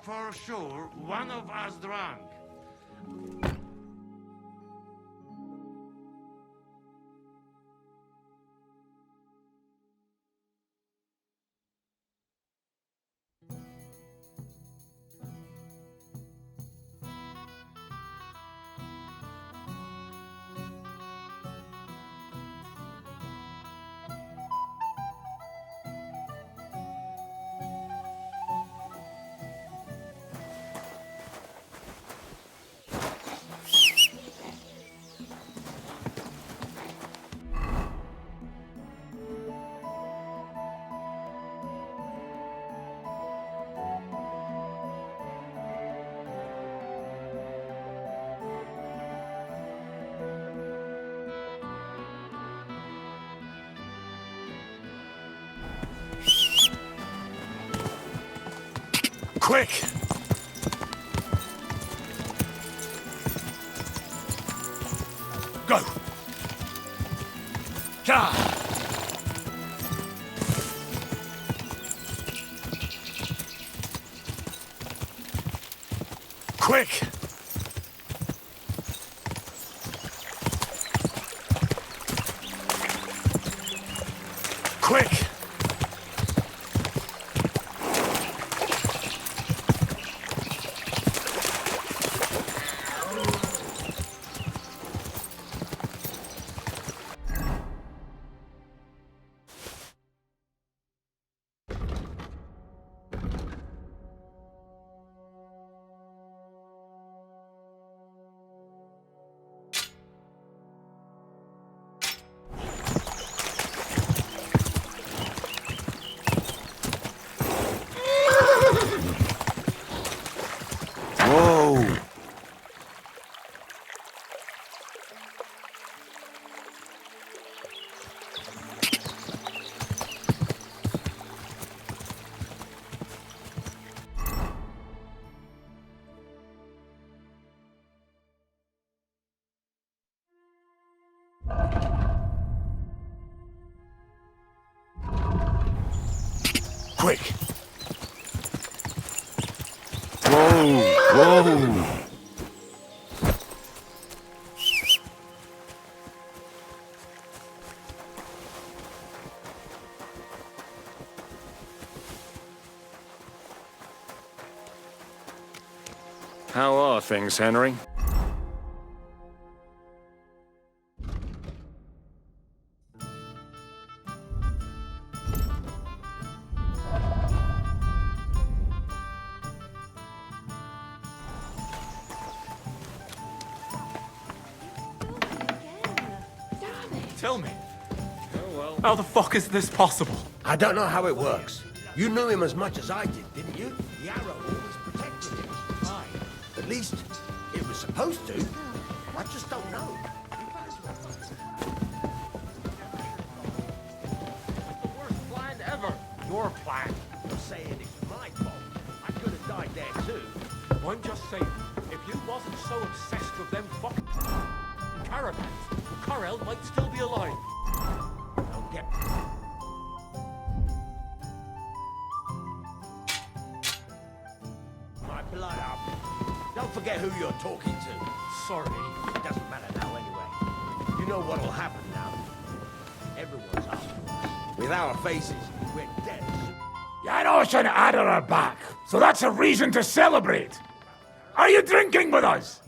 For sure, one of us drunk. Quick! Go! Ja! Quick! Quick! Whoa! Quick! Whoa! Whoa! How are things, Henry? Tell me. How the fuck is this possible? I don't know how it works. You knew him as much as I did, didn't you? The arrow always protected him. Aye. At least, it was supposed to. I just don't know. The worst plan ever. Your plan. You're saying it's my fault. I could have died there too. I'm just saying, if you wasn't so obsessed with them fucking caravans, Corel might still be alive. Don't get... My blood up. Don't forget who you're talking to. Sorry. It doesn't matter now anyway. You know what'll happen now. Everyone's after us. With our faces, we're dead. Janos and Ada are back, so that's a reason to celebrate. Are you drinking with us?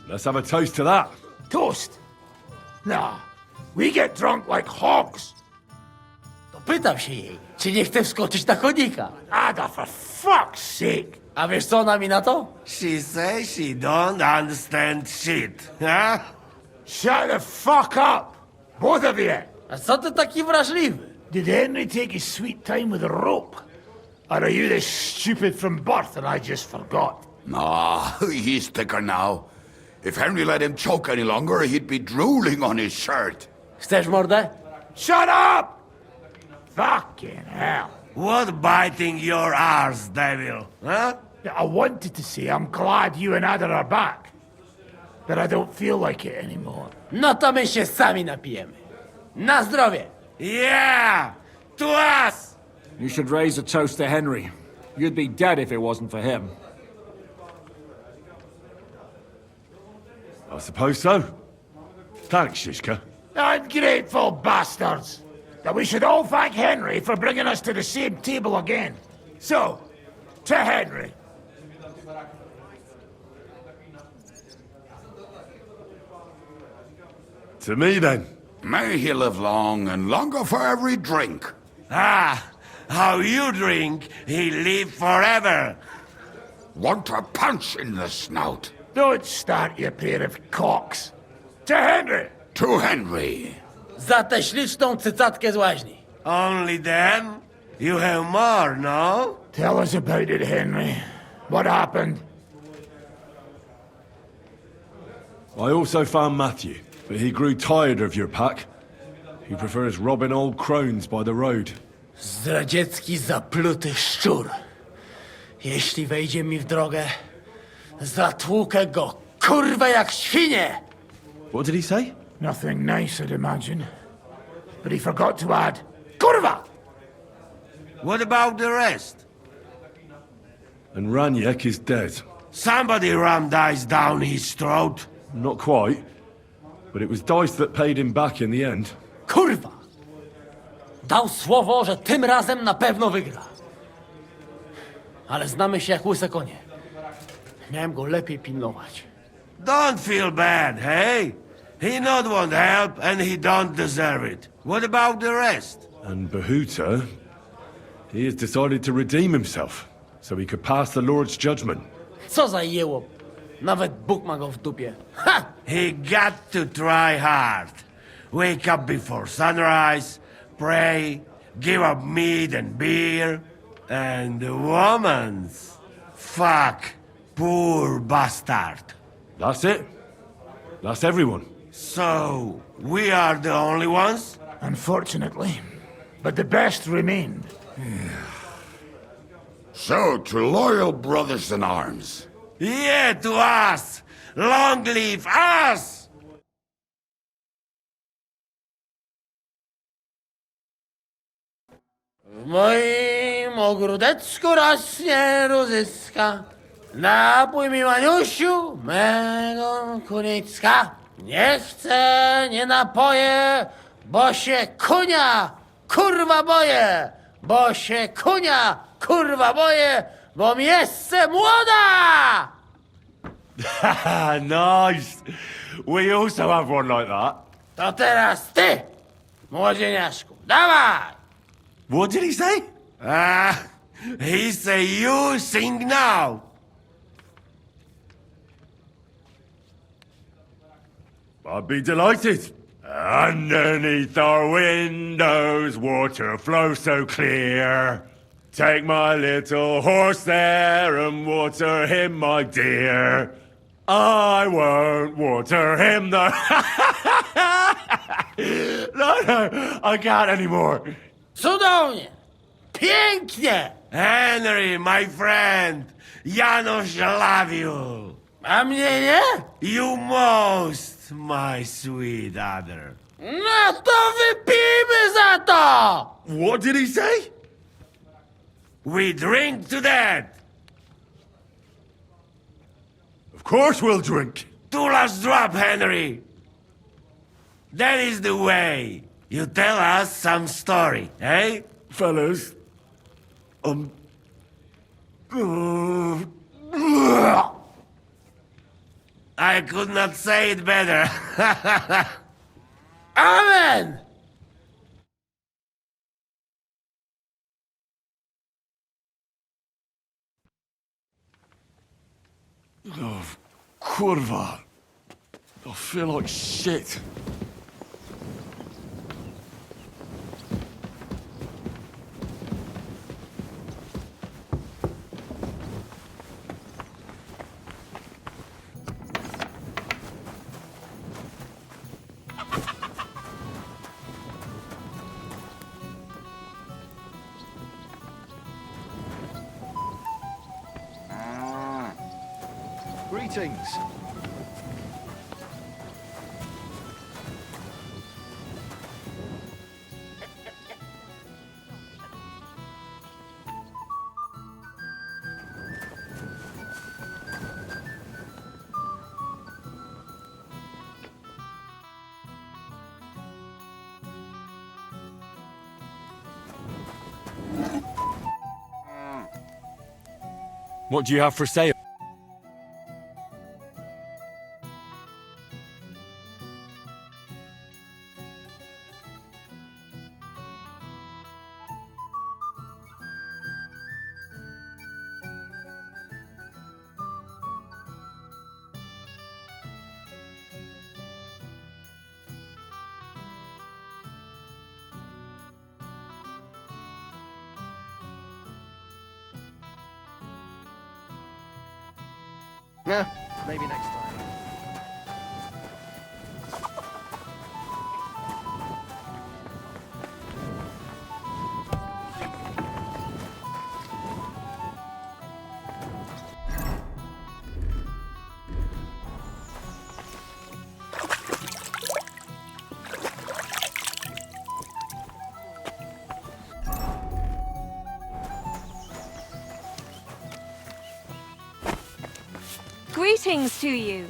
Let's have a toast to that. Toast? Nah, we get drunk like hogs. To pytam się jej, czy nie chce wskoczyć na konika. Ada, for fuck's sake. A wiesz co ona mi na to? She says she don't understand shit, huh? Shut the fuck up, both of you. A co ty taki wrażliwy? Did Henry take his sweet time with a rope? Or are you this stupid from birth and I just forgot? Nah, he's thicker now. If Henry let him choke any longer, he'd be drooling on his shirt. Chcesz mordę? Shut up! Fucking hell. What biting your arse, devil, huh? I wanted to say I'm glad you and Ada are back. But I don't feel like it anymore. No to my się sami napijemy. Na zdrowie! Yeah! To us! You should raise a toast to Henry. You'd be dead if it wasn't for him. I suppose so. Thanks, Shishka. Ungrateful bastards! That we should all thank Henry for bringing us to the same table again. So, to Henry. To me, then. May he live long and longer for every drink. Ah, how you drink, he live forever. Want to punch in the snout. Don't start, you pair of cocks. To Henry! To Henry. Za tę śliczną cycatkę z łaźni. Only them? You have more, no? Tell us about it, Henry. What happened? I also found Matthew, but he grew tired of your pack. He prefers robbing old crones by the road. Zdradziecki, zapluty szczur. Jeśli wejdzie mi w drogę, zatłukę go, kurwa, jak świnie! What did he say? Nothing nice, I'd imagine. But he forgot to add, Kurva! What about the rest? And Raniek is dead. Somebody rammed dice down his throat. Not quite. But it was Dice that paid him back in the end. Kurwa! Dał słowo, że tym razem na pewno wygra. Ale znamy się jak łyse konie. Miałem go lepiej pilnować. Don't feel bad, hey? He not want help and he don't deserve it. What about the rest? And Bahuta, he has decided to redeem himself, so he could pass the Lord's judgment. Co za jełop. Nawet Bóg ma go w dupie. Ha! He got to try hard. Wake up before sunrise, pray, give up meat and beer, and the womans. Fuck, poor bastard. That's it. That's everyone. So, we are the only ones? Unfortunately. But the best remained. So, to loyal brothers in arms. Yeah, to us! Long live us! W moim ogródeczku rośnie różyska. Napój mi, Maniusiu, mego kunicka. Nie chcę, nie napoję, bo się kunia, kurwa boję. Bo się kunia, kurwa boję, bo mi jeszcze młoda! Nice. We also have one like that. To teraz ty, młodzieniaszku, dawaj! What did he say? He say you sing now. I'd be delighted. Underneath our windows, water flows so clear. Take my little horse there and water him, my dear. I won't water him, though. No, I can't anymore. Cudownie! Pięknie! Henry, my friend, Janusz love you. A mnie nie? You most, my sweet other. No to wypijmy za to! What did he say? We drink to that. Of course we'll drink. Two last drop, Henry. That is the way. You tell us some story, eh? Fellas, I could not say it better. Amen! Oh, kurwa. I feel like shit. Greetings. What do you have for sale? Yeah, maybe next time. Greetings to you.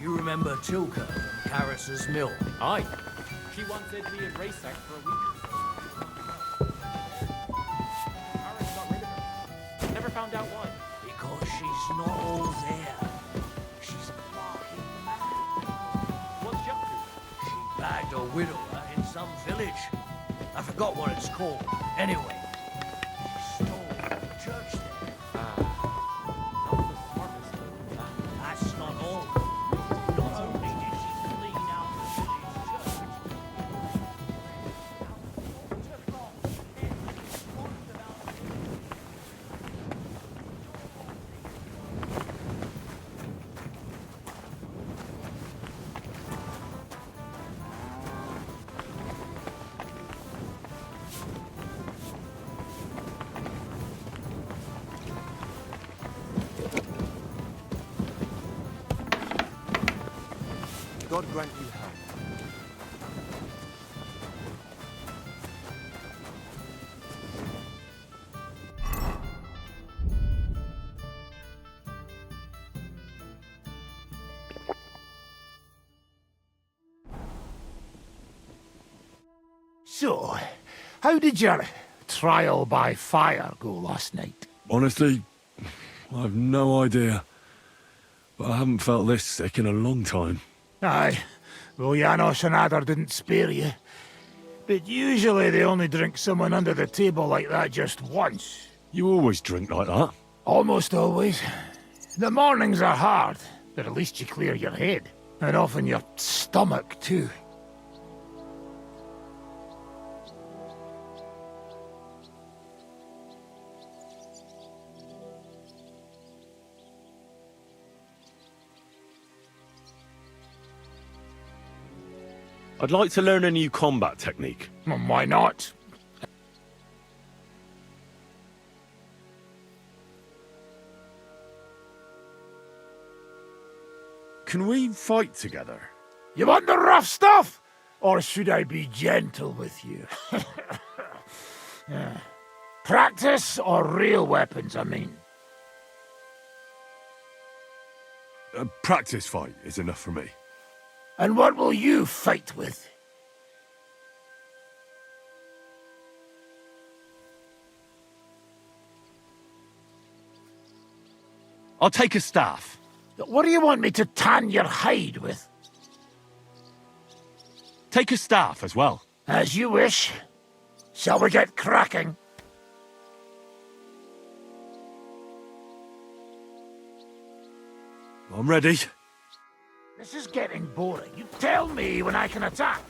You remember Tilka from Carris's mill? Aye. She wanted me in Racesack for a week or so. Harris got rid of her. Never found out why. Because she's not all there. She's barking mad. What's she up to? She bagged a widower in some village. I forgot what it's called. Anyway, she stole the church there. That's not all. Not only did she clean out the village church, God grant you help. So, how did your trial by fire go last night? Honestly, I've no idea. But I haven't felt this sick in a long time. Aye. Well, Janos and Adder didn't spare you. But usually they only drink someone under the table like that just once. You always drink like that? Almost always. The mornings are hard, but at least you clear your head. And often your stomach, too. I'd like to learn a new combat technique. Why not? Can we fight together? You want the rough stuff? Or should I be gentle with you? Yeah. Practice or real weapons, I mean? A practice fight is enough for me. And what will you fight with? I'll take a staff. What do you want me to tan your hide with? Take a staff as well. As you wish. Shall we get cracking? I'm ready. This is getting boring. You tell me when I can attack.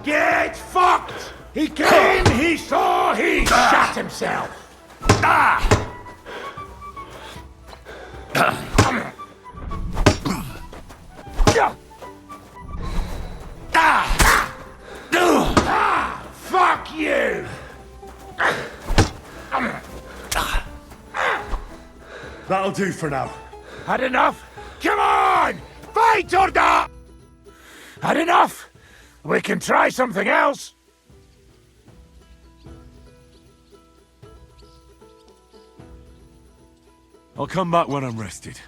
Get fucked! He came, he saw, he shot himself. Fuck you! That'll do for now. Had enough? Come on! Fight or die! Had enough? We can try something else. I'll come back when I'm rested.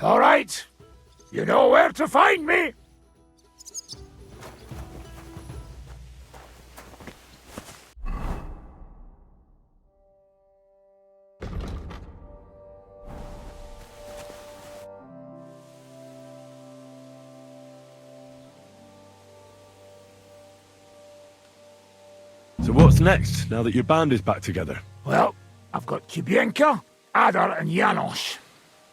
All right. You know where to find me. So what's next, now that your band is back together? Well, I've got Kubienka, Adar, and Janos.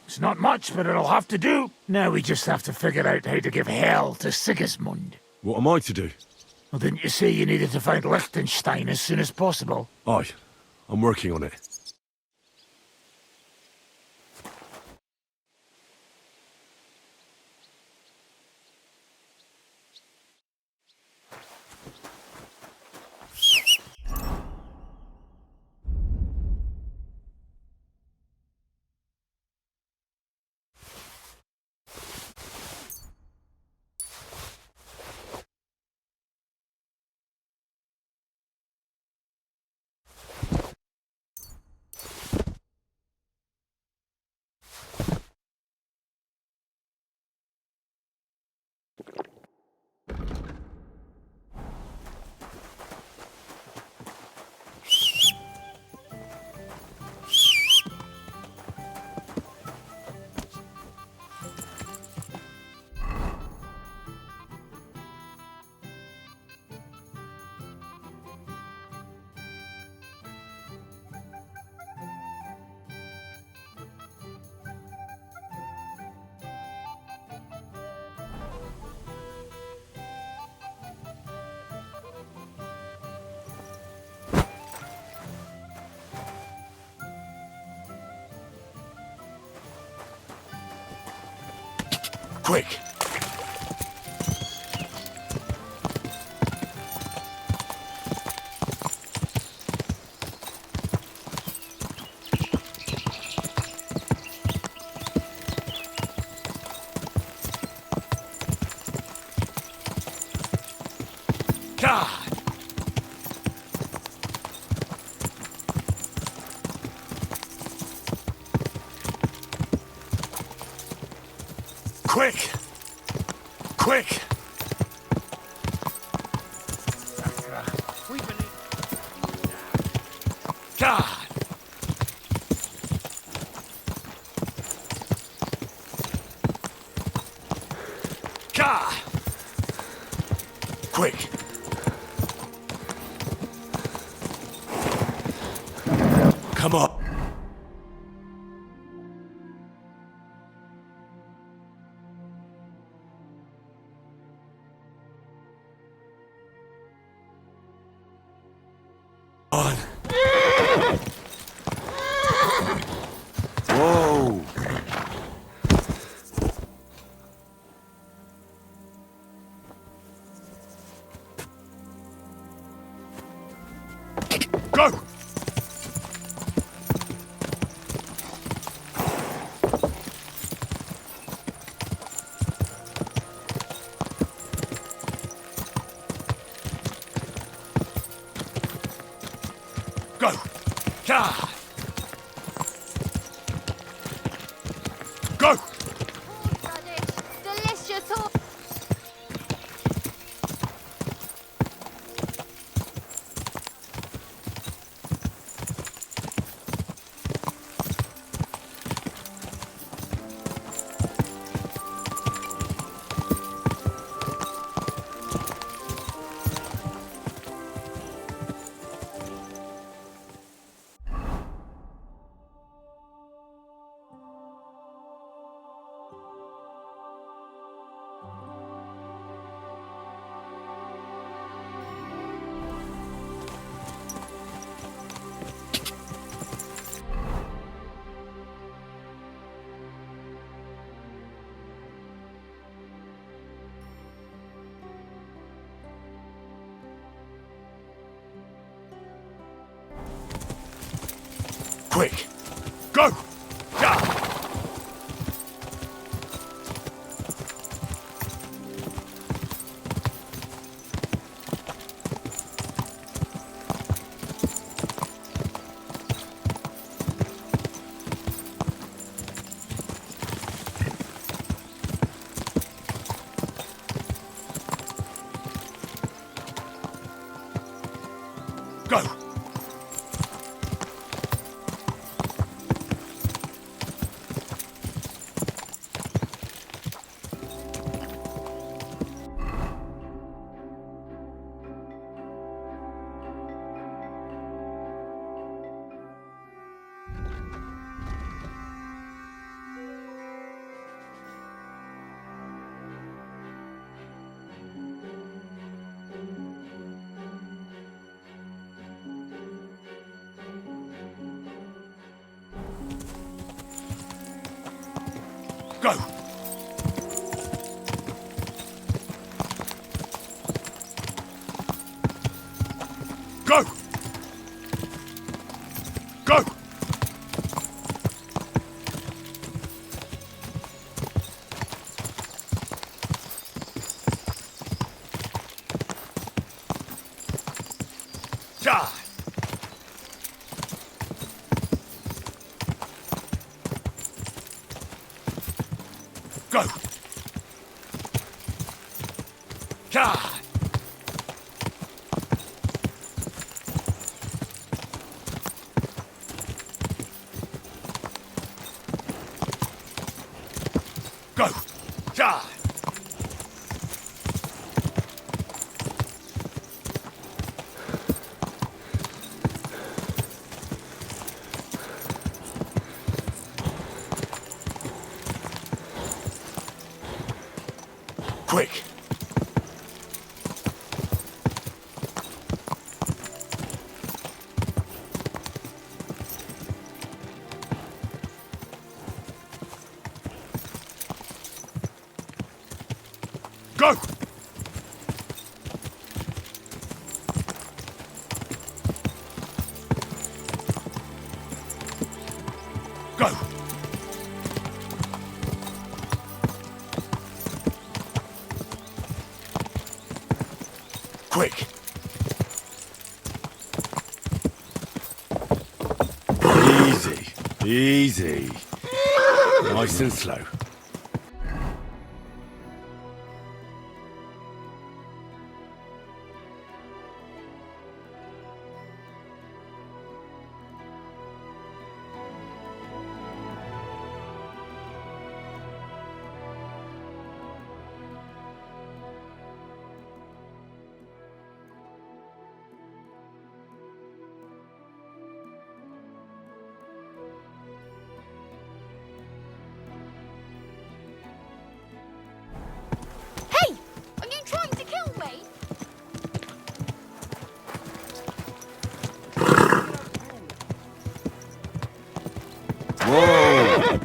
It's not much, but it'll have to do. Now we just have to figure out how to give hell to Sigismund. What am I to do? Well, didn't you say you needed to find Liechtenstein as soon as possible? Aye, I'm working on it. Quick! God! Quick! Quick! God! God! Quick! Come on! On. Whoa! Go! Go! God! Go! Delicious horse. Quick! Go! God! Go! Go! Go! Die! Go! Die! Go! Die! Quick! Go! Go! Quick! Easy. Easy. Nice and slow. Hey! Are you trying to kill me? Whoa!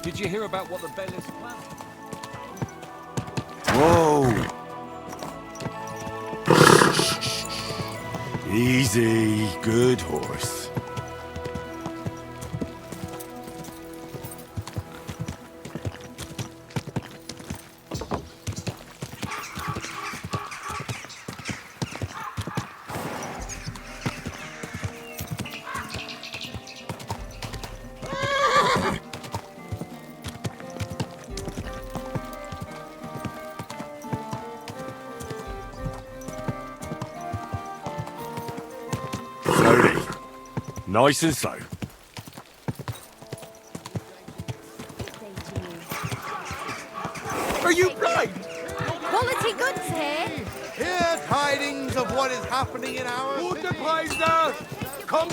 Did you hear about what the Bailiff's planning? Whoa! Easy. Good horse. Slowly. Nice and slow. Are you blind? Quality goods here. Hear tidings of what is happening in our city. Come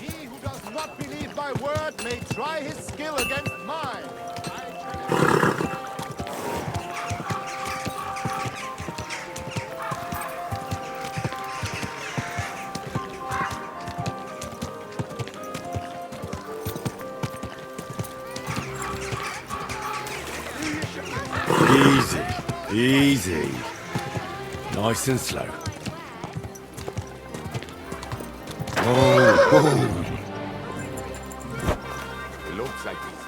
He who does not believe my word may try his skill against mine. Easy. Easy. Nice and slow. Oh, It looks like this.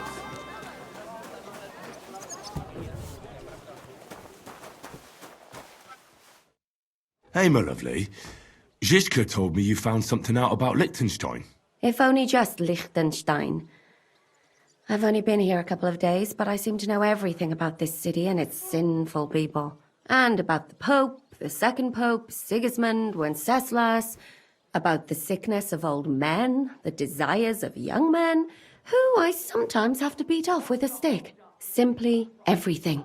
Hey, my lovely. Zizka told me you found something out about Liechtenstein. If only just Liechtenstein. I've only been here a couple of days, but I seem to know everything about this city and its sinful people. And about the Pope, the second Pope, Sigismund, Wenceslas, about the sickness of old men, the desires of young men, who I sometimes have to beat off with a stick. Simply everything.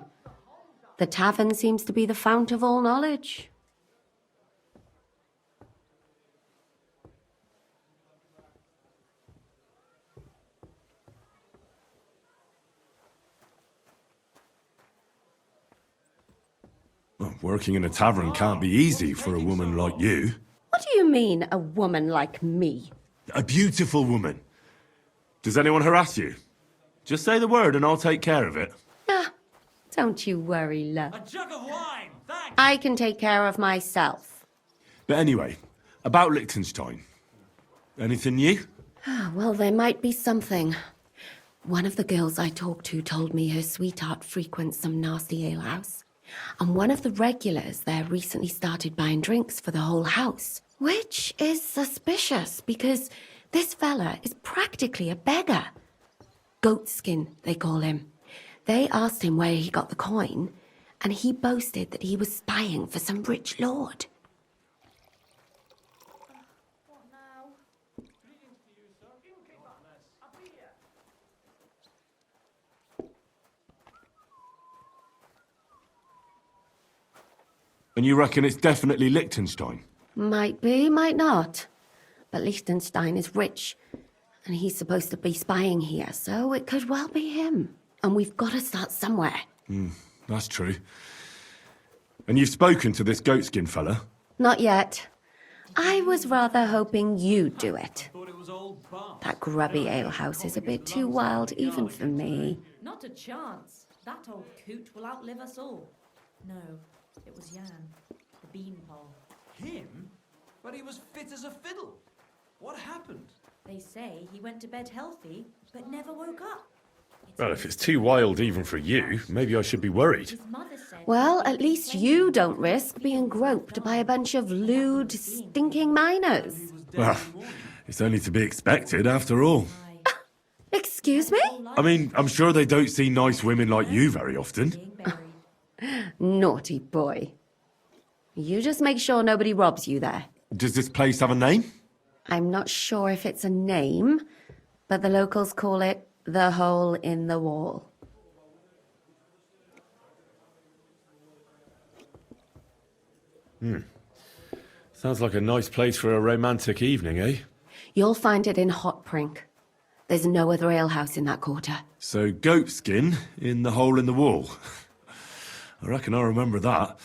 The tavern seems to be the fount of all knowledge. Oh, working in a tavern can't be easy for a woman like you. What do you mean, a woman like me? A beautiful woman. Does anyone harass you? Just say the word and I'll take care of it. Ah, don't you worry, love. A jug of wine, thanks. I can take care of myself. But anyway, about Liechtenstein. Anything new? Well, there might be something. One of the girls I talked to told me her sweetheart frequents some nasty alehouse. And one of the regulars there recently started buying drinks for the whole house. Which is suspicious, because this fella is practically a beggar. Goatskin, they call him. They asked him where he got the coin, and he boasted that he was spying for some rich lord. And you reckon it's definitely Liechtenstein? Might be, might not. But Liechtenstein is rich, and he's supposed to be spying here, so it could well be him. And we've got to start somewhere. That's true. And you've spoken to this goatskin fella? Not yet. I was rather hoping you'd do it. That grubby alehouse is a bit too wild even for me. Not a chance. That old coot will outlive us all. No, it was Jan, the beanpole. Him? But he was fit as a fiddle. What happened? They say he went to bed healthy, but never woke up. Well, if it's too wild even for you, maybe I should be worried. His mother said... Well, at least you don't risk being groped by a bunch of lewd, stinking miners. Well, it's only to be expected after all. Excuse me? I mean, I'm sure they don't see nice women like you very often. Naughty boy. You just make sure nobody robs you there. Does this place have a name? I'm not sure if it's a name, but the locals call it the Hole in the Wall. Sounds like a nice place for a romantic evening, eh? You'll find it in Hotprink. There's no other alehouse in that quarter. So, goatskin in the hole in the wall. I reckon I remember that.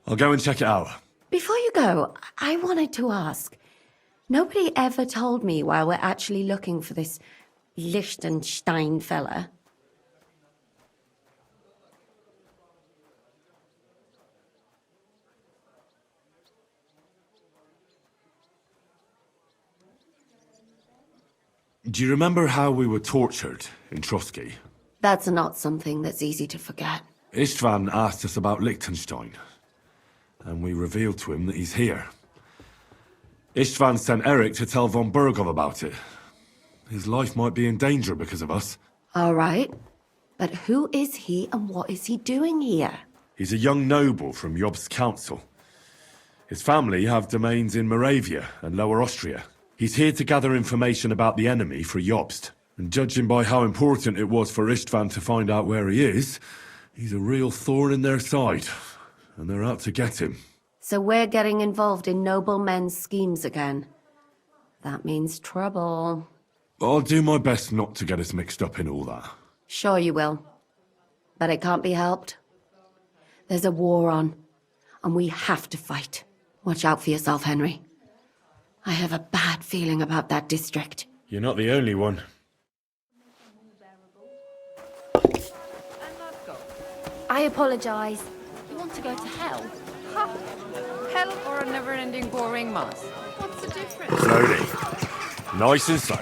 I'll go and check it out. Before you go, I wanted to ask. Nobody ever told me why we're actually looking for this Liechtenstein fella. Do you remember how we were tortured in Trotsky? That's not something that's easy to forget. Istvan asked us about Liechtenstein, and we revealed to him that he's here. Istvan sent Eric to tell von Bergov about it. His life might be in danger because of us. All right. But who is he and what is he doing here? He's a young noble from Jobst's council. His family have domains in Moravia and Lower Austria. He's here to gather information about the enemy for Jobst. And judging by how important it was for Istvan to find out where he is, he's a real thorn in their side. And they're out to get him. So we're getting involved in noble men's schemes again. That means trouble. I'll do my best not to get us mixed up in all that. Sure you will. But it can't be helped. There's a war on, and we have to fight. Watch out for yourself, Henry. I have a bad feeling about that district. You're not the only one. I apologise. You want to go to hell? Ha! Hell or a never-ending boring mass? What's the difference? Slowly. Nice and slow.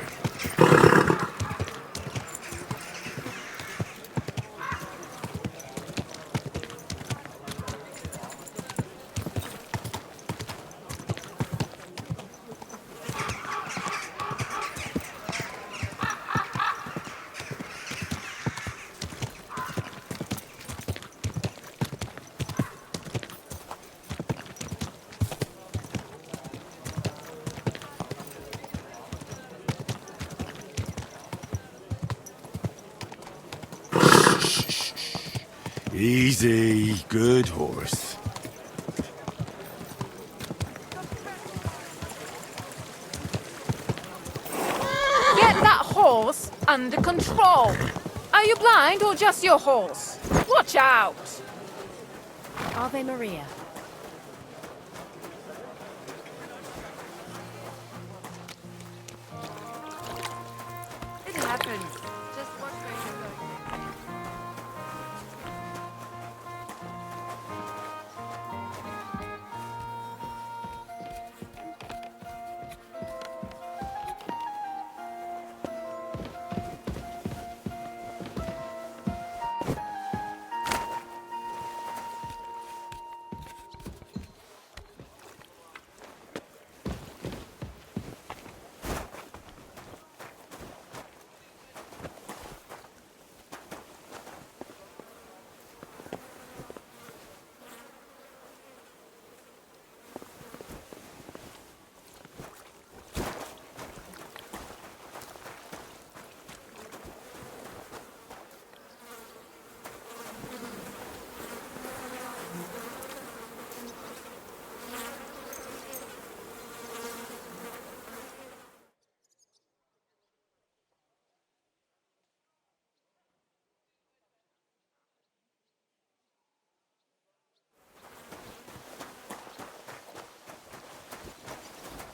Easy, good horse. Get that horse under control. Are you blind or just your horse? Watch out! Ave Maria. It happens. Just watch where you're going.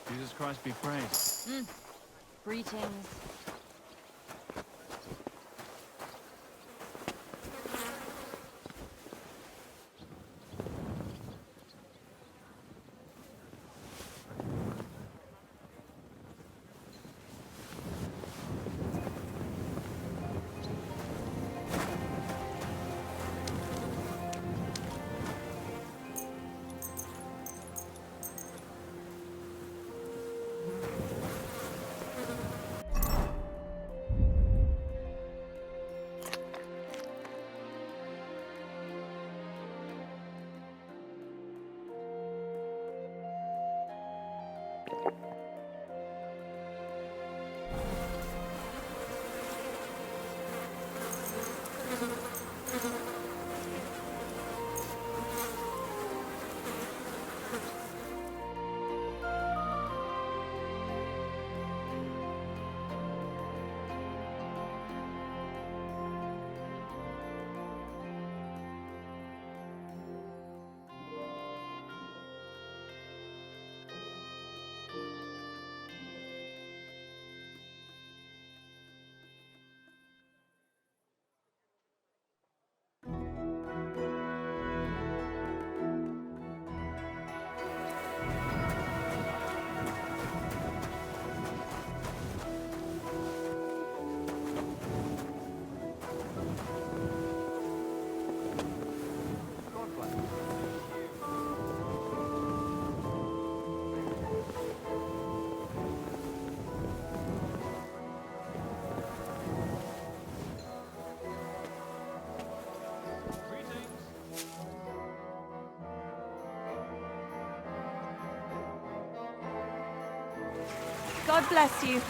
Jesus Christ be praised. Greetings. God bless you.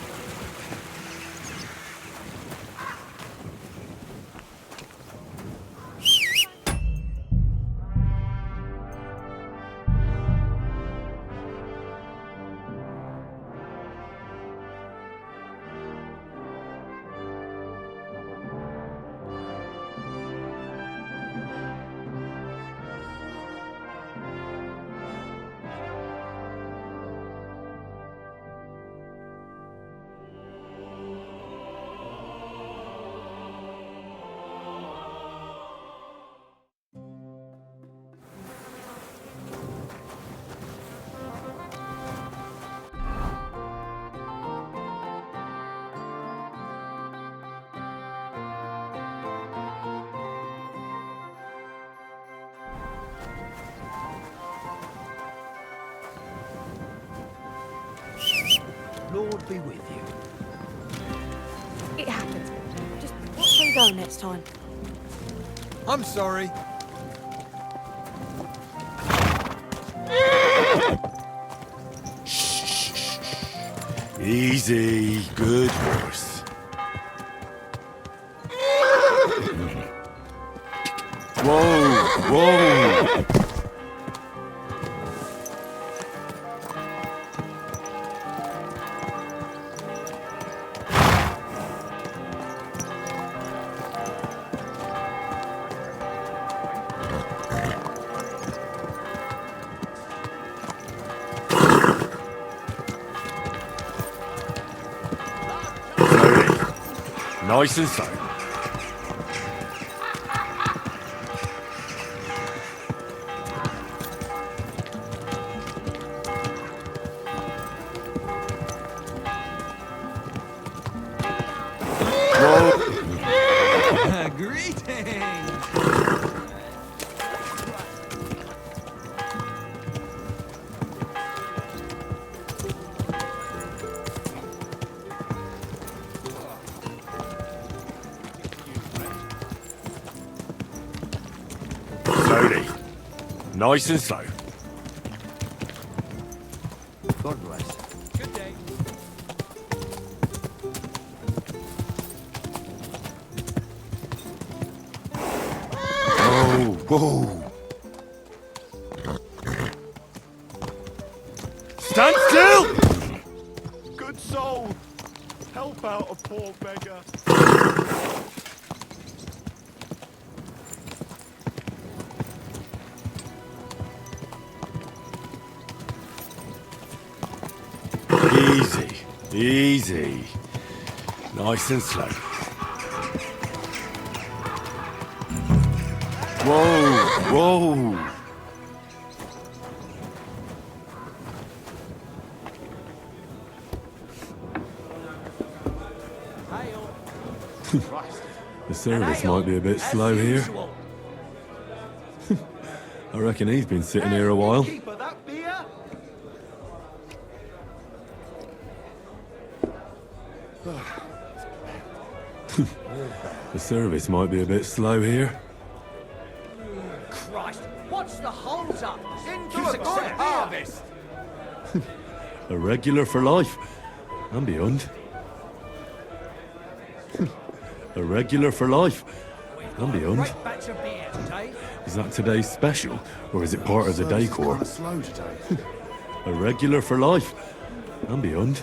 Lord be with you. It happens. Just watch where you go next time. I'm sorry. Easy, good horse. Whoa, whoa! Nice and slow. Greetings! Slowly. Nice and slow. God bless. Good day. Whoa. Stand still! Good soul! Help out a poor beggar. Easy. Easy. Nice and slow. Whoa. The service might be a bit slow here. I reckon he's been sitting here a while. The service might be a bit slow here. Christ, what's the hold up? Into a good harvest! A regular for life and beyond. A regular for life and beyond. Great batch of beer today. Is that today's special, or is it part of the decor? Slow today. A regular for life and beyond.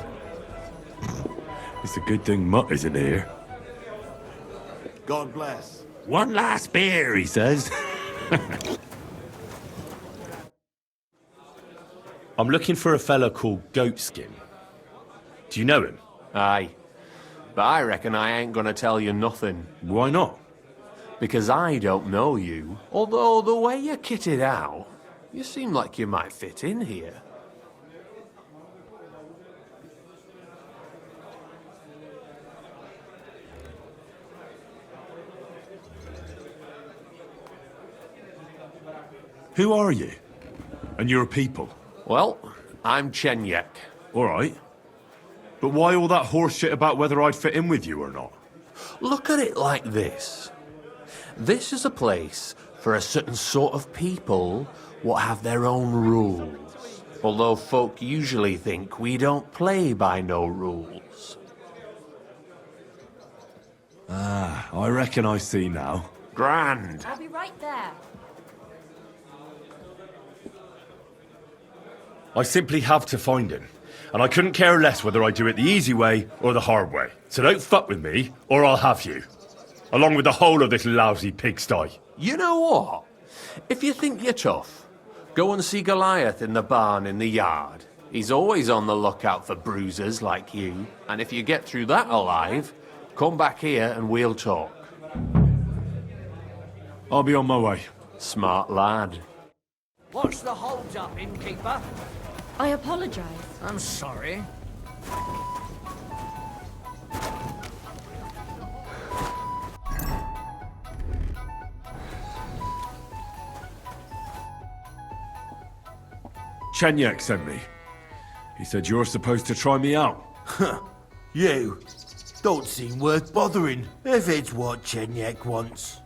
It's a good thing Mutt isn't here. God bless. One last beer, he says. I'm looking for a fella called Goatskin. Do you know him? Aye. But I reckon I ain't gonna tell you nothing. Why not? Because I don't know you. Although the way you're kitted out, you seem like you might fit in here. Who are you? And your people? Well, I'm Chenyek. All right. But why all that horse shit about whether I'd fit in with you or not? Look at it like this. This is a place for a certain sort of people what have their own rules. Although folk usually think we don't play by no rules. Ah, I reckon I see now. Grand. I'll be right there. I simply have to find him. And I couldn't care less whether I do it the easy way or the hard way. So don't fuck with me, or I'll have you. Along with the whole of this lousy pigsty. You know what? If you think you're tough, go and see Goliath in the barn in the yard. He's always on the lookout for bruisers like you. And if you get through that alive, come back here and we'll talk. I'll be on my way. Smart lad. What's the hold up, innkeeper? I apologize. I'm sorry. Chenyek sent me. He said you're supposed to try me out. Huh. You don't seem worth bothering if it's what Chenyek wants.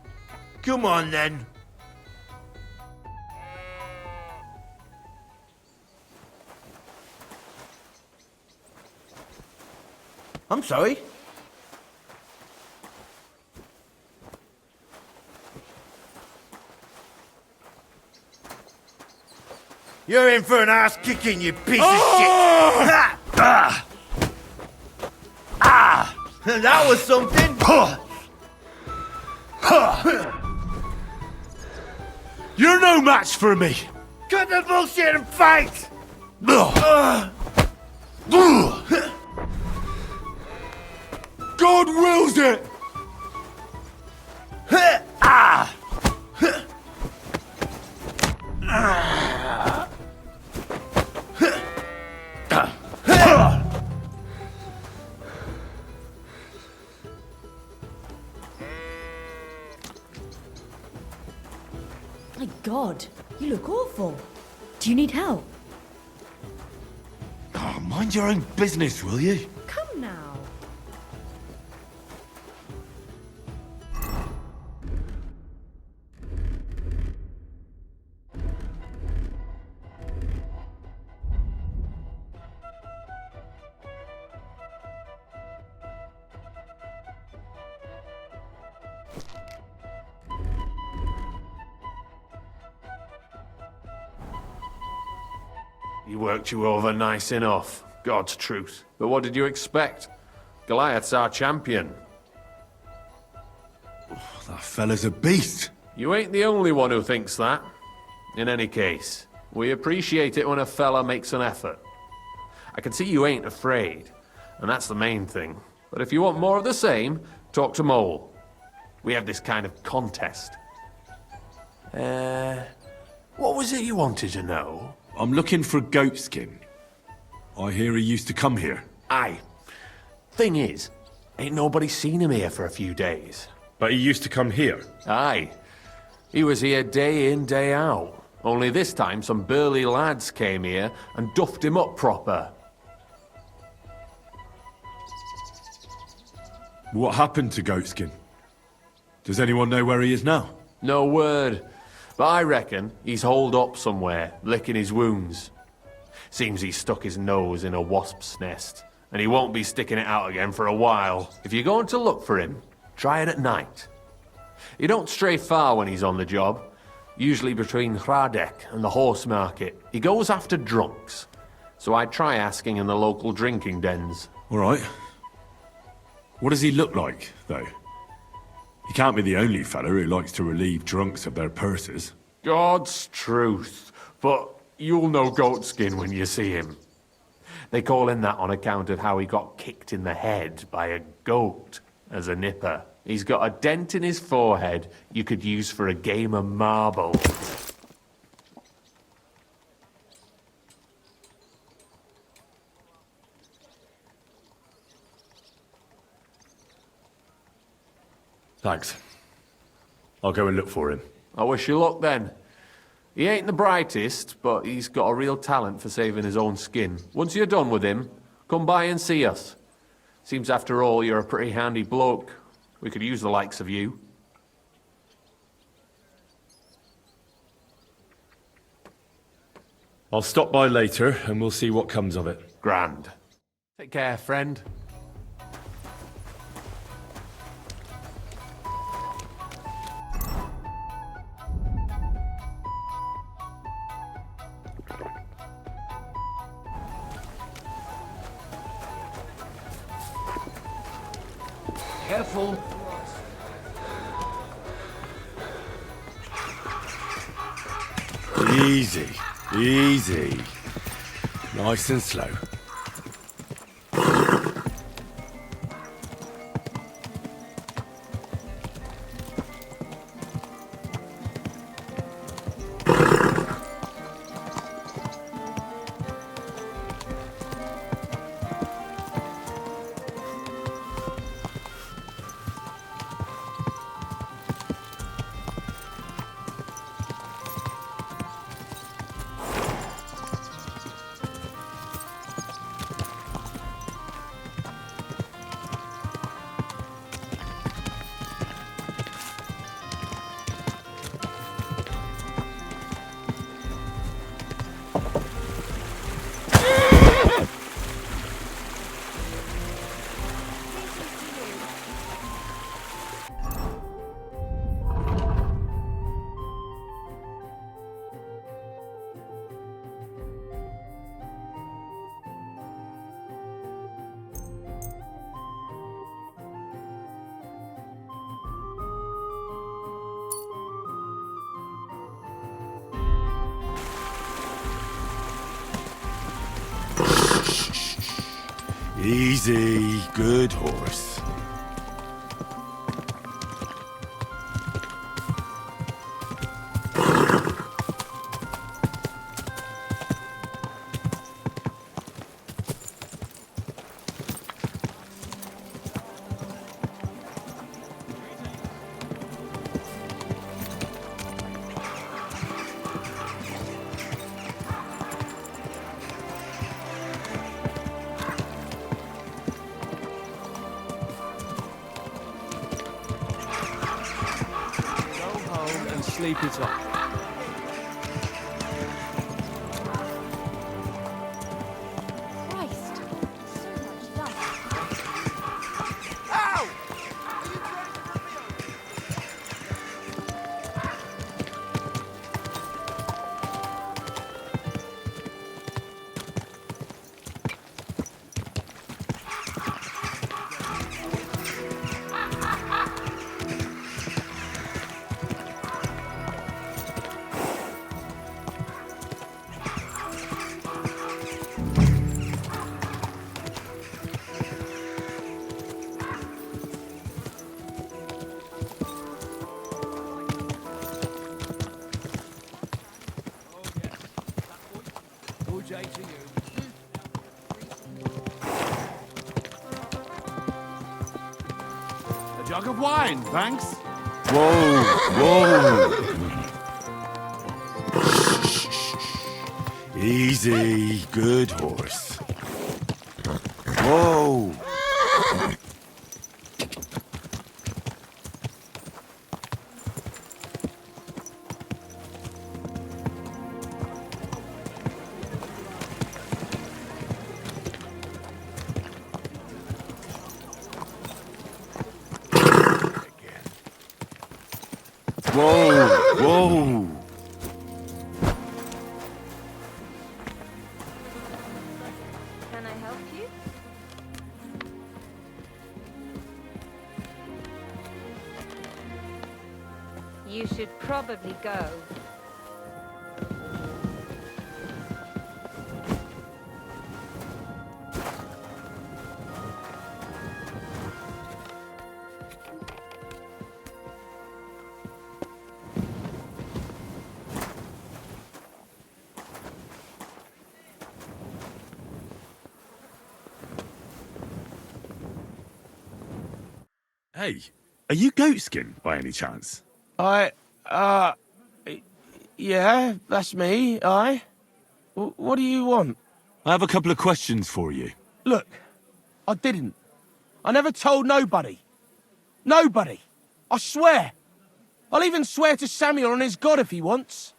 Come on then. I'm sorry. You're in for an ass kicking, you piece of shit! Ha! Ah! Ah! That was something! You're no match for me! Cut the bullshit and fight! God wills it! My God, you look awful. Do you need help? Oh, mind your own business, will you? Come now. He worked you over nice enough, God's truth. But what did you expect? Goliath's our champion. That fella's a beast. You ain't the only one who thinks that. In any case, we appreciate it when a fella makes an effort. I can see you ain't afraid, and that's the main thing. But if you want more of the same, talk to Mole. We have this kind of contest. What was it you wanted to know? I'm looking for Goatskin. I hear he used to come here. Aye. Thing is, ain't nobody seen him here for a few days. But he used to come here? Aye. He was here day in, day out. Only this time some burly lads came here and duffed him up proper. What happened to Goatskin? Does anyone know where he is now? No word. But I reckon he's holed up somewhere, licking his wounds. Seems he stuck his nose in a wasp's nest, and he won't be sticking it out again for a while. If you're going to look for him, try it at night. He don't stray far when he's on the job. Usually between Hradek and the horse market. He goes after drunks. So I'd try asking in the local drinking dens. All right. What does he look like, though? He can't be the only fella who likes to relieve drunks of their purses. God's truth. But you'll know Goatskin when you see him. They call him that on account of how he got kicked in the head by a goat as a nipper. He's got a dent in his forehead you could use for a game of marbles. Thanks. I'll go and look for him. I wish you luck then. He ain't the brightest, but he's got a real talent for saving his own skin. Once you're done with him, come by and see us. Seems after all you're a pretty handy bloke. We could use the likes of you. I'll stop by later and we'll see what comes of it. Grand. Take care, friend. Careful. Easy, easy. Nice and slow. Easy, good horse. sleepy top. Christ, so much dust. Ow! OJ to you. A jug of wine, thanks. Whoa, whoa. Easy, good horse. Whoa. Whoa, whoa. Can I help you? You should probably go. Hey, are you goatskin by any chance? Yeah, that's me, aye. What do you want? I have a couple of questions for you. Look, I didn't. I never told nobody. Nobody. I swear. I'll even swear to Samuel and his God if he wants.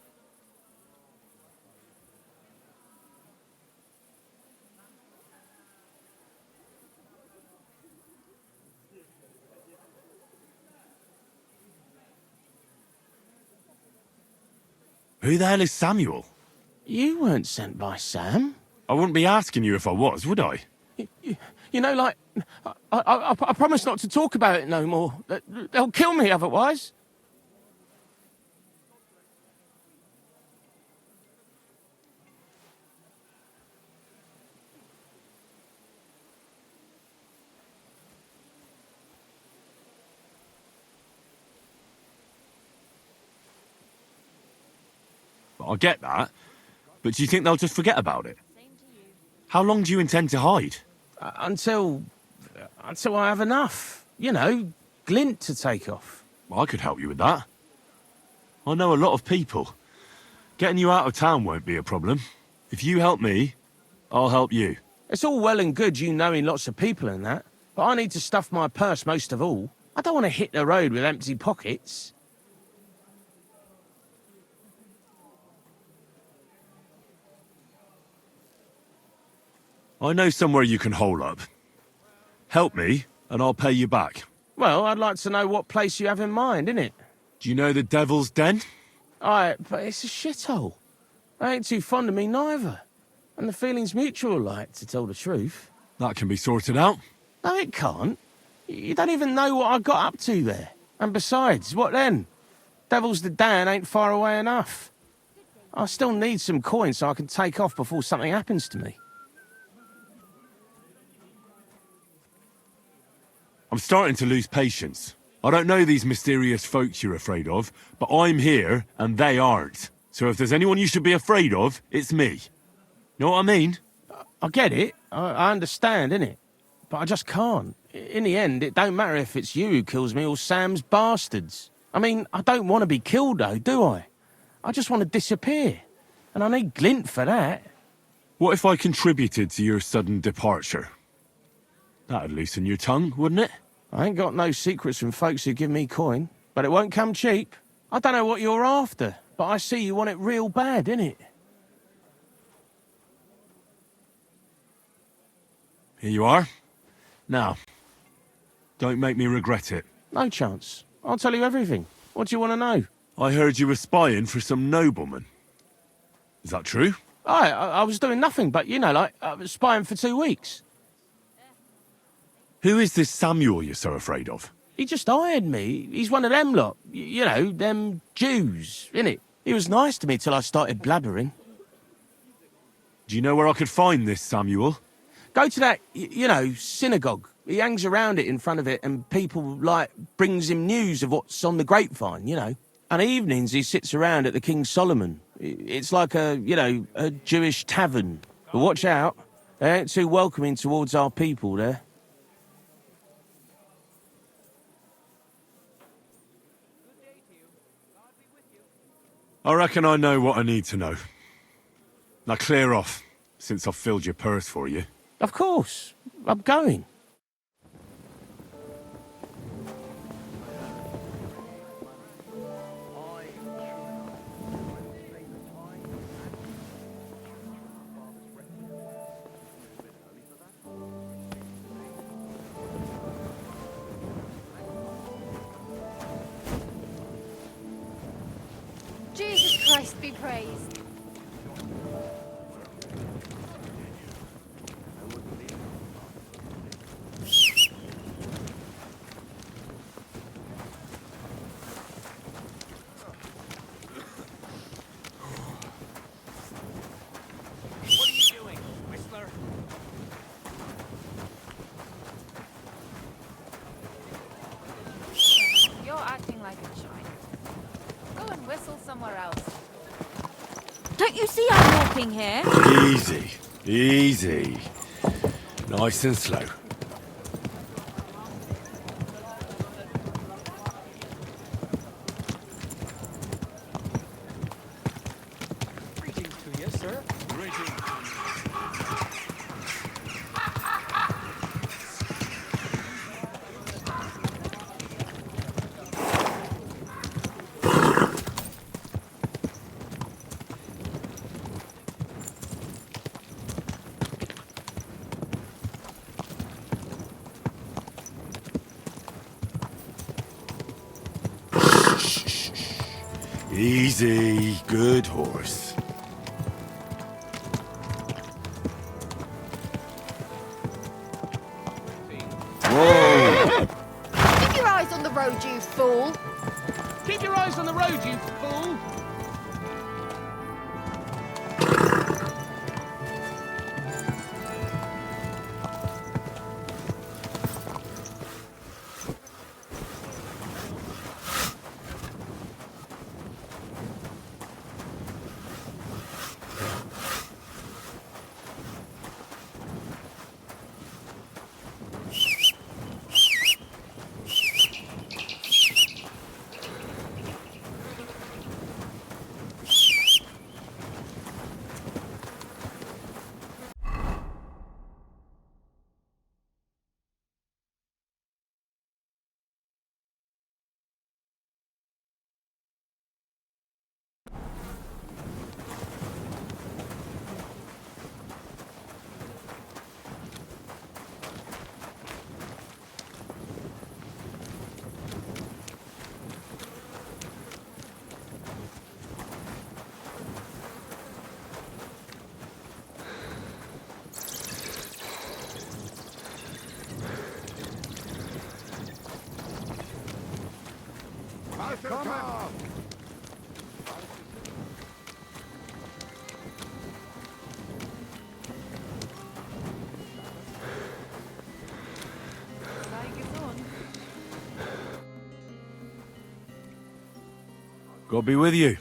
Who the hell is Samuel? You weren't sent by Sam. I wouldn't be asking you if I was, would I? You know, like, I promise not to talk about it no more. They'll kill me otherwise. I get that, but do you think they'll just forget about it? How long do you intend to hide? Until I have enough. You know, glint to take off. I could help you with that. I know a lot of people. Getting you out of town won't be a problem. If you help me, I'll help you. It's all well and good you knowing lots of people and that, but I need to stuff my purse most of all. I don't want to hit the road with empty pockets. I know somewhere you can hole up. Help me, and I'll pay you back. Well, I'd like to know what place you have in mind, innit? Do you know the Devil's Den? Aye, but it's a shithole. They ain't too fond of me neither. And the feeling's mutual, like, to tell the truth. That can be sorted out. No, it can't. You don't even know what I got up to there. And besides, what then? Devil's the Den ain't far away enough. I still need some coin so I can take off before something happens to me. I'm starting to lose patience. I don't know these mysterious folks you're afraid of, but I'm here and they aren't. So if there's anyone you should be afraid of, it's me. Know what I mean? I get it. I understand, innit? But I just can't. In the end, it don't matter if it's you who kills me or Sam's bastards. I mean, I don't want to be killed, though, do I? I just want to disappear. And I need glint for that. What if I contributed to your sudden departure? That'd loosen your tongue, wouldn't it? I ain't got no secrets from folks who give me coin, but it won't come cheap. I don't know what you're after, but I see you want it real bad, innit? Here you are. Now, don't make me regret it. No chance. I'll tell you everything. What do you want to know? I heard you were spying for some nobleman. Is that true? I was doing nothing but, like, I was spying for 2 weeks. Who is this Samuel you're so afraid of? He just hired me. He's one of them lot. Them Jews, innit? He was nice to me till I started blabbering. Do you know where I could find this Samuel? Go to that, synagogue. He hangs around it in front of it and people, brings him news of what's on the grapevine, And evenings he sits around at the King Solomon. It's like a Jewish tavern. But watch out. They ain't too welcoming towards our people there. I reckon I know what I need to know. Now clear off, since I've filled your purse for you. Of course. I'm going. Jesus Christ be praised. You're acting like a child. Go and whistle somewhere else. Don't you see I'm walking here? Easy, easy. Nice and slow. Greetings to you, sir. Easy, good horse. Whoa! Keep your eyes on the road, you fool. Keep your eyes on the road, you fool. God be with you.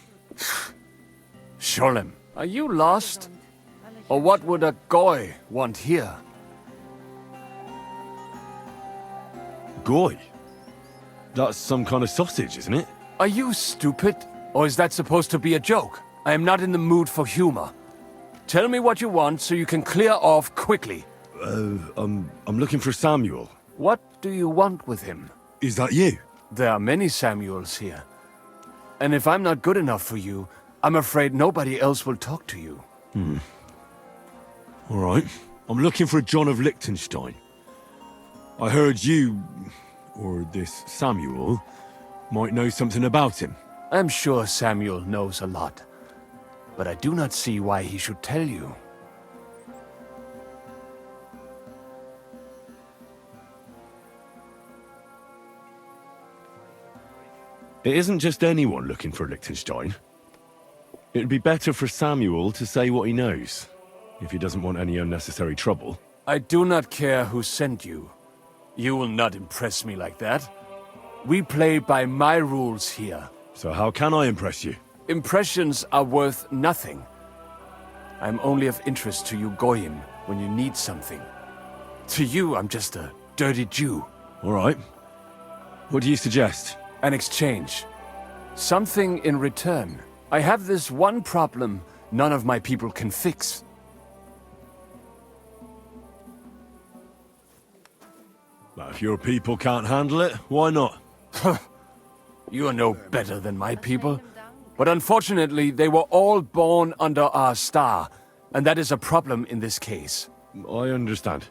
Sholem, are you lost? Or what would a goy want here? Goy? That's some kind of sausage, isn't it? Are you stupid? Or is that supposed to be a joke? I am not in the mood for humor. Tell me what you want so you can clear off quickly. I'm looking for Samuel. What do you want with him? Is that you? There are many Samuels here. And if I'm not good enough for you, I'm afraid nobody else will talk to you. All right. I'm looking for John of Liechtenstein. I heard you, or this Samuel, might know something about him. I'm sure Samuel knows a lot, but I do not see why he should tell you. It isn't just anyone looking for Liechtenstein. It'd be better for Samuel to say what he knows, if he doesn't want any unnecessary trouble. I do not care who sent you. You will not impress me like that. We play by my rules here. So how can I impress you? Impressions are worth nothing. I'm only of interest to you Goyim when you need something. To you, I'm just a dirty Jew. All right. What do you suggest? An exchange. Something in return. I have this one problem none of my people can fix. Well, if your people can't handle it, why not? You are no better than my people. But unfortunately, they were all born under our star, and that is a problem in this case. I understand.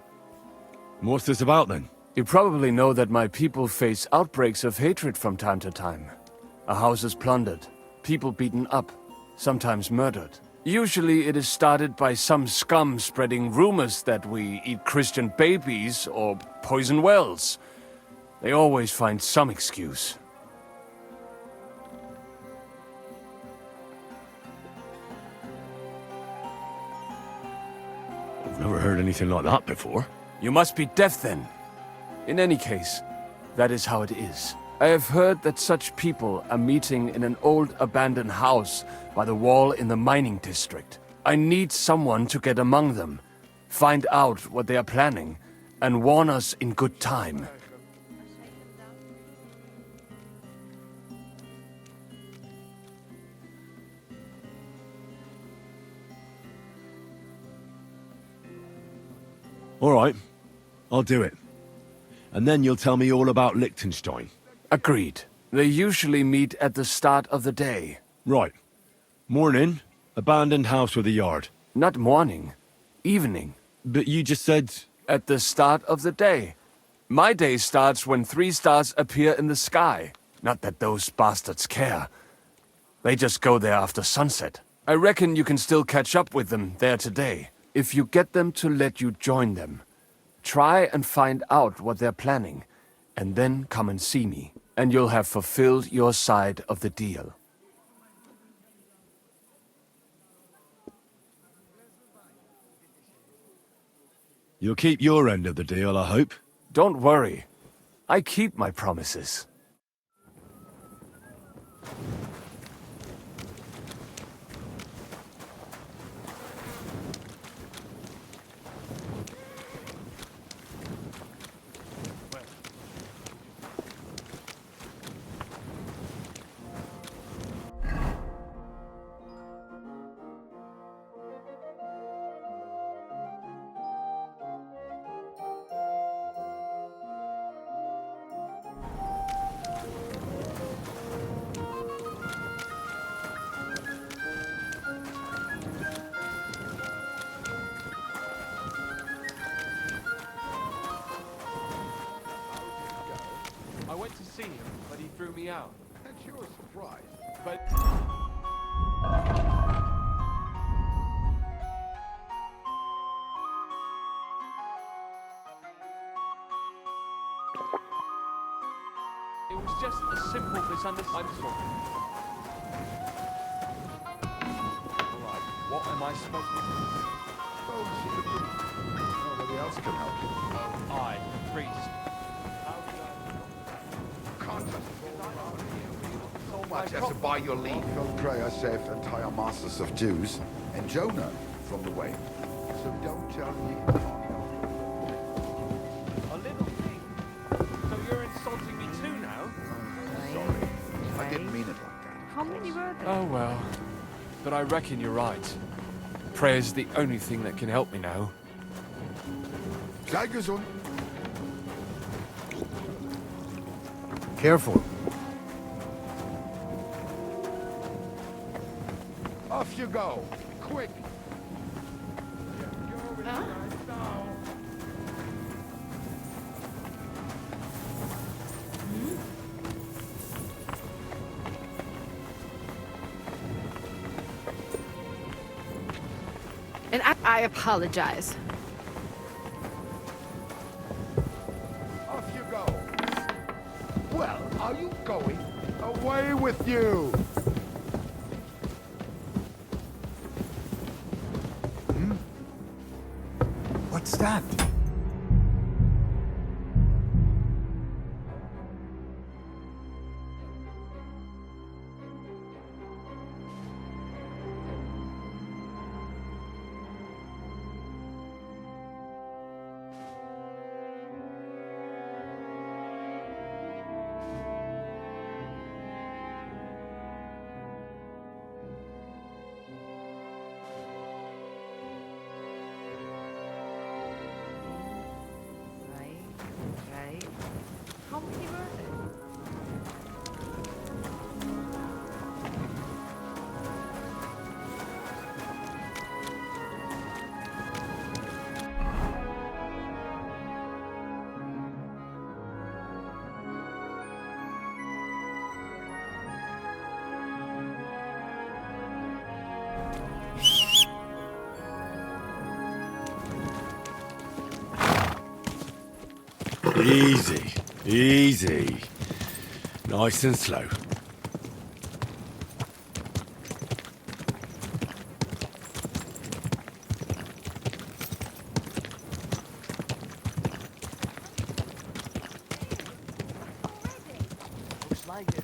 What's this about, then? You probably know that my people face outbreaks of hatred from time to time. A house is plundered, people beaten up, sometimes murdered. Usually it is started by some scum spreading rumors that we eat Christian babies or poison wells. They always find some excuse. I've never heard anything like that before. You must be deaf then. In any case, that is how it is. I have heard that such people are meeting in an old abandoned house by the wall in the mining district. I need someone to get among them, find out what they are planning, and warn us in good time. All right. I'll do it. And then you'll tell me all about Liechtenstein. Agreed. They usually meet at the start of the day. Right. Morning, abandoned house with a yard. Not morning. Evening. But you just said... At the start of the day. My day starts when 3 stars appear in the sky. Not that those bastards care. They just go there after sunset. I reckon you can still catch up with them there today, if you get them to let you join them. Try and find out what they're planning, and then come and see me, and you'll have fulfilled your side of the deal. You'll keep your end of the deal, I hope. Don't worry. I keep my promises. I went to see him, but he threw me out. That's your surprise. But... It was just a simple misunderstanding. Alright, what am I supposed to do? Nobody else can help you. Oh, I, the priest. So much as to buy your leave. Drea saved entire masses of Jews, and Jonah from the way. So don't tell me. A little thing. So you're insulting me too now? Sorry. I didn't mean it like that. How many were there? Oh well. But I reckon you're right. Prayer's the only thing that can help me now. Sei gesund. Careful. Off you go. Quick. And I apologize. Off you go. Well, are you going? Away with you. What's that? Right. How many were there? Easy, easy. Nice and slow. Looks like it.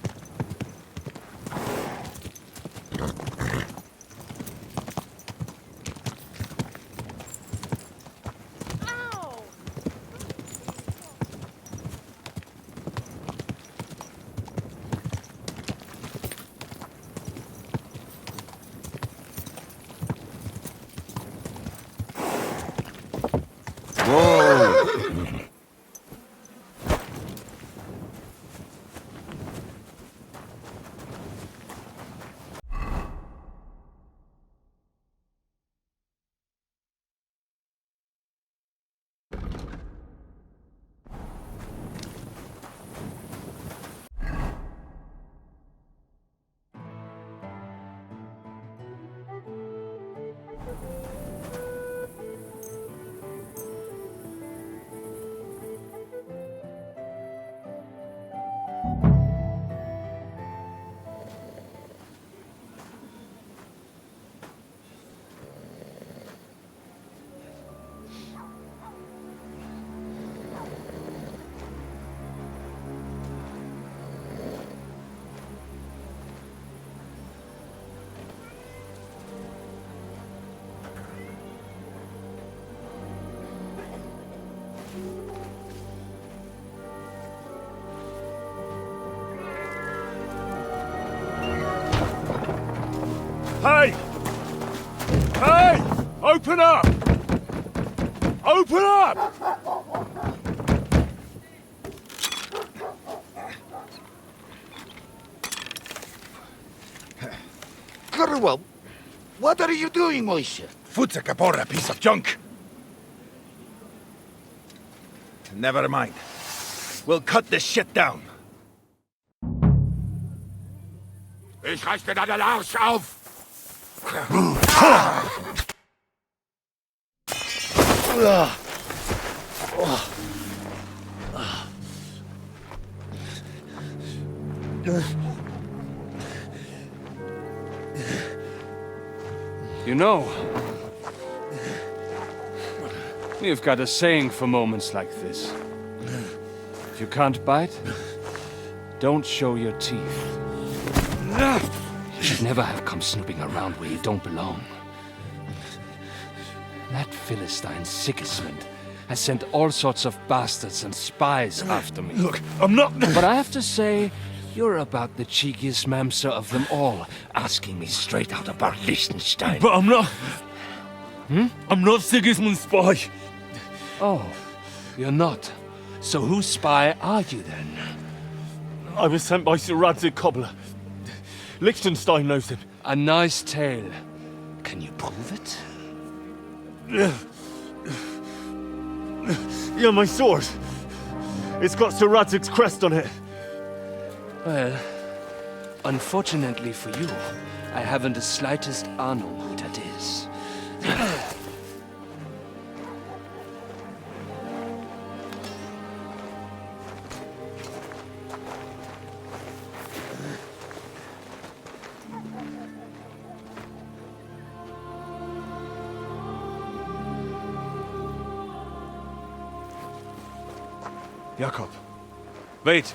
Hey! Hey! Open up! Open up! Curwell, what are you doing, Moishe? Foot's a caporra, piece of junk. Never mind. We'll cut this shit down. Ich reiß dir deinen Arsch auf! You know, we've got a saying for moments like this. If you can't bite, don't show your teeth. You should never have come snooping around where you don't belong. That Philistine Sigismund has sent all sorts of bastards and spies after me. Look, I'm not... But I have to say, you're about the cheekiest mamser of them all, asking me straight out about Liechtenstein. But I'm not... I'm not Sigismund's spy. Oh, you're not. So whose spy are you then? I was sent by Sir Radzig Cobbler. Liechtenstein knows him. A nice tale. Can you prove it? Yeah, my sword. It's got Sir Radzig's crest on it. Well, unfortunately for you, I haven't the slightest ahnung who that is. Jakob, wait.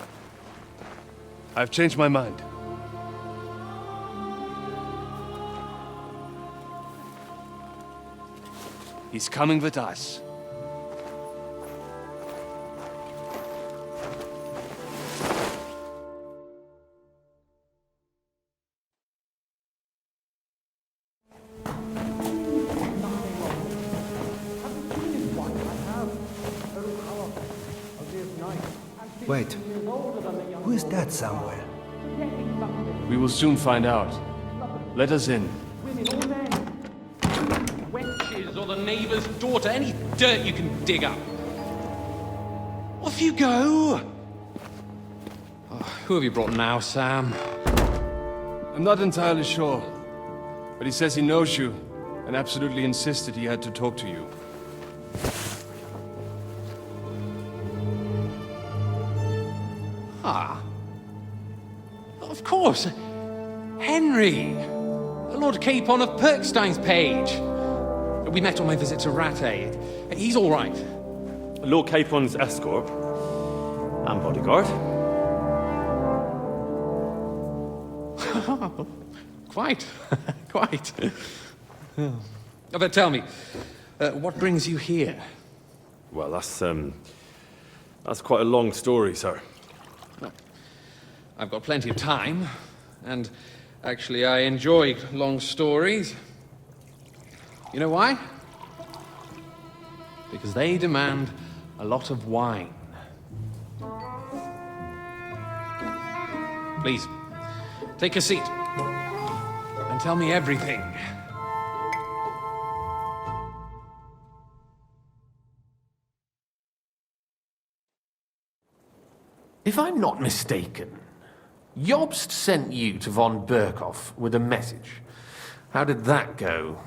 I've changed my mind. He's coming with us. Wait, who is that somewhere? We will soon find out. Let us in. Wenches or the neighbour's daughter, any dirt you can dig up. Off you go! Oh, who have you brought now, Sam? I'm not entirely sure, but he says he knows you and absolutely insisted he had to talk to you. Ah. Of course. Henry. Lord Capon of Perkstein's page. We met on my visit to Rattay. He's all right. Lord Capon's escort. And bodyguard. Quite. Quite. But tell me, what brings you here? Well, that's quite a long story, sir. I've got plenty of time, and actually I enjoy long stories. You know why? Because they demand a lot of wine. Please, take a seat, and tell me everything. If I'm not mistaken, Jobst sent you to von Berkhoff with a message. How did that go?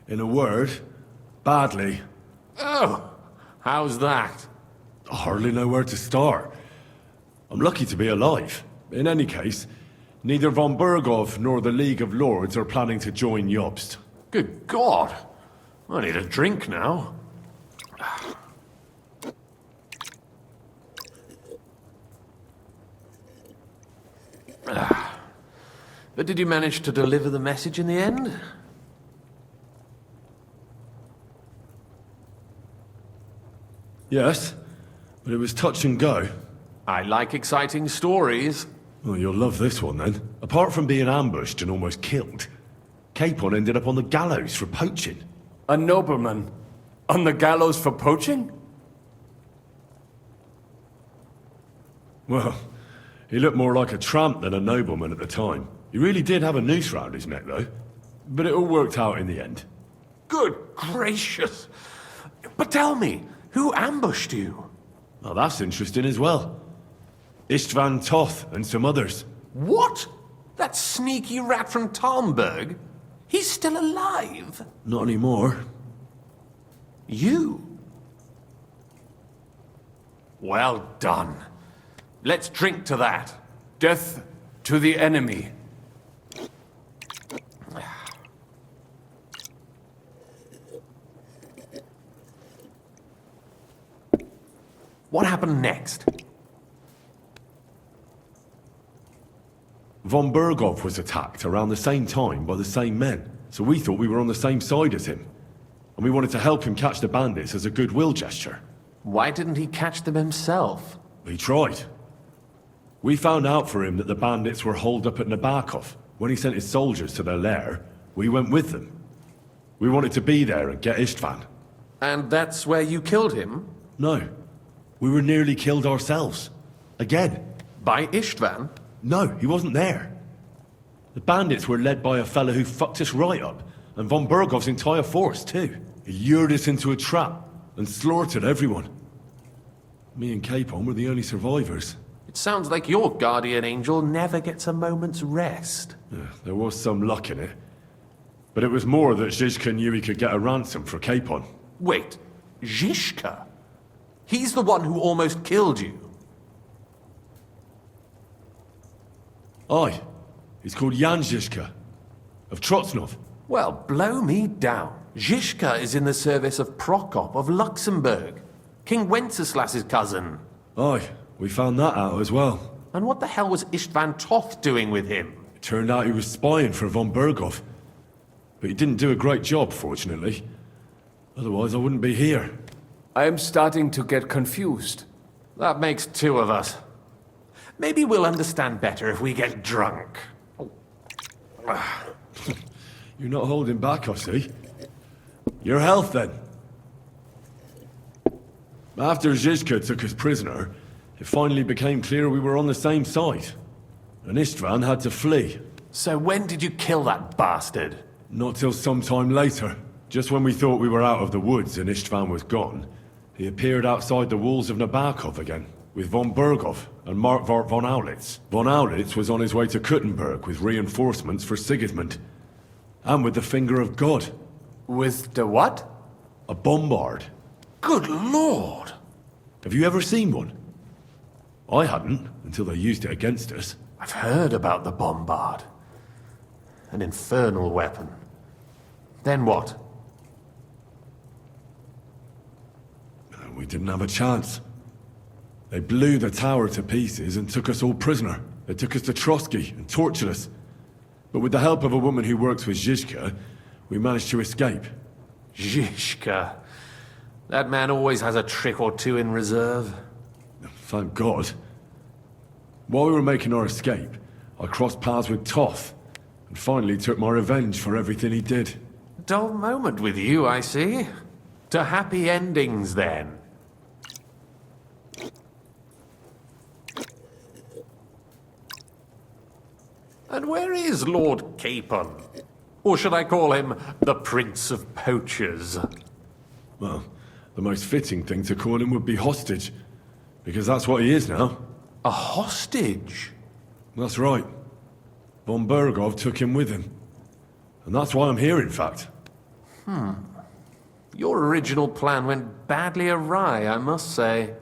In a word, badly. Oh, how's that? I hardly know where to start. I'm lucky to be alive. In any case, neither von Berghoff nor the League of Lords are planning to join Jobst. Good God! I need a drink now. But did you manage to deliver the message in the end? Yes, but it was touch and go. I like exciting stories. Well, you'll love this one then. Apart from being ambushed and almost killed, Capon ended up on the gallows for poaching. A nobleman on the gallows for poaching? Well, he looked more like a tramp than a nobleman at the time. He really did have a noose round his neck, though. But it all worked out in the end. Good gracious! But tell me, who ambushed you? Well, that's interesting as well. Istvan Toth and some others. What? That sneaky rat from Talmberg? He's still alive? Not anymore. You? Well done. Let's drink to that. Death to the enemy. What happened next? Von Berghoff was attacked around the same time by the same men, so we thought we were on the same side as him. And we wanted to help him catch the bandits as a goodwill gesture. Why didn't he catch them himself? He tried. We found out for him that the bandits were holed up at Nabokov. When he sent his soldiers to their lair, we went with them. We wanted to be there and get Istvan. And that's where you killed him? No. We were nearly killed ourselves. Again. By Istvan? No, he wasn't there. The bandits were led by a fella who fucked us right up, and von Bergov's entire force, too. He lured us into a trap and slaughtered everyone. Me and Capon were the only survivors. It sounds like your guardian angel never gets a moment's rest. Yeah, there was some luck in it. But it was more that Zizka knew he could get a ransom for Capon. Wait, Zizka? He's the one who almost killed you. Aye. He's called Jan Zizka, of Trotsnov. Well, blow me down. Zizka is in the service of Prokop of Luxembourg, King Wenceslas's cousin. Aye, we found that out as well. And what the hell was Istvan Toth doing with him? It turned out he was spying for von Bergov. But he didn't do a great job, fortunately. Otherwise, I wouldn't be here. I am starting to get confused. That makes two of us. Maybe we'll understand better if we get drunk. You're not holding back, I see. Your health, then. After Zizka took us prisoner, it finally became clear we were on the same side. And Istvan had to flee. So when did you kill that bastard? Not till some time later. Just when we thought we were out of the woods and Istvan was gone, he appeared outside the walls of Nabokov again, with von Bergov and Markvart von Aulitz. Von Aulitz was on his way to Kuttenberg with reinforcements for Sigismund. And with the finger of God. With the what? A bombard. Good lord! Have you ever seen one? I hadn't, until they used it against us. I've heard about the bombard. An infernal weapon. Then what? We didn't have a chance. They blew the tower to pieces and took us all prisoner. They took us to Trotsky and tortured us. But with the help of a woman who works with Zizka, we managed to escape. Zizka. That man always has a trick or two in reserve. Thank God. While we were making our escape, I crossed paths with Toth, and finally took my revenge for everything he did. Dull moment with you, I see. To happy endings, then. And where is Lord Capon? Or should I call him the Prince of Poachers? Well, the most fitting thing to call him would be hostage, because that's what he is now. A hostage? That's right. Von Bergov took him with him. And that's why I'm here, in fact. Your original plan went badly awry, I must say.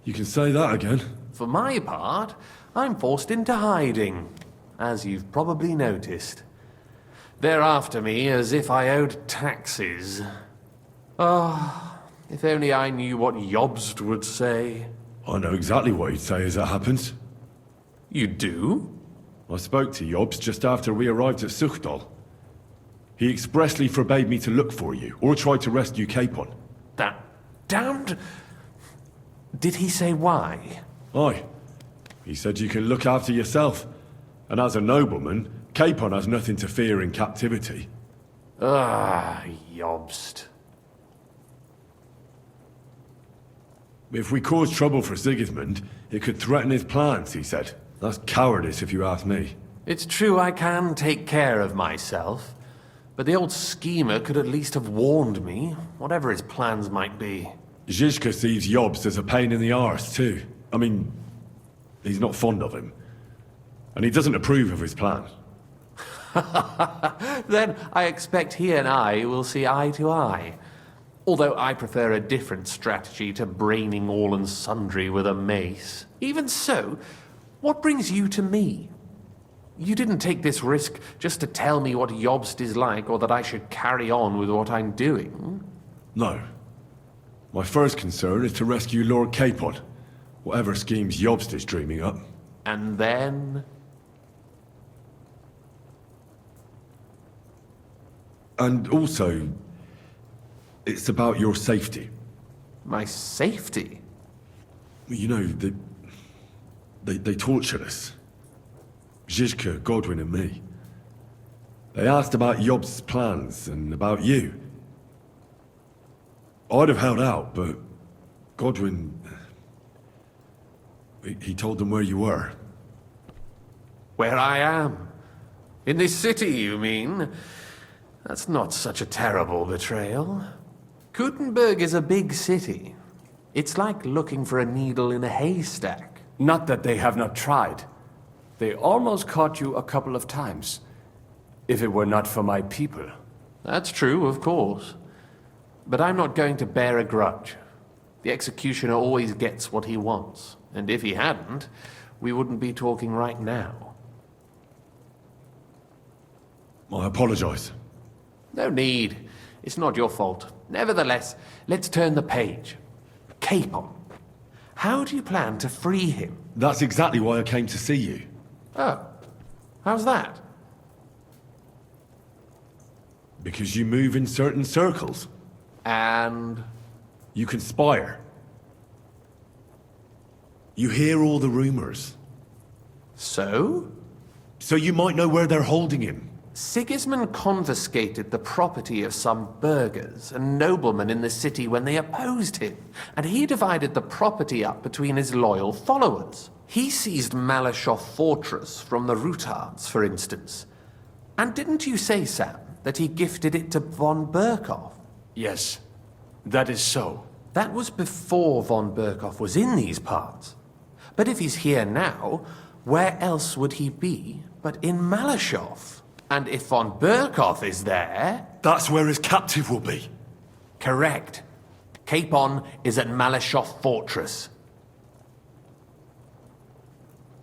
You can say that again. For my part, I'm forced into hiding, as you've probably noticed. They're after me as if I owed taxes. Ah, if only I knew what Jobst would say. I know exactly what he'd say as it happens. You do? I spoke to Jobst just after we arrived at Suchdal. He expressly forbade me to look for you, or try to rescue Capon. That damned... Did he say why? Aye. He said you can look after yourself. And as a nobleman, Capon has nothing to fear in captivity. Ah, Jobst. If we cause trouble for Sigismund, it could threaten his plans, he said. That's cowardice, if you ask me. It's true I can take care of myself, but the old schemer could at least have warned me, whatever his plans might be. Zizka sees Jobst as a pain in the arse, too. I mean, he's not fond of him. And he doesn't approve of his plan. Then I expect he and I will see eye to eye. Although I prefer a different strategy to braining all and sundry with a mace. Even so, what brings you to me? You didn't take this risk just to tell me what Jobst is like, or that I should carry on with what I'm doing. No. My first concern is to rescue Lord Capon, whatever schemes Jobst is dreaming up. And then? And also, it's about your safety. My safety? You know, they tortured us. Zizka, Godwin and me. They asked about Jobst's plans and about you. I'd have held out, but Godwin... He told them where you were. Where I am? In this city, you mean? That's not such a terrible betrayal. Gutenberg is a big city. It's like looking for a needle in a haystack. Not that they have not tried. They almost caught you a couple of times. If it were not for my people. That's true, of course. But I'm not going to bear a grudge. The executioner always gets what he wants. And if he hadn't, we wouldn't be talking right now. I apologize. No need. It's not your fault. Nevertheless, let's turn the page. Capon. How do you plan to free him? That's exactly why I came to see you. Oh. How's that? Because you move in certain circles. And? You conspire. You hear all the rumors. So? So you might know where they're holding him. Sigismund confiscated the property of some burghers and noblemen in the city when they opposed him, and he divided the property up between his loyal followers. He seized Malyshoff Fortress from the Rutards, for instance. And didn't you say, Sam, that he gifted it to von Berkhoff? Yes, that is so. That was before von Berkhoff was in these parts. But if he's here now, where else would he be but in Malyshoff? And if von Berkhoff is there... That's where his captive will be. Correct. Capon is at Malyshoff Fortress.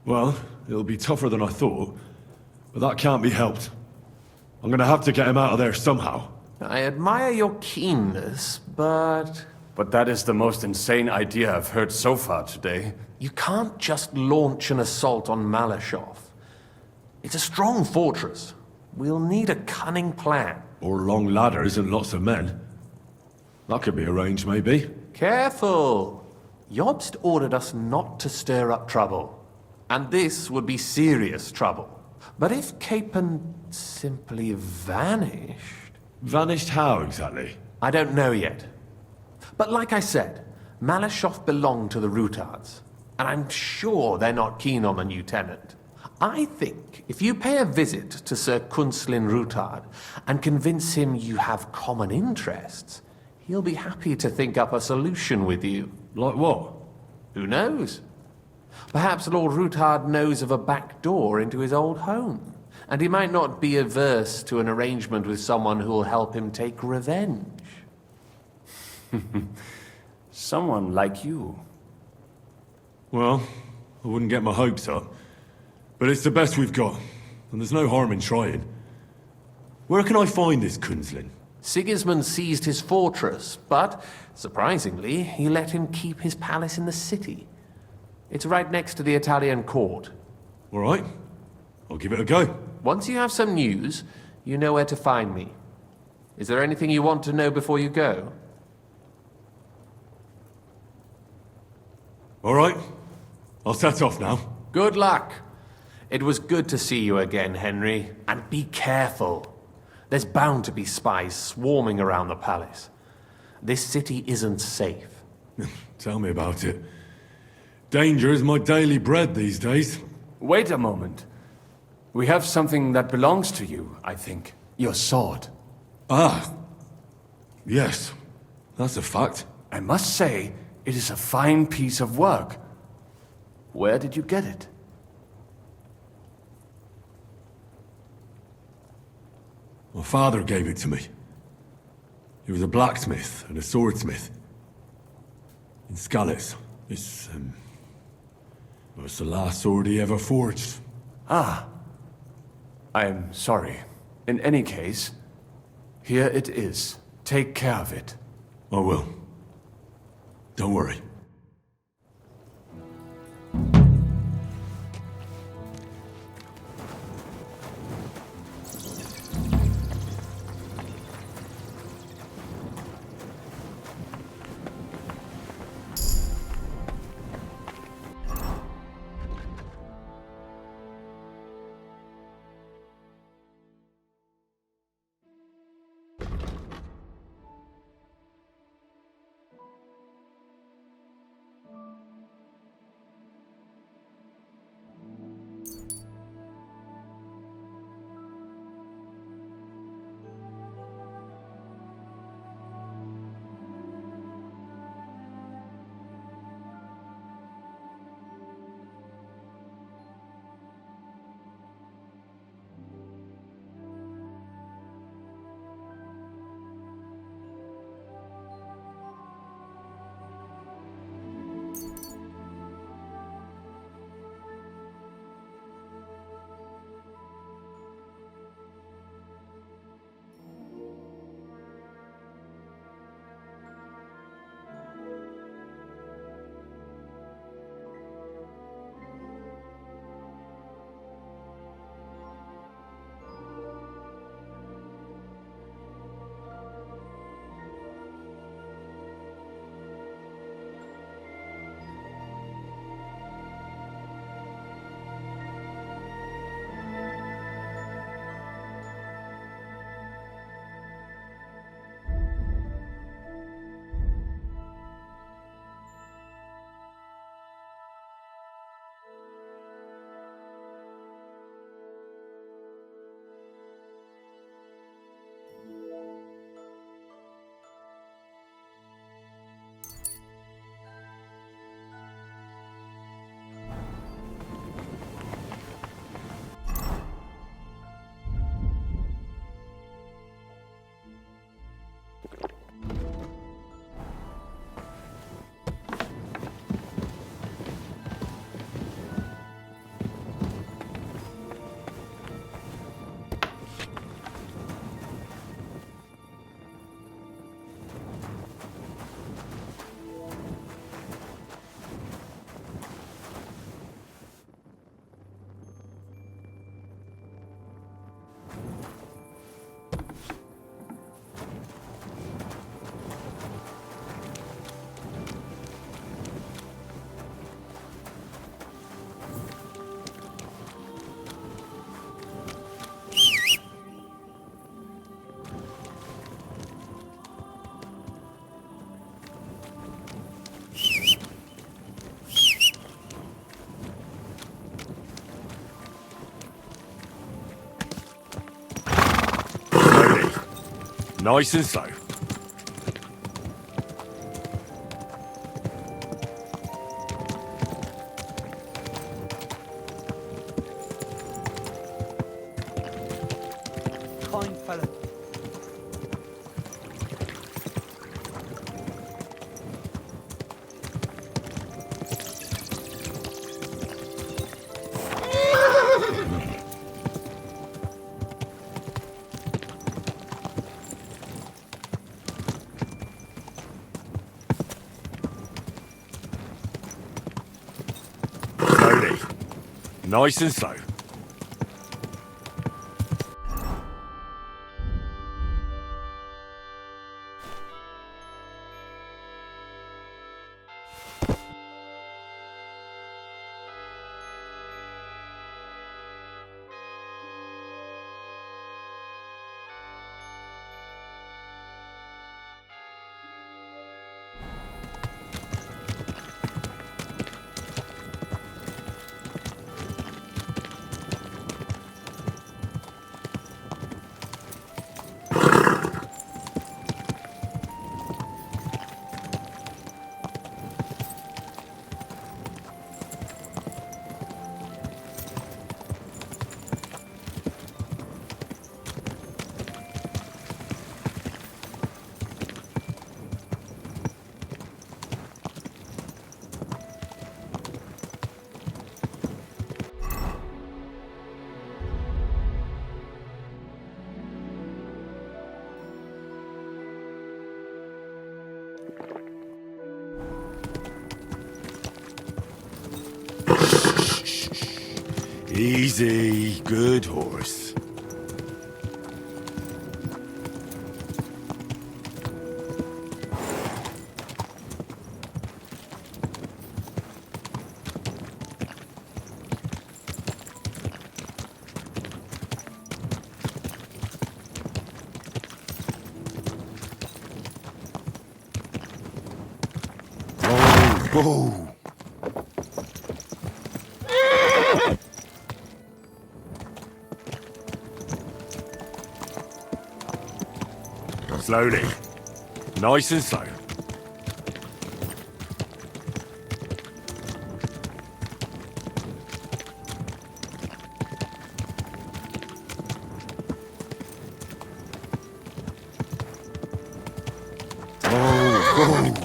Well, it'll be tougher than I thought, but that can't be helped. I'm gonna have to get him out of there somehow. I admire your keenness, but... But that is the most insane idea I've heard so far today. You can't just launch an assault on Malyshoff. It's a strong fortress. We'll need a cunning plan. Or long ladders and lots of men. That could be arranged, maybe. Careful! Jobst ordered us not to stir up trouble. And this would be serious trouble. But if Capon simply vanished... Vanished how, exactly? I don't know yet. But like I said, Malyshoff belonged to the Rutards. And I'm sure they're not keen on the new tenant. I think if you pay a visit to Sir Kunslin Rutard and convince him you have common interests, he'll be happy to think up a solution with you. Like what? Who knows? Perhaps Lord Rutard knows of a back door into his old home, and he might not be averse to an arrangement with someone who'll help him take revenge. Someone like you. Well, I wouldn't get my hopes up. But it's the best we've got, and there's no harm in trying. Where can I find this Kunslin? Sigismund seized his fortress, but, surprisingly, he let him keep his palace in the city. It's right next to the Italian court. All right. I'll give it a go. Once you have some news, you know where to find me. Is there anything you want to know before you go? All right. I'll set off now. Good luck. It was good to see you again, Henry. And be careful. There's bound to be spies swarming around the palace. This city isn't safe. Tell me about it. Danger is my daily bread these days. Wait a moment. We have something that belongs to you, I think. Your sword. Ah. Yes. That's a fact. I must say, it is a fine piece of work. Where did you get it? My father gave it to me. He was a blacksmith and a swordsmith. In Skalitz. It's the last sword he ever forged. Ah. I am sorry. In any case, here it is. Take care of it. I will. Don't worry. Nice and slow. Kind fellow. Slowly. Nice and slow. Easy, good horse. Oh, slowly. Nice and slow. Oh.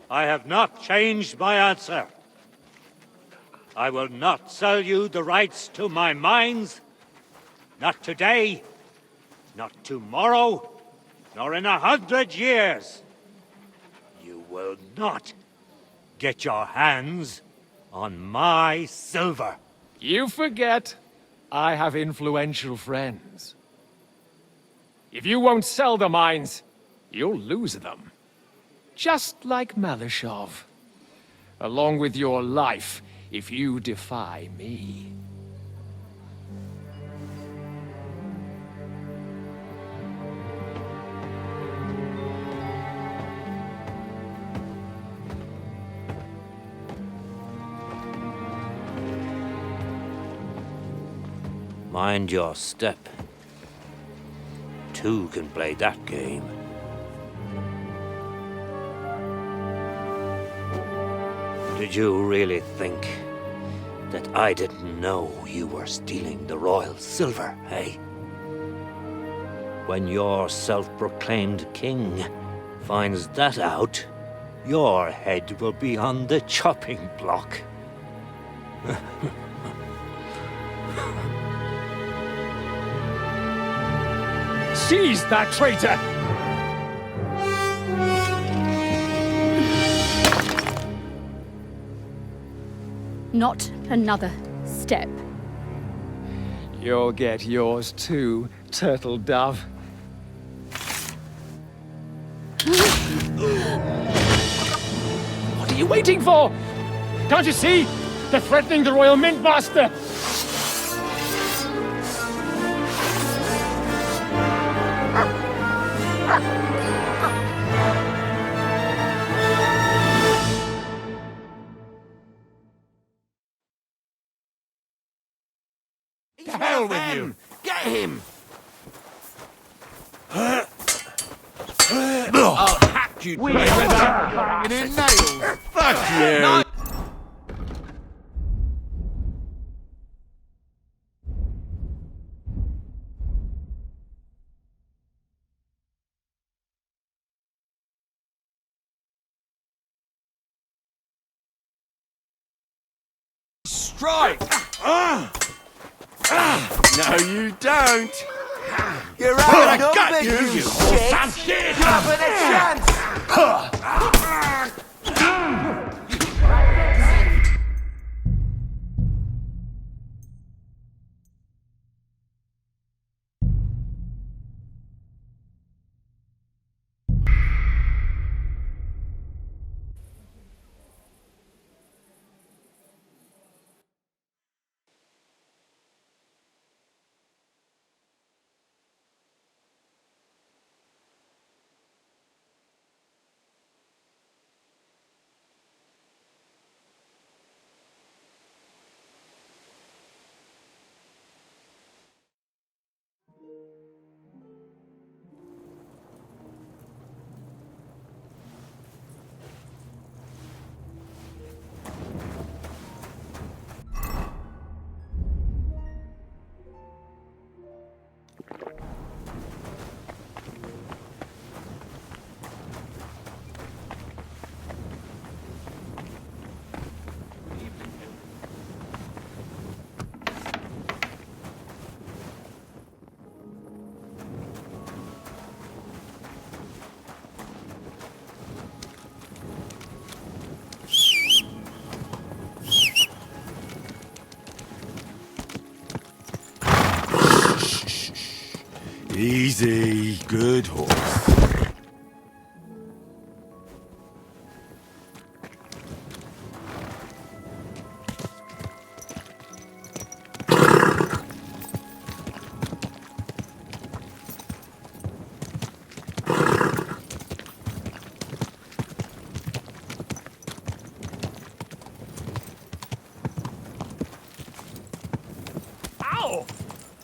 I have not changed my answer. I will not sell you the rights to my mines. Not today, not tomorrow, nor in 100 years. You will not get your hands on my silver. You forget I have influential friends. If you won't sell the mines, you'll lose them. Just like Malishov. Along with your life, if you defy me. Mind your step. Two can play that game. Did you really think that I didn't know you were stealing the royal silver, eh? When your self-proclaimed king finds that out, your head will be on the chopping block. Seize that traitor! Not another step. You'll get yours too, turtle dove. What are you waiting for? Can't you see? They're threatening the Royal Mint Master! To hell with you! Get him! I'll hack you to the hanging in nails! Fuck you! Strike! No, you don't. You're having a got bit, you, you you shit! wholesome shit! You're having a chance! Easy, good horse. Ow!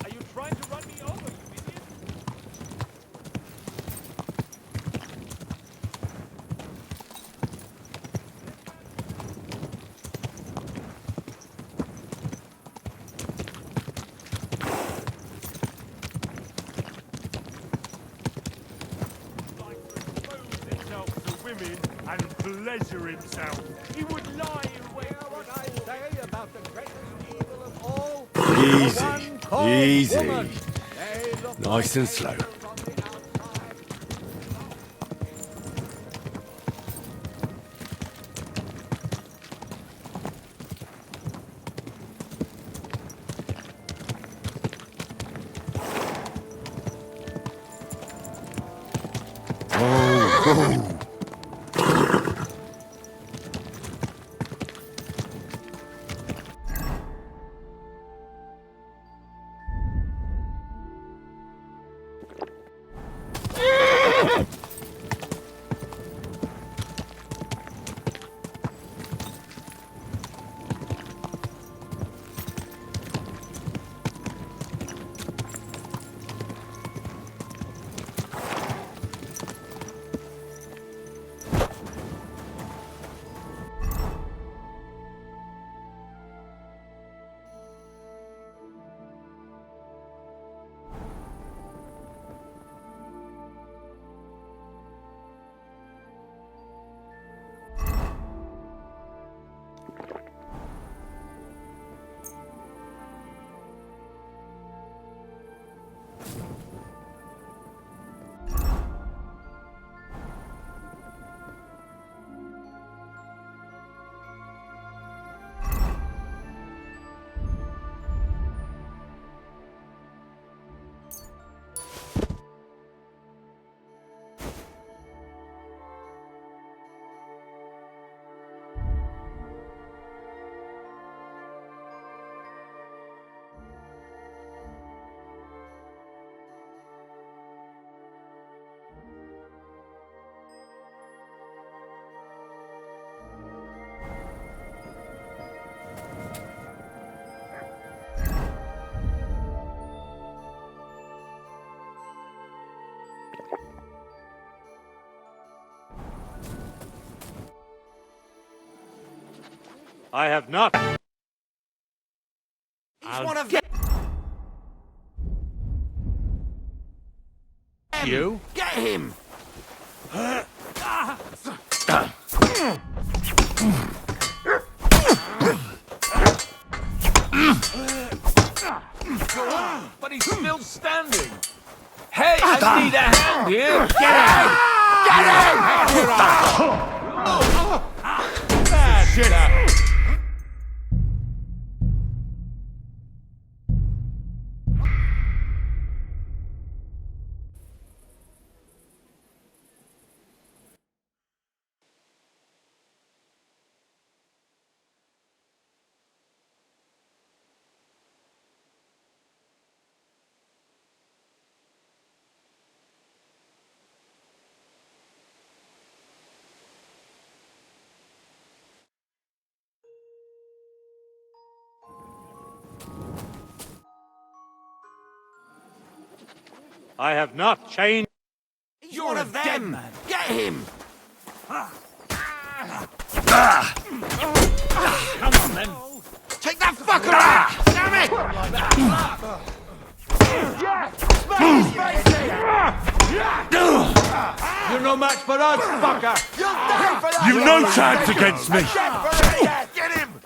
Are you trying to run me over, you idiot? Women and pleasure himself. He would lie in wait for what I say about the greatest evil of all. Easy, easy. Nice and slow. Oh. I have not. He's one of them. You? Get him! But he's still standing. Hey, I need a hand here. Get him! Shit! I have not changed. You're one of them! Get him! Come on, then. Take that fucker out! Damn it! You're no match for us, fucker. You've no chance against me! Get him!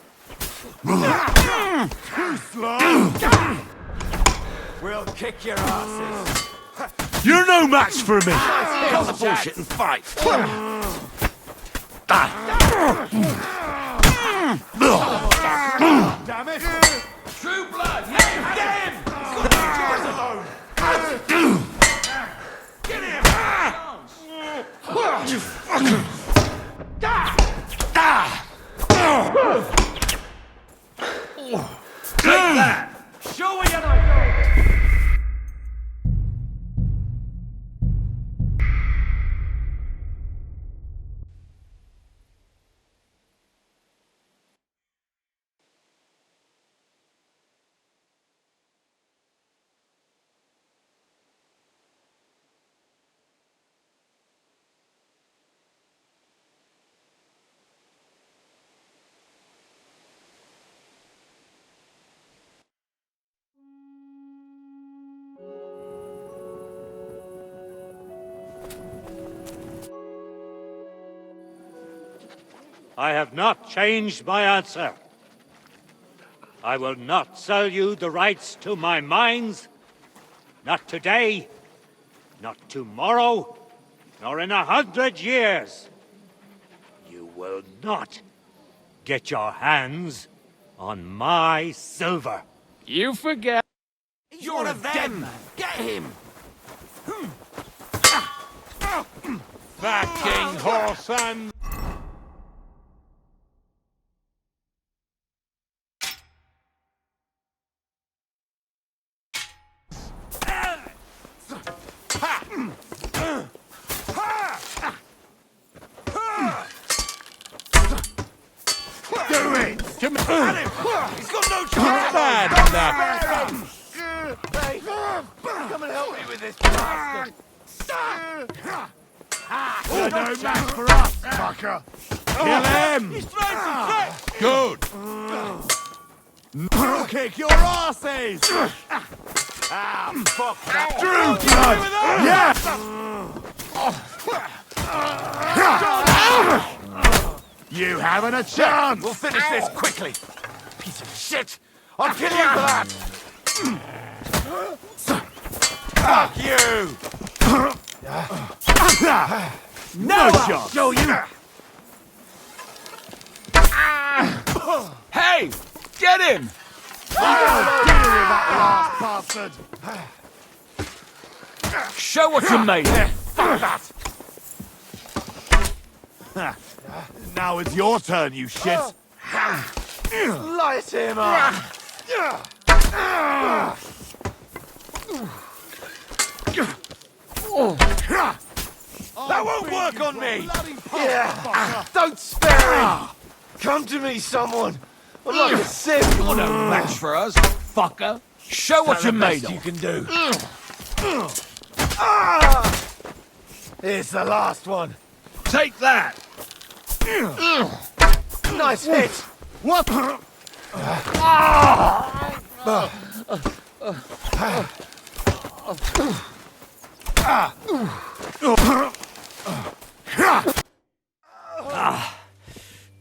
We'll kick your asses. You're no match for me! Kill the bullshit and fight. Damn it! True blood. Yeah, Get him! Get him! You fucker! take that. Show what you know. I have not changed my answer. I will not sell you the rights to my mines. Not today, not tomorrow, nor in 100 years. You will not get your hands on my silver. You forget. He's one of them! Get him! Fucking horse and... Come on! He's got no chance! Bad Hey, come and help me with this bastard! You're no match for us, fucker! Kill him! He's trying to threat! Good. I'll kick your asses! Ah, fuck that! True blood! Yeah! You haven't a chance! We'll finish this quickly. Piece of shit! I'll kill you for that! Fuck you! No shot! Show you! Hey! Get him! That last bastard! Show what you're made of. Fuck that! Now it's your turn, you shit! Light him up! That won't work on me! Yeah! Don't spare him! Come to me, someone! I'm like a sieve! You're no match for us, fucker. Show what you're made of. You can do. Here's the last one. Take that. Nice hit! What?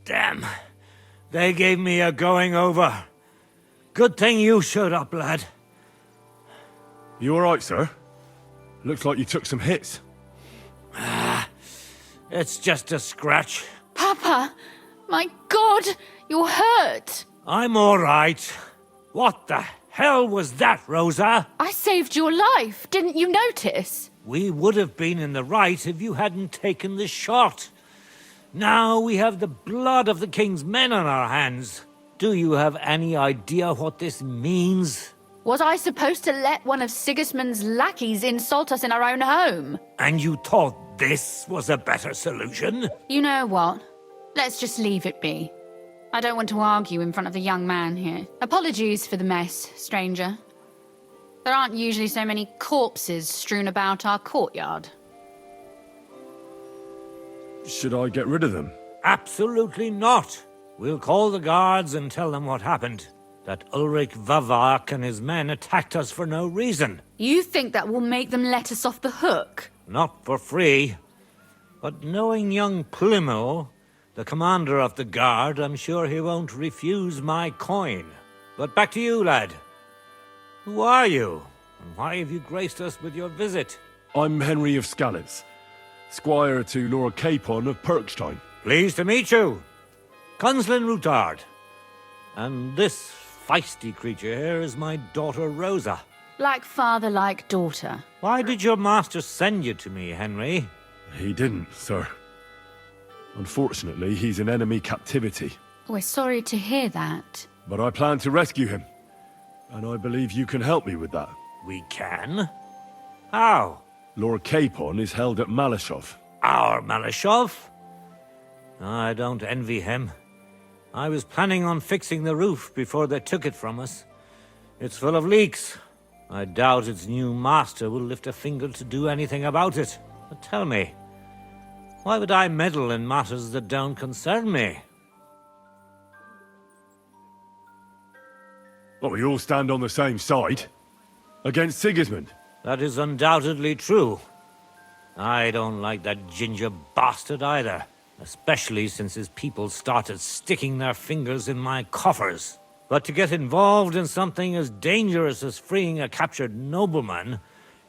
Damn. They gave me a going over. Good thing you showed up, lad. You alright, sir? Looks like you took some hits. It's just a scratch. Papa! My God! You're hurt! I'm all right. What the hell was that, Rosa? I saved your life. Didn't you notice? We would have been in the right if you hadn't taken the shot. Now we have the blood of the king's men on our hands. Do you have any idea what this means? Was I supposed to let one of Sigismund's lackeys insult us in our own home? And you thought this was a better solution? You know what? Let's just leave it be. I don't want to argue in front of the young man here. Apologies for the mess, stranger. There aren't usually so many corpses strewn about our courtyard. Should I get rid of them? Absolutely not. We'll call the guards and tell them what happened. That Ulrich Vavak and his men attacked us for no reason. You think that will make them let us off the hook? Not for free. But knowing young Plimmel, the commander of the guard, I'm sure he won't refuse my coin. But back to you, lad. Who are you? And why have you graced us with your visit? I'm Henry of Skalitz, squire to Lord Capon of Perkstein. Pleased to meet you. Conslin Routard. And this feisty creature here is my daughter Rosa. Like father, like daughter. Why did your master send you to me, Henry? He didn't, sir. Unfortunately, he's in enemy captivity. We're sorry to hear that. But I plan to rescue him. And I believe you can help me with that. We can? How? Lord Capon is held at Malashov. Our Malashov? I don't envy him. I was planning on fixing the roof before they took it from us. It's full of leaks. I doubt its new master will lift a finger to do anything about it. But tell me, why would I meddle in matters that don't concern me? Well, we all stand on the same side. Against Sigismund. That is undoubtedly true. I don't like that ginger bastard either. Especially since his people started sticking their fingers in my coffers. But to get involved in something as dangerous as freeing a captured nobleman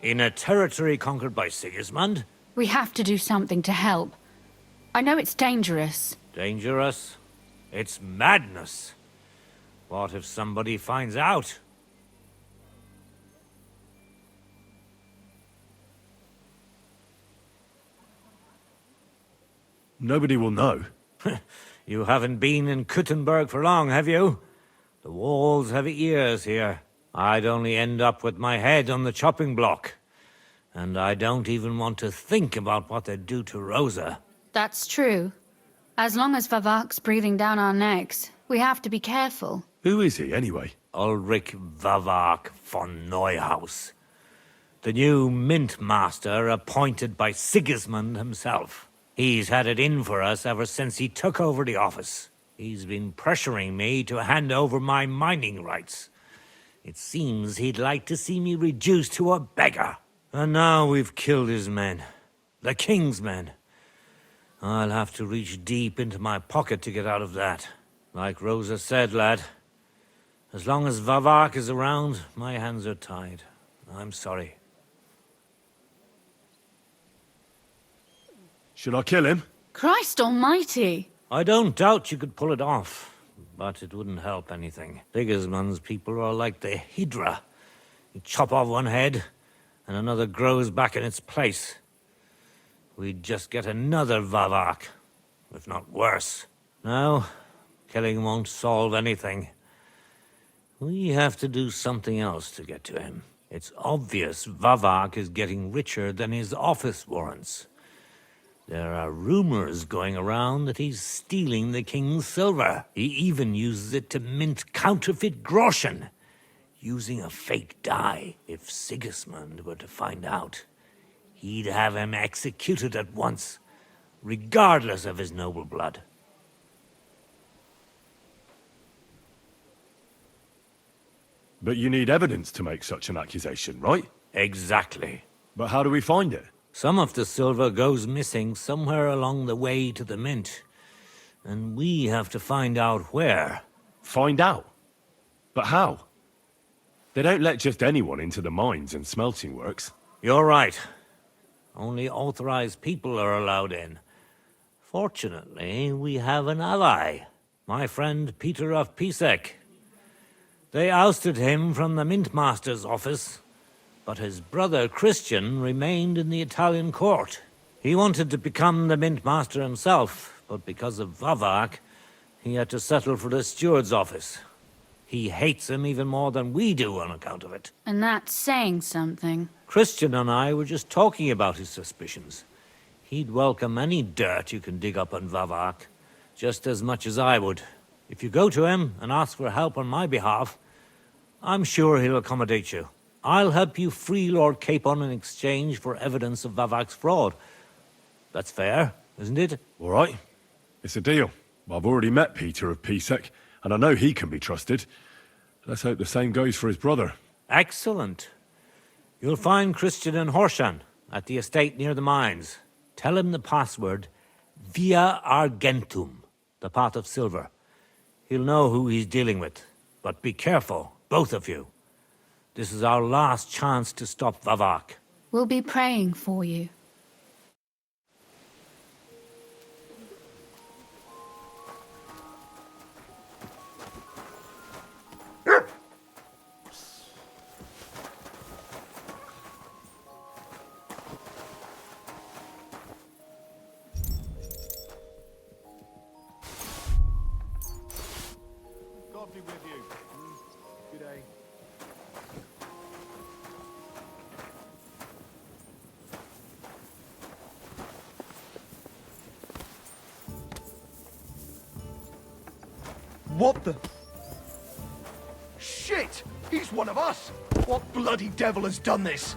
in a territory conquered by Sigismund? We have to do something to help. I know it's dangerous. Dangerous? It's madness. What if somebody finds out? Nobody will know. You haven't been in Kuttenberg for long, have you? The walls have ears here. I'd only end up with my head on the chopping block. And I don't even want to think about what they'd do to Rosa. That's true. As long as Vavak's breathing down our necks, we have to be careful. Who is he, anyway? Ulrich Vavak von Neuhaus. The new mint master appointed by Sigismund himself. He's had it in for us ever since he took over the office. He's been pressuring me to hand over my mining rights. It seems he'd like to see me reduced to a beggar. And now we've killed his men. The king's men. I'll have to reach deep into my pocket to get out of that. Like Rosa said, lad, as long as Vavak is around, my hands are tied. I'm sorry. Should I kill him? Christ almighty! I don't doubt you could pull it off, but it wouldn't help anything. Sigismund's people are like the Hydra. You chop off one head, and another grows back in its place. We'd just get another Vavak, if not worse. No, killing won't solve anything. We have to do something else to get to him. It's obvious Vavak is getting richer than his office warrants. There are rumors going around that he's stealing the king's silver. He even uses it to mint counterfeit groschen, using a fake die. If Sigismund were to find out, he'd have him executed at once, regardless of his noble blood. But you need evidence to make such an accusation, right? Exactly. But how do we find it? Some of the silver goes missing somewhere along the way to the mint. And we have to find out where. Find out? But how? They don't let just anyone into the mines and smelting works. You're right. Only authorized people are allowed in. Fortunately, we have an ally. My friend Peter of Pisek. They ousted him from the Mintmaster's office, but his brother Christian remained in the Italian court. He wanted to become the Mintmaster himself, but because of Vavak, he had to settle for the steward's office. He hates him even more than we do on account of it. And that's saying something. Christian and I were just talking about his suspicions. He'd welcome any dirt you can dig up on Vavak, just as much as I would. If you go to him and ask for help on my behalf, I'm sure he'll accommodate you. I'll help you free Lord Capon in exchange for evidence of Vavak's fraud. That's fair, isn't it? All right. It's a deal. I've already met Peter of Pisek, and I know he can be trusted. Let's hope the same goes for his brother. Excellent. You'll find Christian and Horshan at the estate near the mines. Tell him the password, Via Argentum, the pot of silver. He'll know who he's dealing with. But be careful, both of you. This is our last chance to stop Vavak. We'll be praying for you. God be with you. Good day. What the? Shit! He's one of us! What bloody devil has done this?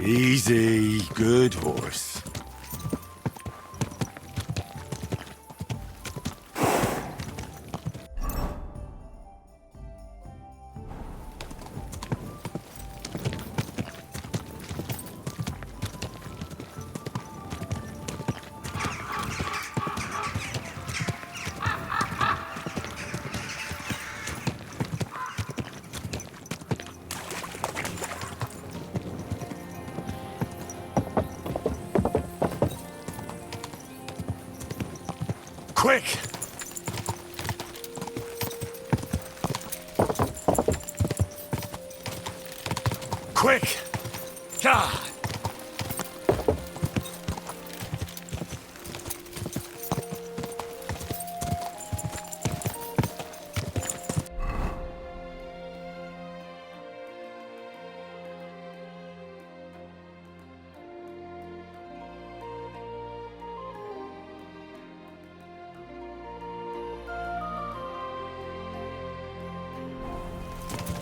Easy, good horse. Quick! Quick! God!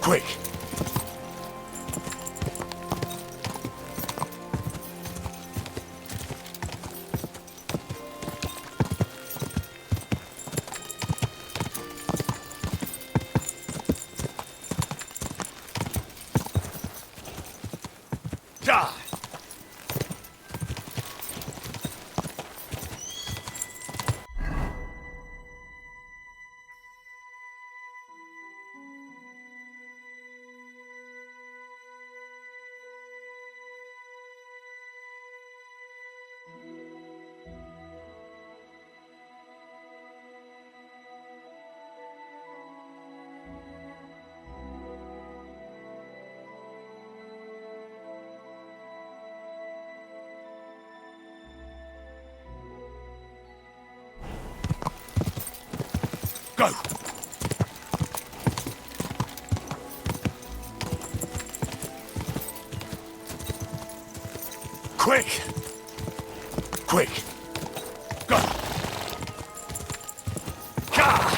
Quick! God! Go! Quick! Quick! Go! Ka!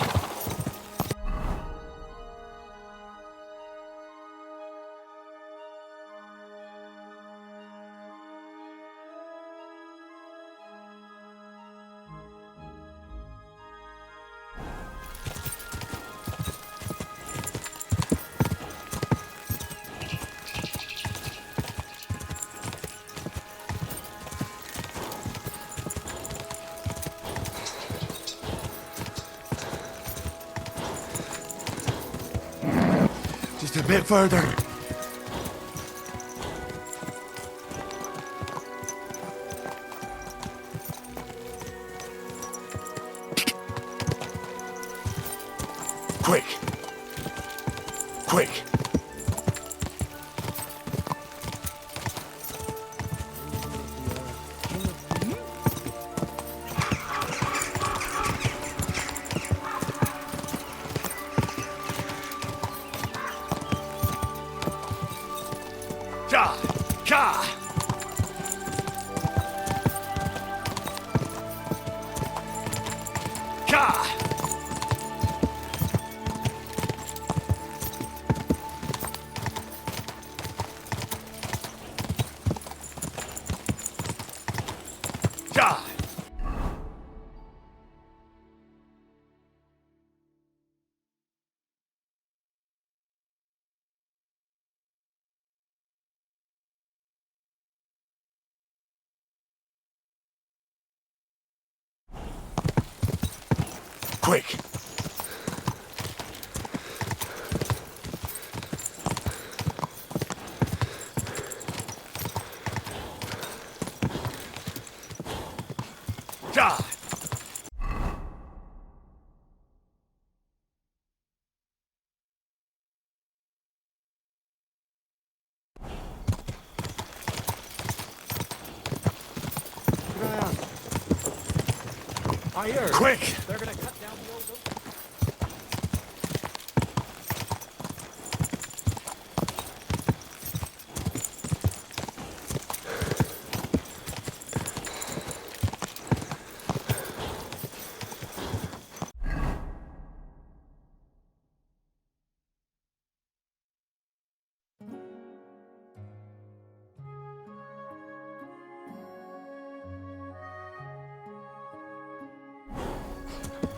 Just a bit further. Quick! Quick! Ka! Ka! Ka! Ka! Quick! Ka! I heard. Quick! They're gonna cut down the old oak.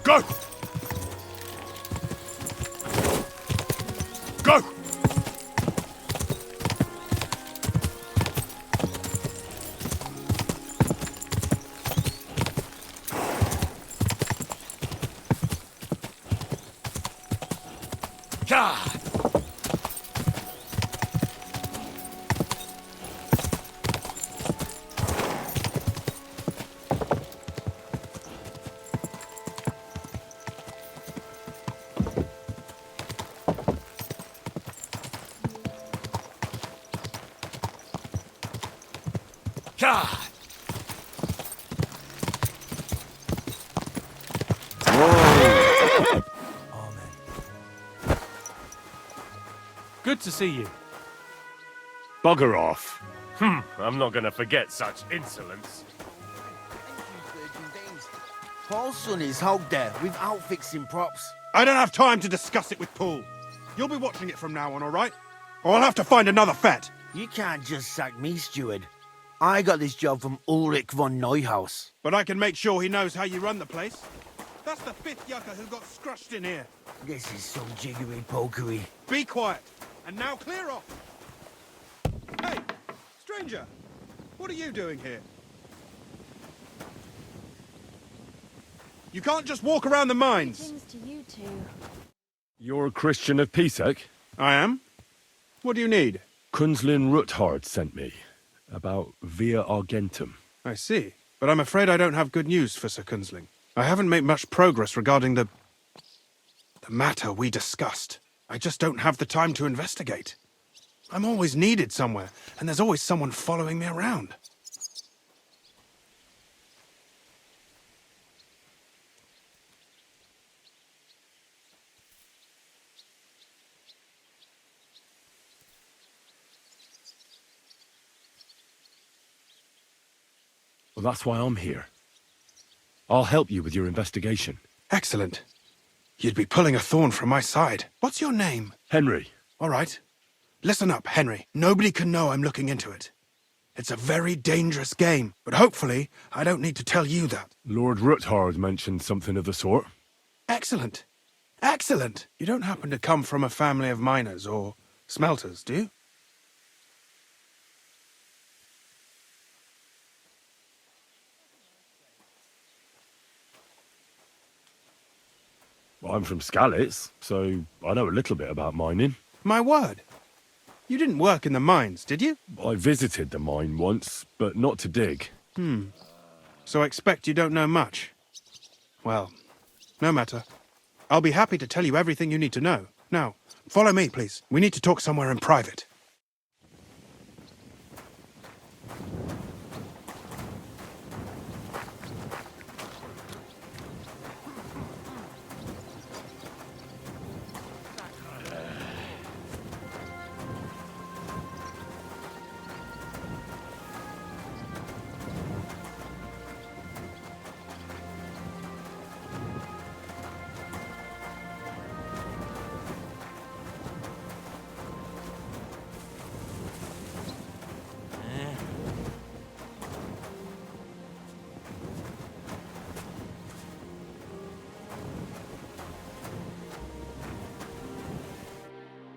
Go! Go! Ka! God! Good to see you. Bugger off. I'm not gonna forget such insolence. Paul's son is out there without fixing props. I don't have time to discuss it with Paul. You'll be watching it from now on, all right? Or I'll have to find another fet. You can't just sack me, steward. I got this job from Ulrich von Neuhaus. But I can make sure he knows how you run the place. That's the fifth yucca who got scrushed in here. This is some jiggery-pokery. Be quiet. And now clear off. Hey, stranger. What are you doing here? You can't just walk around the mines. Greetings to you two. You're a Christian of Pisek? I am. What do you need? Kunzlin Ruthard sent me. About Via Argentum. I see. But I'm afraid I don't have good news for Sir Kunzling. I haven't made much progress regarding the matter we discussed. I just don't have the time to investigate. I'm always needed somewhere, and there's always someone following me around. Well, that's why I'm here. I'll help you with your investigation. Excellent. You'd be pulling a thorn from my side. What's your name? Henry. All right. Listen up, Henry. Nobody can know I'm looking into it. It's a very dangerous game, but hopefully I don't need to tell you that. Lord Ruthard mentioned something of the sort. Excellent. Excellent. You don't happen to come from a family of miners or smelters, do you? Well, I'm from Skalitz, so I know a little bit about mining. My word. You didn't work in the mines, did you? I visited the mine once, but not to dig. So I expect you don't know much. Well, no matter. I'll be happy to tell you everything you need to know. Now, follow me, please. We need to talk somewhere in private.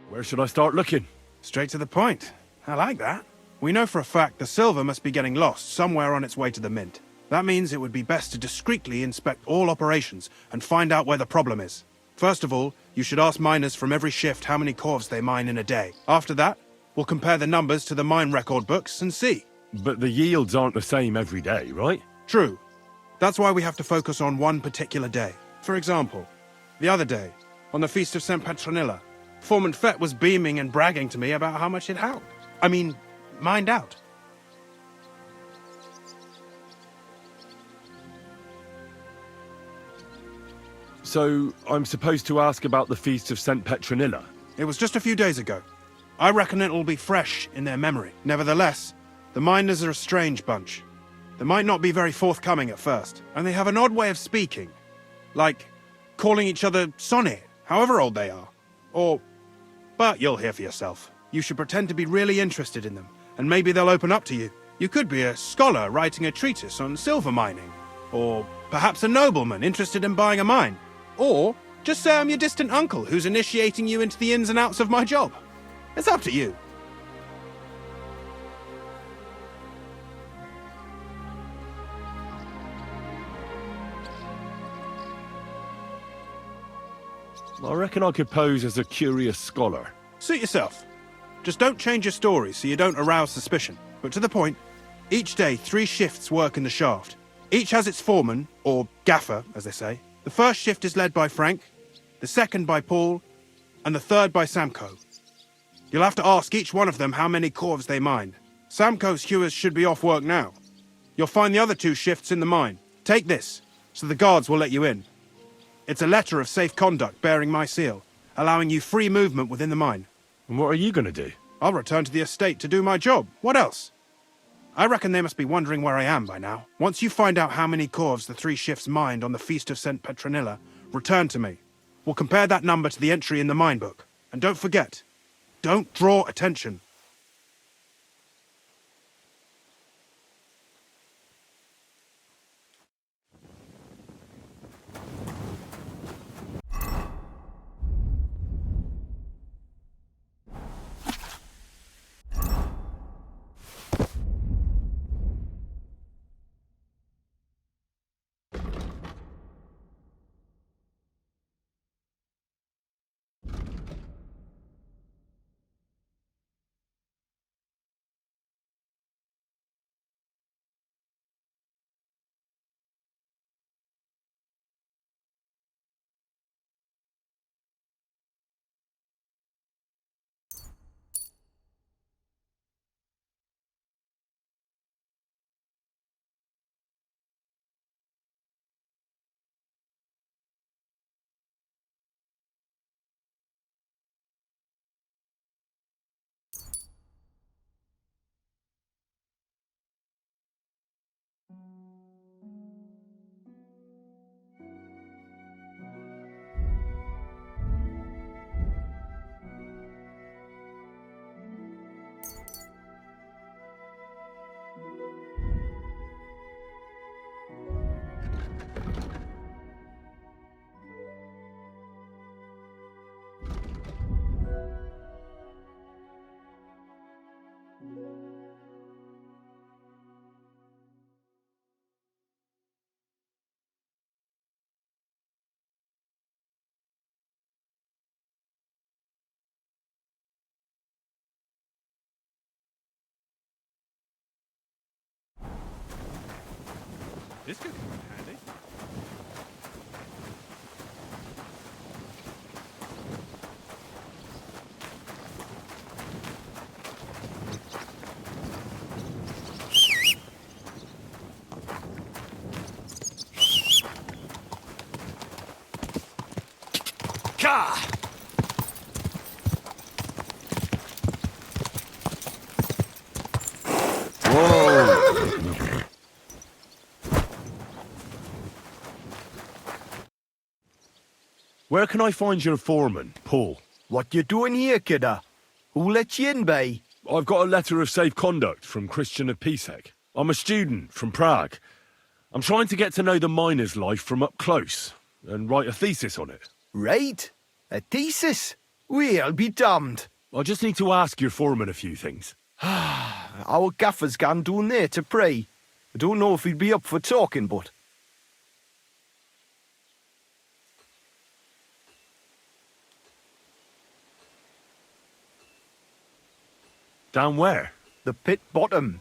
Where should I start looking? Straight to the point. I like that. We know for a fact the silver must be getting lost somewhere on its way to the mint. That means it would be best to discreetly inspect all operations and find out where the problem is. First of all, you should ask miners from every shift how many corves they mine in a day. After that, we'll compare the numbers to the mine record books and see. But the yields aren't the same every day, right? True. That's why we have to focus on one particular day. For example, the other day, on the Feast of St. Petronilla, Foreman Fett was beaming and bragging to me about how much it helped. Mined out. So, I'm supposed to ask about the Feast of St. Petronilla? It was just a few days ago. I reckon it'll be fresh in their memory. Nevertheless, the miners are a strange bunch. They might not be very forthcoming at first, and they have an odd way of speaking. Like calling each other Sonny, however old they are. But you'll hear for yourself. You should pretend to be really interested in them, and maybe they'll open up to you. You could be a scholar writing a treatise on silver mining, or perhaps a nobleman interested in buying a mine. Or just say I'm your distant uncle who's initiating you into the ins and outs of my job. It's up to you. I reckon I could pose as a curious scholar. Suit yourself. Just don't change your story so you don't arouse suspicion. But to the point, each day 3 shifts work in the shaft. Each has its foreman, or gaffer, as they say. The first shift is led by Frank, the second by Paul, and the third by Samko. You'll have to ask each one of them how many corves they mine. Samko's hewers should be off work now. You'll find the other 2 shifts in the mine. Take this, so the guards will let you in. It's a letter of safe conduct bearing my seal, allowing you free movement within the mine. And what are you going to do? I'll return to the estate to do my job. What else? I reckon they must be wondering where I am by now. Once you find out how many corves the 3 shifts mined on the Feast of St. Petronilla, return to me. We'll compare that number to the entry in the mine book. And don't forget, don't draw attention. This could come in handy. Where can I find your foreman, Paul? What you doing here, kidder? Who let you in, bay? I've got a letter of safe conduct from Christian of Pisek. I'm a student from Prague. I'm trying to get to know the miner's life from up close and write a thesis on it. Right? A thesis? Well, be damned. I just need to ask your foreman a few things. Our gaffer's gone down there to pray. I don't know if he'd be up for talking, but... Down where? The pit bottom.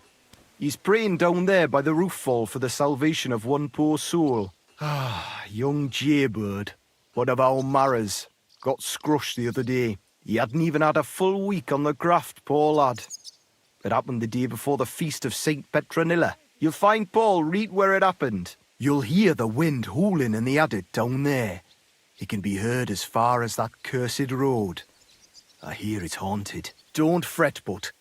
He's praying down there by the roof fall for the salvation of one poor soul. Young jaybird, one of our marras, got scrushed the other day. He hadn't even had a full week on the graft, poor lad. It happened the day before the feast of St. Petronilla. You'll find Paul right where it happened. You'll hear the wind howling in the adit down there. It can be heard as far as that cursed road. I hear it's haunted. Don't fret, but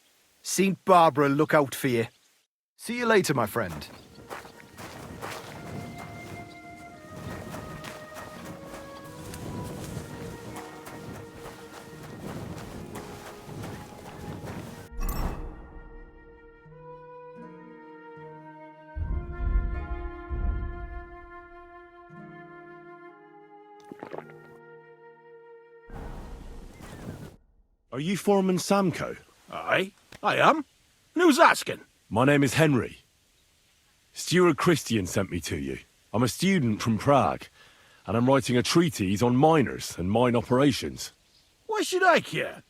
St. Barbara look out for you. See you later, my friend. Are you Foreman Samko? Aye, I am. Who's asking? My name is Henry. Steward Christian sent me to you. I'm a student from Prague, and I'm writing a treatise on miners and mine operations. Why should I care?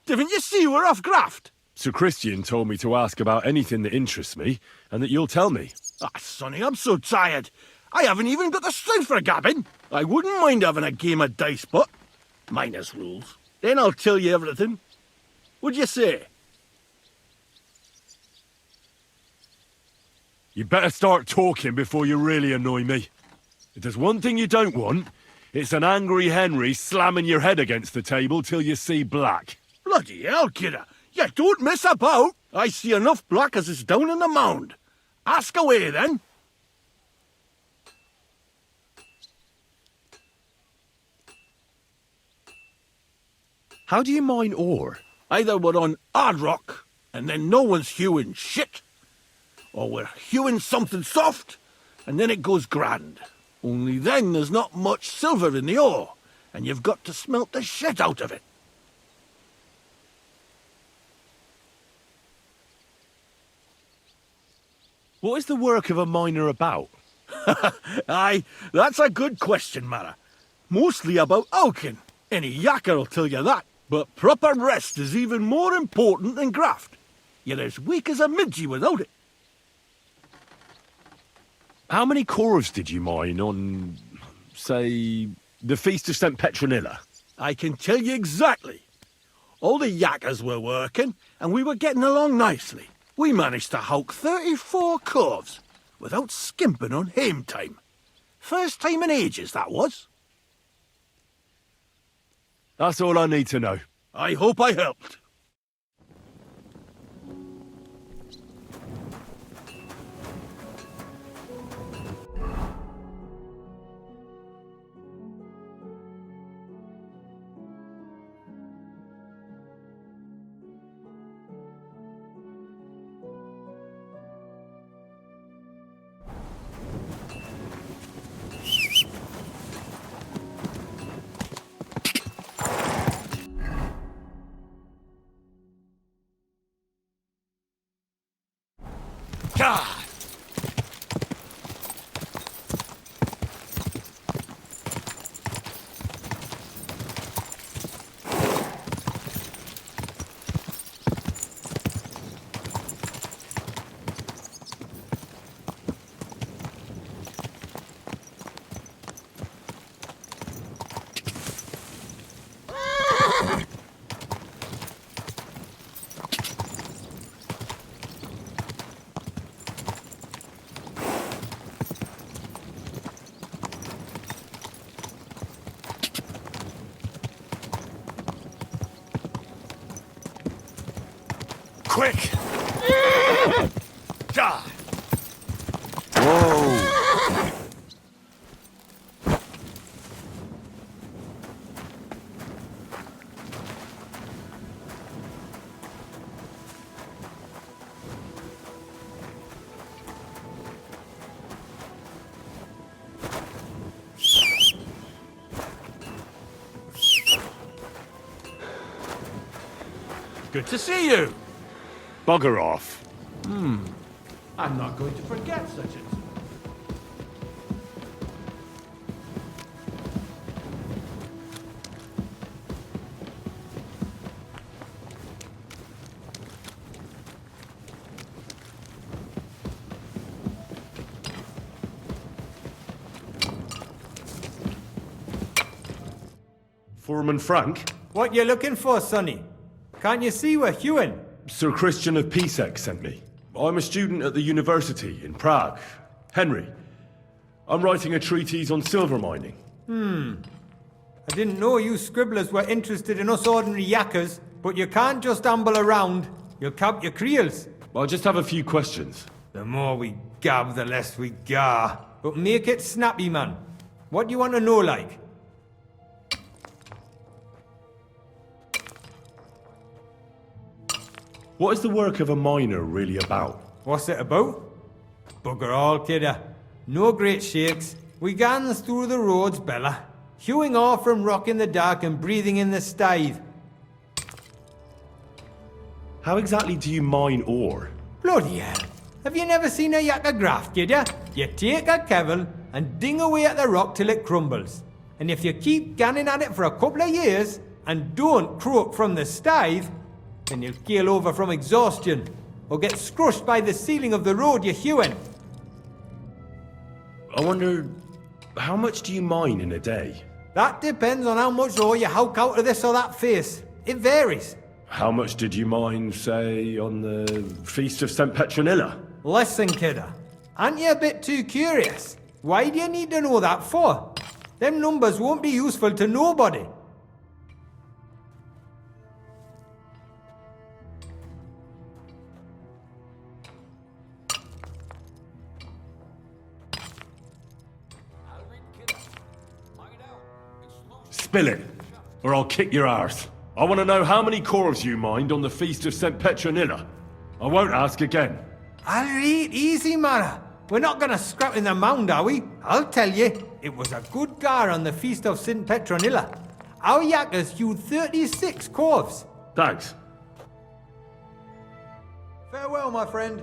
Didn't you see we're off graft? Sir Christian told me to ask about anything that interests me, and that you'll tell me. Sonny, I'm so tired. I haven't even got the strength for gabbing. I wouldn't mind having a game of dice, but miners' rules. Then I'll tell you everything. What'd you say? You better start talking before you really annoy me. If there's one thing you don't want, it's an angry Henry slamming your head against the table till you see black. Bloody hell, kidder. You don't mess about. I see enough black as is down in the mound. Ask away, then. How do you mine ore? Either we're on hard rock, and then no one's hewing shit, or we're hewing something soft, and then it goes grand. Only then there's not much silver in the ore, and you've got to smelt the shit out of it. What is the work of a miner about? Aye, that's a good question, Mara. Mostly about oaking. Any yakker'll tell you that. But proper rest is even more important than graft. You're as weak as a midgie without it. How many corves did you mine on, say, the Feast of St. Petronilla? I can tell you exactly. All the yakkers were working, and we were getting along nicely. We managed to howk 34 corves, without skimping on hame time. First time in ages, that was. That's all I need to know. I hope I helped. quick! God! Whoa! Good to see you. Bugger off. I'm not going to forget such a... Foreman Frank? What you looking for, Sonny? Can't you see we're hewing? Sir Christian of Pisek sent me. I'm a student at the university in Prague. Henry. I'm writing a treatise on silver mining. I didn't know you scribblers were interested in us ordinary yakkers, but you can't just amble around. You'll cap your creels. I just have a few questions. The more we gab, the less we gar. But make it snappy, man. What do you want to know, like? What is the work of a miner really about? What's it about? Bugger all, kidder. No great shakes. We gans through the roads, Bella. Hewing off from rock in the dark and breathing in the stithe. How exactly do you mine ore? Bloody hell. Have you never seen a yakker graft, kidder? You take a kevel and ding away at the rock till it crumbles. And if you keep ganning at it for a couple of years and don't croak from the stithe, then you'll keel over from exhaustion or get scrushed by the ceiling of the road you're hewing. I wonder, how much do you mine in a day? That depends on how much ore you howk out of this or that face. It varies. How much did you mine, say, on the Feast of St. Petronilla? Listen, kidder. Aren't you a bit too curious? Why do you need to know that for? Them numbers won't be useful to nobody. Spill it, or I'll kick your arse. I want to know how many corves you mined on the Feast of St. Petronilla. I won't ask again. I'll read easy, Mara. We're not gonna scrap in the mound, are we? I'll tell you, it was a good gar on the Feast of St. Petronilla. Our yakkers hewed 36 corves. Thanks. Farewell, my friend.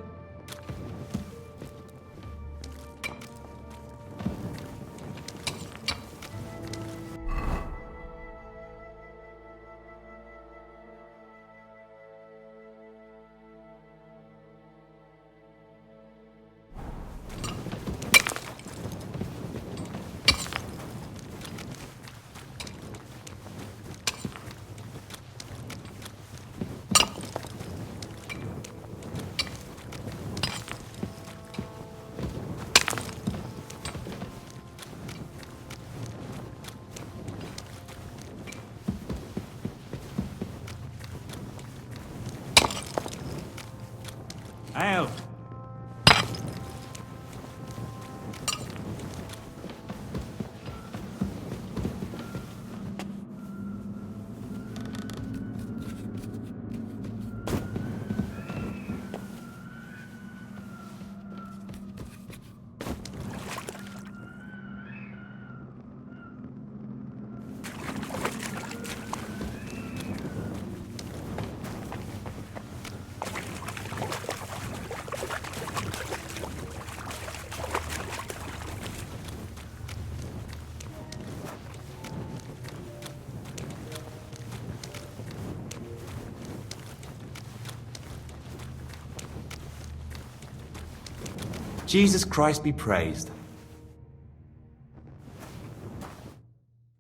Out. Jesus Christ be praised.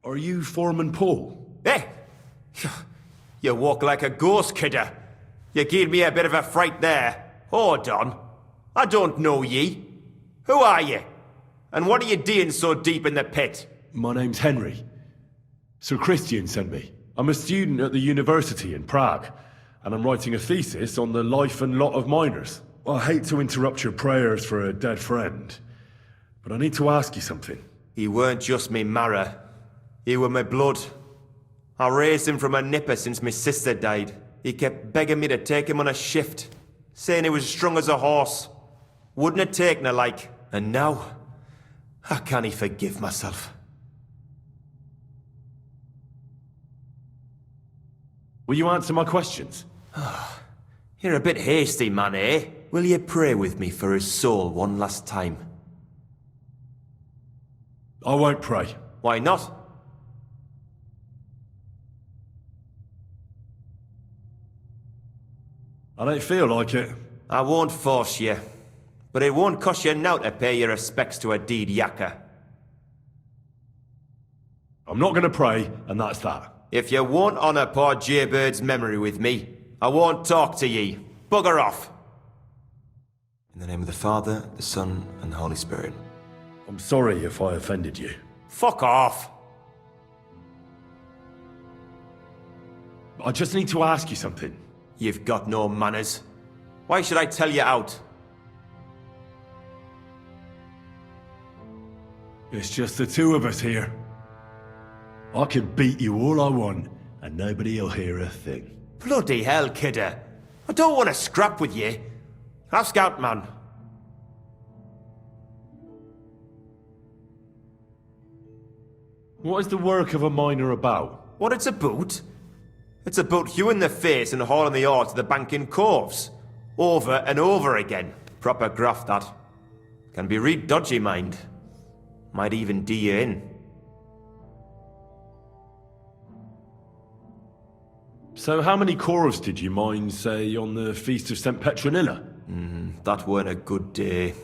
Are you Foreman Paul? Eh? You walk like a ghost, kidder. You gave me a bit of a fright there. Hold on. I don't know ye. Who are ye? And what are you doing so deep in the pit? My name's Henry. Sir Christian sent me. I'm a student at the university in Prague. and I'm writing a thesis on the life and lot of miners. I hate to interrupt your prayers for a dead friend, but I need to ask you something. He weren't just me marrow. He were my blood. I raised him from a nipper since my sister died. He kept begging me to take him on a shift, saying he was strong as a horse. Wouldn't have taken her like. And now, I can't forgive myself. Will you answer my questions? You're a bit hasty, man, eh? Will you pray with me for his soul one last time? I won't pray. Why not? I don't feel like it. I won't force you. But it won't cost you now to pay your respects to a deed yakker. I'm not gonna pray, and that's that. If you won't honour poor Jaybird's memory with me, I won't talk to ye. Bugger off! In the name of the Father, the Son, and the Holy Spirit. I'm sorry if I offended you. Fuck off! I just need to ask you something. You've got no manners. Why should I tell you out? It's just the two of us here. I can beat you all I want, and nobody'll hear a thing. Bloody hell, kidder. I don't want to scrap with you. Ask out, man. What is the work of a miner about? What it's about? It's about hewing the face and hauling the ore to the bank in coves. Over and over again. Proper graft, that. Can be real dodgy, mind. Might even do you in. So how many corves did you mine, say, on the Feast of St. Petronilla? That weren't a good day.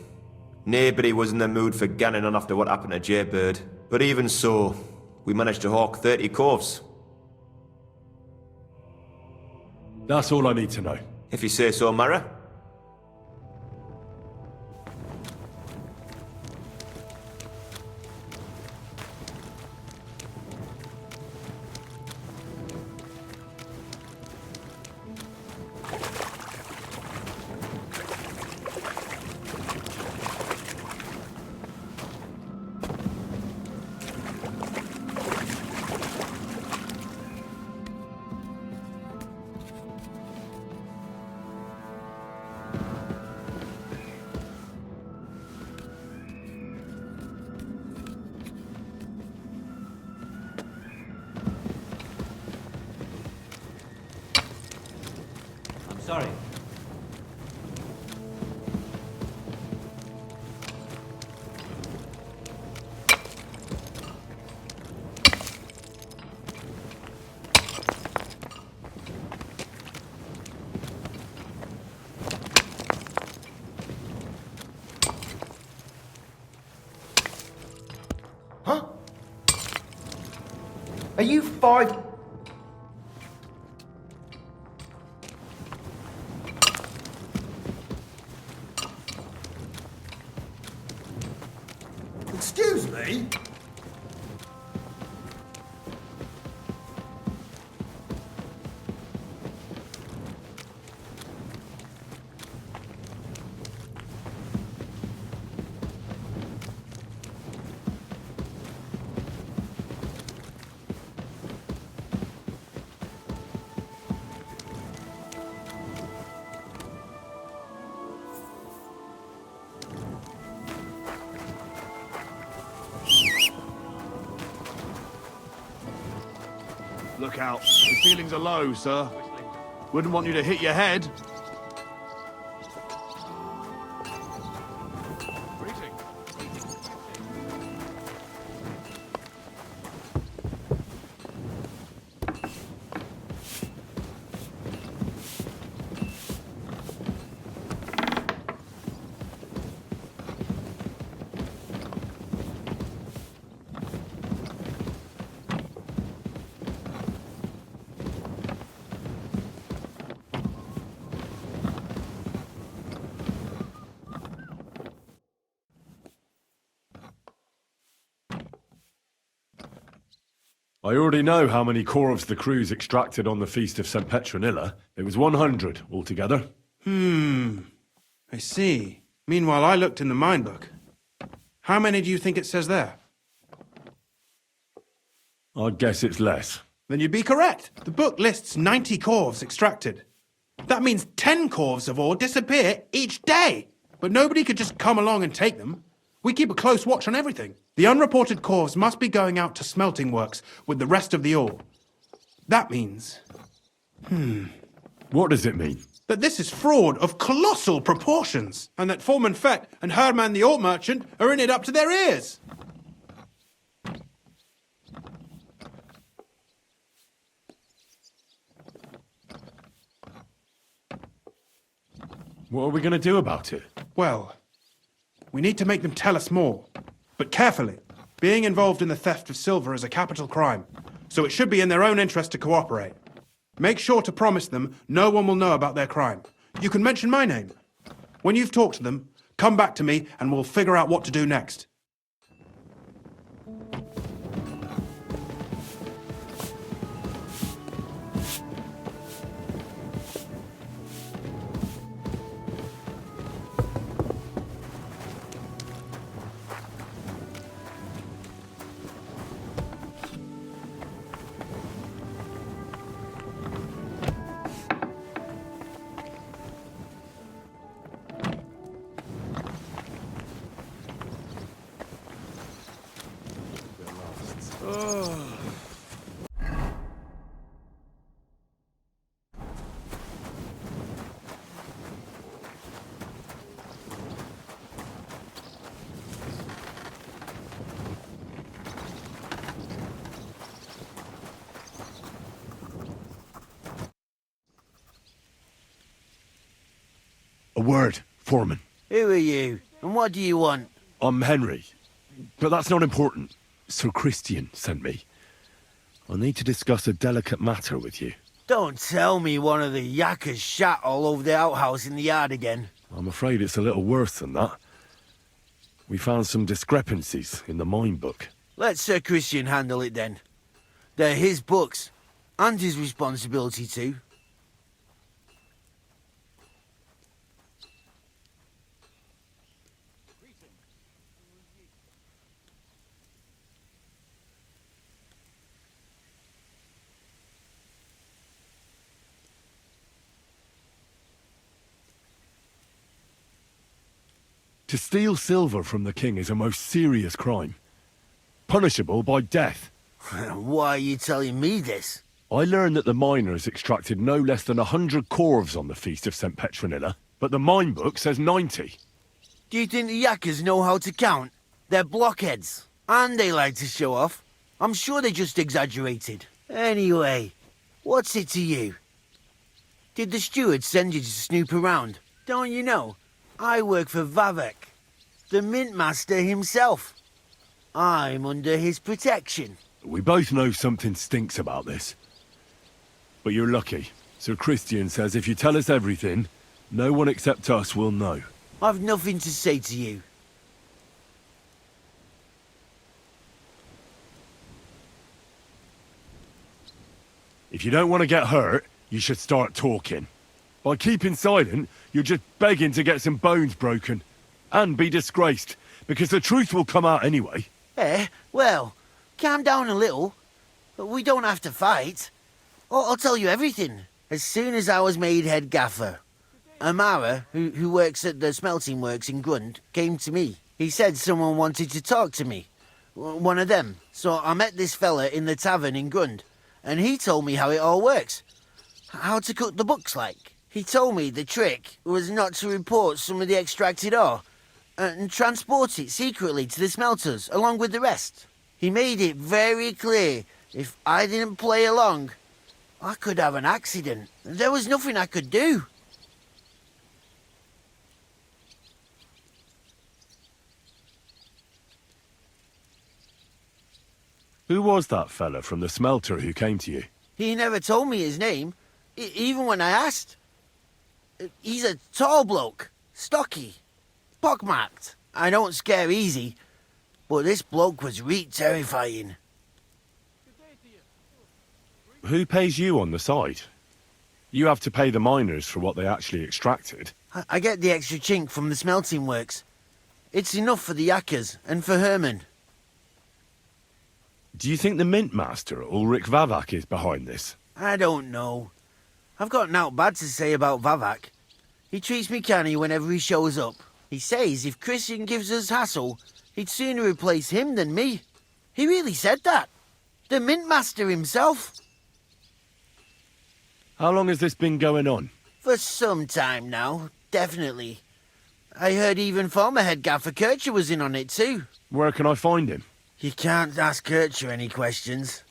Nobody was in the mood for ganning on after what happened to Jaybird. But even so, we managed to hawk 30 corves. That's all I need to know. If you say so, Mara. Sorry. Huh? Are you five? Excuse me? Look out. The ceilings are low, sir. Wouldn't want you to hit your head. I already know how many corvs the crews extracted on the Feast of St. Petronilla. It was 100 altogether. I see. Meanwhile, I looked in the mine book. How many do you think it says there? I'd guess it's less. Then you'd be correct. The book lists 90 corvs extracted. That means 10 corvs of ore disappear each day. But nobody could just come along and take them. We keep a close watch on everything. The unreported corvs must be going out to smelting works with the rest of the ore. That means... What does it mean? That this is fraud of colossal proportions, and that Foreman Fett and Herman the ore merchant are in it up to their ears. What are we going to do about it? Well, we need to make them tell us more. But carefully. Being involved in the theft of silver is a capital crime, so it should be in their own interest to cooperate. Make sure to promise them no one will know about their crime. You can mention my name. When you've talked to them, come back to me and we'll figure out what to do next. A word, Foreman. Who are you? And what do you want? I'm Henry. But that's not important. Sir Christian sent me. I need to discuss a delicate matter with you. Don't tell me one of the yakkers shat all over the outhouse in the yard again. I'm afraid it's a little worse than that. We found some discrepancies in the mine book. Let Sir Christian handle it then. They're his books, and his responsibility too. To steal silver from the king is a most serious crime. Punishable by death. Why are you telling me this? I learned that the miners extracted no less than 100 corvs on the Feast of St. Petronilla, but the mine book says 90. Do you think the yakkers know how to count? They're blockheads, and they like to show off. I'm sure they just exaggerated. Anyway, what's it to you? Did the steward send you to snoop around? Don't you know? I work for Vavek, the mint master himself. I'm under his protection. We both know something stinks about this. But you're lucky. Sir Christian says if you tell us everything, no one except us will know. I've nothing to say to you. If you don't want to get hurt, you should start talking. By keeping silent, you're just begging to get some bones broken. And be disgraced, because the truth will come out anyway. Well, calm down a little. We don't have to fight. I'll tell you everything. As soon as I was made head gaffer, Amara, who works at the smelting works in Grund, came to me. He said someone wanted to talk to me. One of them. So I met this fella in the tavern in Grund, and he told me how it all works. How to cook the books like. He told me the trick was not to report some of the extracted ore and transport it secretly to the smelters along with the rest. He made it very clear if I didn't play along, I could have an accident. There was nothing I could do. Who was that fella from the smelter who came to you? He never told me his name, even when I asked. He's a tall bloke, stocky, pockmarked. I don't scare easy, but this bloke was terrifying. Good day to you. Who pays you on the side? You have to pay the miners for what they actually extracted. I get the extra chink from the smelting works. It's enough for the yakkers and for Herman. Do you think the Mint Master, Ulrich Vavak, is behind this? I don't know. I've got naught bad to say about Vavak. He treats me canny whenever he shows up. He says if Christian gives us hassle, he'd sooner replace him than me. He really said that. The Mint Master himself. How long has this been going on? For some time now, definitely. I heard even former head gaffer Kircher was in on it too. Where can I find him? You can't ask Kircher any questions.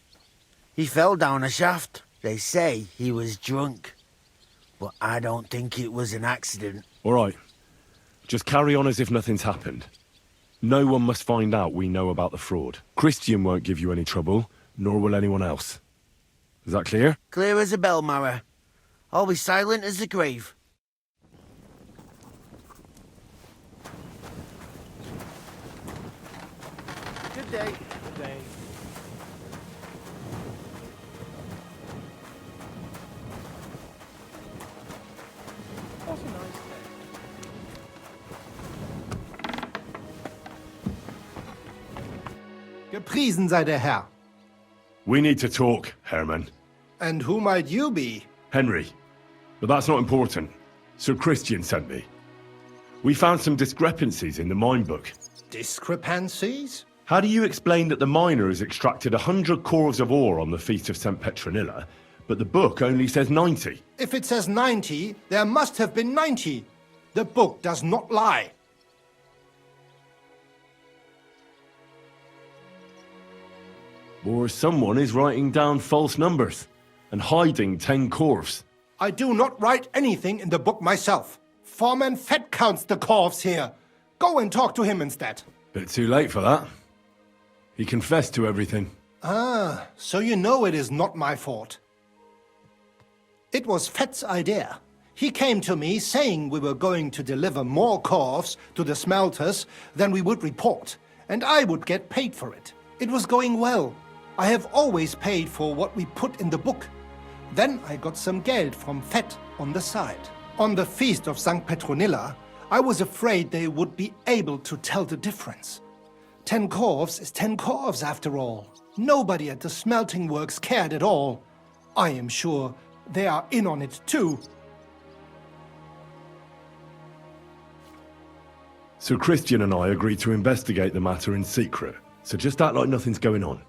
He fell down a shaft. They say he was drunk. But I don't think it was an accident. All right. Just carry on as if nothing's happened. No one must find out we know about the fraud. Christian won't give you any trouble, nor will anyone else. Is that clear? Clear as a bell, Mara. I'll be silent as the grave. Good day. Good day. What a nice day. Gepriesen sei der Herr. We need to talk, Herman. And who might you be? Henry. But that's not important. Sir Christian sent me. We found some discrepancies in the mine book. Discrepancies? How do you explain that the miner has extracted 100 cores of ore on the Feast of St. Petronilla, but the book only says 90? If it says 90, there must have been 90. The book does not lie. Or someone is writing down false numbers and hiding 10 cores. I do not write anything in the book myself. Foreman Fett counts the corves here. Go and talk to him instead. Bit too late for that. He confessed to everything. Ah, so you know it is not my fault. It was Fett's idea. He came to me saying we were going to deliver more corves to the smelters than we would report, and I would get paid for it. It was going well. I have always paid for what we put in the book. Then I got some geld from Fett on the side. On the Feast of St. Petronilla, I was afraid they would be able to tell the difference. 10 corves is 10 corves after all. Nobody at the smelting works cared at all. I am sure they are in on it too. So Christian and I agreed to investigate the matter in secret. So just act like nothing's going on.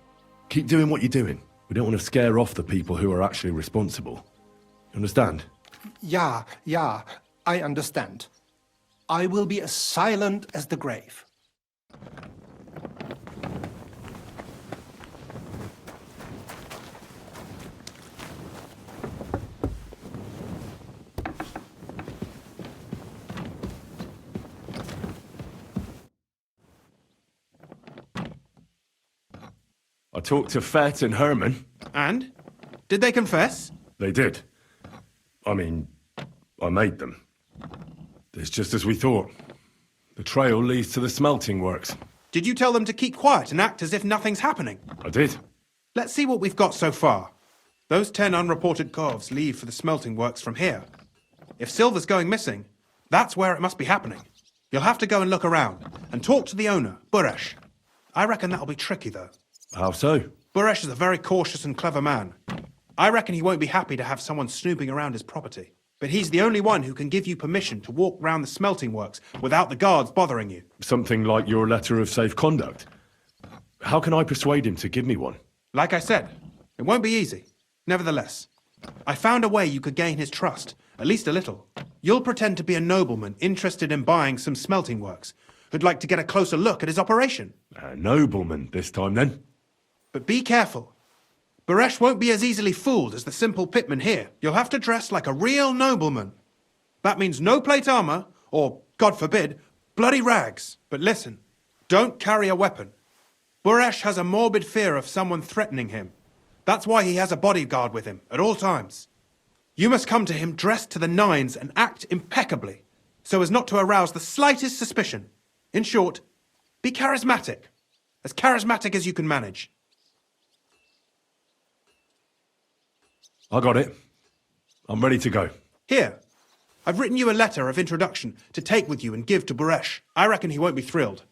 Keep doing what you're doing. We don't want to scare off the people who are actually responsible. You understand? Yeah, I understand. I will be as silent as the grave. I talked to Fett and Herman. And? Did they confess? They did. I mean, I made them. It's just as we thought. The trail leads to the smelting works. Did you tell them to keep quiet and act as if nothing's happening? I did. Let's see what we've got so far. Those 10 unreported corves leave for the smelting works from here. If silver's going missing, that's where it must be happening. You'll have to go and look around and talk to the owner, Buresh. I reckon that'll be tricky, though. How so? Buresh is a very cautious and clever man. I reckon he won't be happy to have someone snooping around his property. But he's the only one who can give you permission to walk round the smelting works without the guards bothering you. Something like your letter of safe conduct. How can I persuade him to give me one? Like I said, it won't be easy. Nevertheless, I found a way you could gain his trust, at least a little. You'll pretend to be a nobleman interested in buying some smelting works, who'd like to get a closer look at his operation. A nobleman this time, then? But be careful. Buresh won't be as easily fooled as the simple pitman here. You'll have to dress like a real nobleman. That means no plate armor, or, God forbid, bloody rags. But listen, don't carry a weapon. Buresh has a morbid fear of someone threatening him. That's why he has a bodyguard with him at all times. You must come to him dressed to the nines and act impeccably, so as not to arouse the slightest suspicion. In short, be charismatic as you can manage. I got it. I'm ready to go. Here. I've written you a letter of introduction to take with you and give to Buresh. I reckon he won't be thrilled.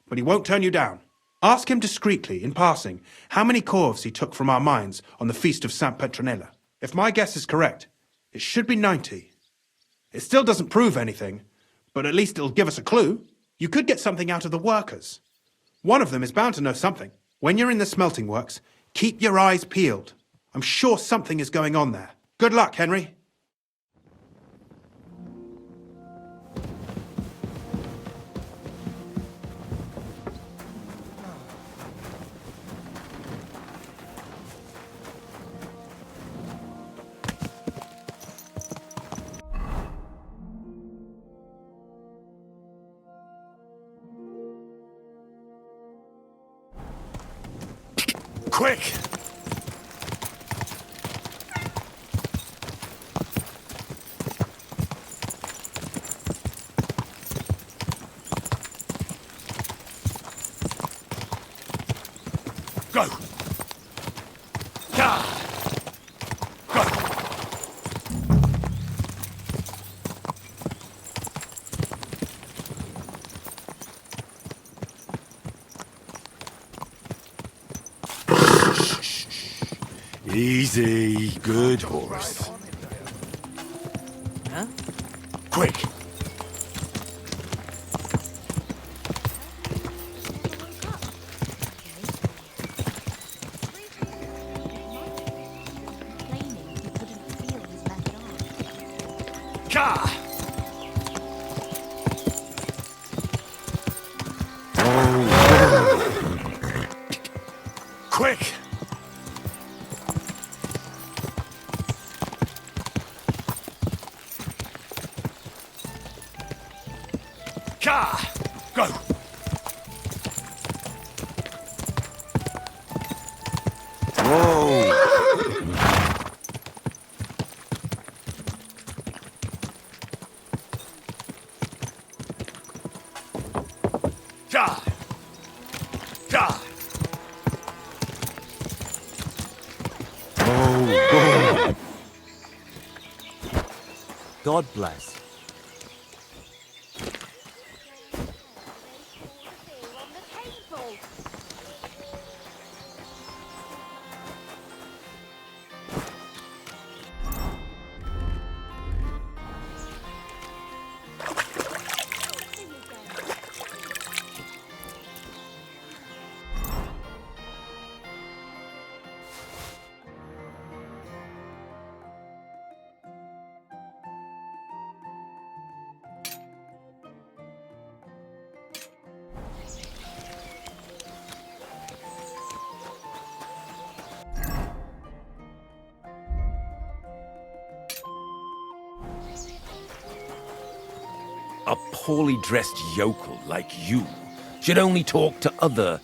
But he won't turn you down. Ask him discreetly, in passing, how many corves he took from our mines on the feast of Saint Petronella. If my guess is correct, it should be 90. It still doesn't prove anything, but at least it'll give us a clue. You could get something out of the workers. One of them is bound to know something. When you're in the smelting works, keep your eyes peeled. I'm sure something is going on there. Good luck, Henry. Quick! Go! Go! Easy, good horse. Huh? Quick! Ka! Quick! Ka! Go! Whoa! Ja! Ja! Oh, God bless. A poorly dressed yokel like you should only talk to other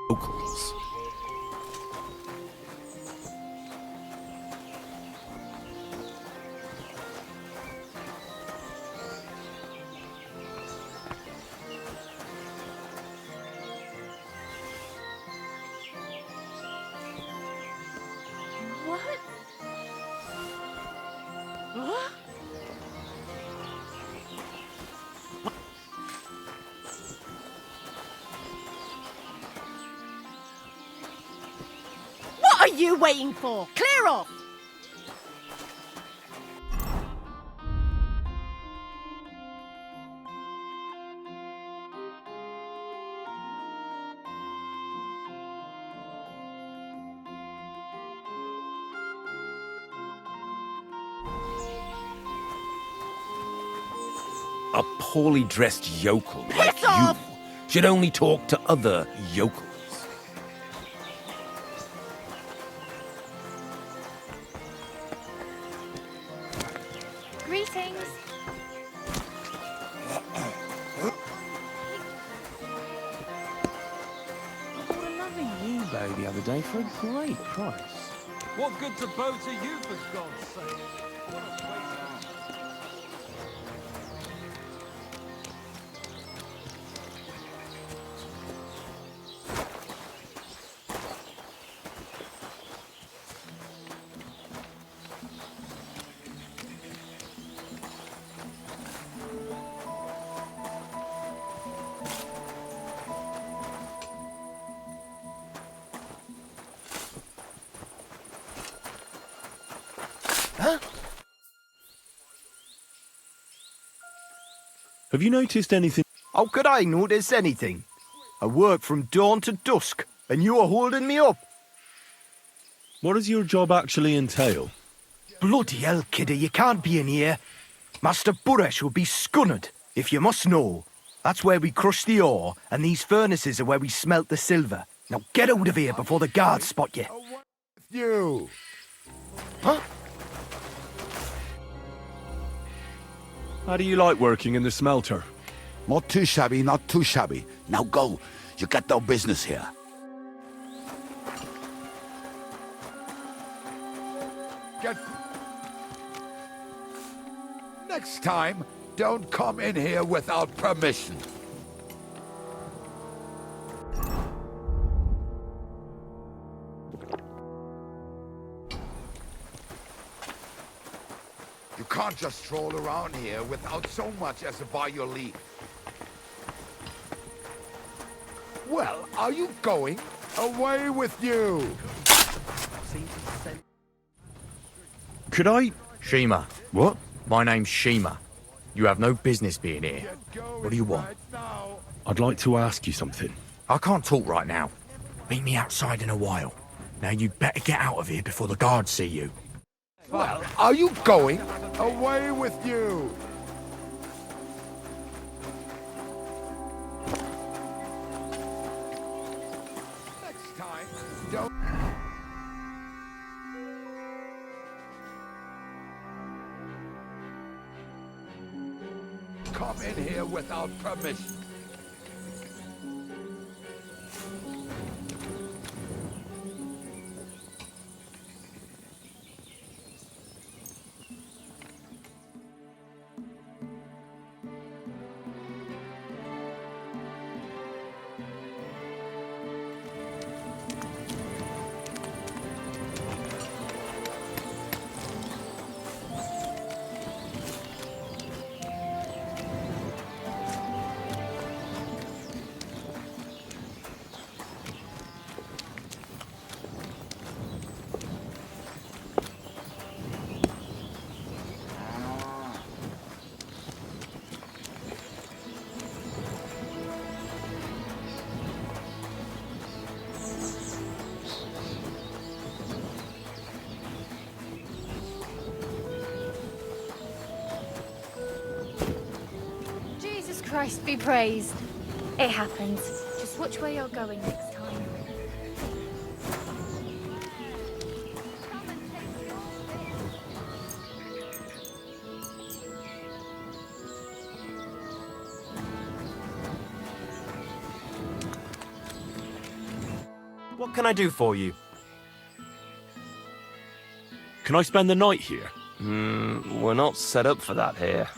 yokels. What? Huh? What are you waiting for? Clear off! A poorly dressed yokel like Piss off! you should only talk to other yokels. Greetings. I bought another yearbow the other day for a great price. What good's a bow to you, for God's sake? What a waste. Have you noticed anything? How could I notice anything? I work from dawn to dusk, and you are holding me up. What does your job actually entail? Bloody hell, kidder, you can't be in here. Master Buresh will be scunnered, if you must know. That's where we crush the ore, and these furnaces are where we smelt the silver. Now get out of here before the guards spot you. You! Huh? How do you like working in the smelter? Not too shabby, not too shabby. Now go. You got no business here. Get... Next time, don't come in here without permission. You can't just stroll around here without so much as a by your leave. Well, are you going? Away with you! Could I... Shima. What? My name's Shima. You have no business being here. What do you want? I'd like to ask you something. I can't talk right now. Meet me outside in a while. Now you'd better get out of here before the guards see you. Well, are you going? Away with you! Next time, don't... Come in here without permission. Christ be praised. It happens. Just watch where you're going next time. What can I do for you? Can I spend the night here? We're not set up for that here.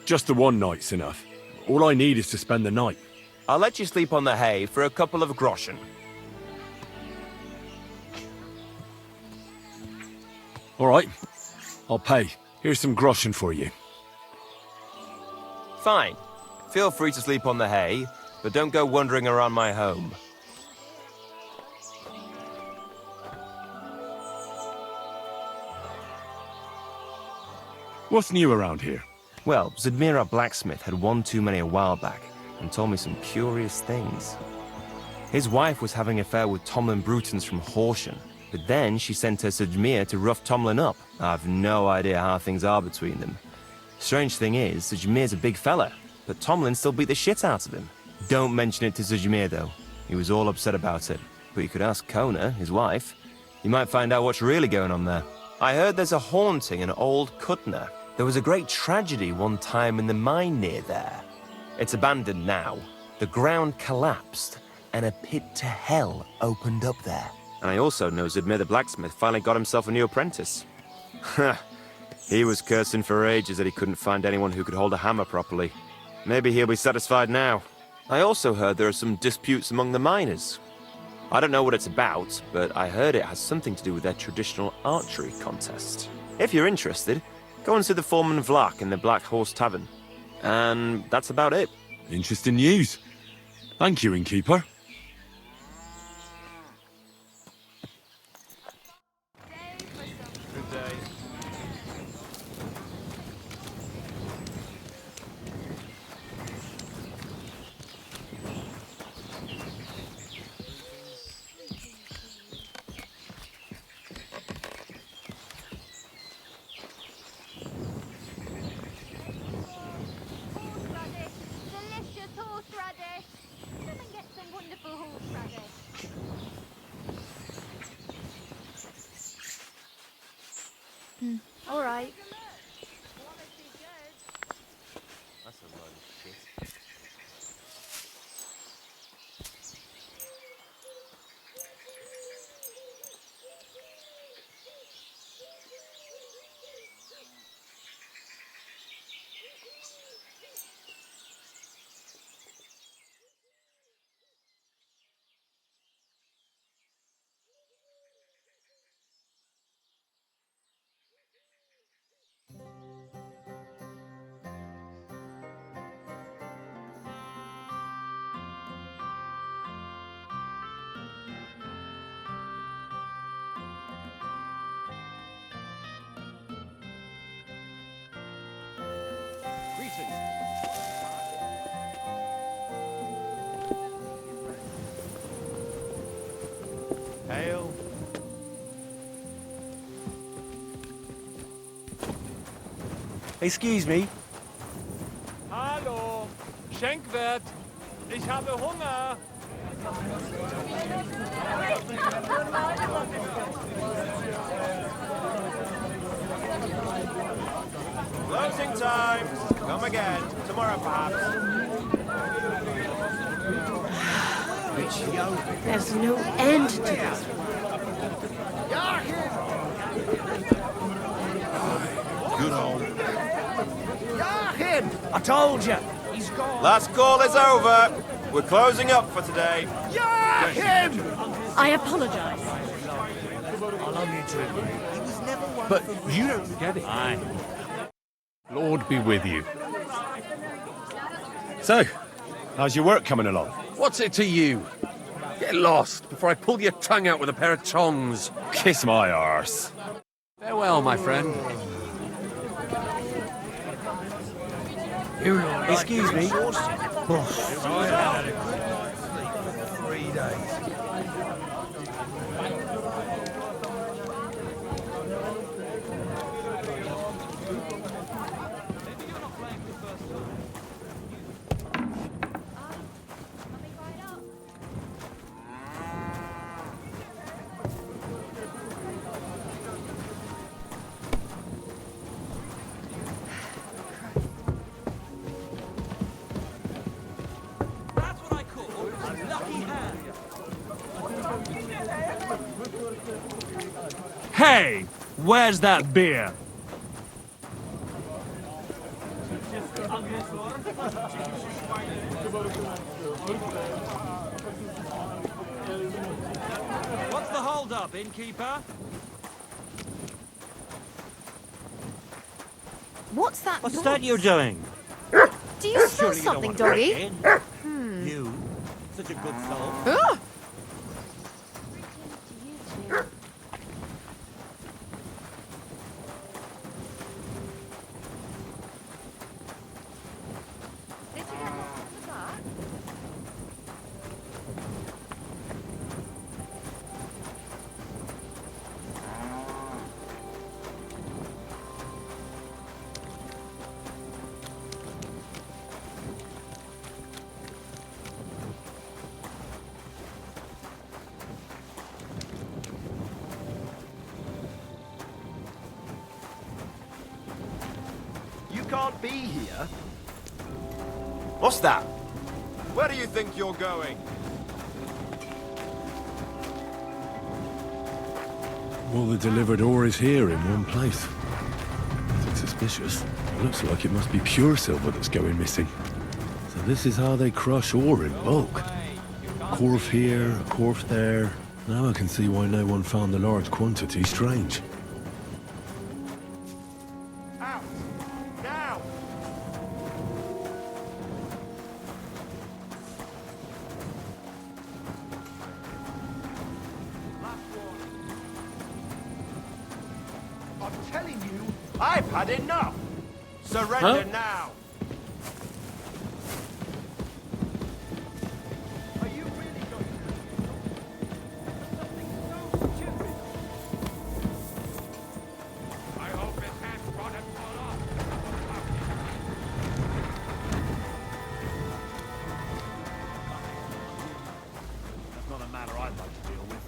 Just the one night's enough. All I need is to spend the night. I'll let you sleep on the hay for a couple of groschen. All right. I'll pay. Here's some groschen for you. Fine. Feel free to sleep on the hay, but don't go wandering around my home. What's new around here? Well, Zudmira Blacksmith had one too many a while back and told me some curious things. His wife was having an affair with Tomlin Brutons from Horsham, but then she sent her Zudmir to rough Tomlin up. I've no idea how things are between them. Strange thing is, Zudmir's a big fella, but Tomlin still beat the shit out of him. Don't mention it to Zudmir, though. He was all upset about it. But you could ask Kona, his wife. You might find out what's really going on there. I heard there's a haunting in Old Kutner. There was a great tragedy one time in the mine near there. It's abandoned now. The ground collapsed, and a pit to hell opened up there. And I also know Zudmir the blacksmith finally got himself a new apprentice. He was cursing for ages that he couldn't find anyone who could hold a hammer properly. Maybe he'll be satisfied now. I also heard there are some disputes among the miners. I don't know what it's about, but I heard it has something to do with their traditional archery contest. If you're interested, go and see the foreman Vlak in the Black Horse Tavern. And that's about it. Interesting news. Thank you, innkeeper. All right. That's a load of shit. Hail. Excuse me. Hallo, Schenkwert, ich habe Hunger. Closing time. Come again. Tomorrow, perhaps. There's no end to this. Good old. Him! I told you! He's gone! Last call is over. We're closing up for today. Yeah! Him! I apologize. I love you too. But you don't get it. Aye. Lord be with you. So, how's your work coming along? What's it to you? Get lost before I pull your tongue out with a pair of tongs. Kiss my arse. Farewell, my friend. Excuse me. 3 days. Hey, where's that beer? What's the hold up, innkeeper? What's that? What's noise? that you're doing? Do you smell Surely you don't something, want to break doggy? in. You, such a good soul. Ah! You can't be here. What's that? Where do you think you're going? All the delivered ore is here in one place. Nothing suspicious. It looks like it must be pure silver that's going missing. So this is how they crush ore in bulk. Corf here, a corf there. Now I can see why no one found the large quantity strange. Out! Now! I'm telling you, I've had enough! Surrender now! Are you really going I hope it has brought it all off. That's not a matter I'd like to deal with.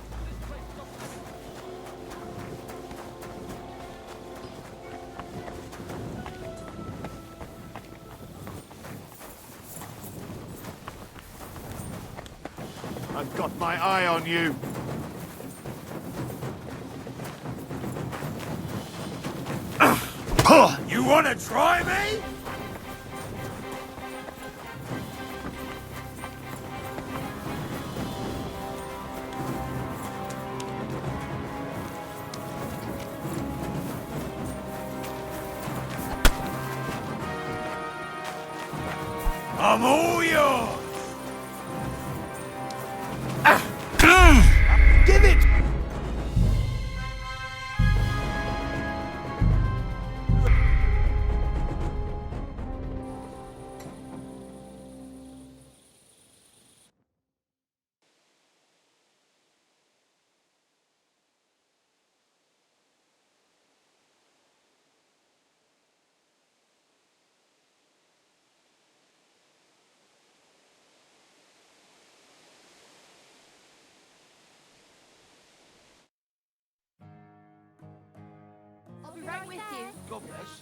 Got my eye on you. You wanna try me? I'm all yours! Give it! I'll be right with you. God bless.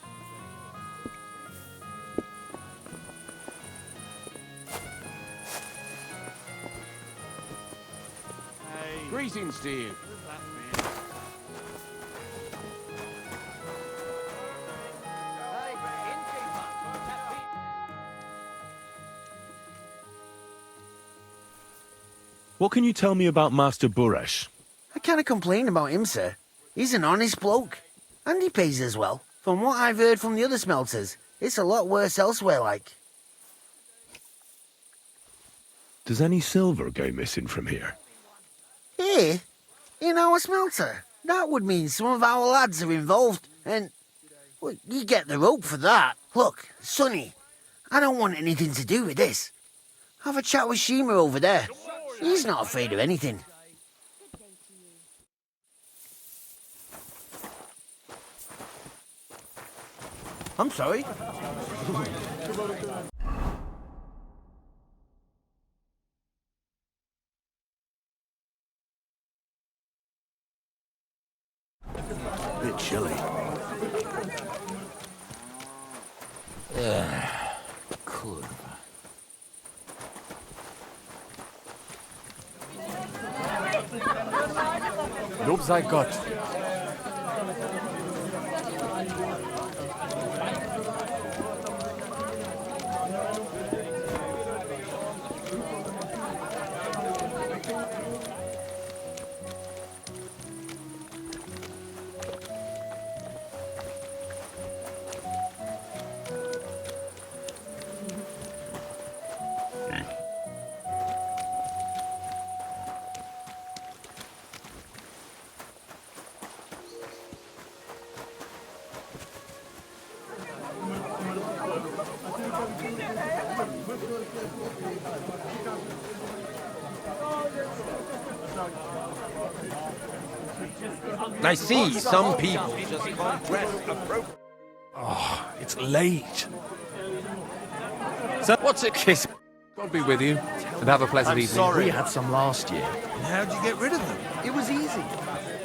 Greetings to you. What can you tell me about Master Buresh? I can't complain about him, sir. He's an honest bloke. And he pays as well. From what I've heard from the other smelters, it's a lot worse elsewhere, like. Does any silver go missing from here? Here? In our smelter? That would mean some of our lads are involved, and... well, you get the rope for that. Look, Sonny, I don't want anything to do with this. Have a chat with Shima over there. He's not afraid of anything. I'm sorry. Bit chilly. Kurwa. Lob sei Gott. I see some people just can't dress appropriately. Oh, it's late. So what's it? Kiss. God be with you, and have a pleasant evening. sorry. We had some last year. And how'd you get rid of them? It was easy.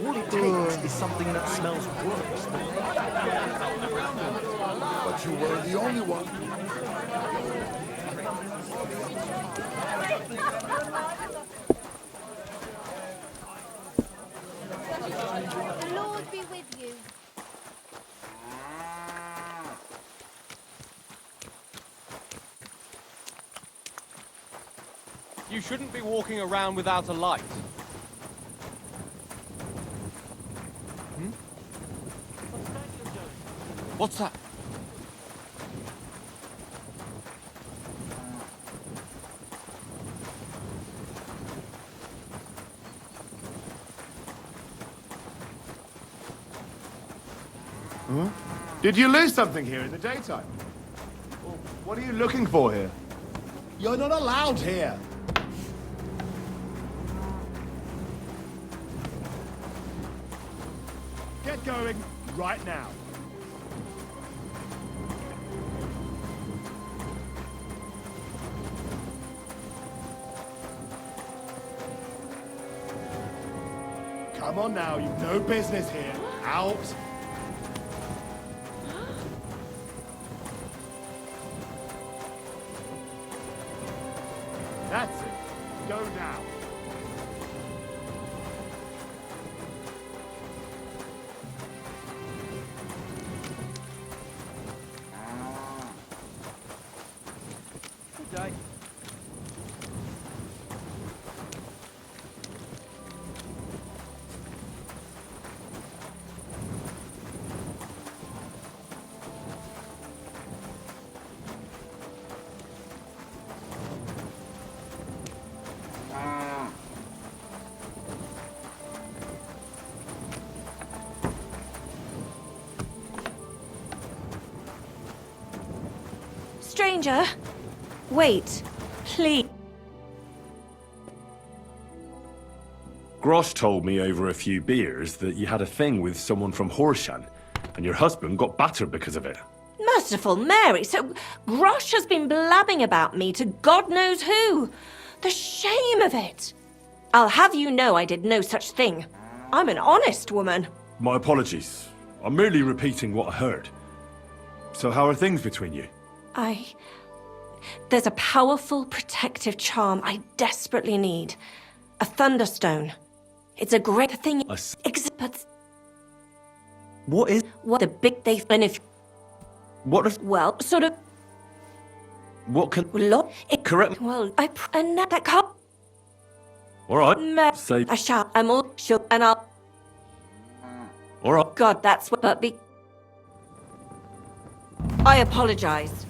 All it takes is something that smells worse. But you were the only one. The Lord be with you. You shouldn't be walking around without a light. What's that? Huh? Did you lose something here in the daytime? Well, what are you looking for here? You're not allowed here. Get going right now. Come on now, you've no business here. Out. That's it. Go now. Stranger, wait, please. Grosh told me over a few beers that you had a thing with someone from Horshan, and your husband got battered because of it. Merciful Mary, so Grosh has been blabbing about me to God knows who. The shame of it. I'll have you know I did no such thing. I'm an honest woman. My apologies. I'm merely repeating what I heard. So how are things between you? There's a powerful protective charm I desperately need. A thunderstone. It's a great thing. Exhibits. What is? What the big they benefit. What if? Well, sort of. What can? Correct. Well, and that can't. All right. Say. I shall. I'm all sure, and I'll. All right. God, that's what. But be. I apologize.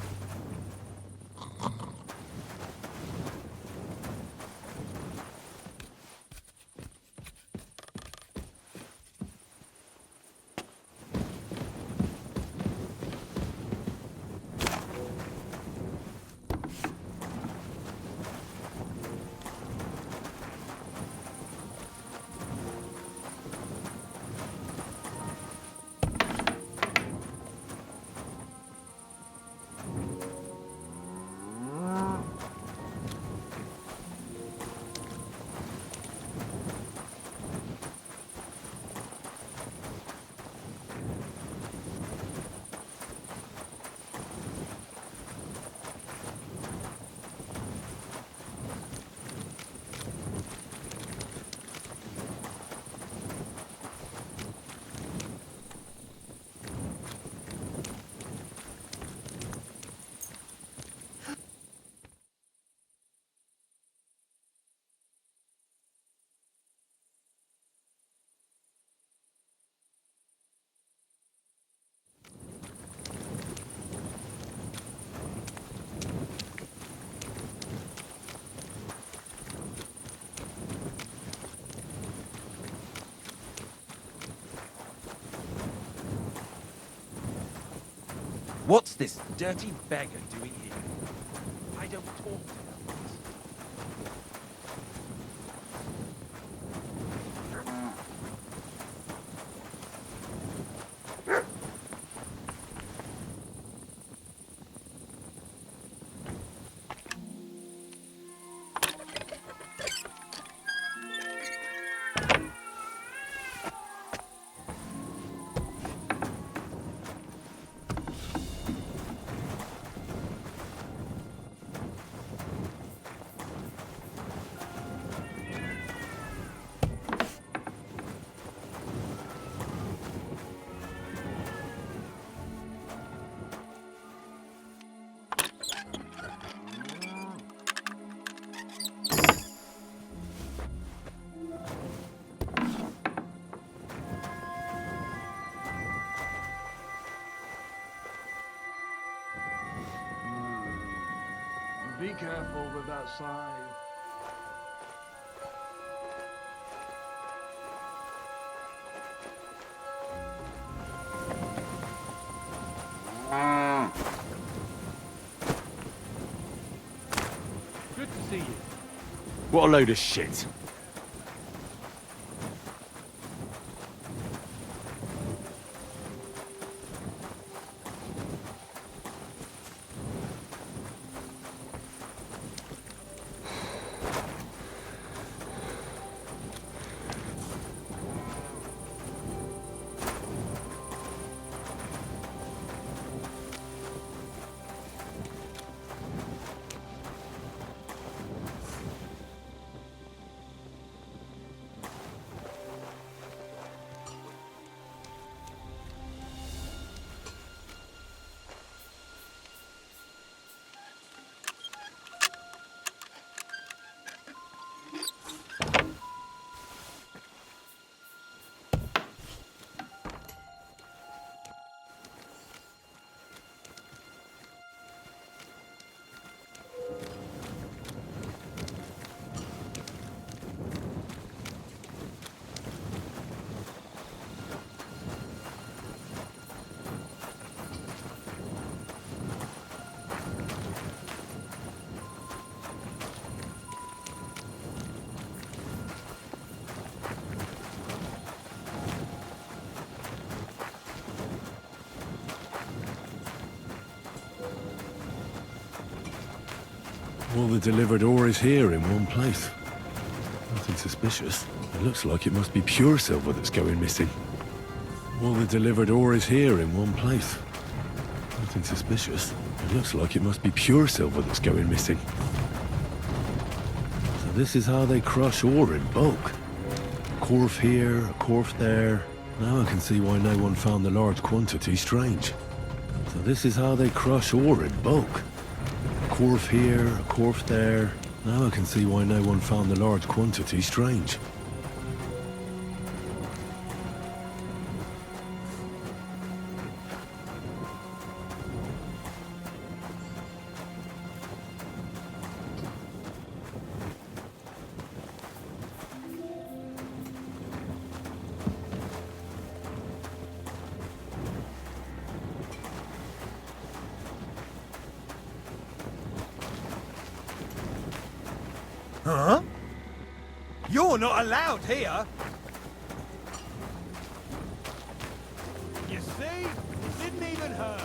What's this dirty beggar doing here? I don't talk to Be careful with that sign. Good to see you. What a load of shit. All the delivered ore is here in one place. Nothing suspicious. It looks like it must be pure silver that's going missing. All the delivered ore is here in one place. Nothing suspicious. It looks like it must be pure silver that's going missing. So this is how they crush ore in bulk. A corf here, a corf there. Now I can see why no one found the large quantity strange. So this is how they crush ore in bulk. A corf here, a corf there. Now I can see why no one found the large quantity strange. Huh? You're not allowed here! You see? It didn't even hurt.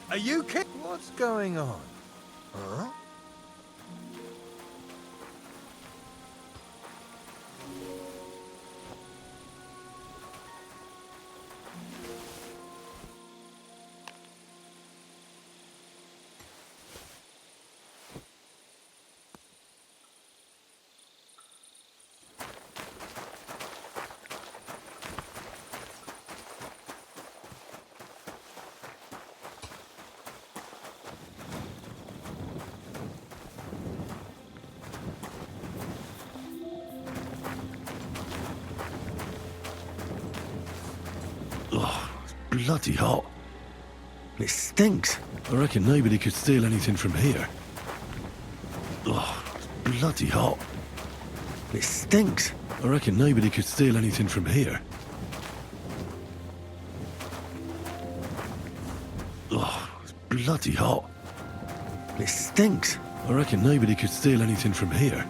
Are you kidding? What's going on? Huh? Oh, it's bloody hot. It stinks. I reckon nobody could steal anything from here. Oh, it's bloody hot. It stinks. I reckon nobody could steal anything from here. Oh, it's bloody hot. It stinks. I reckon nobody could steal anything from here.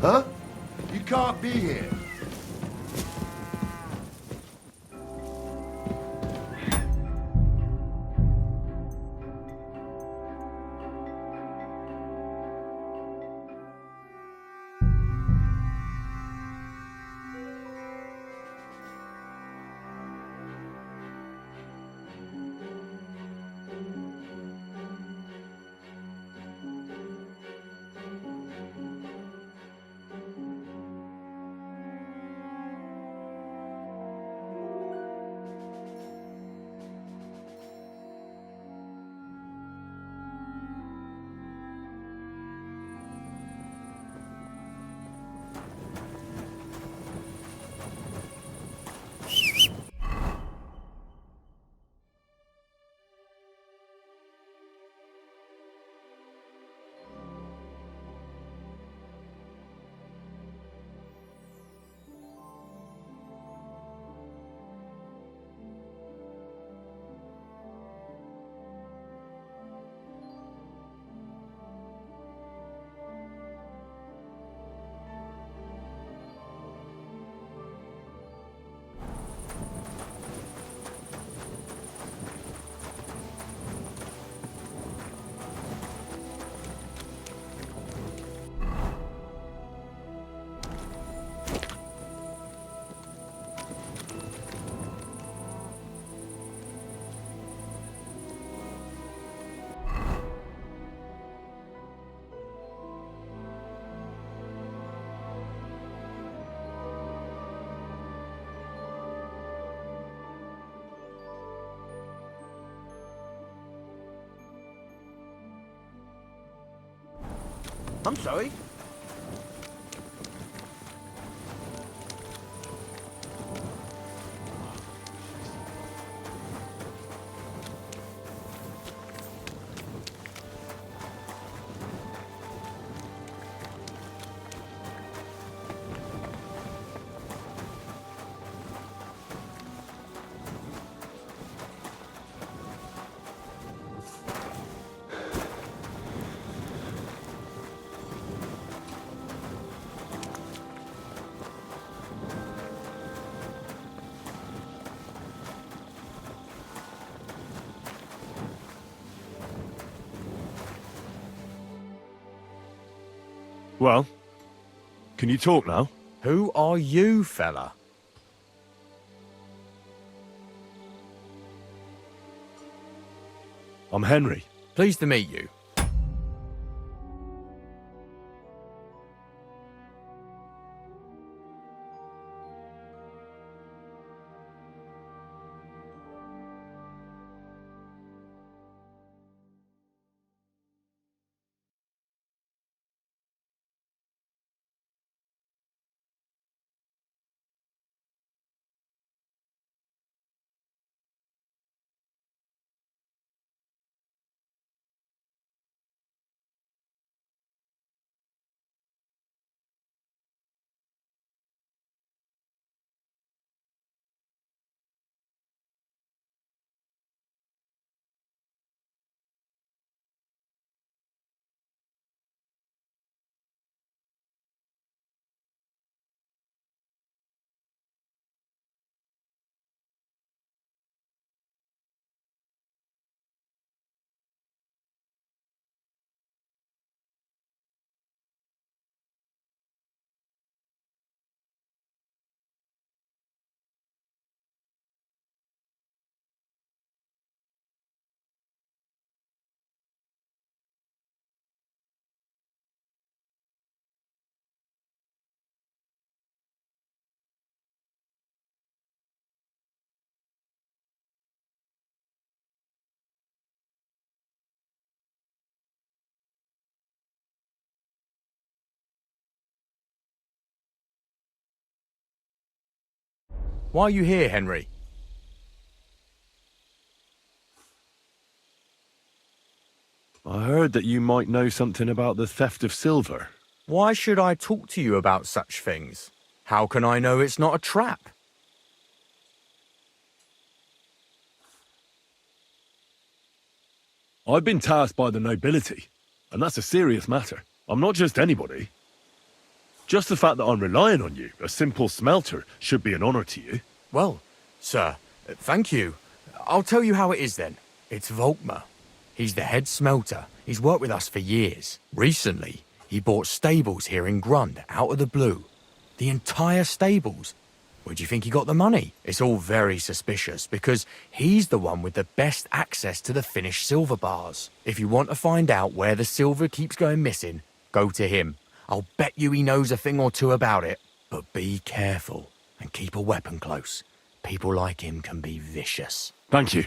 Huh? You can't be here. I'm sorry. Well, can you talk now? Who are you, fella? I'm Henry. Pleased to meet you. Why are you here, Henry? I heard that you might know something about the theft of silver. Why should I talk to you about such things? How can I know it's not a trap? I've been tasked by the nobility, and that's a serious matter. I'm not just anybody. Just the fact that I'm relying on you, a simple smelter, should be an honor to you. Well, sir, thank you. I'll tell you how it is then. It's Volkmar. He's the head smelter. He's worked with us for years. Recently, he bought stables here in Grund, out of the blue. The entire stables. Where do you think he got the money? It's all very suspicious, because he's the one with the best access to the finished silver bars. If you want to find out where the silver keeps going missing, go to him. I'll bet you he knows a thing or two about it. But be careful, and keep a weapon close. People like him can be vicious. Thank you.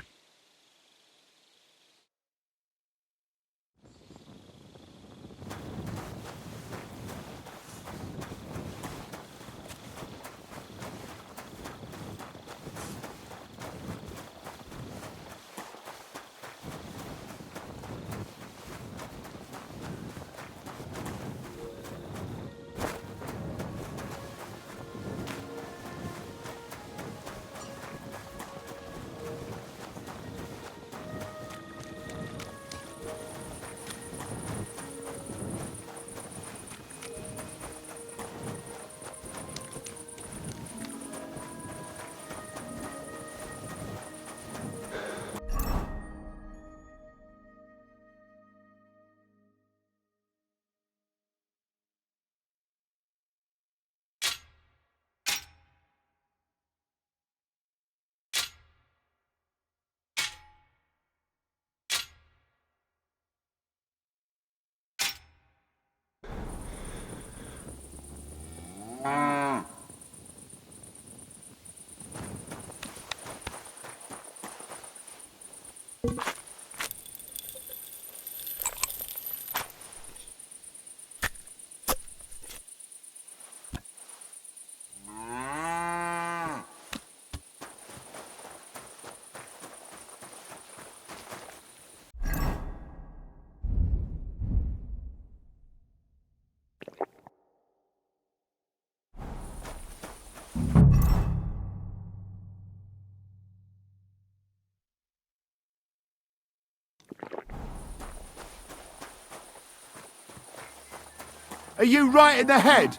Are you right in the head?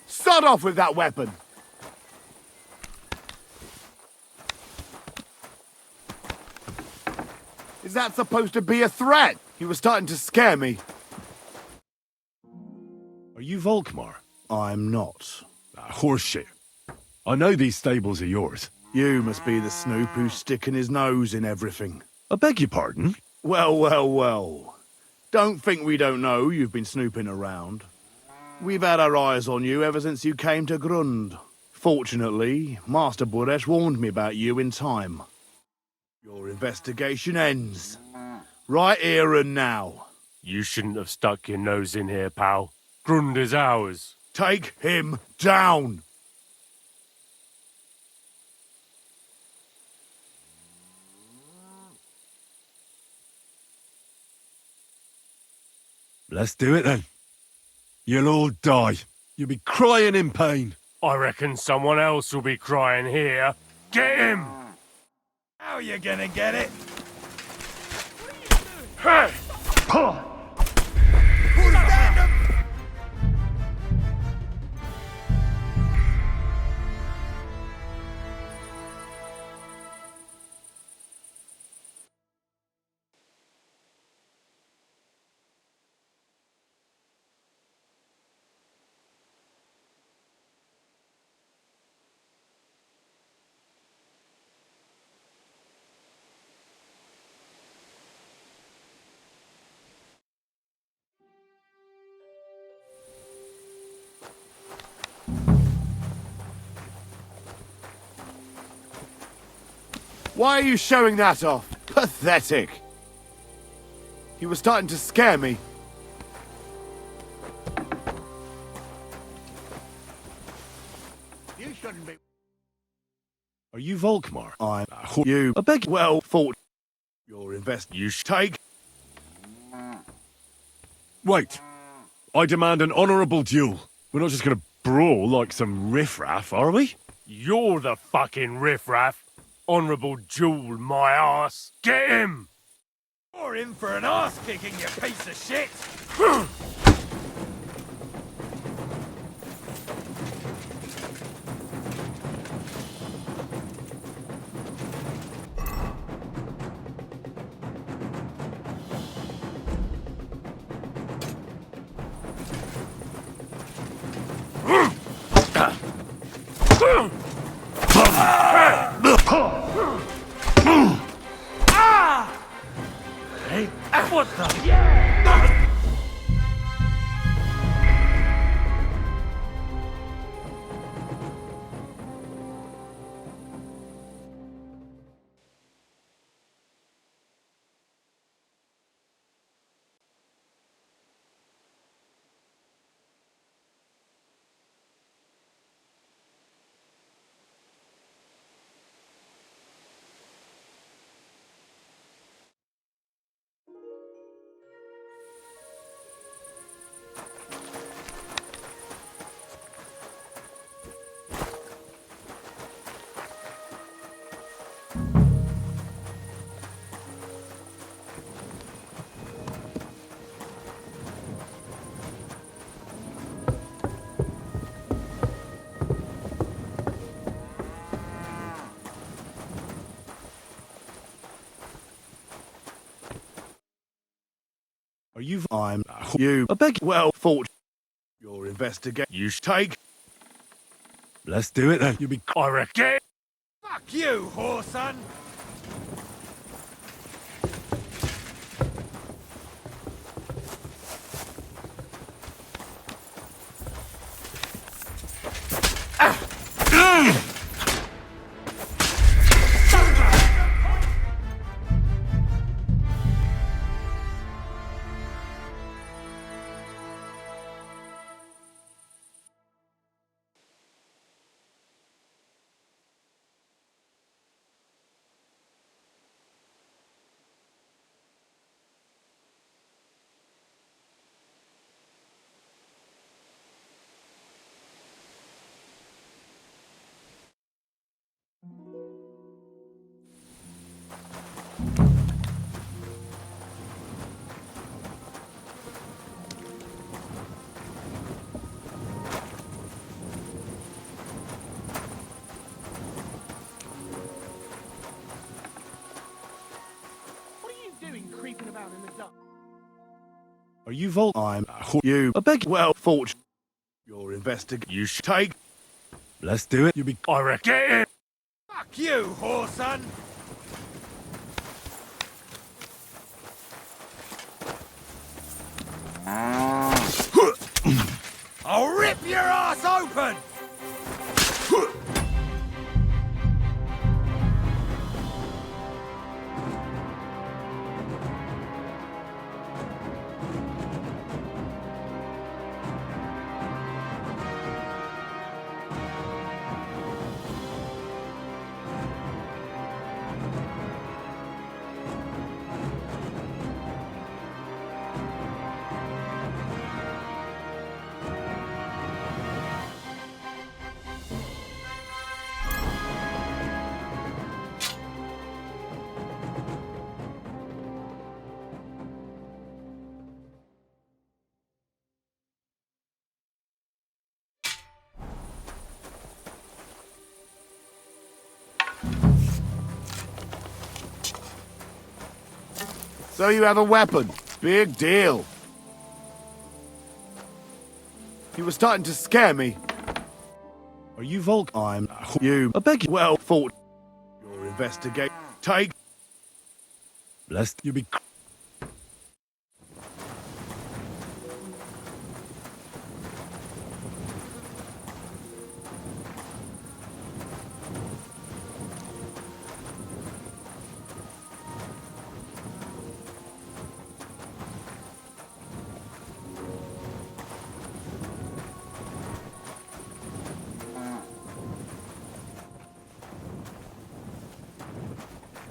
Sod off with that weapon! Is that supposed to be a threat? You were starting to scare me. Are you Volkmar? I'm not. Horseshit. I know these stables are yours. You must be the snoop who's sticking his nose in everything. I beg your pardon? Well, well, well. Don't think we don't know you've been snooping around. We've had our eyes on you ever since you came to Grund. Fortunately, Master Buresh warned me about you in time. Your investigation ends. Right here and now. You shouldn't have stuck your nose in here, pal. Grund is ours. Take him down! Let's do it then. You'll all die. You'll be crying in pain. I reckon someone else will be crying here. Get him! How are you gonna get it? Hey! Why are you showing that off? Pathetic. You were starting to scare me. You shouldn't be. Are you Volkmar? I'm you. I beg. Well thought. Your invest. You take. Wait. I demand an honourable duel. We're not just gonna brawl like some riffraff, are we? You're the fucking riffraff. Honourable duel, my ass. Get him! You're in for an ass kicking, you piece of shit! I'm you. I beg. Well, fortune. Your investigate. You take. Let's do it then. You'll be correct. Fuck you, whoreson! Creeping about in the dark. Are you Volt? I'm you. I beg. Well, fortune. Your investigate. You take. Let's do it. You'll be correct. Fuck you, whoreson! I'll rip your ass open! So you have a weapon. Big deal. You were starting to scare me. Are you Volk? I'm you. I beg you. Well, fort. Your investigate. Take. Lest you be.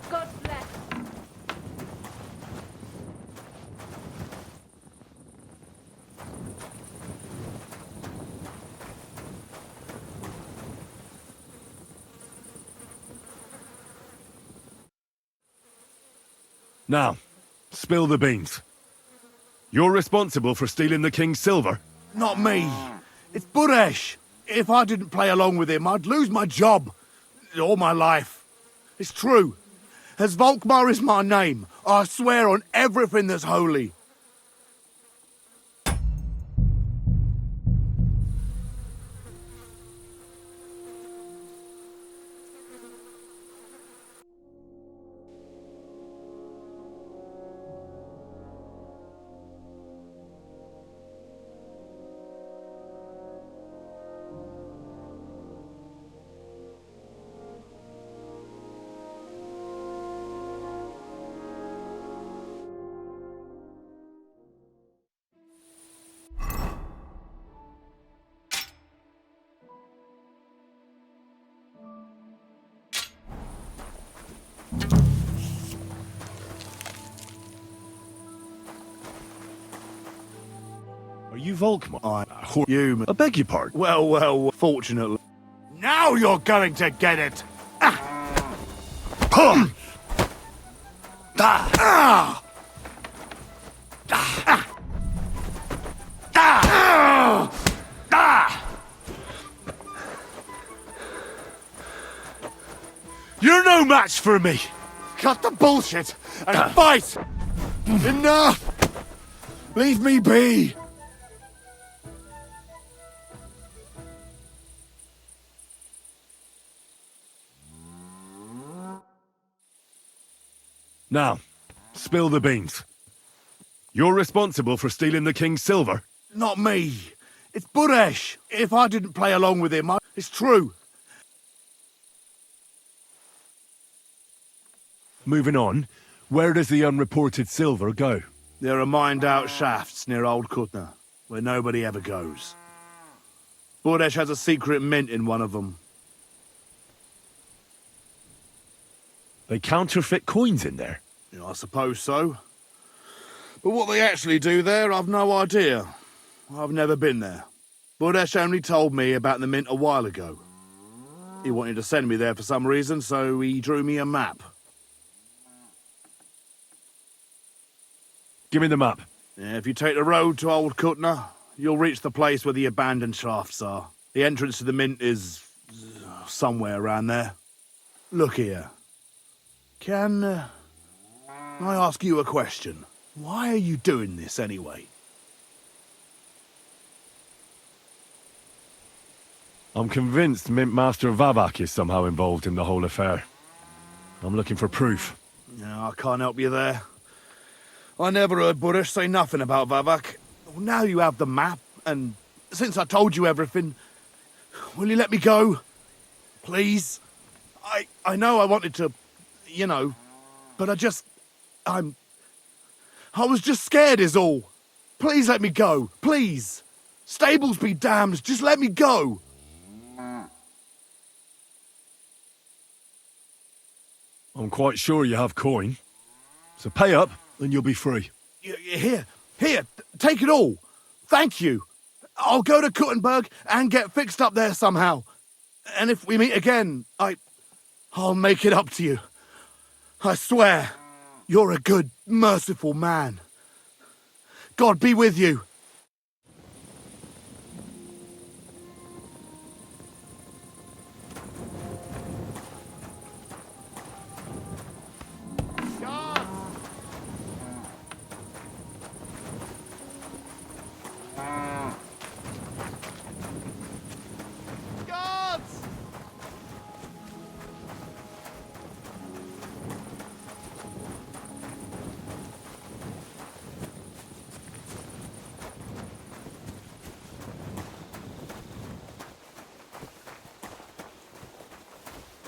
God bless. Now, spill the beans. You're responsible for stealing the king's silver? Not me. It's Buresh. If I didn't play along with him, I'd lose my job. All my life. It's true. As Volkmar is my name, I swear on everything that's holy. Are you Volkmar? You. I beg your pardon. Well, fortunately. Now you're going to get it! You're no match for me! Cut the bullshit and fight! Enough! Leave me be! Now, spill the beans. You're responsible for stealing the king's silver? Not me. It's Buresh. If I didn't play along with him, it's true. Moving on, where does the unreported silver go? There are mined-out shafts near Old Kutna, where nobody ever goes. Buresh has a secret mint in one of them. They counterfeit coins in there? Yeah, I suppose so. But what they actually do there, I've no idea. I've never been there. Buresh only told me about the mint a while ago. He wanted to send me there for some reason, so he drew me a map. Give me the map. Yeah, if you take the road to Old Kutna, you'll reach the place where the abandoned shafts are. The entrance to the mint is somewhere around there. Look here. Can I ask you a question? Why are you doing this anyway? I'm convinced Mint Master Vavak is somehow involved in the whole affair. I'm looking for proof. Yeah, I can't help you there. I never heard Buresh say nothing about Vavak. Well, now you have the map, and since I told you everything, will you let me go? Please? I know I wanted to, you know, but I was just scared is all. Please let me go, please. Stables be damned, just let me go. I'm quite sure you have coin. So pay up, and you'll be free. Here, take it all. Thank you. I'll go to Kuttenberg and get fixed up there somehow. And if we meet again, I'll make it up to you. I swear, you're a good, merciful man. God be with you.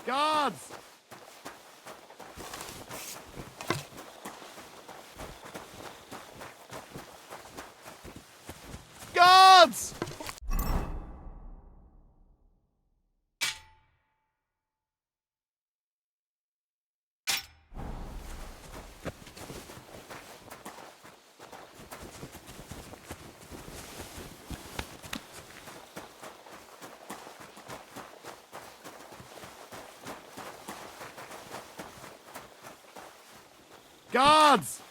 Guards! Guards! Guards!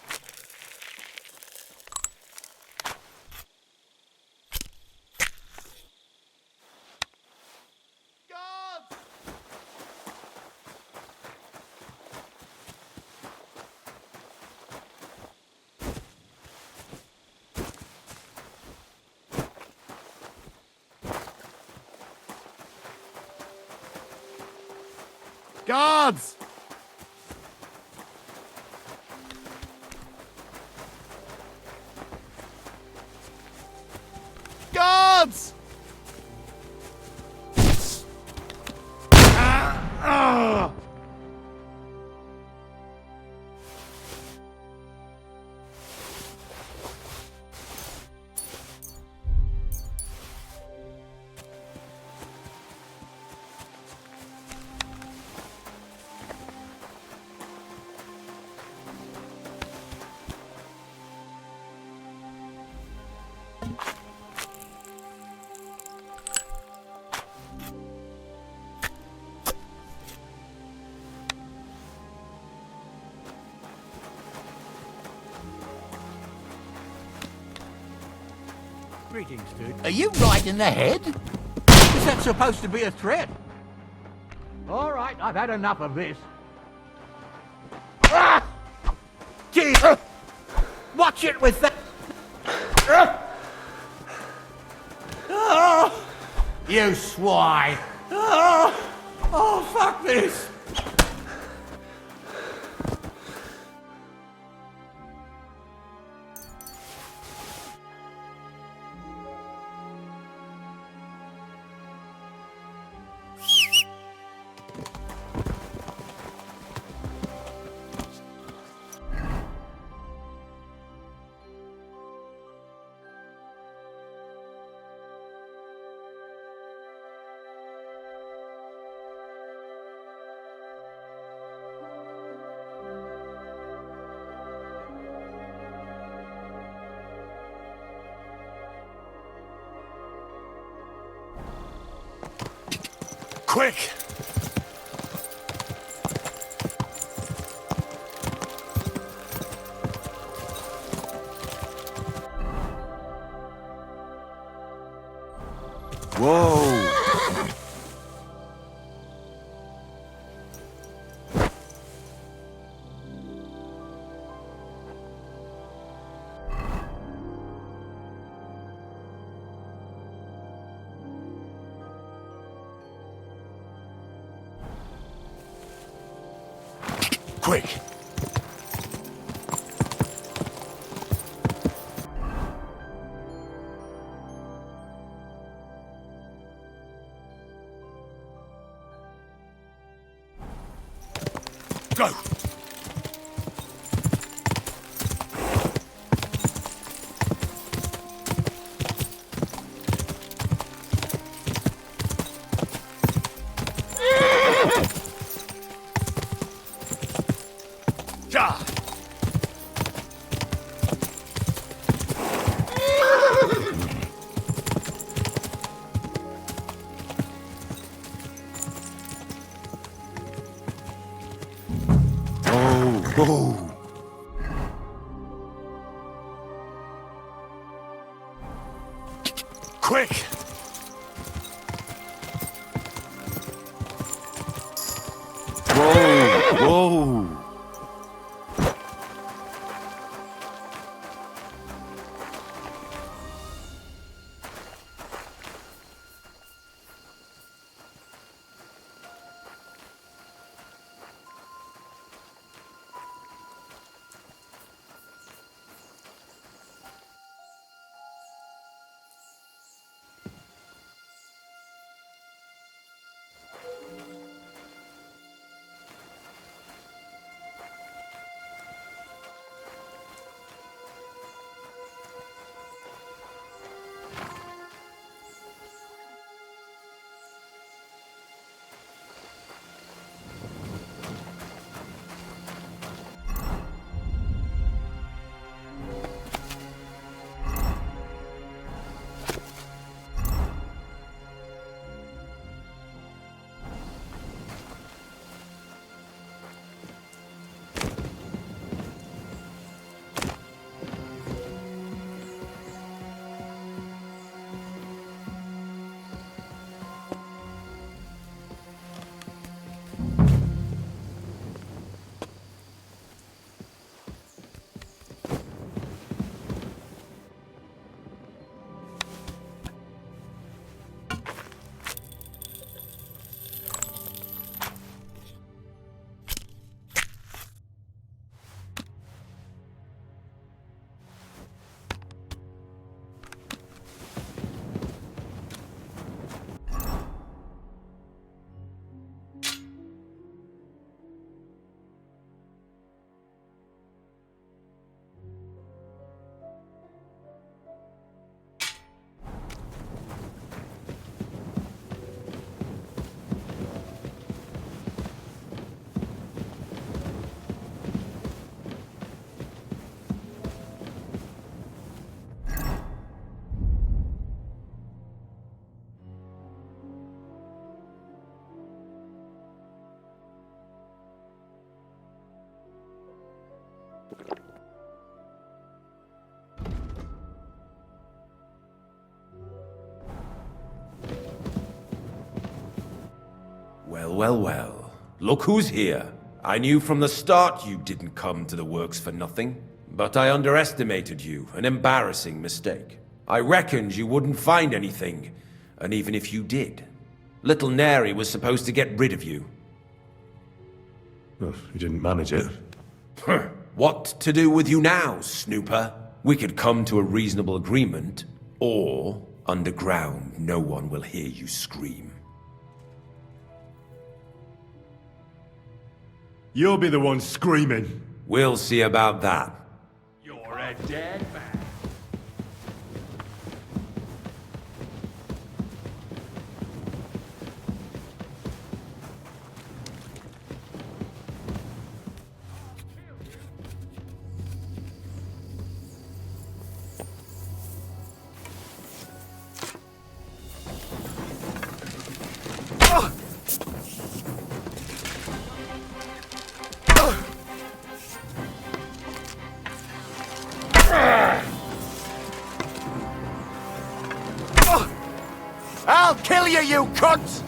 Guards! Guards! Greetings, dude. Are you right in the head? Is that supposed to be a threat? All right, I've had enough of this. Ah! Jeez! Watch it with that! You swine! Oh, fuck this! Quick! Whoa! Quick! Go! Ja! Oh! Quick! Whoa! Whoa! Well, well, well. Look who's here. I knew from the start you didn't come to the works for nothing. But I underestimated you. An embarrassing mistake. I reckoned you wouldn't find anything. And even if you did, little Neri was supposed to get rid of you. Well, you didn't manage it. What to do with you now, snooper? We could come to a reasonable agreement, or underground, no one will hear you scream. You'll be the one screaming. We'll see about that. You're a dead man. I'll kill you, you cunt!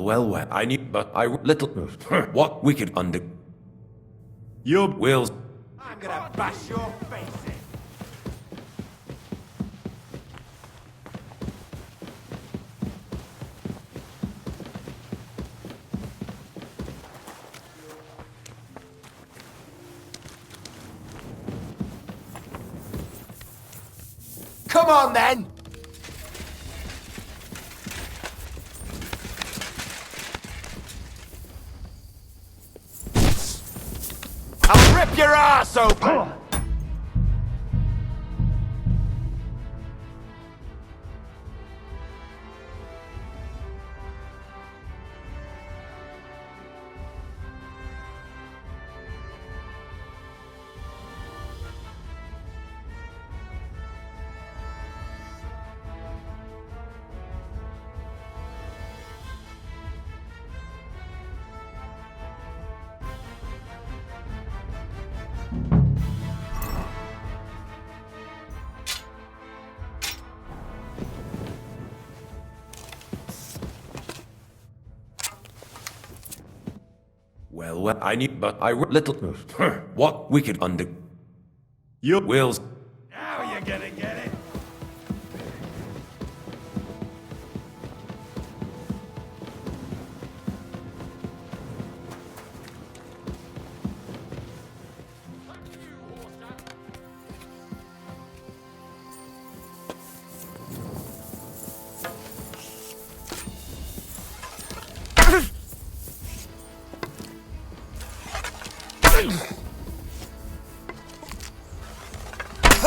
Well, I knew, but I little... What we could under... Your wills... I'm gonna bash your face in. Come on, then! I'll rip your ass open! Well, I knew, but I little... What we could under... Your wills... Now you're gonna get it.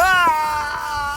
Ah!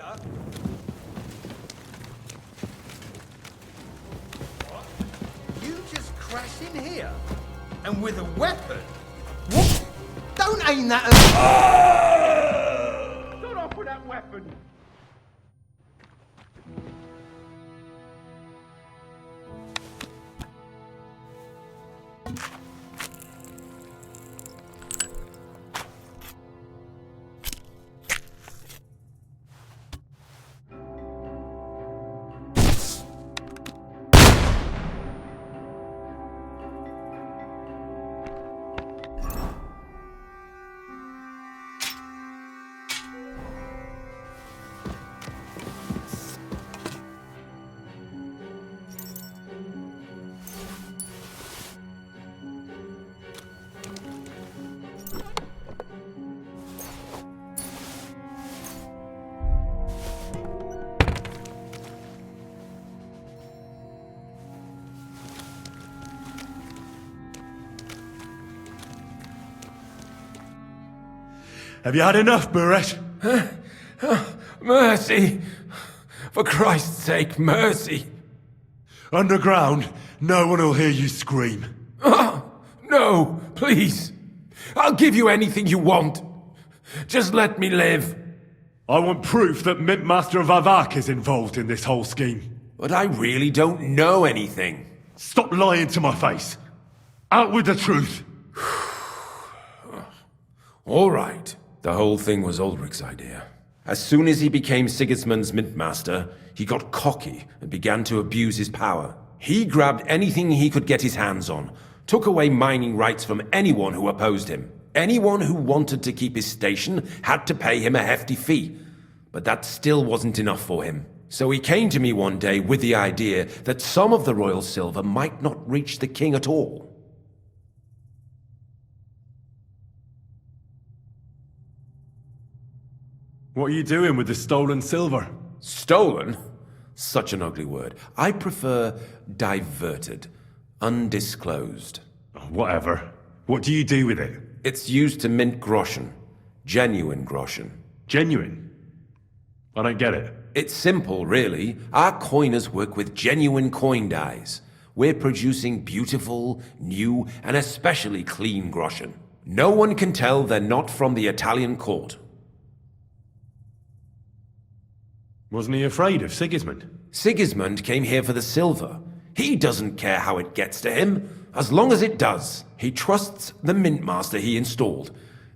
here? What? You just crashed in here? And with a weapon? What? Don't aim that at me! Shut off with that weapon! Have you had enough, Buresh? Mercy! For Christ's sake, mercy! Underground, no one will hear you scream. No, please. I'll give you anything you want. Just let me live. I want proof that Mint Master Vavak is involved in this whole scheme. But I really don't know anything. Stop lying to my face. Out with the truth. All right. The whole thing was Ulrich's idea. As soon as he became Sigismund's Mint Master, he got cocky and began to abuse his power. He grabbed anything he could get his hands on, took away mining rights from anyone who opposed him. Anyone who wanted to keep his station had to pay him a hefty fee. But that still wasn't enough for him. So he came to me one day with the idea that some of the royal silver might not reach the king at all. What are you doing with the stolen silver? Stolen? Such an ugly word. I prefer diverted, undisclosed. Whatever. What do you do with it? It's used to mint groschen. Genuine groschen. Genuine? I don't get it. It's simple, really. Our coiners work with genuine coin dies. We're producing beautiful, new, and especially clean groschen. No one can tell they're not from the Italian court. Wasn't he afraid of Sigismund? Sigismund came here for the silver. He doesn't care how it gets to him, as long as it does. He trusts the Mint Master he installed,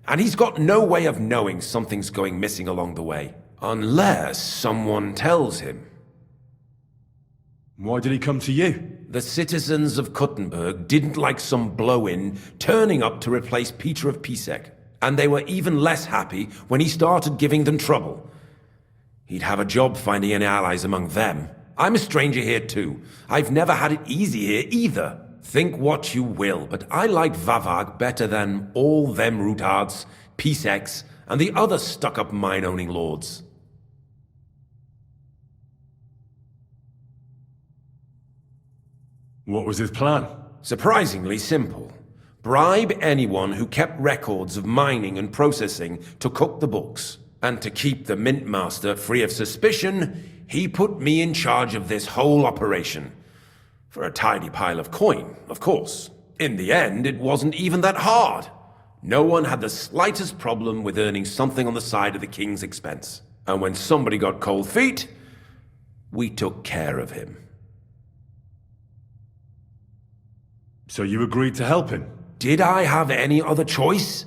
and he's got no way of knowing something's going missing along the way. Unless someone tells him. Why did he come to you? The citizens of Kuttenberg didn't like some blow-in turning up to replace Peter of Pisek, and they were even less happy when he started giving them trouble. He'd have a job finding any allies among them. I'm a stranger here too. I've never had it easy here either. Think what you will, but I like Vavag better than all them Rutards, Piseks, and the other stuck-up mine-owning lords. What was his plan? Surprisingly simple. Bribe anyone who kept records of mining and processing to cook the books. And to keep the Mint Master free of suspicion, he put me in charge of this whole operation. For a tidy pile of coin, of course. In the end, it wasn't even that hard. No one had the slightest problem with earning something on the side of the king's expense. And when somebody got cold feet, we took care of him. So you agreed to help him? Did I have any other choice?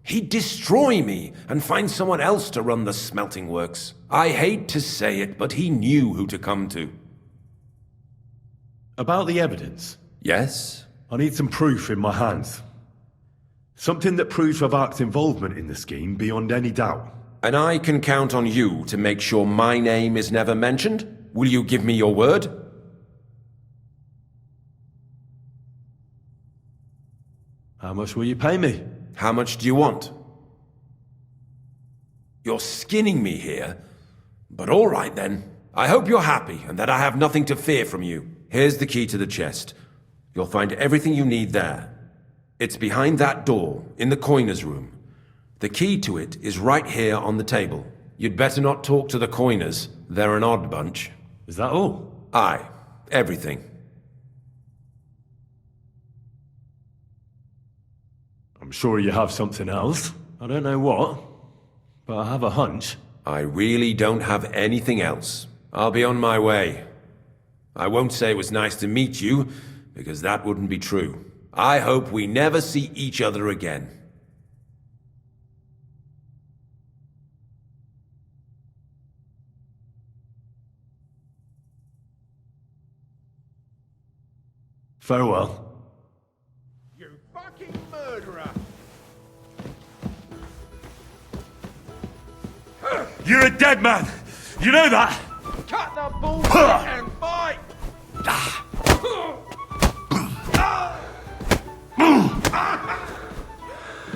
He'd destroy me and find someone else to run the smelting works. I hate to say it, but he knew who to come to. About the evidence? Yes? I need some proof in my hands. Something that proves Vavak's involvement in the scheme beyond any doubt. And I can count on you to make sure my name is never mentioned? Will you give me your word? How much will you pay me? How much do you want? You're skinning me here. But all right then. I hope you're happy and that I have nothing to fear from you. Here's the key to the chest. You'll find everything you need there. It's behind that door, in the coiner's room. The key to it is right here on the table. You'd better not talk to the coiners. They're an odd bunch. Is that all? Aye. Everything. I'm sure you have something else. I don't know what, but I have a hunch. I really don't have anything else. I'll be on my way. I won't say it was nice to meet you, because that wouldn't be true. I hope we never see each other again. Farewell. You fucking murderer! You're a dead man! You know that? Cut the bullshit and fight!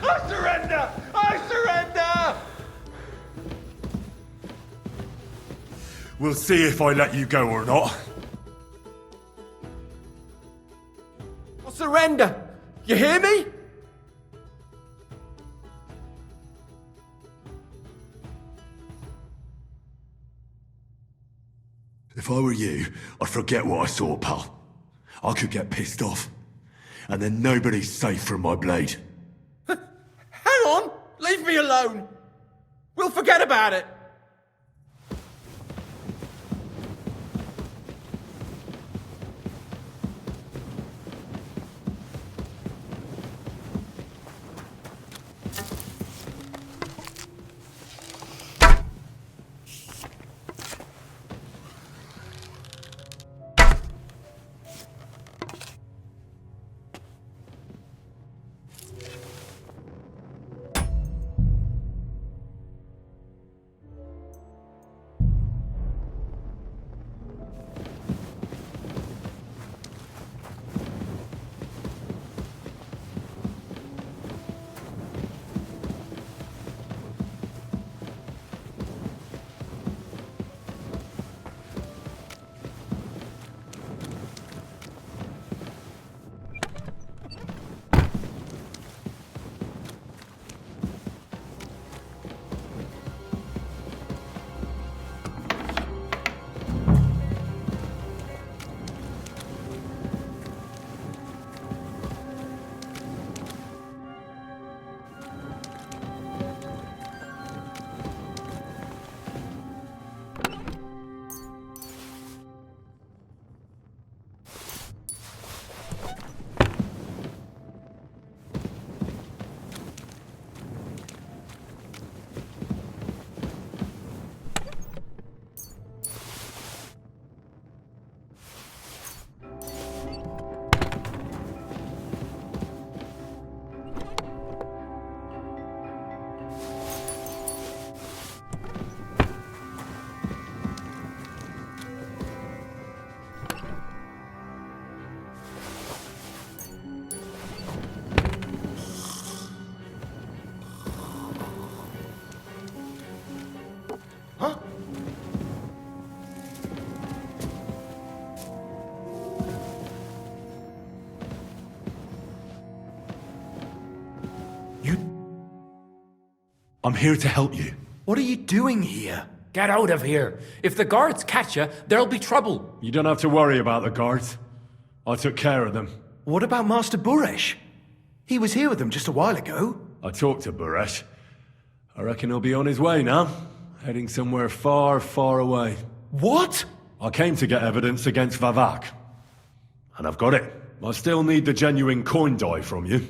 I surrender! I surrender! We'll see if I let you go or not. I'll surrender! You hear me? If I were you, I'd forget what I saw, pal. I could get pissed off. And then nobody's safe from my blade. Hang on! Leave me alone! We'll forget about it! I'm here to help you. What are you doing here? Get out of here. If the guards catch you, there'll be trouble. You don't have to worry about the guards. I took care of them. What about Master Buresh? He was here with them just a while ago. I talked to Buresh. I reckon he'll be on his way now. Heading somewhere far, far away. What? I came to get evidence against Vavak. And I've got it. I still need the genuine coin die from you.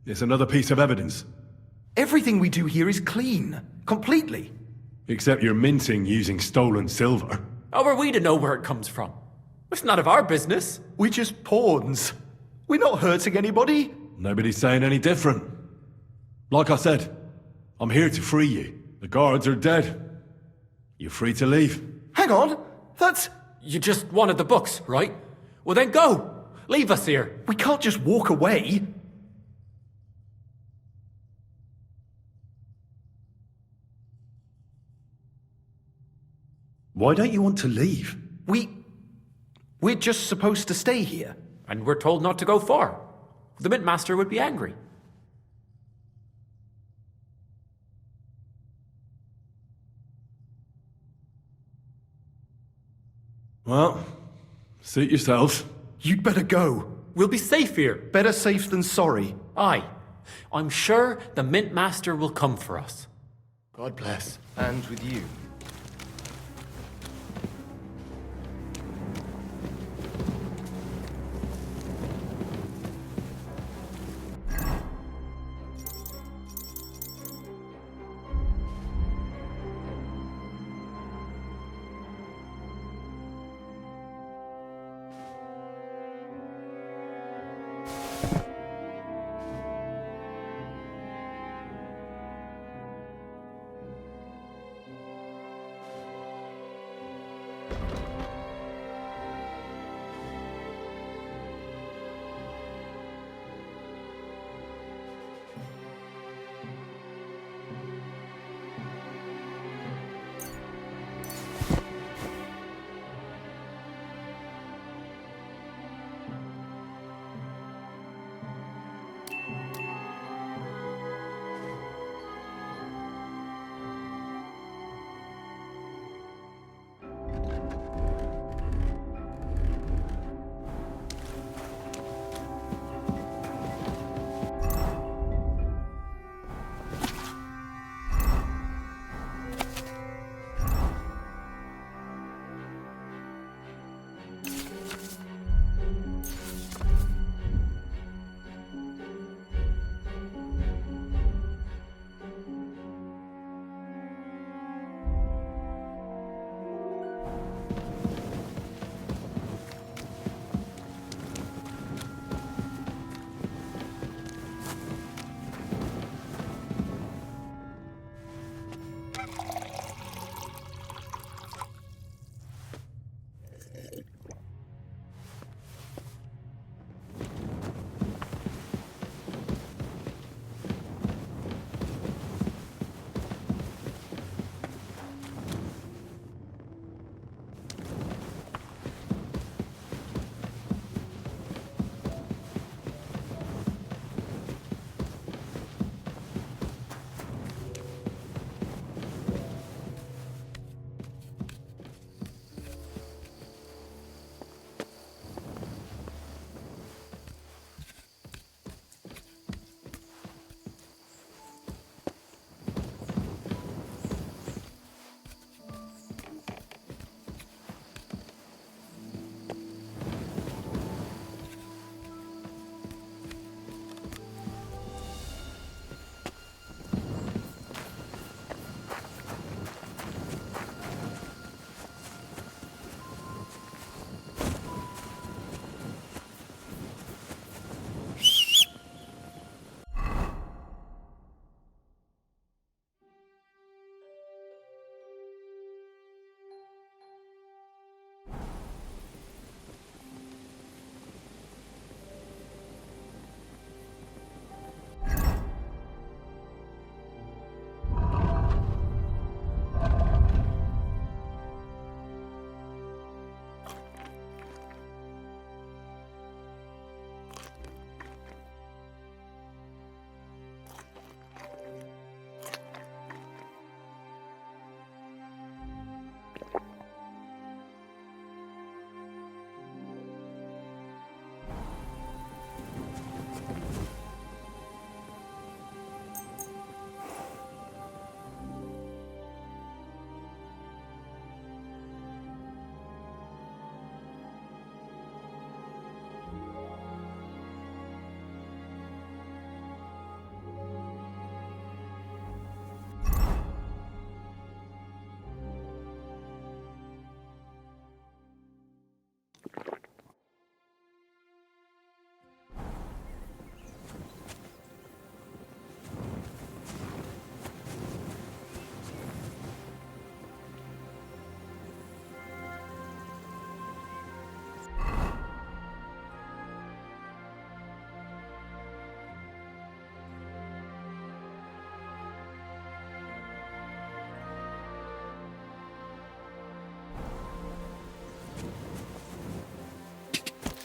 It's another piece of evidence. Everything we do here is clean. Completely. Except you're minting using stolen silver. How are we to know where it comes from? It's none of our business. We're just pawns. We're not hurting anybody. Nobody's saying any different. Like I said, I'm here to free you. The guards are dead. You're free to leave. Hang on. That's... You just wanted the books, right? Well then go. Leave us here. We can't just walk away. Why don't you want to leave? We're just supposed to stay here. And we're told not to go far. The Mint Master would be angry. Well, suit yourselves. You'd better go. We'll be safe here. Better safe than sorry. Aye. I'm sure the Mint Master will come for us. God bless. And with you.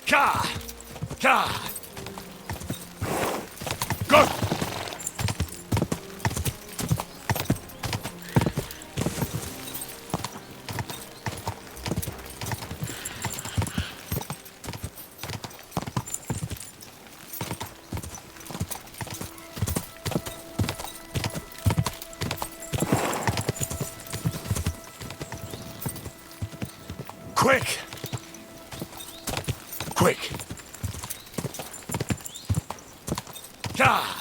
Ka! Ka! Go! quick! God!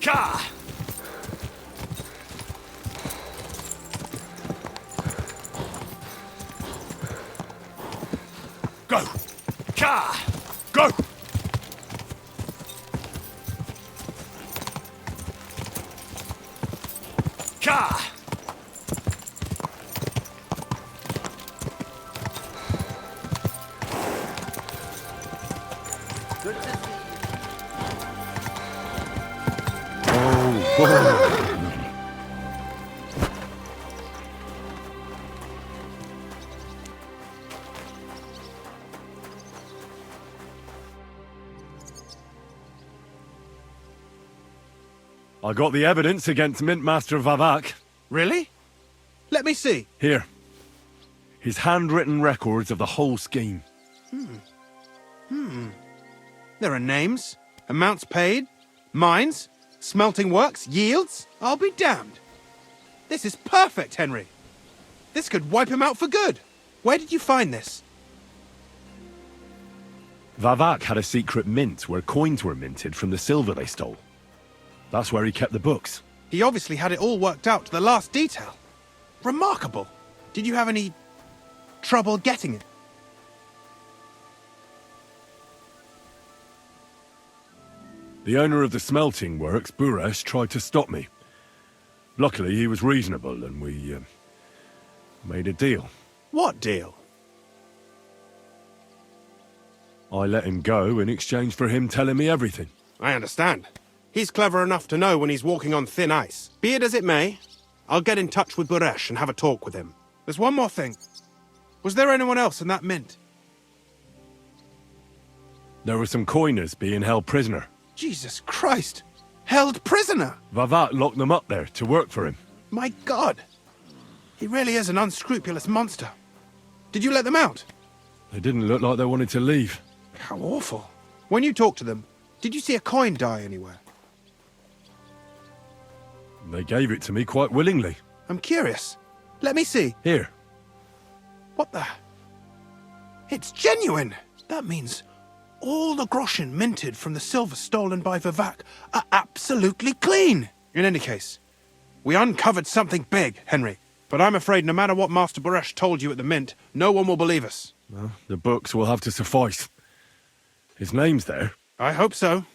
God! Go! God! Go! God! Good to see you. I got the evidence against Mintmaster Vavak. Really? Let me see. Here. His handwritten records of the whole scheme. There are names, amounts paid, mines, smelting works, yields. I'll be damned. This is perfect, Henry. This could wipe him out for good. Where did you find this? Vavak had a secret mint where coins were minted from the silver they stole. That's where he kept the books. He obviously had it all worked out to the last detail. Remarkable. Did you have any trouble getting it? The owner of the smelting works, Buresh, tried to stop me. Luckily, he was reasonable and we made a deal. What deal? I let him go in exchange for him telling me everything. I understand. He's clever enough to know when he's walking on thin ice. Be it as it may, I'll get in touch with Buresh and have a talk with him. There's one more thing. Was there anyone else in that mint? There were some coiners being held prisoner. Jesus Christ! Held prisoner! Vavak locked them up there to work for him. My God! He really is an unscrupulous monster. Did you let them out? They didn't look like they wanted to leave. How awful. When you talked to them, did you see a coin die anywhere? They gave it to me quite willingly. I'm curious. Let me see. Here. What the? It's genuine! That means all the groschen minted from the silver stolen by Vavak are absolutely clean! In any case, we uncovered something big, Henry. But I'm afraid no matter what Master Buresh told you at the mint, no one will believe us. Well, the books will have to suffice. His name's there. I hope so.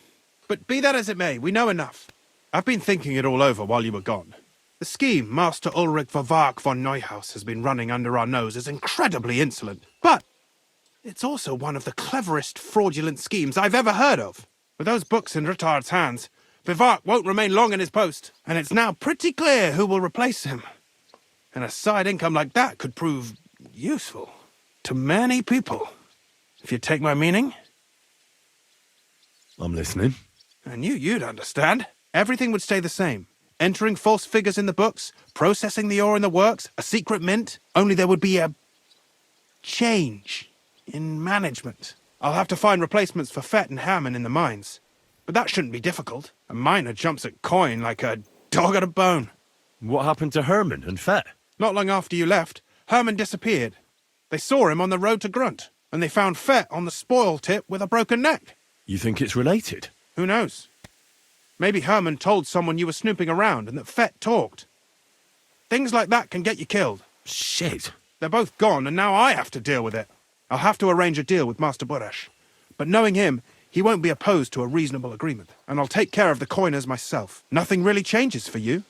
But be that as it may, we know enough. I've been thinking it all over while you were gone. The scheme Master Ulrich Vavak von Neuhaus has been running under our nose is incredibly insolent. But it's also one of the cleverest fraudulent schemes I've ever heard of. With those books in Rittard's hands, Vavak won't remain long in his post, and it's now pretty clear who will replace him. And a side income like that could prove useful to many people, if you take my meaning. I'm listening. I knew you'd understand. Everything would stay the same. Entering false figures in the books, processing the ore in the works, a secret mint, only there would be a change in management. I'll have to find replacements for Fett and Hammond in the mines. But that shouldn't be difficult. A miner jumps at coin like a dog at a bone. What happened to Herman and Fett? Not long after you left, Herman disappeared. They saw him on the road to Grunt, and they found Fett on the spoil tip with a broken neck. You think it's related? Who knows? Maybe Herman told someone you were snooping around and that Fett talked. Things like that can get you killed. Shit. They're both gone, and now I have to deal with it. I'll have to arrange a deal with Master Buresh. But knowing him, he won't be opposed to a reasonable agreement, and I'll take care of the coiners myself. Nothing really changes for you.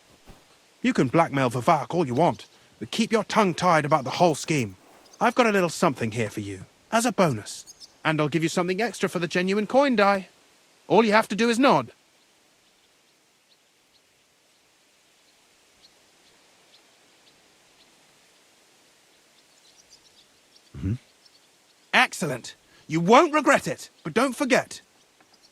You can blackmail Vavak all you want, but keep your tongue tied about the whole scheme. I've got a little something here for you, as a bonus. And I'll give you something extra for the genuine coin die. All you have to do is nod. Excellent. You won't regret it, but don't forget.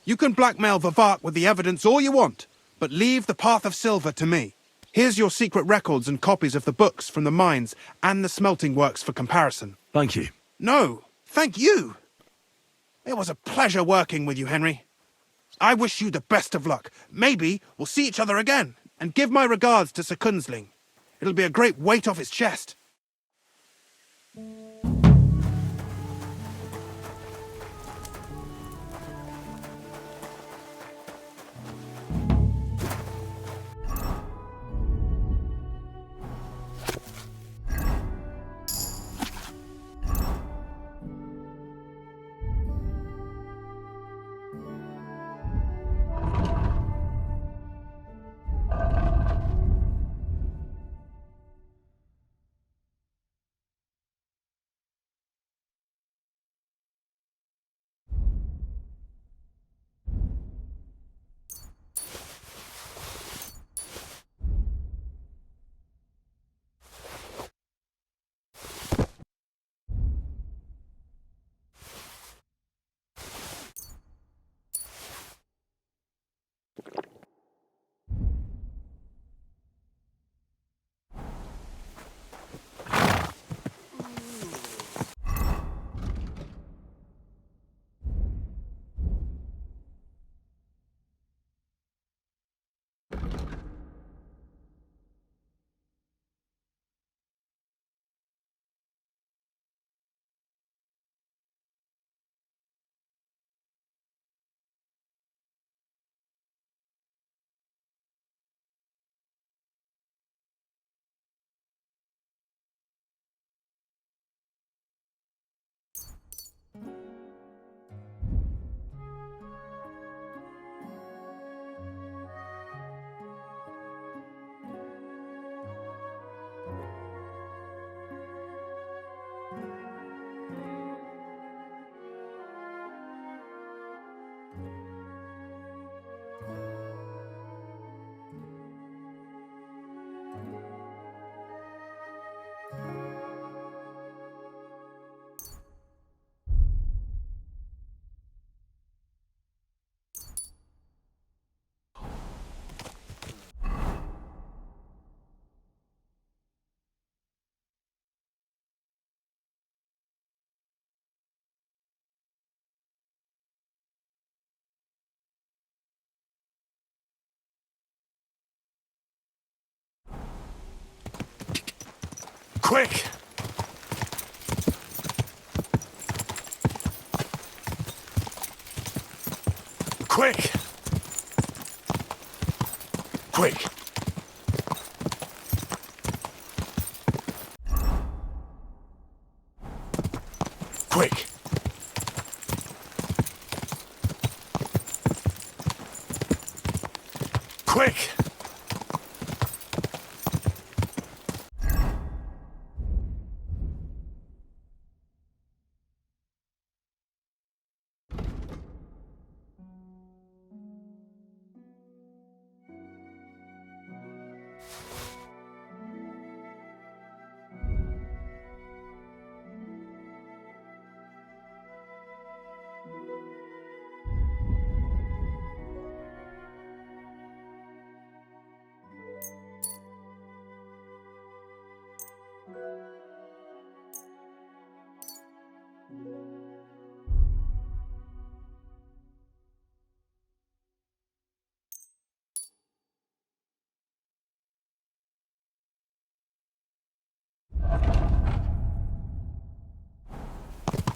You can blackmail Vavak with the evidence all you want, but leave the path of silver to me. Here's your secret records and copies of the books from the mines and the smelting works for comparison. Thank you. No, thank you. It was a pleasure working with you, Henry. I wish you the best of luck. Maybe we'll see each other again. And give my regards to Sir Kunsling. It'll be a great weight off his chest. Quick! Quick! Quick! Quick! Quick!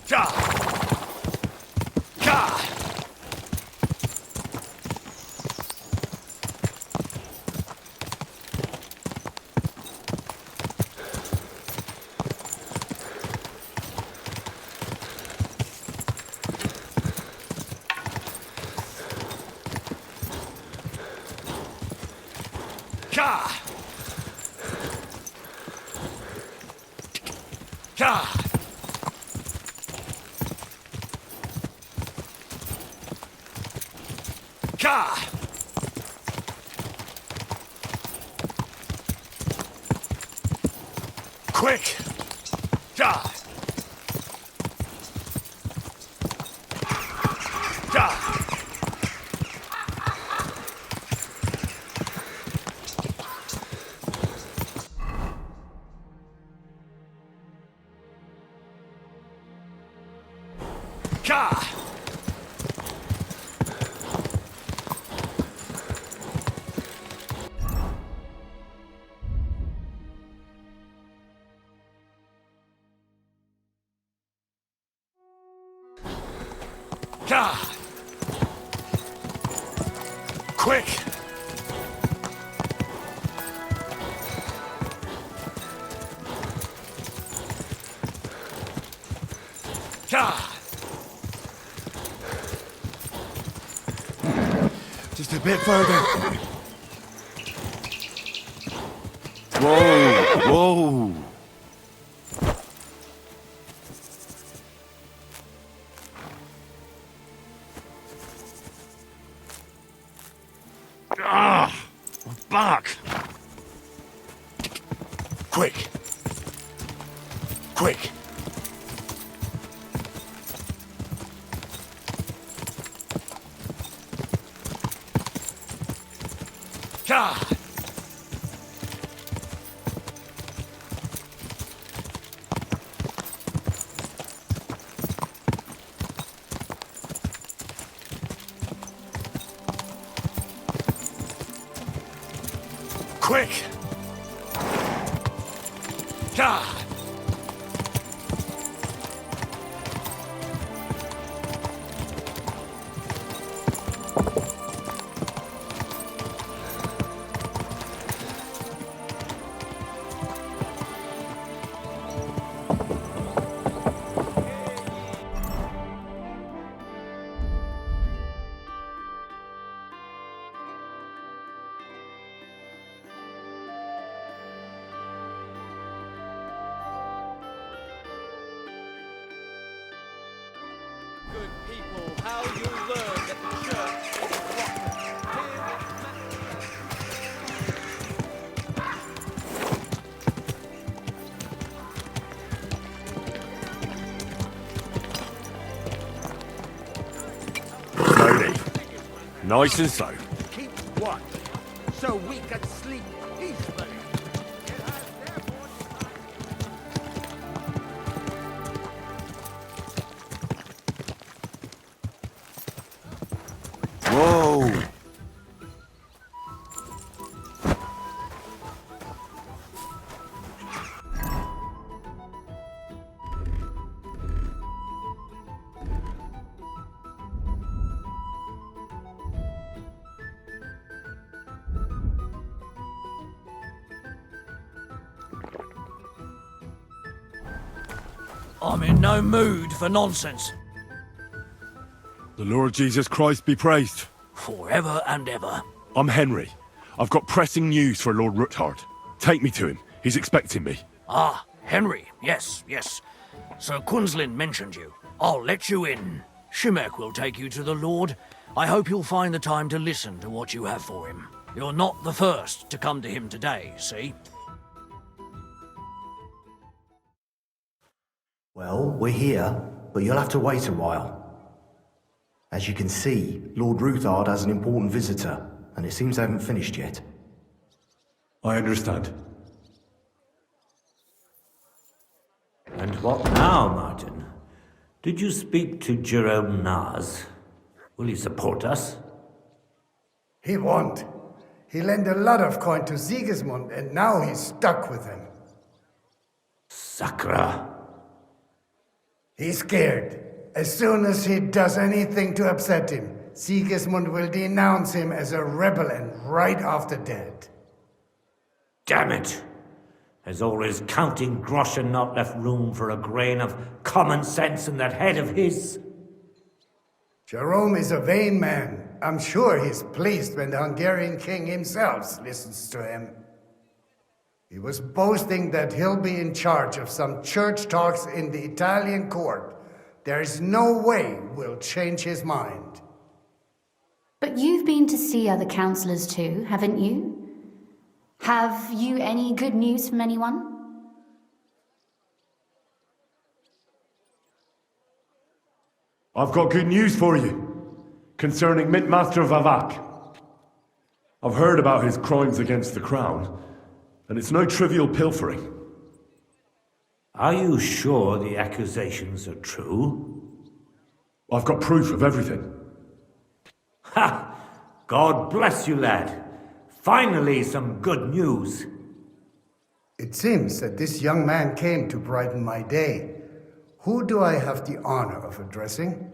Ja! Ja! Ja! Ja! Ja! Quick! Ja! Ja! Ka! Ka! Quick! Ka! Just a bit further. Whoa, whoa. Ah! Back! Quick! Quick! Ka! Quick! Ka! Good people, how you'll learn that the church is Slowly. Nice and slow. Keep watch, so we can sleep peacefully. Whoa. I'm in no mood for nonsense. The Lord Jesus Christ be praised. Forever and ever. I'm Henry. I've got pressing news for Lord Ruthard. Take me to him. He's expecting me. Ah, Henry. Yes, yes. Sir Quinslin mentioned you. I'll let you in. Shimek will take you to the Lord. I hope you'll find the time to listen to what you have for him. You're not the first to come to him today, see? Well, we're here, but you'll have to wait a while. As you can see, Lord Ruthard has an important visitor, and it seems they haven't finished yet. I understand. And what now, Martin? Did you speak to Jerome Naz? Will he support us? He won't. He lent a lot of coin to Sigismund, and now he's stuck with him. Sakra. He's scared. As soon as he does anything to upset him, Sigismund will denounce him as a rebel and right after dead. Damn it! Has all his counting groschen not left room for a grain of common sense in that head of his? Jerome is a vain man. I'm sure he's pleased when the Hungarian king himself listens to him. He was boasting that he'll be in charge of some church talks in the Italian court. There is no way we'll change his mind. But you've been to see other councillors too, haven't you? Have you any good news from anyone? I've got good news for you concerning Mint Master Vavak. I've heard about his crimes against the crown, and it's no trivial pilfering. Are you sure the accusations are true? I've got proof of everything. Ha! God bless you, lad. Finally, some good news. It seems that this young man came to brighten my day. Who do I have the honor of addressing?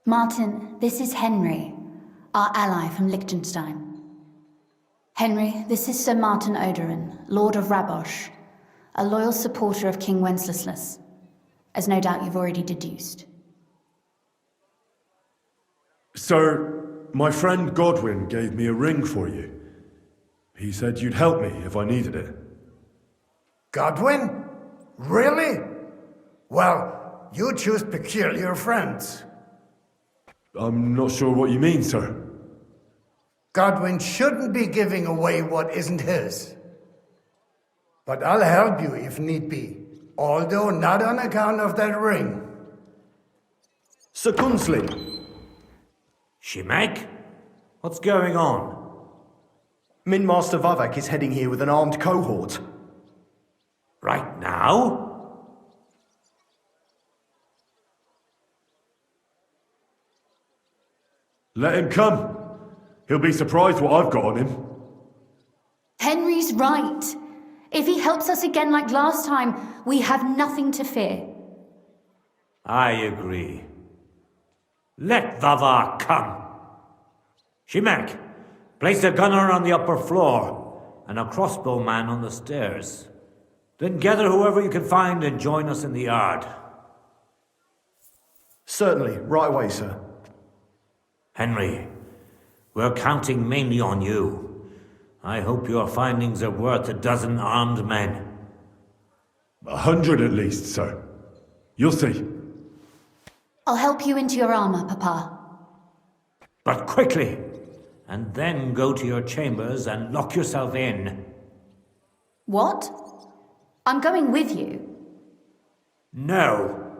Martin, this is Henry, our ally from Liechtenstein. Henry, this is Sir Martin Odoran, Lord of Rabosh, a loyal supporter of King Wenceslas, as no doubt you've already deduced. Sir, my friend Godwin gave me a ring for you. He said you'd help me if I needed it. Godwin? Really? Well, you choose peculiar friends. I'm not sure what you mean, sir. Godwin shouldn't be giving away what isn't his. But I'll help you if need be, although not on account of that ring. Sir Kunslin. Shimek? What's going on? Min Master Vavak is heading here with an armed cohort. Right now? Let him come. He'll be surprised what I've got on him. Henry's right. If he helps us again like last time, we have nothing to fear. I agree. Let Vavar come. Shimek, place a gunner on the upper floor and a crossbowman on the stairs. Then gather whoever you can find and join us in the yard. Certainly, right away, sir. Henry, we're counting mainly on you. I hope your findings are worth 12 armed men. 100 at least, sir. You'll see. I'll help you into your armor, Papa. But quickly, and then go to your chambers and lock yourself in. What? I'm going with you. No.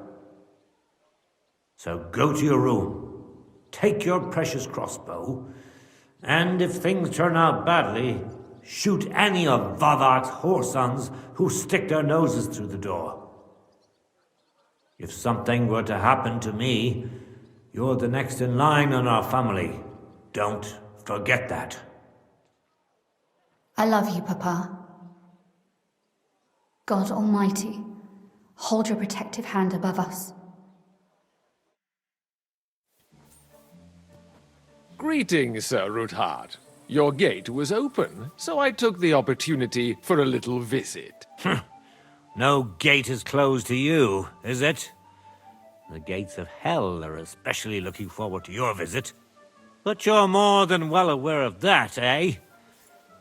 So go to your room, take your precious crossbow, and if things turn out badly, shoot any of Vavar's whoresons who stick their noses through the door. If something were to happen to me, you're the next in line in our family. Don't forget that. I love you, Papa. God Almighty, hold your protective hand above us. Greetings, Sir Ruthard. Your gate was open, so I took the opportunity for a little visit. No gate is closed to you, is it? The gates of hell are especially looking forward to your visit. But you're more than well aware of that, eh?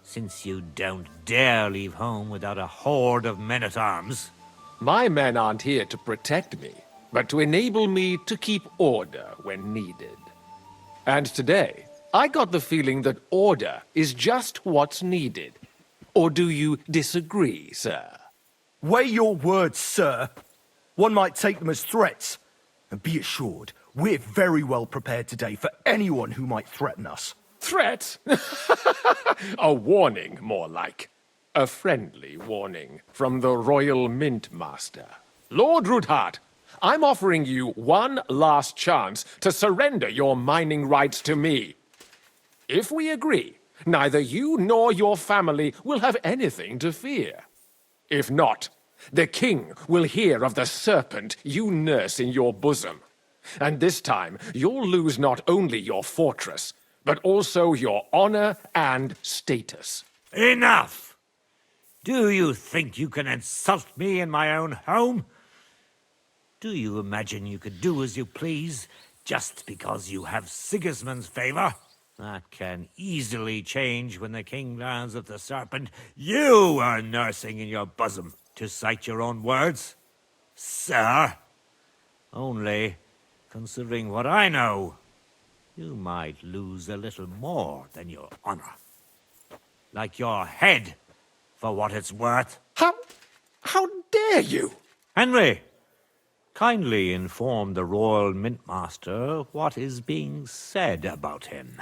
Since you don't dare leave home without a horde of men-at-arms. My men aren't here to protect me, but to enable me to keep order when needed. And today, I got the feeling that order is just what's needed. Or do you disagree, sir? Weigh your words, sir. One might take them as threats. And be assured, we're very well prepared today for anyone who might threaten us. Threat? A warning, more like. A friendly warning from the Royal Mint Master. Lord Ruthard, I'm offering you one last chance to surrender your mining rights to me. If we agree, neither you nor your family will have anything to fear. If not, the king will hear of the serpent you nurse in your bosom. And this time, you'll lose not only your fortress, but also your honor and status. Enough! Do you think you can insult me in my own home? Do you imagine you could do as you please just because you have Sigismund's favor? That can easily change when the king learns of the serpent you are nursing in your bosom, to cite your own words. Sir, only, considering what I know, you might lose a little more than your honor. Like your head, for what it's worth. How dare you? Henry, kindly inform the Royal Mintmaster what is being said about him.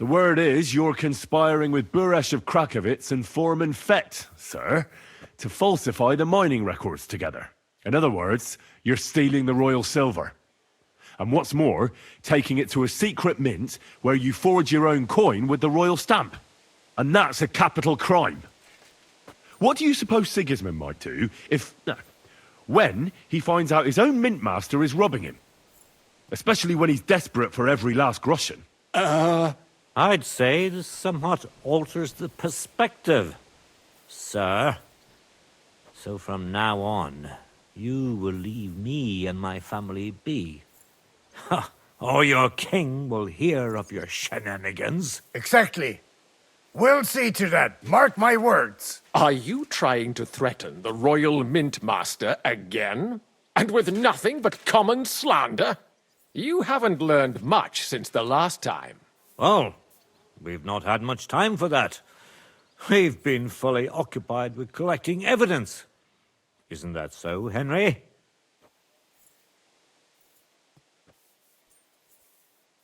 The word is you're conspiring with Buresh of Krakowitz and Foreman Fett, sir, to falsify the mining records together. In other words, you're stealing the royal silver. And what's more, taking it to a secret mint where you forge your own coin with the royal stamp. And that's a capital crime. What do you suppose Sigismund might do if... when he finds out his own mint master is robbing him? Especially when he's desperate for every last groschen. I'd say this somewhat alters the perspective, sir. So from now on, you will leave me and my family be. Or your king will hear of your shenanigans. Exactly. We'll see to that. Mark my words. Are you trying to threaten the Royal Mint Master again? And with nothing but common slander? You haven't learned much since the last time. Well, we've not had much time for that. We've been fully occupied with collecting evidence. Isn't that so, Henry?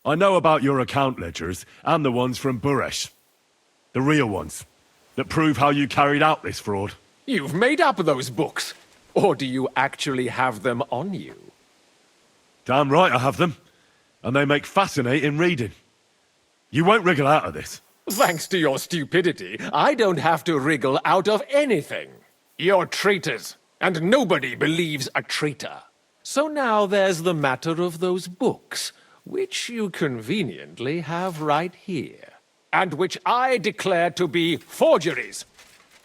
I know about your account ledgers and the ones from Buresh. The real ones, that prove how you carried out this fraud. You've made up those books. Or do you actually have them on you? Damn right I have them. And they make fascinating reading. You won't wriggle out of this. Thanks to your stupidity, I don't have to wriggle out of anything. You're traitors, and nobody believes a traitor. So now there's the matter of those books, which you conveniently have right here, and which I declare to be forgeries.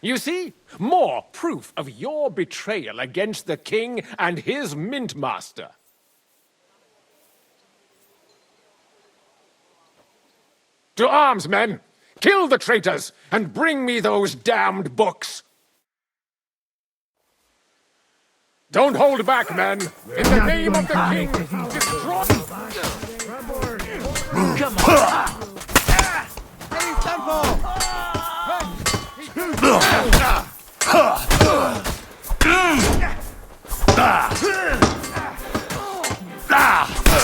You see, more proof of your betrayal against the king and his mint master. To arms, men! Kill the traitors, and bring me those damned books! Don't hold back, men! In the name of the king, destroy... Come on! Hey, Temple!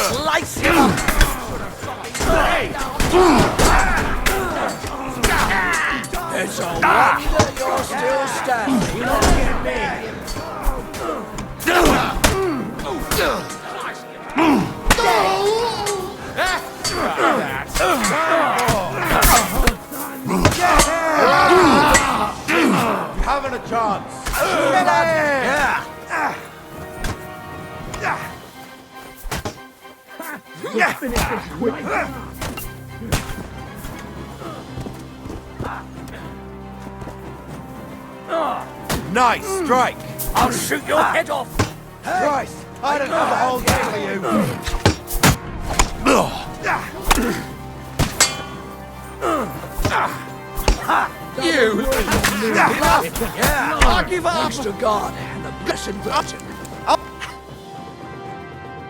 Slice him up! It's a wonder you're still standing. Look at me! Having a chance. Finish this quick. Nice strike. I'll shoot your head off. Christ, I don't have the whole day for you. You! I'll give up. Thanks to God and the Blessed Virgin.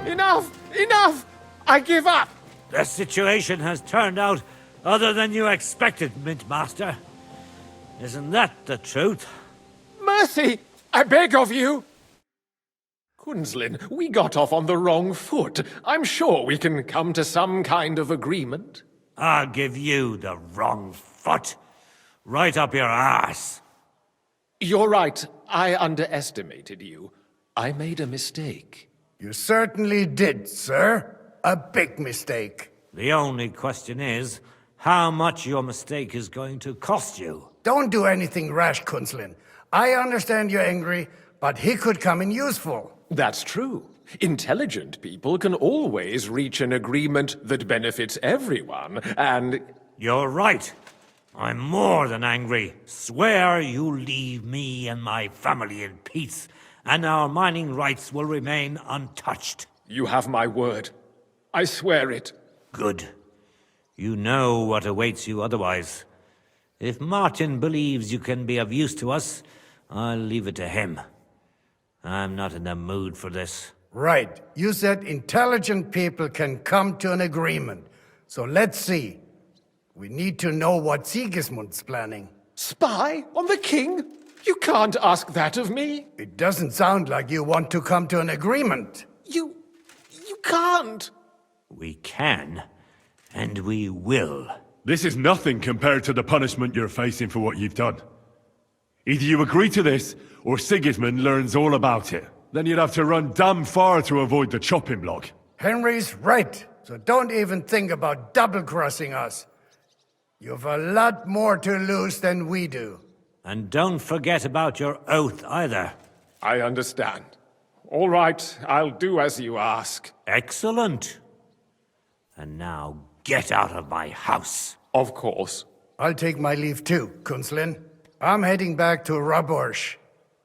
Enough! Enough! I give up! The situation has turned out other than you expected, Mint Master. Isn't that the truth? Mercy! I beg of you! Kunzlin, we got off on the wrong foot. I'm sure we can come to some kind of agreement. I'll give you the wrong foot. Right up your ass. You're right. I underestimated you. I made a mistake. You certainly did, sir. A big mistake. The only question is, how much your mistake is going to cost you. Don't do anything rash, Kunzlin. I understand you're angry, but he could come in useful. That's true. Intelligent people can always reach an agreement that benefits everyone, and... You're right. I'm more than angry. Swear you leave me and my family in peace, and our mining rights will remain untouched. You have my word. I swear it. Good. You know what awaits you otherwise. If Martin believes you can be of use to us, I'll leave it to him. I'm not in the mood for this. Right. You said intelligent people can come to an agreement. So let's see. We need to know what Sigismund's planning. Spy on the king? You can't ask that of me. It doesn't sound like you want to come to an agreement. You can't. We can, and we will. This is nothing compared to the punishment you're facing for what you've done. Either you agree to this, or Sigismund learns all about it. Then you'd have to run damn far to avoid the chopping block. Henry's right, so don't even think about double-crossing us. You've a lot more to lose than we do. And don't forget about your oath either. I understand. All right, I'll do as you ask. Excellent. And now get out of my house. Of course. I'll take my leave too, Kunslin. I'm heading back to Raborsh.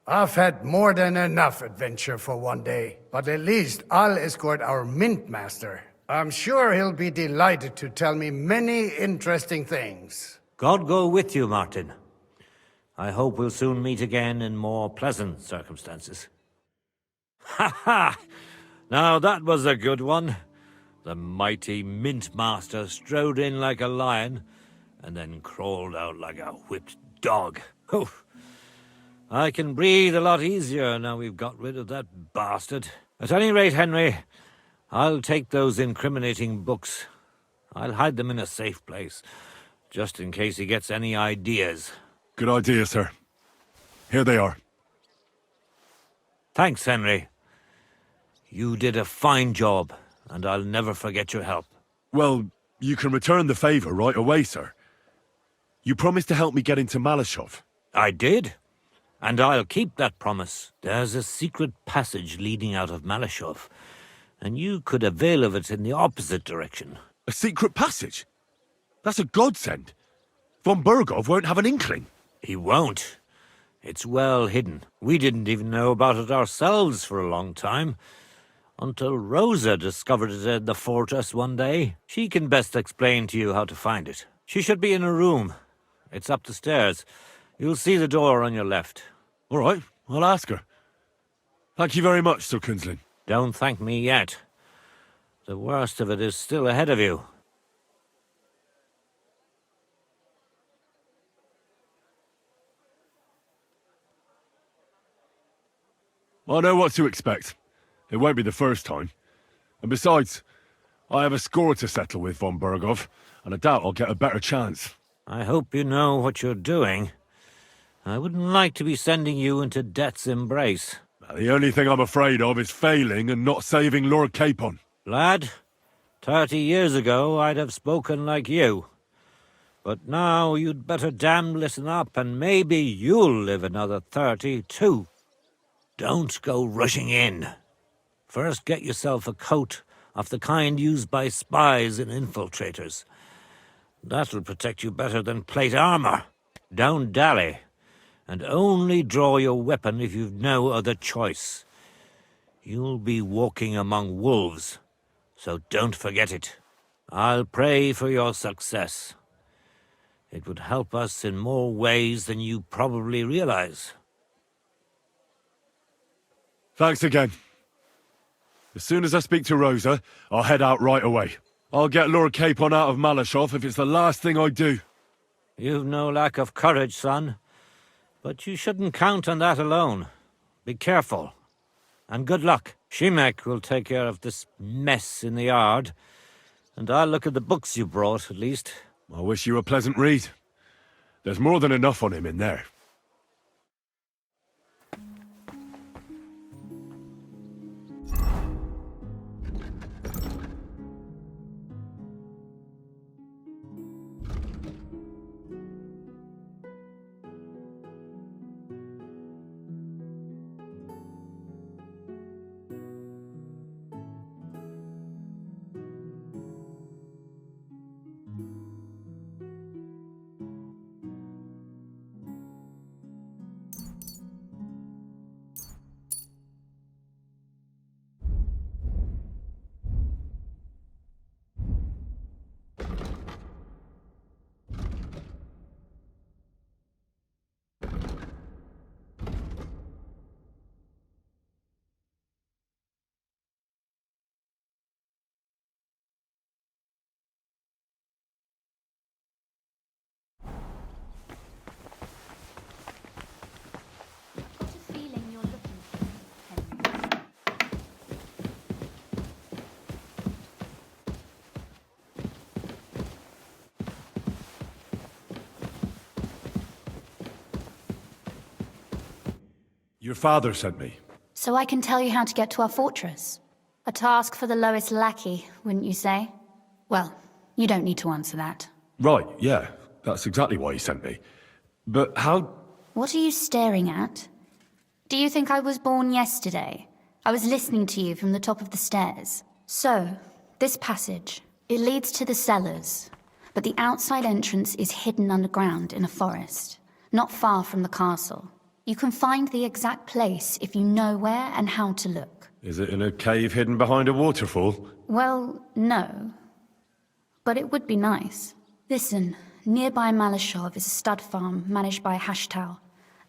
I've had more than enough adventure for one day, but at least I'll escort our Mint Master. I'm sure he'll be delighted to tell me many interesting things. God go with you, Martin. I hope we'll soon meet again in more pleasant circumstances. Ha ha! Now that was a good one. The mighty Mint Master strode in like a lion, and then crawled out like a whipped dog. Oof. I can breathe a lot easier now we've got rid of that bastard. At any rate, Henry, I'll take those incriminating books. I'll hide them in a safe place, just in case he gets any ideas. Good idea, sir. Here they are. Thanks, Henry. You did a fine job, and I'll never forget your help. Well, you can return the favor right away, sir. You promised to help me get into Malashov. I did, and I'll keep that promise. There's a secret passage leading out of Malashov, and you could avail of it in the opposite direction. A secret passage? That's a godsend. Von Bergov won't have an inkling. He won't. It's well hidden. We didn't even know about it ourselves for a long time, until Rosa discovered it in the fortress one day. She can best explain to you how to find it. She should be in her room. It's up the stairs. You'll see the door on your left. All right, I'll ask her. Thank you very much, Sir Kunslin. Don't thank me yet. The worst of it is still ahead of you. I know what to expect. It won't be the first time. And besides, I have a score to settle with Von Bergov, and I doubt I'll get a better chance. I hope you know what you're doing. I wouldn't like to be sending you into death's embrace. The only thing I'm afraid of is failing and not saving Lord Capon. Lad, 30 years ago I'd have spoken like you. But now you'd better damn listen up, and maybe you'll live another 30 too. Don't go rushing in. First get yourself a coat of the kind used by spies and infiltrators. That'll protect you better than plate armor. Don't dally, and only draw your weapon if you've no other choice. You'll be walking among wolves, so don't forget it. I'll pray for your success. It would help us in more ways than you probably realize. Thanks again. As soon as I speak to Rosa, I'll head out right away. I'll get Lord Capon out of Malashov if it's the last thing I do. You've no lack of courage, son. But you shouldn't count on that alone. Be careful. And good luck. Shimek will take care of this mess in the yard. And I'll look at the books you brought, at least. I wish you a pleasant read. There's more than enough on him in there. Your father sent me. So I can tell you how to get to our fortress. A task for the lowest lackey, wouldn't you say? Well, you don't need to answer that. Right, yeah. That's exactly why he sent me. But how... What are you staring at? Do you think I was born yesterday? I was listening to you from the top of the stairs. So, this passage, it leads to the cellars, but the outside entrance is hidden underground in a forest, not far from the castle. You can find the exact place if you know where and how to look. Is it in a cave hidden behind a waterfall? Well, no. But it would be nice. Listen, nearby Malashov is a stud farm managed by Hashtal,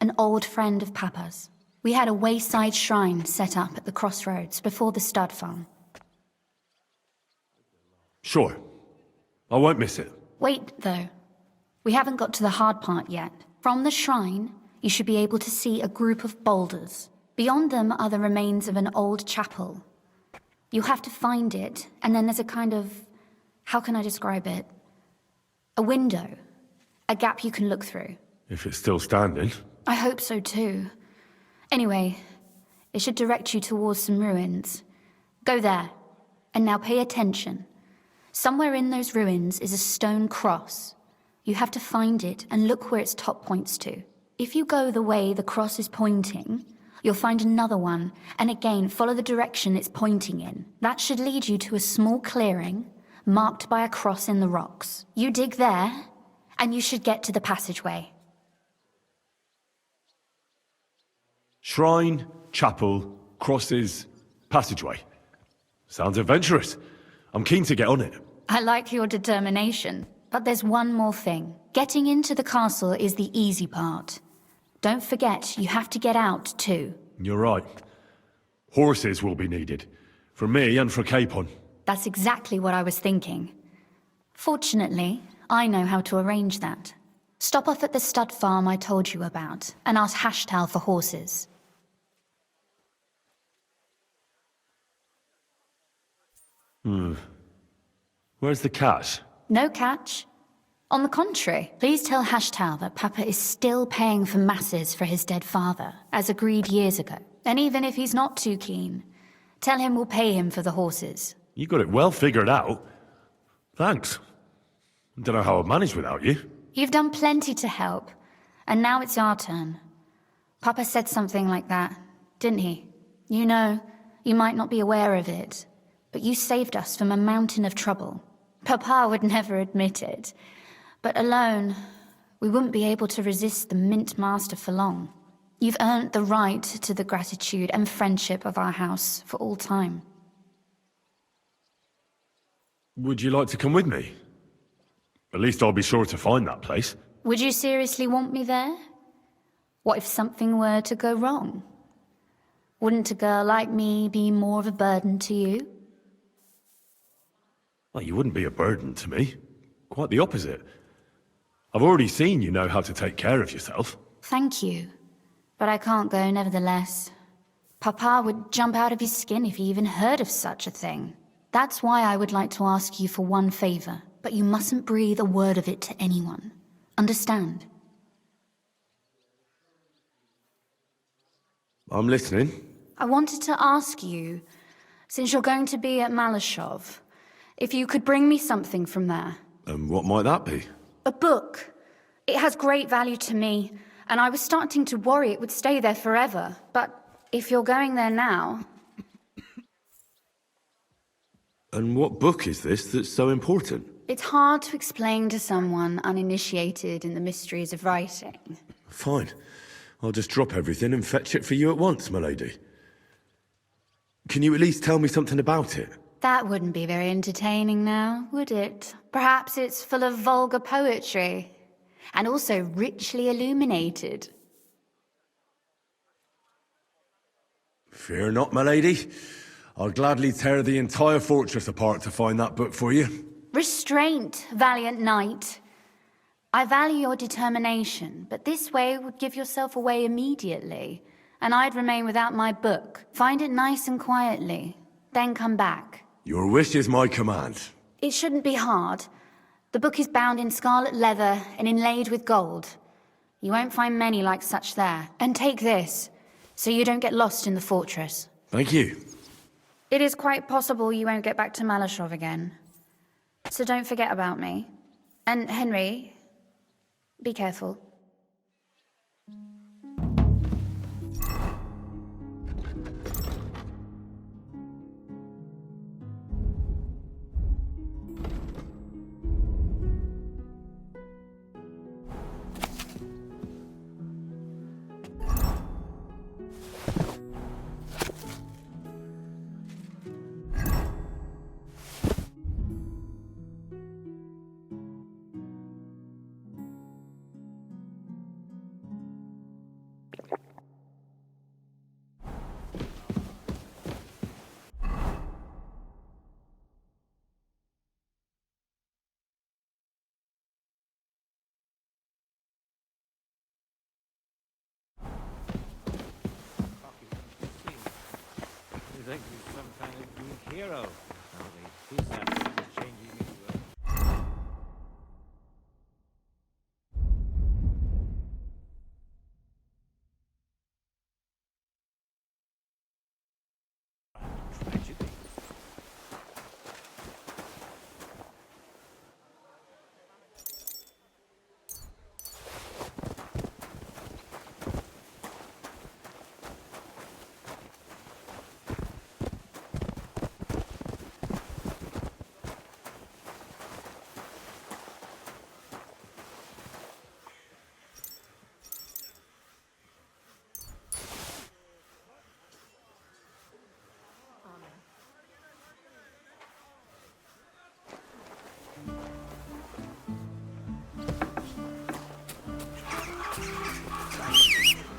an old friend of Papa's. We had a wayside shrine set up at the crossroads before the stud farm. Sure. I won't miss it. Wait, though. We haven't got to the hard part yet. From the shrine, you should be able to see a group of boulders. Beyond them are the remains of an old chapel. You have to find it, and then there's a kind of... how can I describe it? A window. A gap you can look through. If it's still standing. I hope so too. Anyway, it should direct you towards some ruins. Go there. And now pay attention. Somewhere in those ruins is a stone cross. You have to find it and look where its top points to. If you go the way the cross is pointing, you'll find another one, and again follow the direction it's pointing in. That should lead you to a small clearing, marked by a cross in the rocks. You dig there, and you should get to the passageway. Shrine, chapel, crosses, passageway. Sounds adventurous. I'm keen to get on it. I like your determination, but there's one more thing. Getting into the castle is the easy part. Don't forget, you have to get out too. You're right. Horses will be needed. For me and for Capon. That's exactly what I was thinking. Fortunately, I know how to arrange that. Stop off at the stud farm I told you about, and ask Hashtal for horses. Where's the cash? No catch. On the contrary, please tell Hashtal that Papa is still paying for masses for his dead father, as agreed years ago. And even if he's not too keen, tell him we'll pay him for the horses. You got it well figured out. Thanks. Don't know how I'd manage without you. You've done plenty to help, and now it's our turn. Papa said something like that, didn't he? You know, you might not be aware of it, but you saved us from a mountain of trouble. Papa would never admit it, but alone, we wouldn't be able to resist the Mint Master for long. You've earned the right to the gratitude and friendship of our house for all time. Would you like to come with me? At least I'll be sure to find that place. Would you seriously want me there? What if something were to go wrong? Wouldn't a girl like me be more of a burden to you? Well, you wouldn't be a burden to me. Quite the opposite. I've already seen you know how to take care of yourself. Thank you. But I can't go nevertheless. Papa would jump out of his skin if he even heard of such a thing. That's why I would like to ask you for one favor, but you mustn't breathe a word of it to anyone. Understand? I'm listening. I wanted to ask you, since you're going to be at Malashov, if you could bring me something from there. And what might that be? A book. It has great value to me, and I was starting to worry it would stay there forever. But if you're going there now... And what book is this that's so important? It's hard to explain to someone uninitiated in the mysteries of writing. Fine. I'll just drop everything and fetch it for you at once, my lady. Can you at least tell me something about it? That wouldn't be very entertaining now, would it? Perhaps it's full of vulgar poetry, and also richly illuminated. Fear not, my lady. I'll gladly tear the entire fortress apart to find that book for you. Restraint, valiant knight. I value your determination, but this way would give yourself away immediately, and I'd remain without my book. Find it nice and quietly, then come back. Your wish is my command. It shouldn't be hard. The book is bound in scarlet leather and inlaid with gold. You won't find many like such there. And take this. so you don't get lost in the fortress. Thank you. It is quite possible you won't get back to Malashov again. So don't forget about me. And Henry, be careful. You think he's some kind of Greek hero? Now the peace aspect is changing into a... tragedy.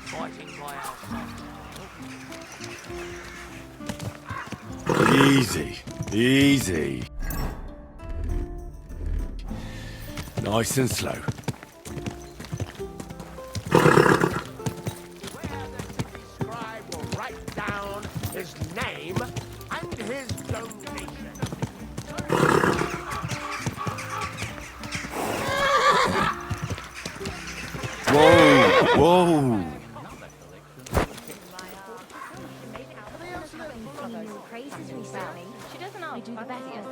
Fighting by our Easy. Easy. Nice and slow. Scribe will write down his name and his donation. Whoa! Whoa! She doesn't I do the best I can.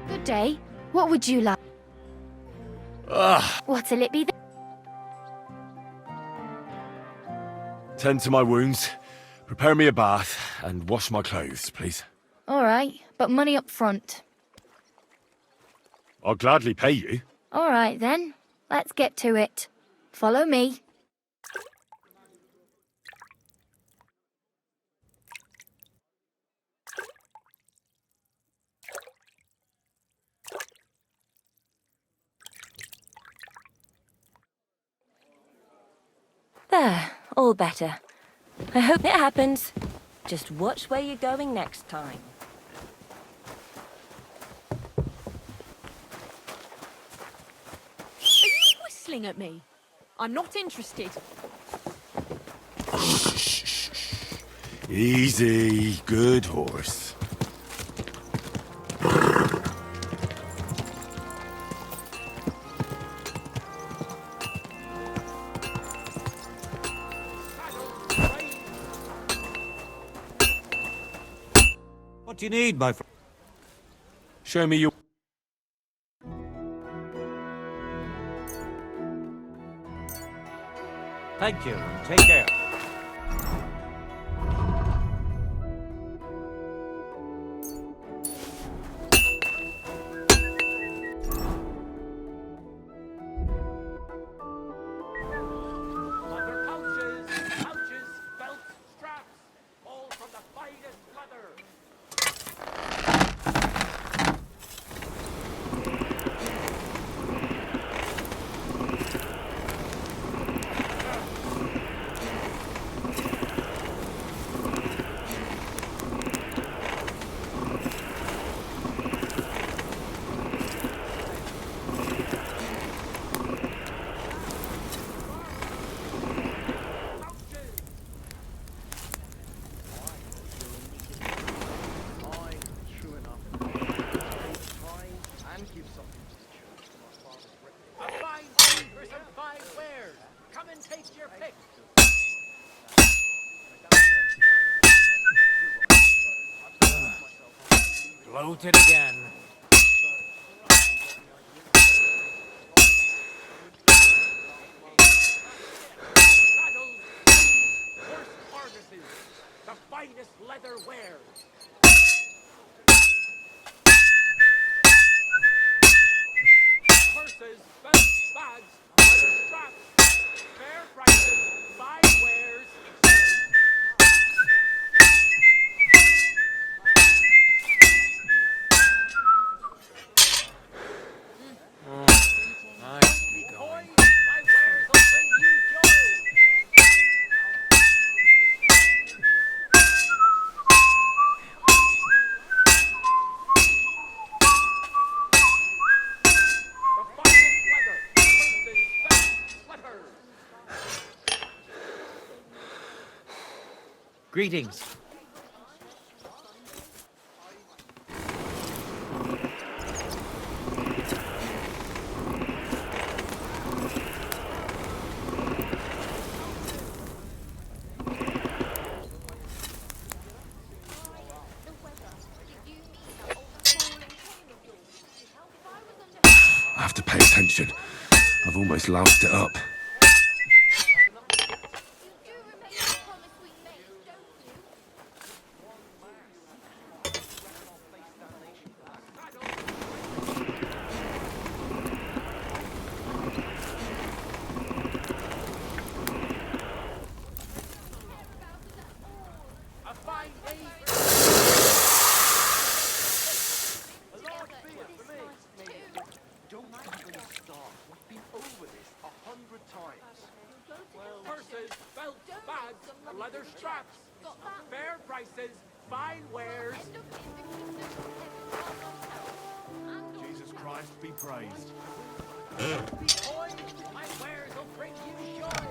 Good day. What would you like? What'll it be? Tend to my wounds, prepare me a bath, and wash my clothes, please. All right, but money up front. I'll gladly pay you. All right then. Let's get to it. Follow me. There, all better. I hope it happens. Just watch where you're going next time. Are you whistling at me? I'm not interested. Easy, good horse. What do you need, my friend? Show me your... Thank you, and take care. Bloated again. The finest leather wares. Purses, belts, bags, leather straps, fair prices, fine wares. Nice to be going. My wares will bring you joy. The finest leather, purses, belts, sweaters. Greetings. I have to pay attention. I've almost loused it up. A fine day. Don't even start. We've been over this 100 times. Purses, belts, bags, leather straps, fair prices, fine wares. Jesus Christ be praised. Boy, my wares will bring you joy.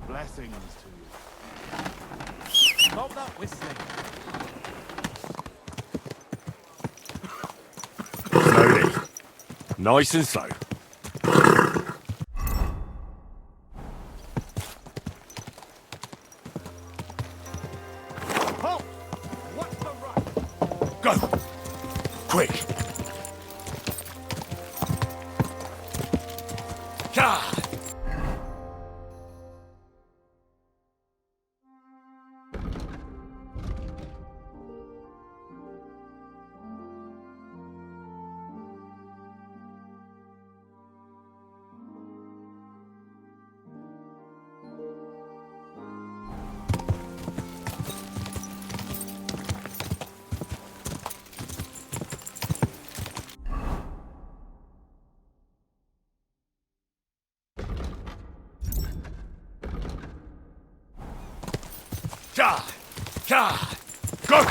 Blessings to you. Stop that whistling. Slowly. Nice and slow. Halt! What's the rush? Go! Quick! God! God! God! Go!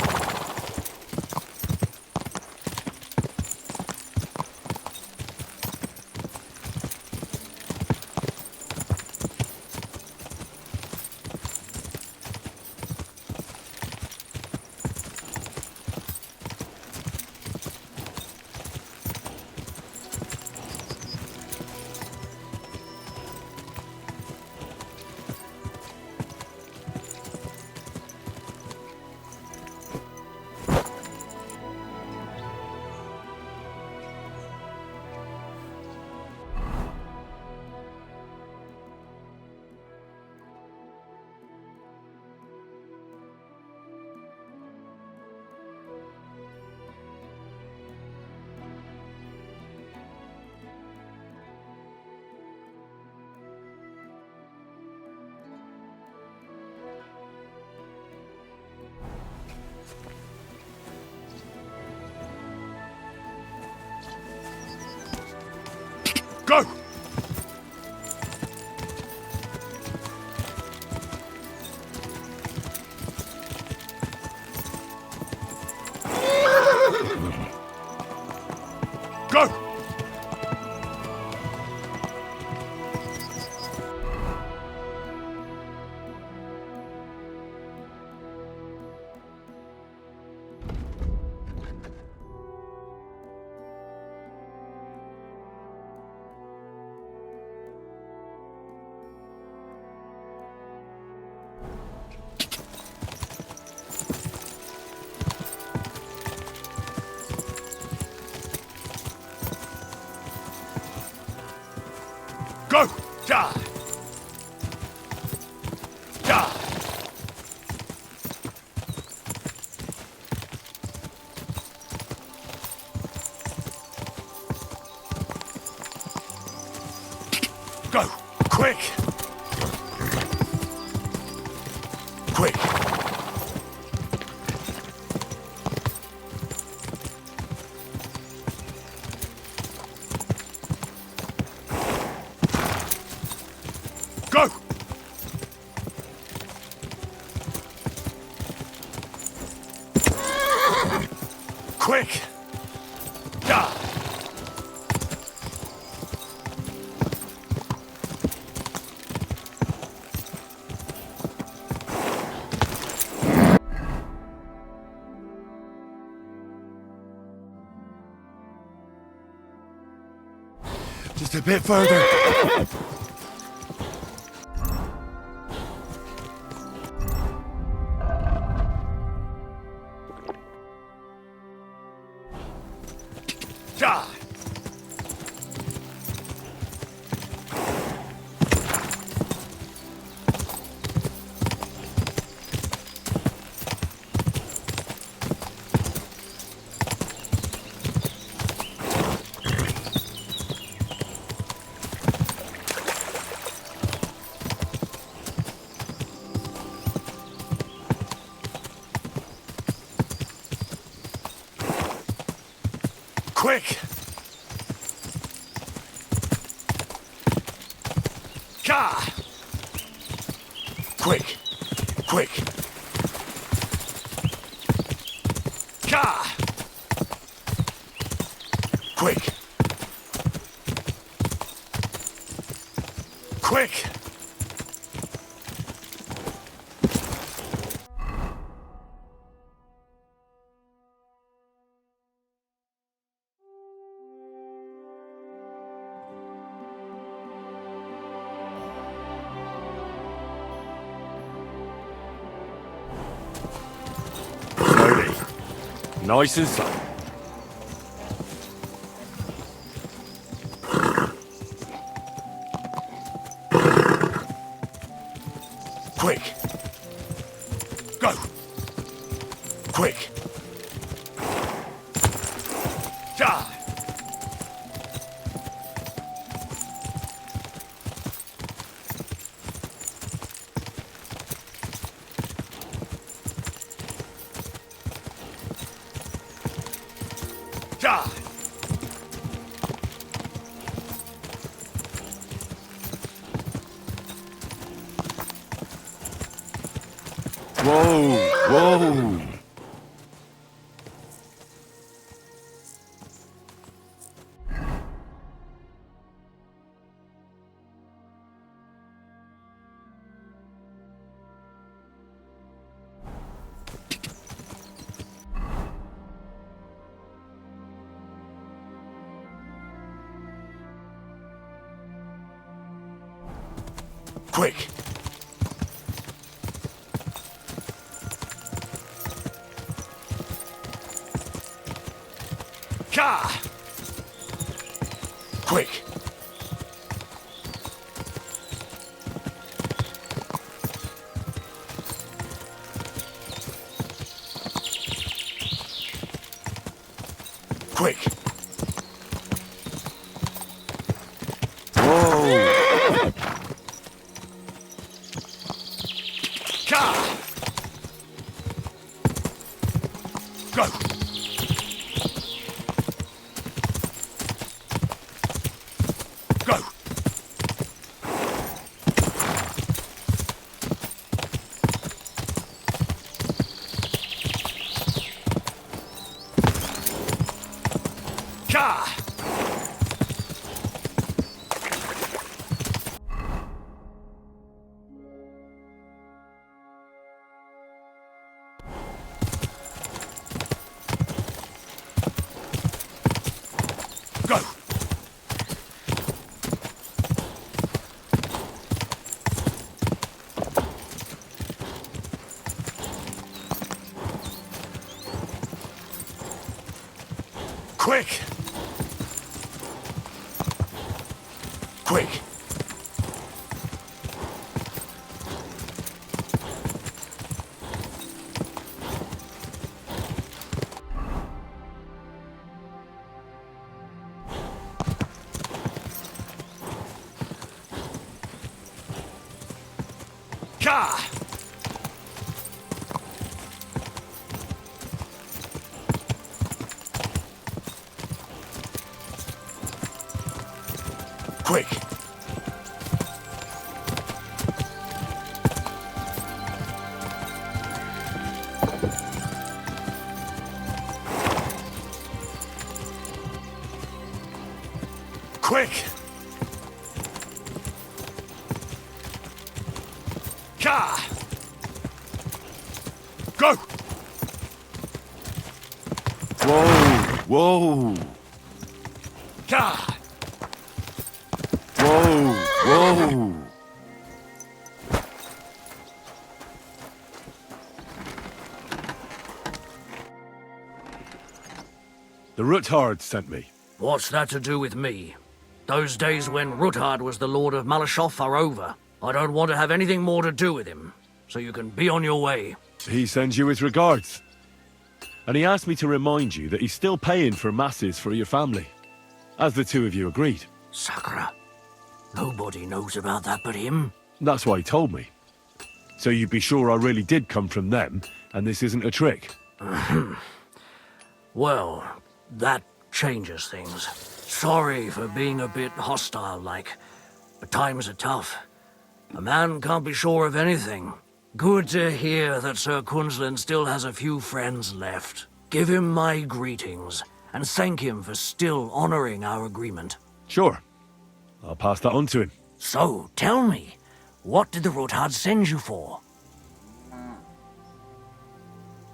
Go! Go! Die! Die! Go! Quick! Quick! Go! Quick! Die! Just a bit further. Die! Quick! Ka! Quick! Quick! Ka! Quick! Quick! Slowly. Nice and slow. Quick! Go! Quick! Die! Die! Whoa, whoa. Quick! Ka! Quick! Quick! Whoa. Ka! Go! Go! Ka! Go! Quick! Quick! Ka! Quick! Quick! Ka! Go! Whoa! Ka! Whoa! The Ruthard sent me. What's that to do with me? Those days when Ruthard was the Lord of Malashoff are over. I don't want to have anything more to do with him, so you can be on your way. He sends you his regards. And he asked me to remind you that he's still paying for masses for your family, as the two of you agreed. Sakura. Nobody knows about that but him. That's why he told me. So you'd be sure I really did come from them, and this isn't a trick. Well, that changes things. Sorry for being a bit hostile-like, but times are tough. A man can't be sure of anything. Good to hear that Sir Quinlan still has a few friends left. Give him my greetings, and thank him for still honoring our agreement. Sure. I'll pass that on to him. So, tell me, what did the Ruthard send you for?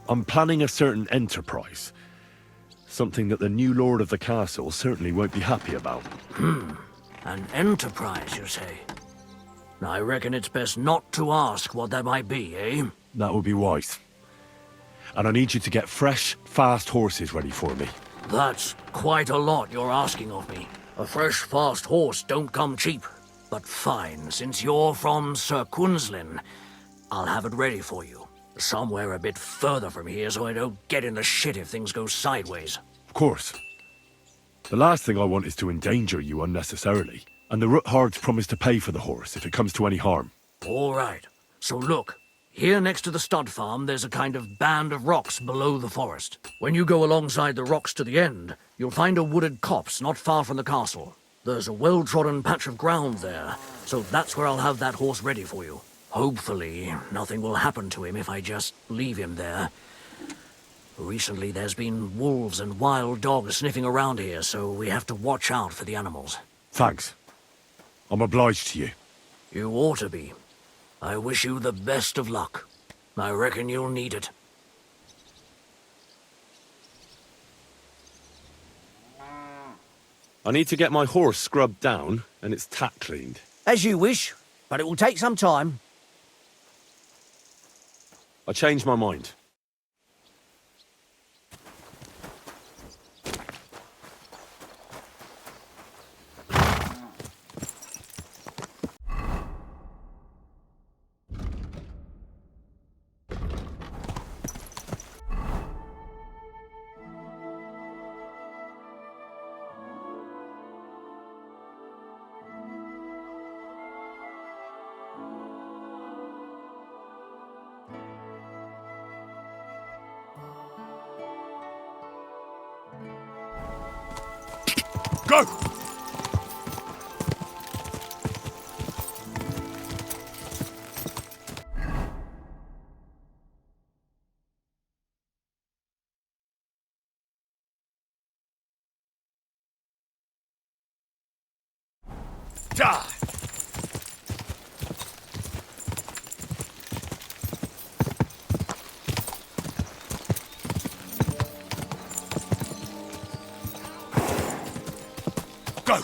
I'm planning a certain enterprise. Something that the new lord of the castle certainly won't be happy about. An enterprise, you say? I reckon it's best not to ask what that might be, eh? That would be wise. And I need you to get fresh, fast horses ready for me. That's quite a lot you're asking of me. A fresh, fast horse don't come cheap. But fine, since you're from Sir Quinlan, I'll have it ready for you. Somewhere a bit further from here so I don't get in the shit if things go sideways. Of course. The last thing I want is to endanger you unnecessarily. And the Ruthards promise to pay for the horse if it comes to any harm. All right. So look, here next to the stud farm, there's a kind of band of rocks below the forest. When you go alongside the rocks to the end, you'll find a wooded copse not far from the castle. There's a well-trodden patch of ground there, so that's where I'll have that horse ready for you. Hopefully, nothing will happen to him if I just leave him there. Recently, there's been wolves and wild dogs sniffing around here, so we have to watch out for the animals. Thanks. I'm obliged to you. You ought to be. I wish you the best of luck. I reckon you'll need it. I need to get my horse scrubbed down and its tack cleaned. As you wish, but it will take some time. I changed my mind. Go! Die! Go!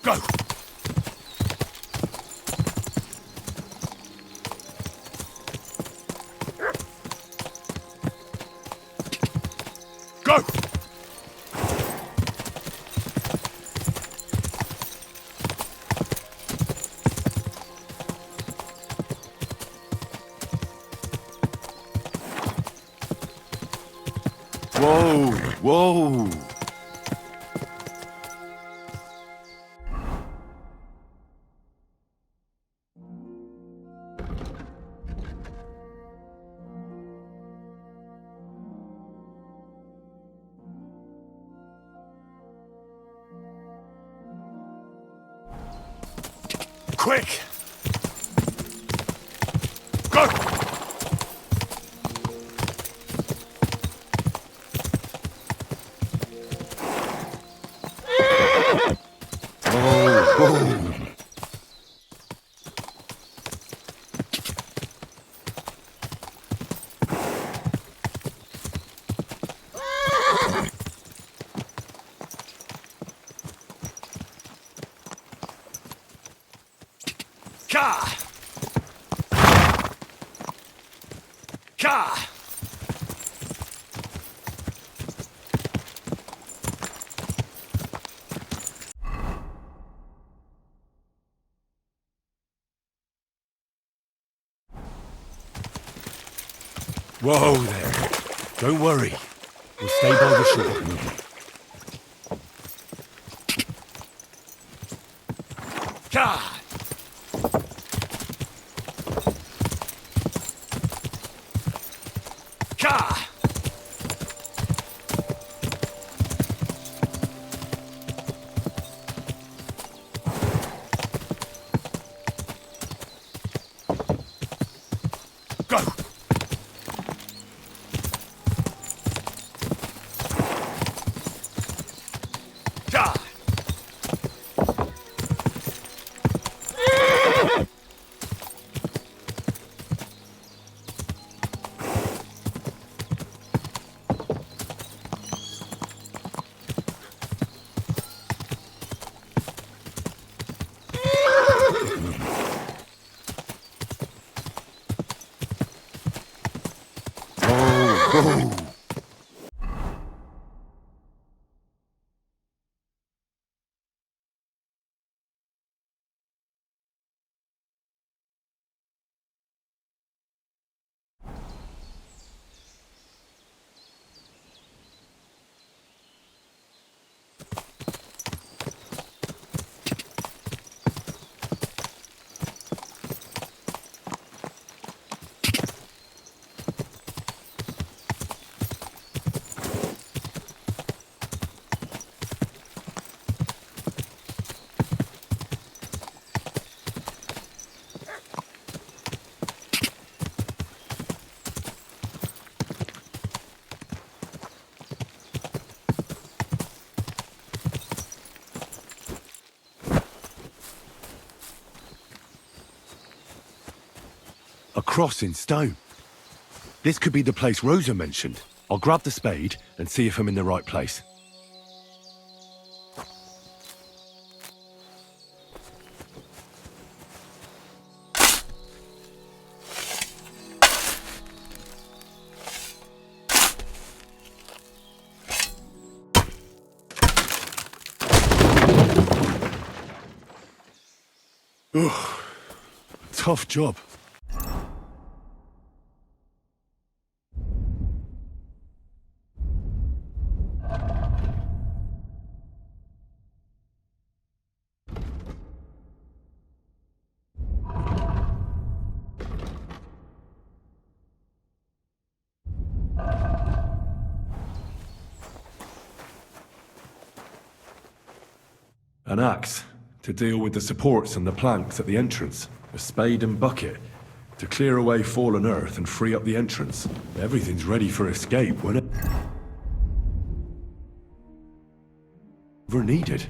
Go! Go! Whoa! Whoa! Quick! Go! Ka! Ka! Whoa there. Don't worry. We'll stay by the shore. Ka! Ka! Go! Ka! A cross in stone. This could be the place Rosa mentioned. I'll grab the spade and see if I'm in the right place. Ugh. Tough job. An axe to deal with the supports and the planks at the entrance. A spade and bucket to clear away fallen earth and free up the entrance. Everything's ready for escape whenever needed.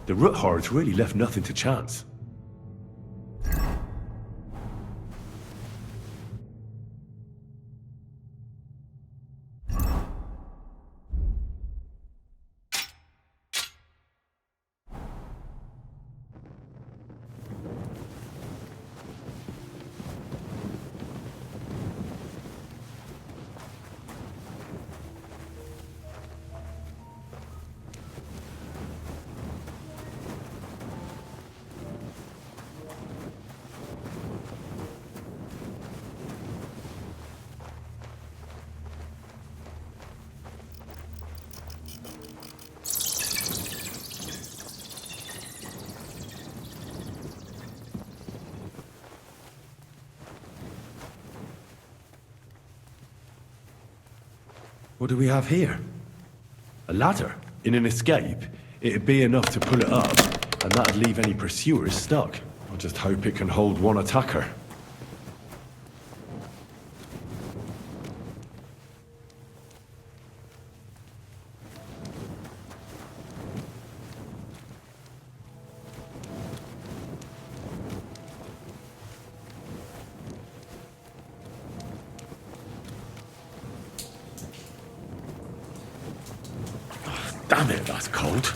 The Roothards really left nothing to chance. What do we have here? A ladder? In an escape, it'd be enough to pull it up, and that'd leave any pursuers stuck. I just hope it can hold one attacker. Damn it, that's cold.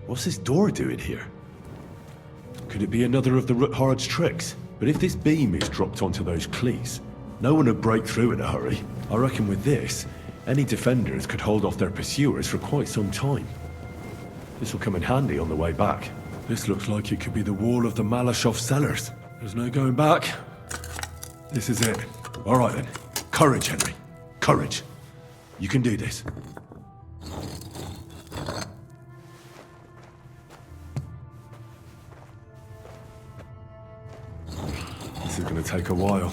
What's this door doing here? Could it be another of the Roothards' tricks? But if this beam is dropped onto those cleats, no one would break through in a hurry. I reckon with this, any defenders could hold off their pursuers for quite some time. This will come in handy on the way back. This looks like it could be the wall of the Malashov cellars. There's no going back. This is it. All right then. Courage, Henry. Courage. You can do this. This is going to take a while.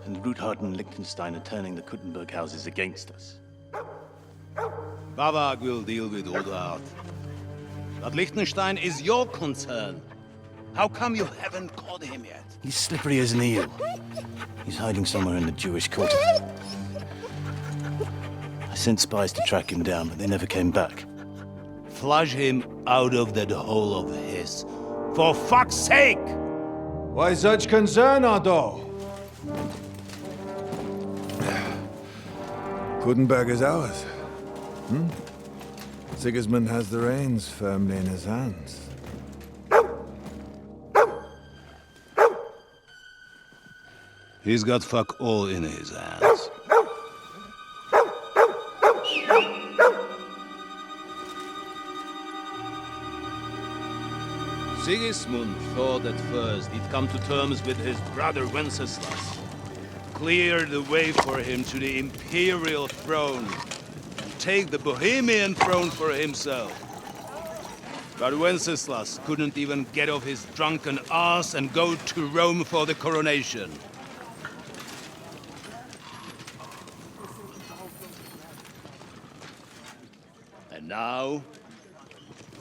And Ruthard and Liechtenstein are turning the Kuttenberg houses against us. Bavag will deal with Ruthard. But Liechtenstein is your concern. How come you haven't caught him yet? He's slippery as an eel. He's hiding somewhere in the Jewish quarter. I sent spies to track him down, but they never came back. Flush him out of that hole of his. For fuck's sake! Why such concern, Otto? Kuttenberg is ours. Sigismund has the reins firmly in his hands. He's got fuck all in his hands. Sigismund thought at first he'd come to terms with his brother Wenceslas, clear the way for him to the imperial throne, and take the Bohemian throne for himself. But Wenceslas couldn't even get off his drunken ass and go to Rome for the coronation. And now,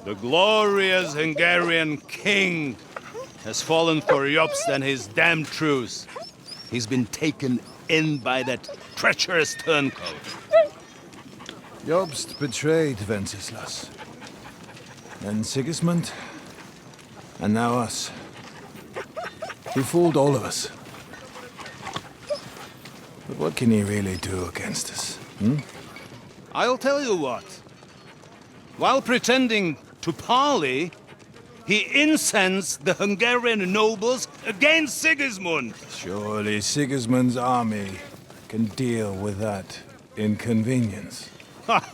the glorious Hungarian king has fallen for Jobst and his damned truce. He's been taken in by that treacherous turncoat. Jobst betrayed Wenceslas. Then Sigismund. And now us. He fooled all of us. But what can he really do against us, hmm? I'll tell you what. While pretending to parley, he incensed the Hungarian nobles against Sigismund. Surely Sigismund's army can deal with that inconvenience. Ha!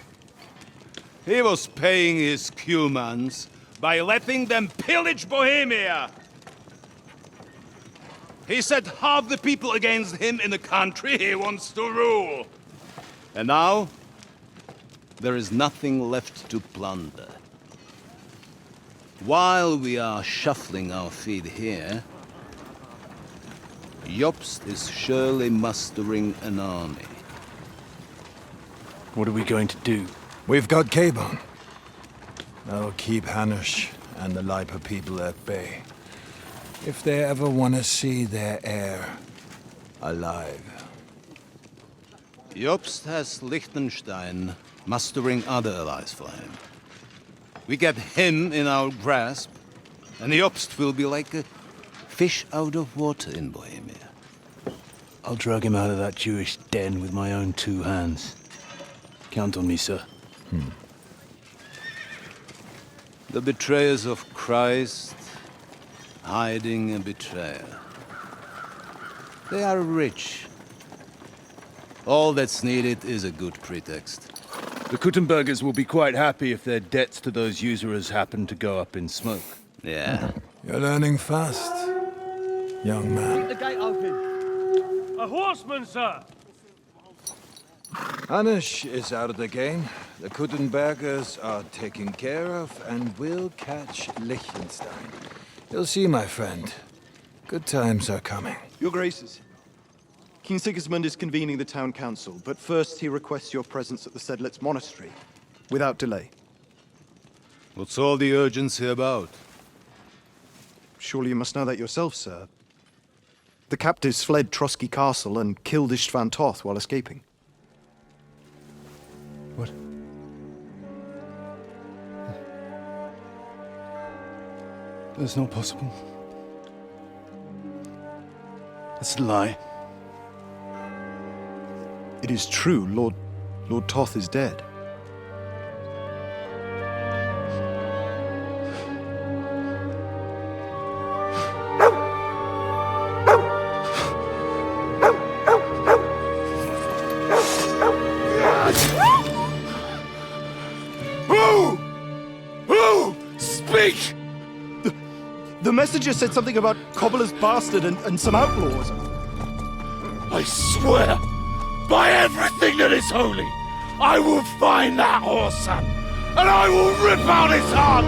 He was paying his Cumans by letting them pillage Bohemia. He set half the people against him in the country he wants to rule. And now, there is nothing left to plunder. While we are shuffling our feet here, Jobst is surely mustering an army. What are we going to do? We've got Cabon. That'll keep Hanush and the Lipa people at bay. If they ever want to see their heir alive. Jobst has Liechtenstein mustering other allies for him. We get him in our grasp, and Jobst will be like a fish out of water in Bohemia. I'll drag him out of that Jewish den with my own two hands. Count on me, sir. The betrayers of Christ, hiding a betrayer. They are rich. All that's needed is a good pretext. The Kuttenbergers will be quite happy if their debts to those usurers happen to go up in smoke. Yeah. You're learning fast, young man. Keep the gate open. A horseman, sir! Hanush is out of the game. The Kuttenbergers are taken care of, and we'll catch Liechtenstein. You'll see, my friend. Good times are coming. Your Graces, King Sigismund is convening the town council, but first he requests your presence at the Sedlitz monastery, without delay. What's all the urgency about? Surely you must know that yourself, sir. The captives fled Trotsky Castle and killed Istvan Toth while escaping. What? That's not possible. That's a lie. It is true, Lord Toth is dead. Who? Speak! The messenger said something about Cobbler's bastard and some outlaws. I swear, by everything that is holy, I will find that whoreson, and I will rip out his heart!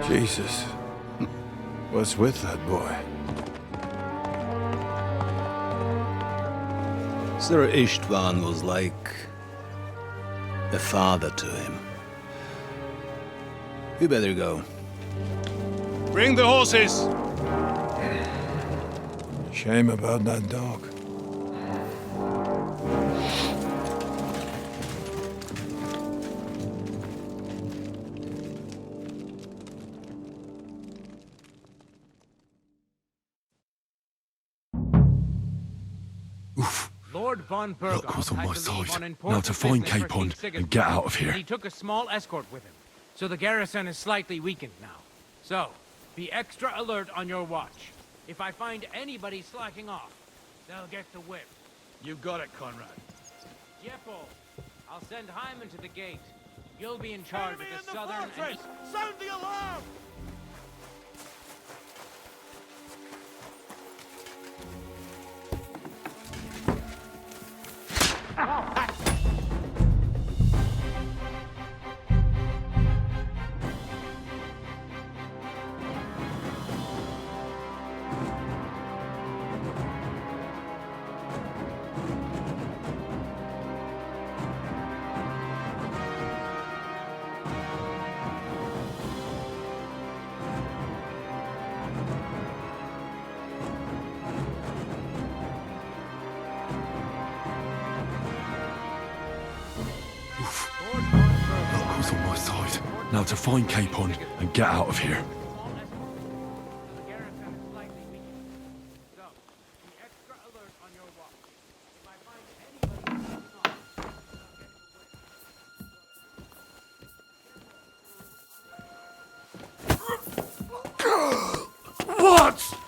Jesus. What's with that boy? Sir Istvan was like a father to him. You better go. Bring the horses! Shame about that dog. Lord von Burgov Luck was on had my to leave side. on Now important to find business for Capon King Sigismund, and get out of here. and he took a small escort with him, so the garrison is slightly weakened now. So, be extra alert on your watch. If I find anybody slacking off, they'll get the whip. You got it, Conrad. Jeppo, I'll send Hyman to the gate. You'll be in charge of the southern and east. Sound the alarm! Luck was on my side. Now to find Capon and get out of here. What?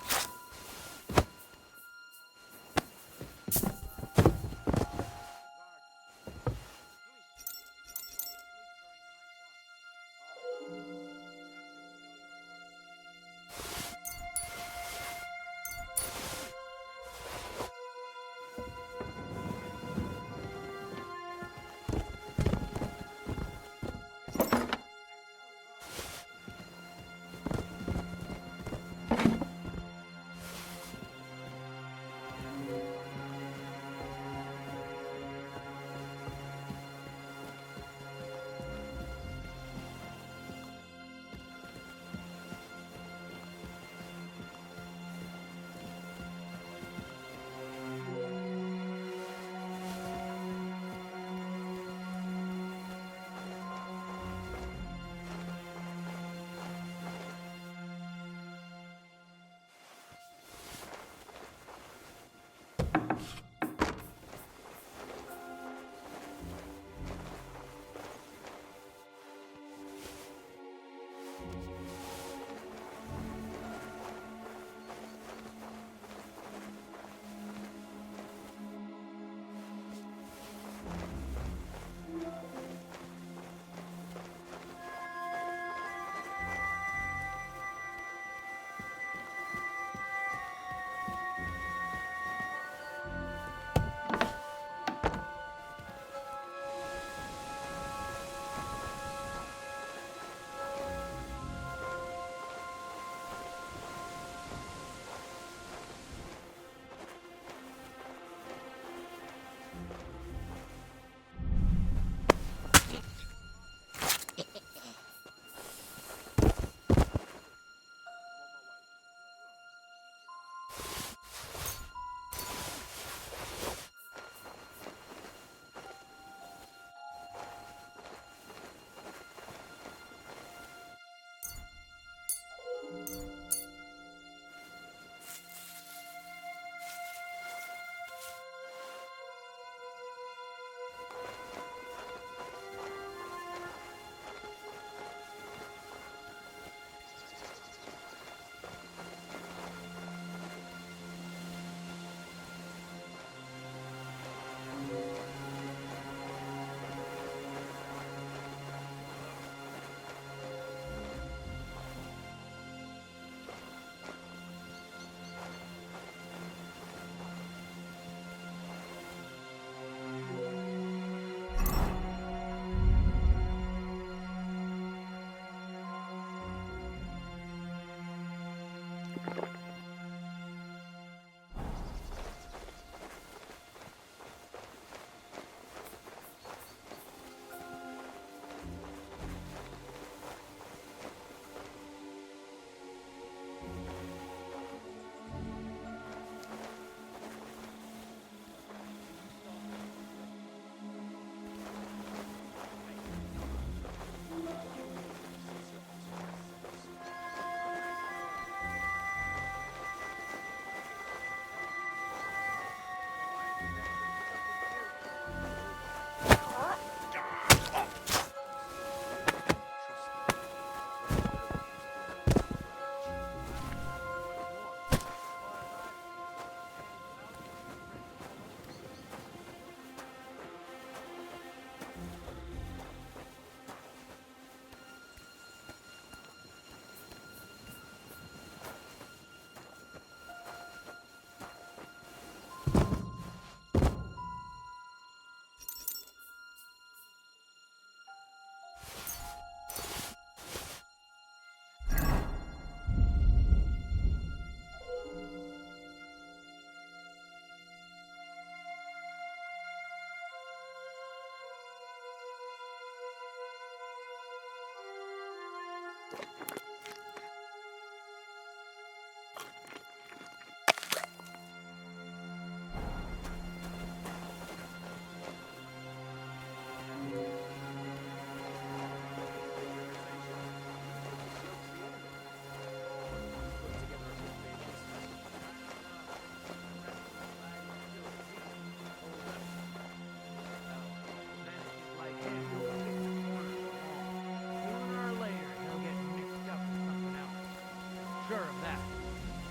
Sure of that.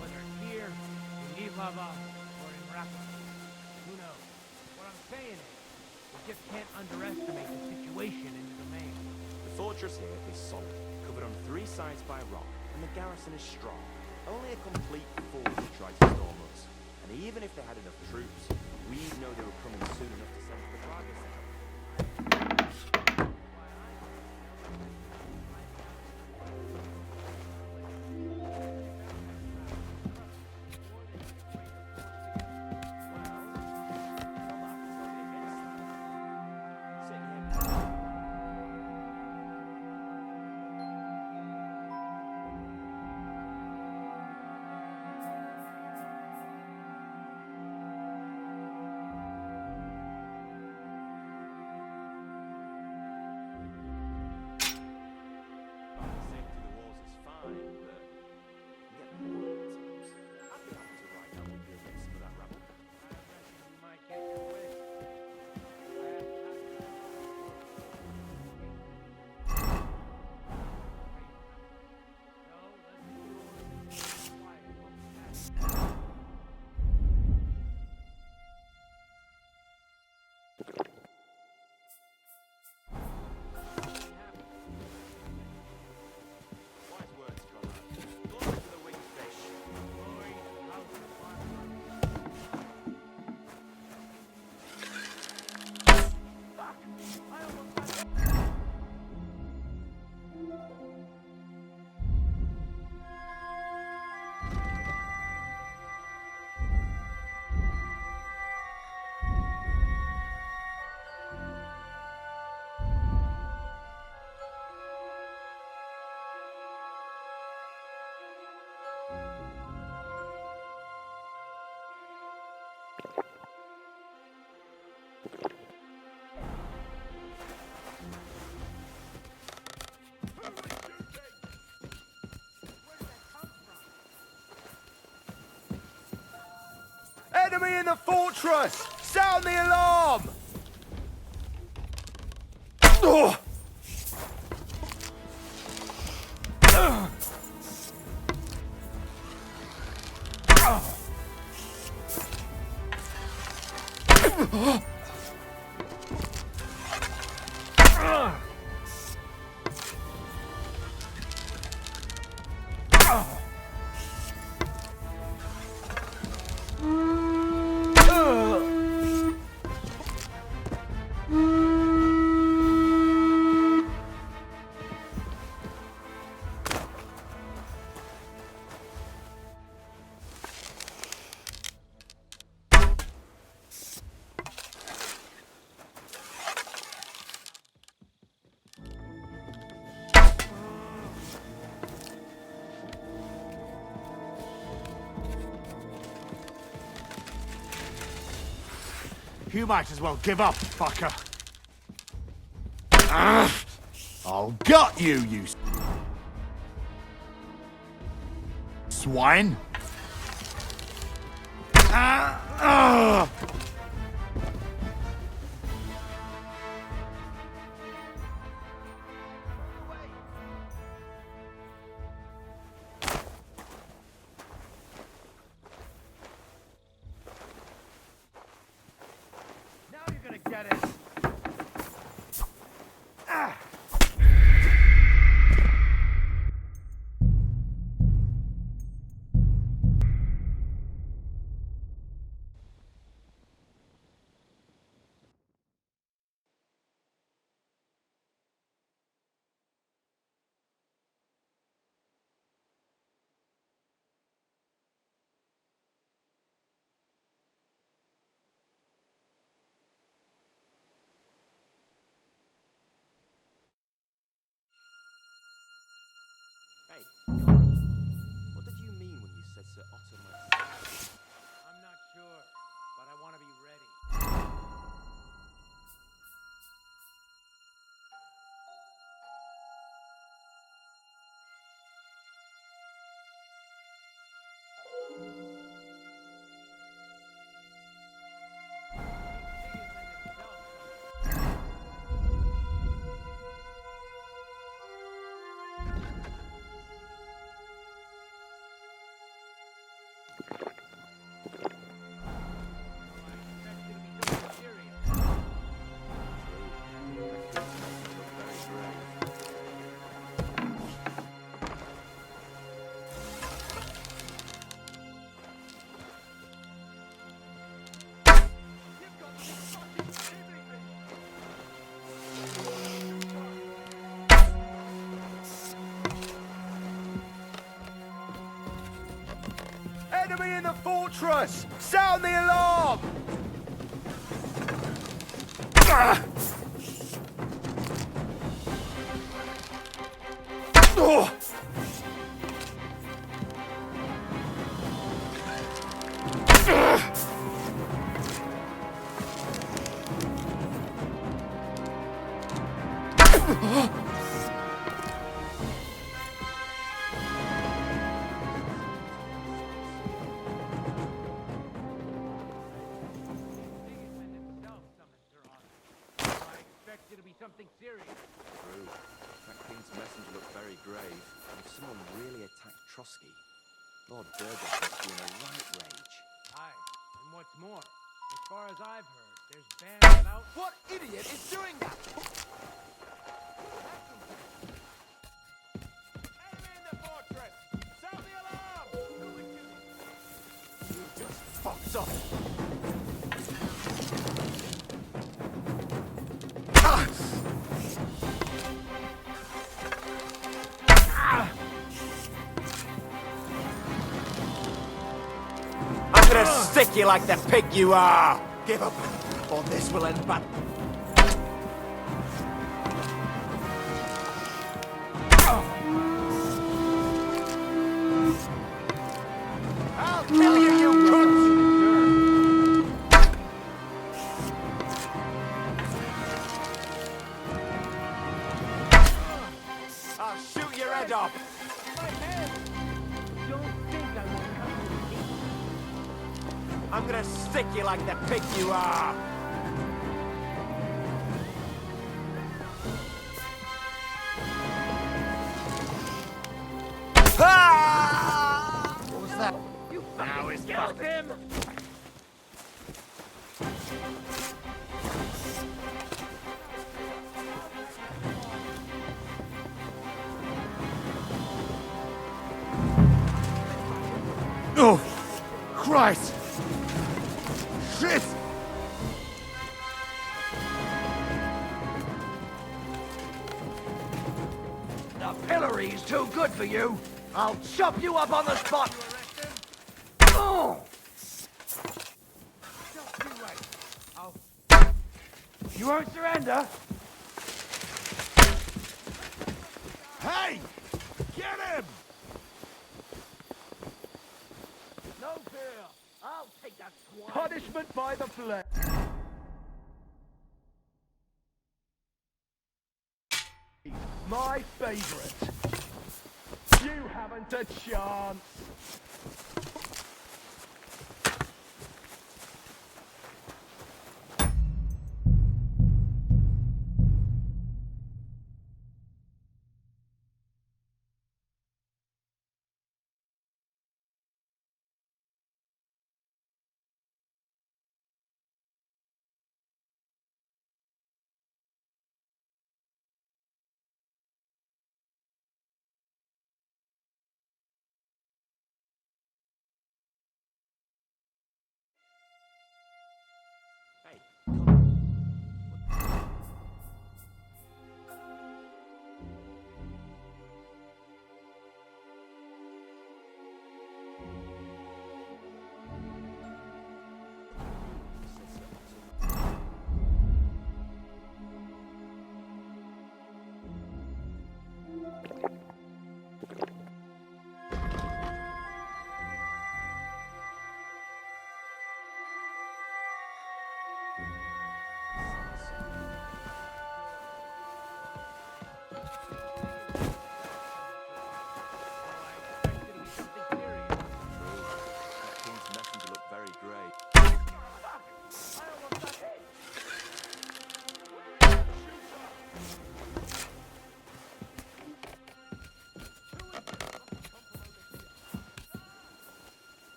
Whether it's here, in Nilava, or in Raqqa. Who knows? What I'm saying is, we just can't underestimate the situation in the domain. The fortress here is solid, covered on 3 sides by rock, and the garrison is strong. Only a complete fool would try to storm us. And even if they had enough troops, we'd know they were coming soon enough to send the Bragas out. Enemy in the fortress! Sound the alarm! Ugh. You might as well give up, fucker. I'll gut you, you swine. Hey, what did you mean when you said Sir Ottoman? I'm not sure, but I want to be ready. Enemy in the fortress! Sound the alarm! Ah! Oh! Expected to be something serious. True. That King's messenger looked very grave. If someone really attacked Trotsky, Lord Burgess must be in a right rage. Aye, and what's more, as far as I've heard, there's bands about... What idiot is doing that? Enemy in the fortress! Sound the alarm! You just fucked up! I'm gonna stick you like the pig you are! Give up, or this will end bad. I'll kill you, you cunt! I'll shoot your head off! I'm gonna stick you like the pig you are! Ah! What was that? Now it's Killed him! Oh! Christ! Shit! The pillory's too good for you. I'll chop you up on the spot. Oh! Just you wait. You won't surrender? Hey! Get him! No fear. I'll take that swine. Punishment by the flesh. My favorite. You haven't a chance.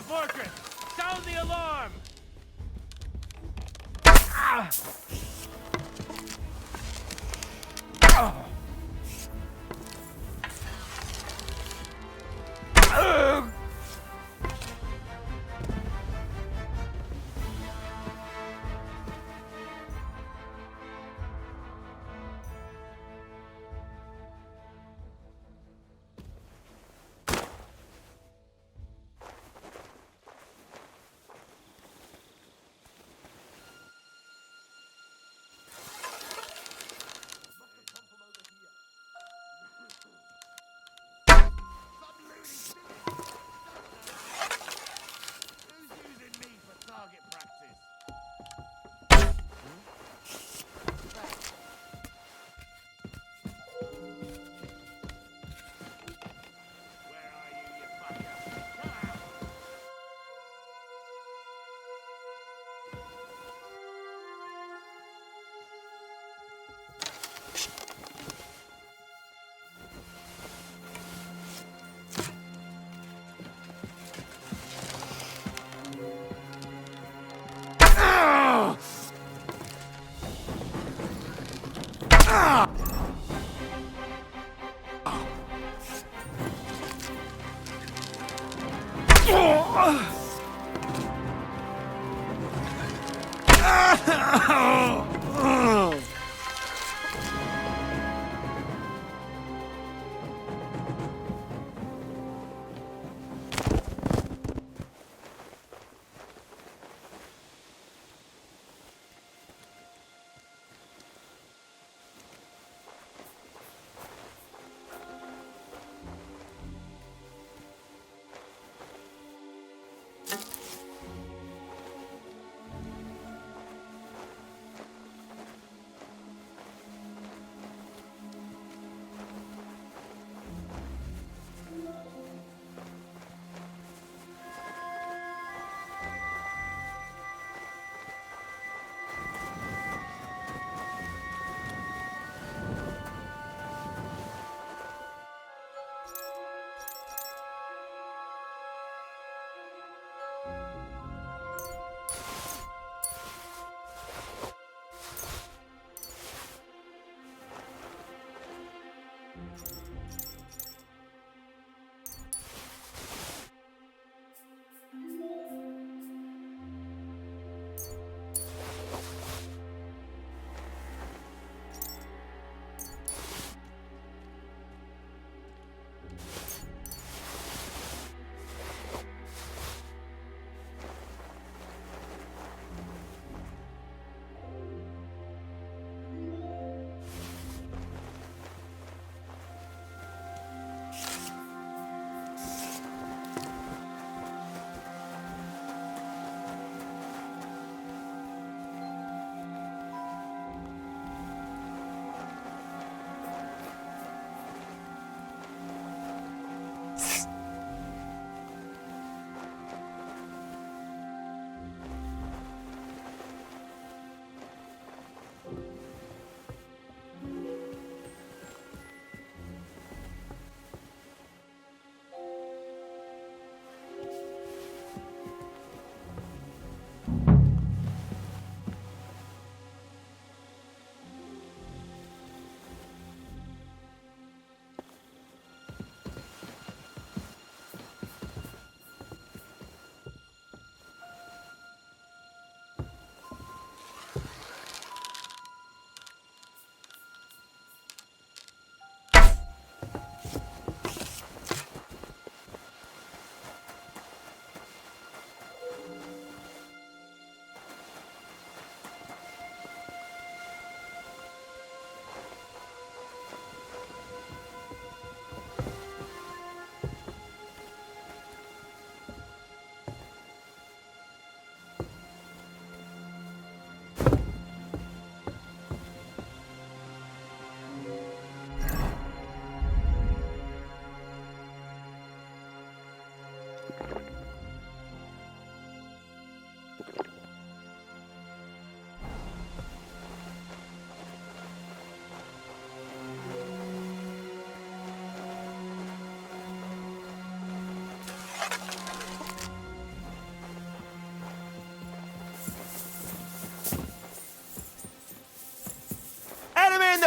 the fortress! Sound the alarm!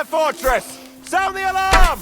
the fortress! Sound the alarm!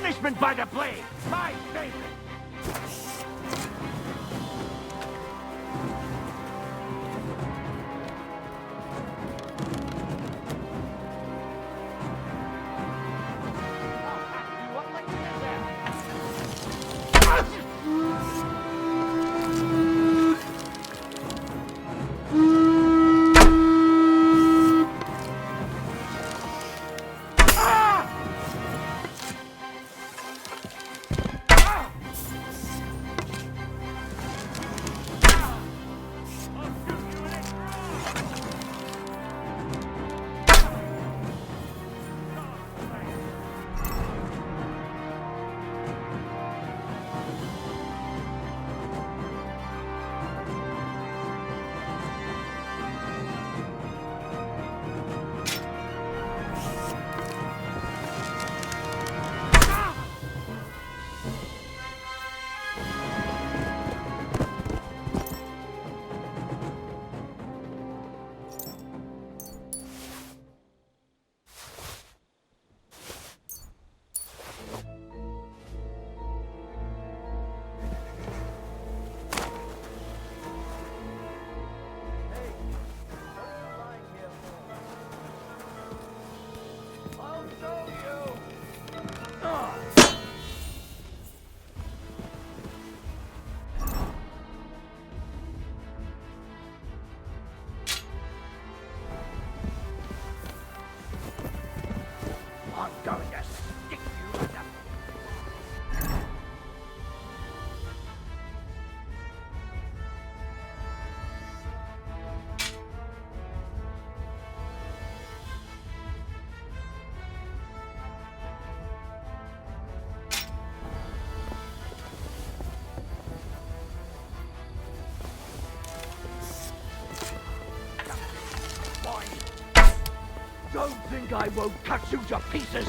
Punishment by the blade! My favorite! Don't think I won't cut you to pieces!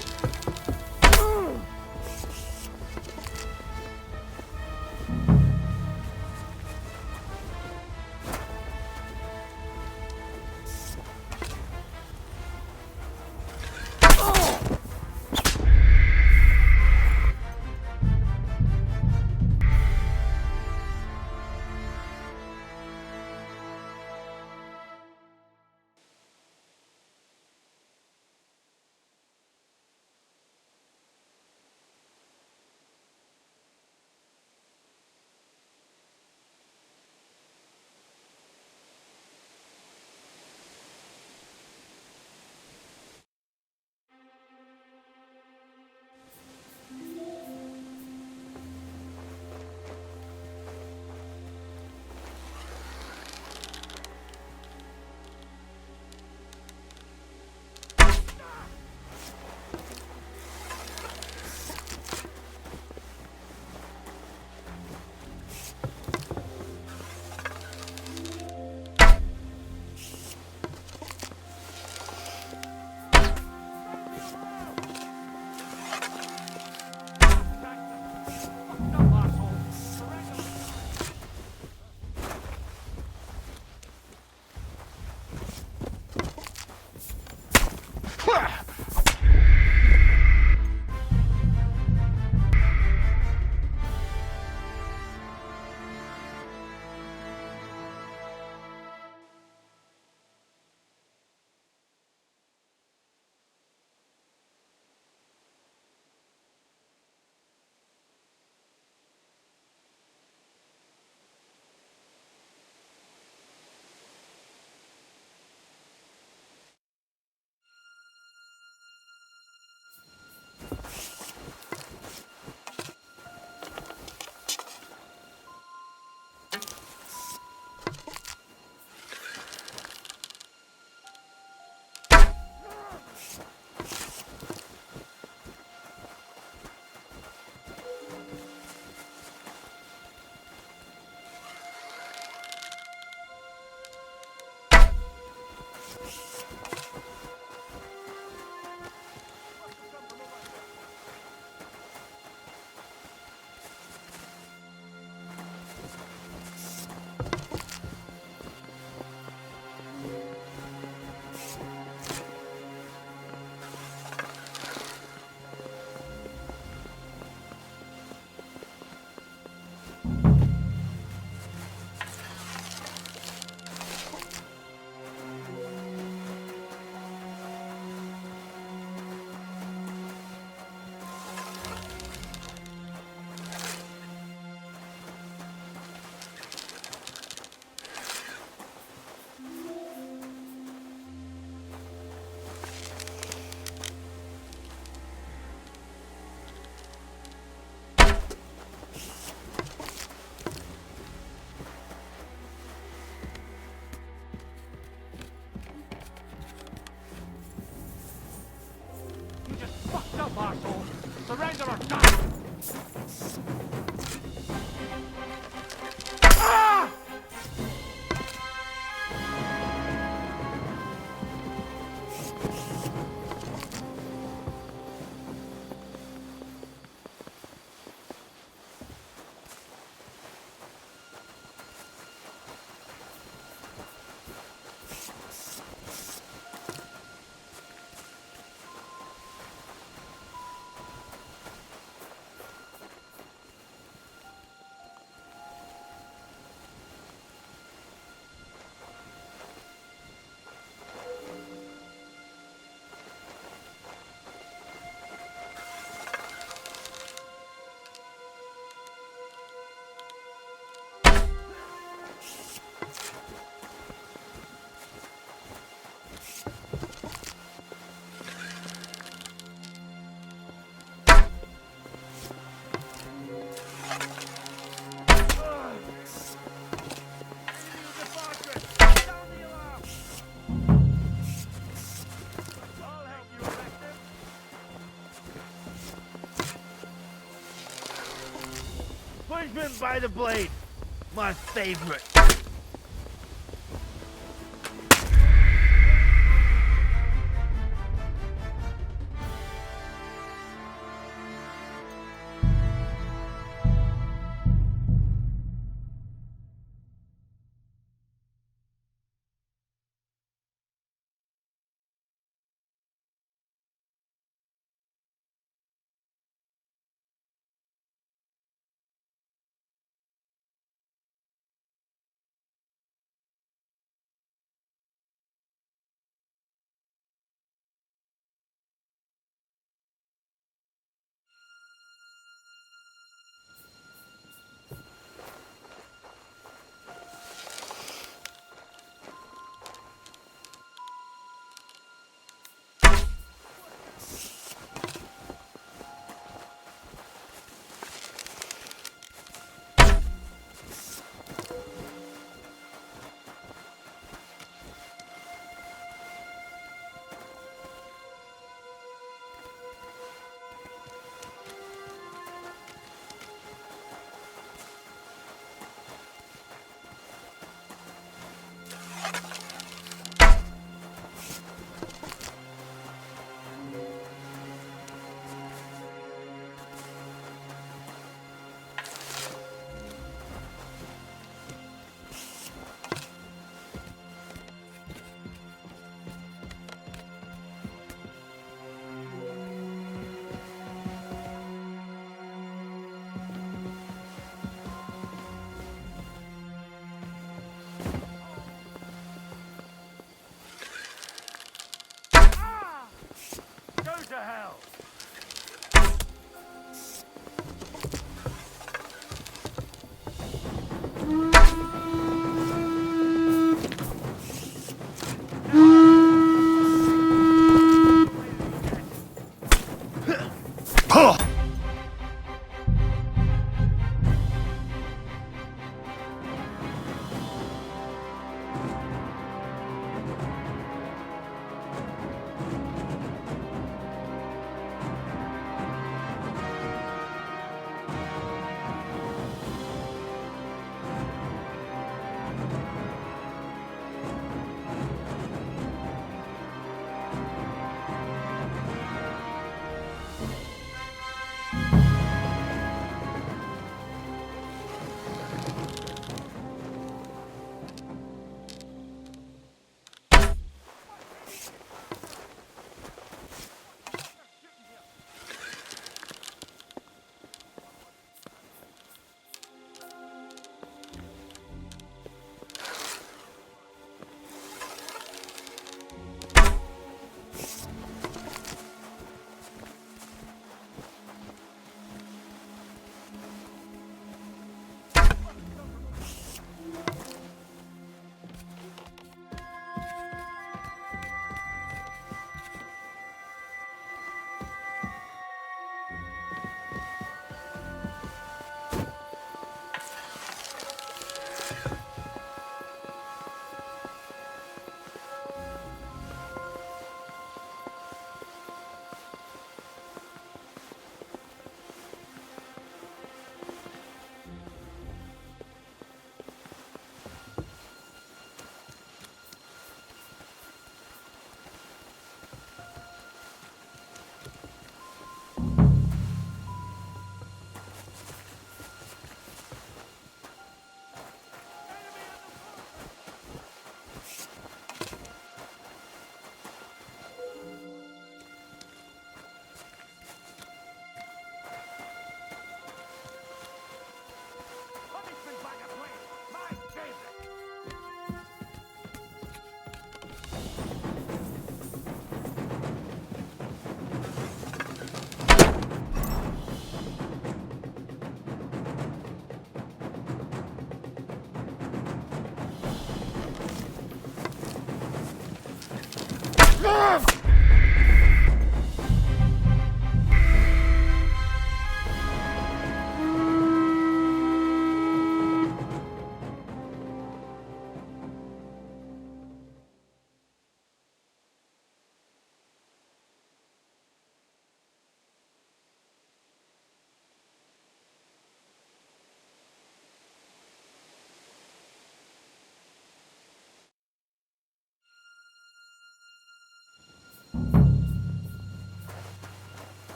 Live by the blade. My favorite.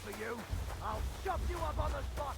for you. I'll chop you up on the spot.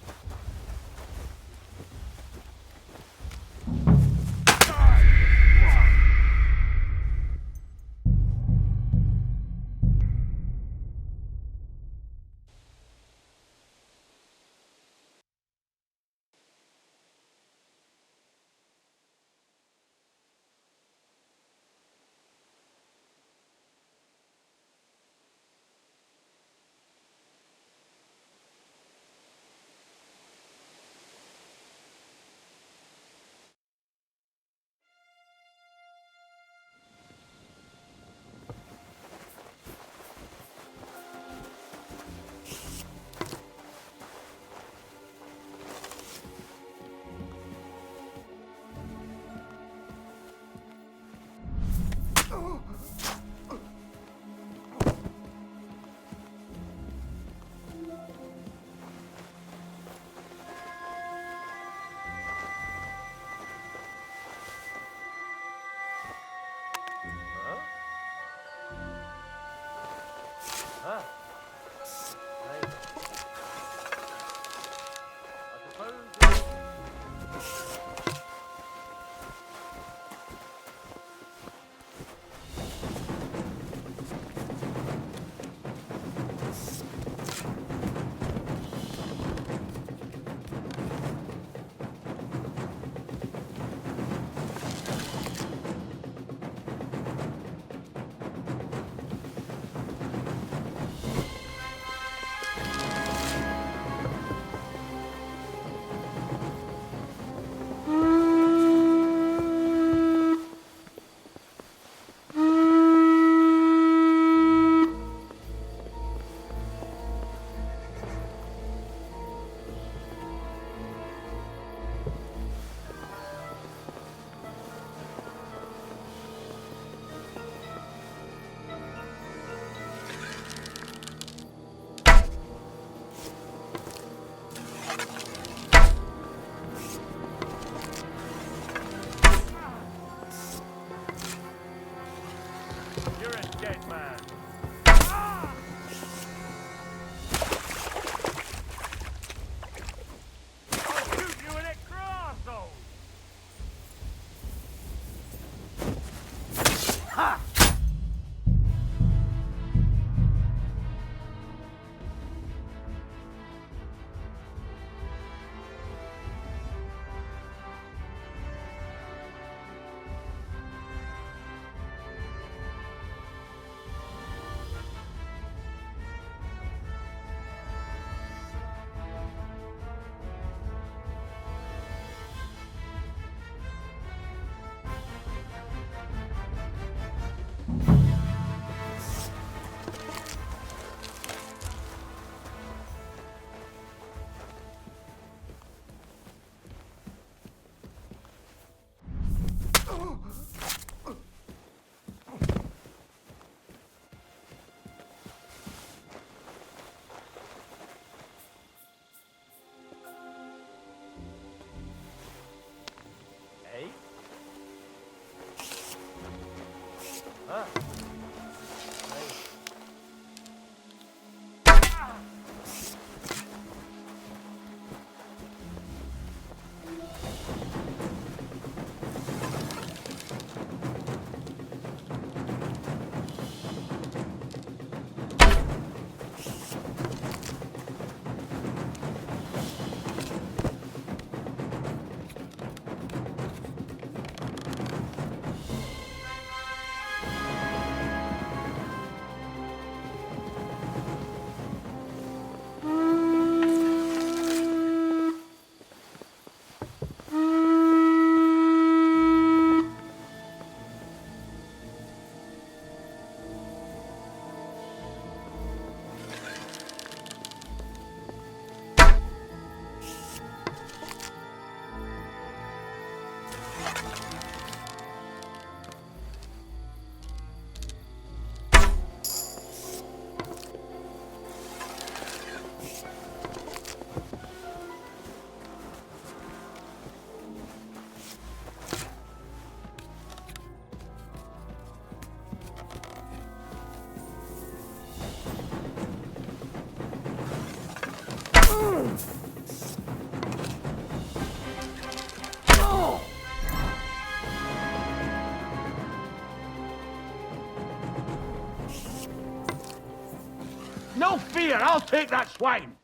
No fear, I'll take that swine!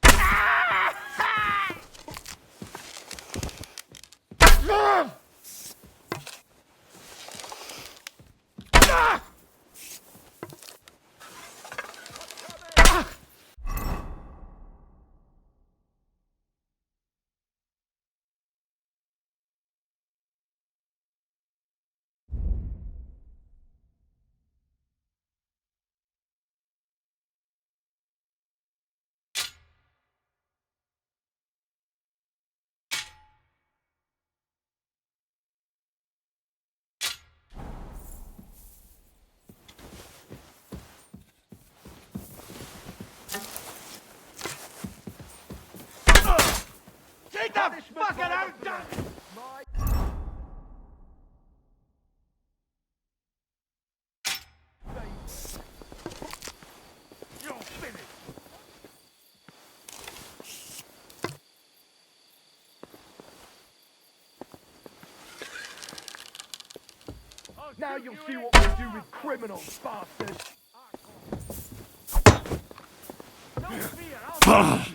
Take that fucker out, damn it! You're finished! Now you'll see what we do with criminals, bastards! No fear, I'll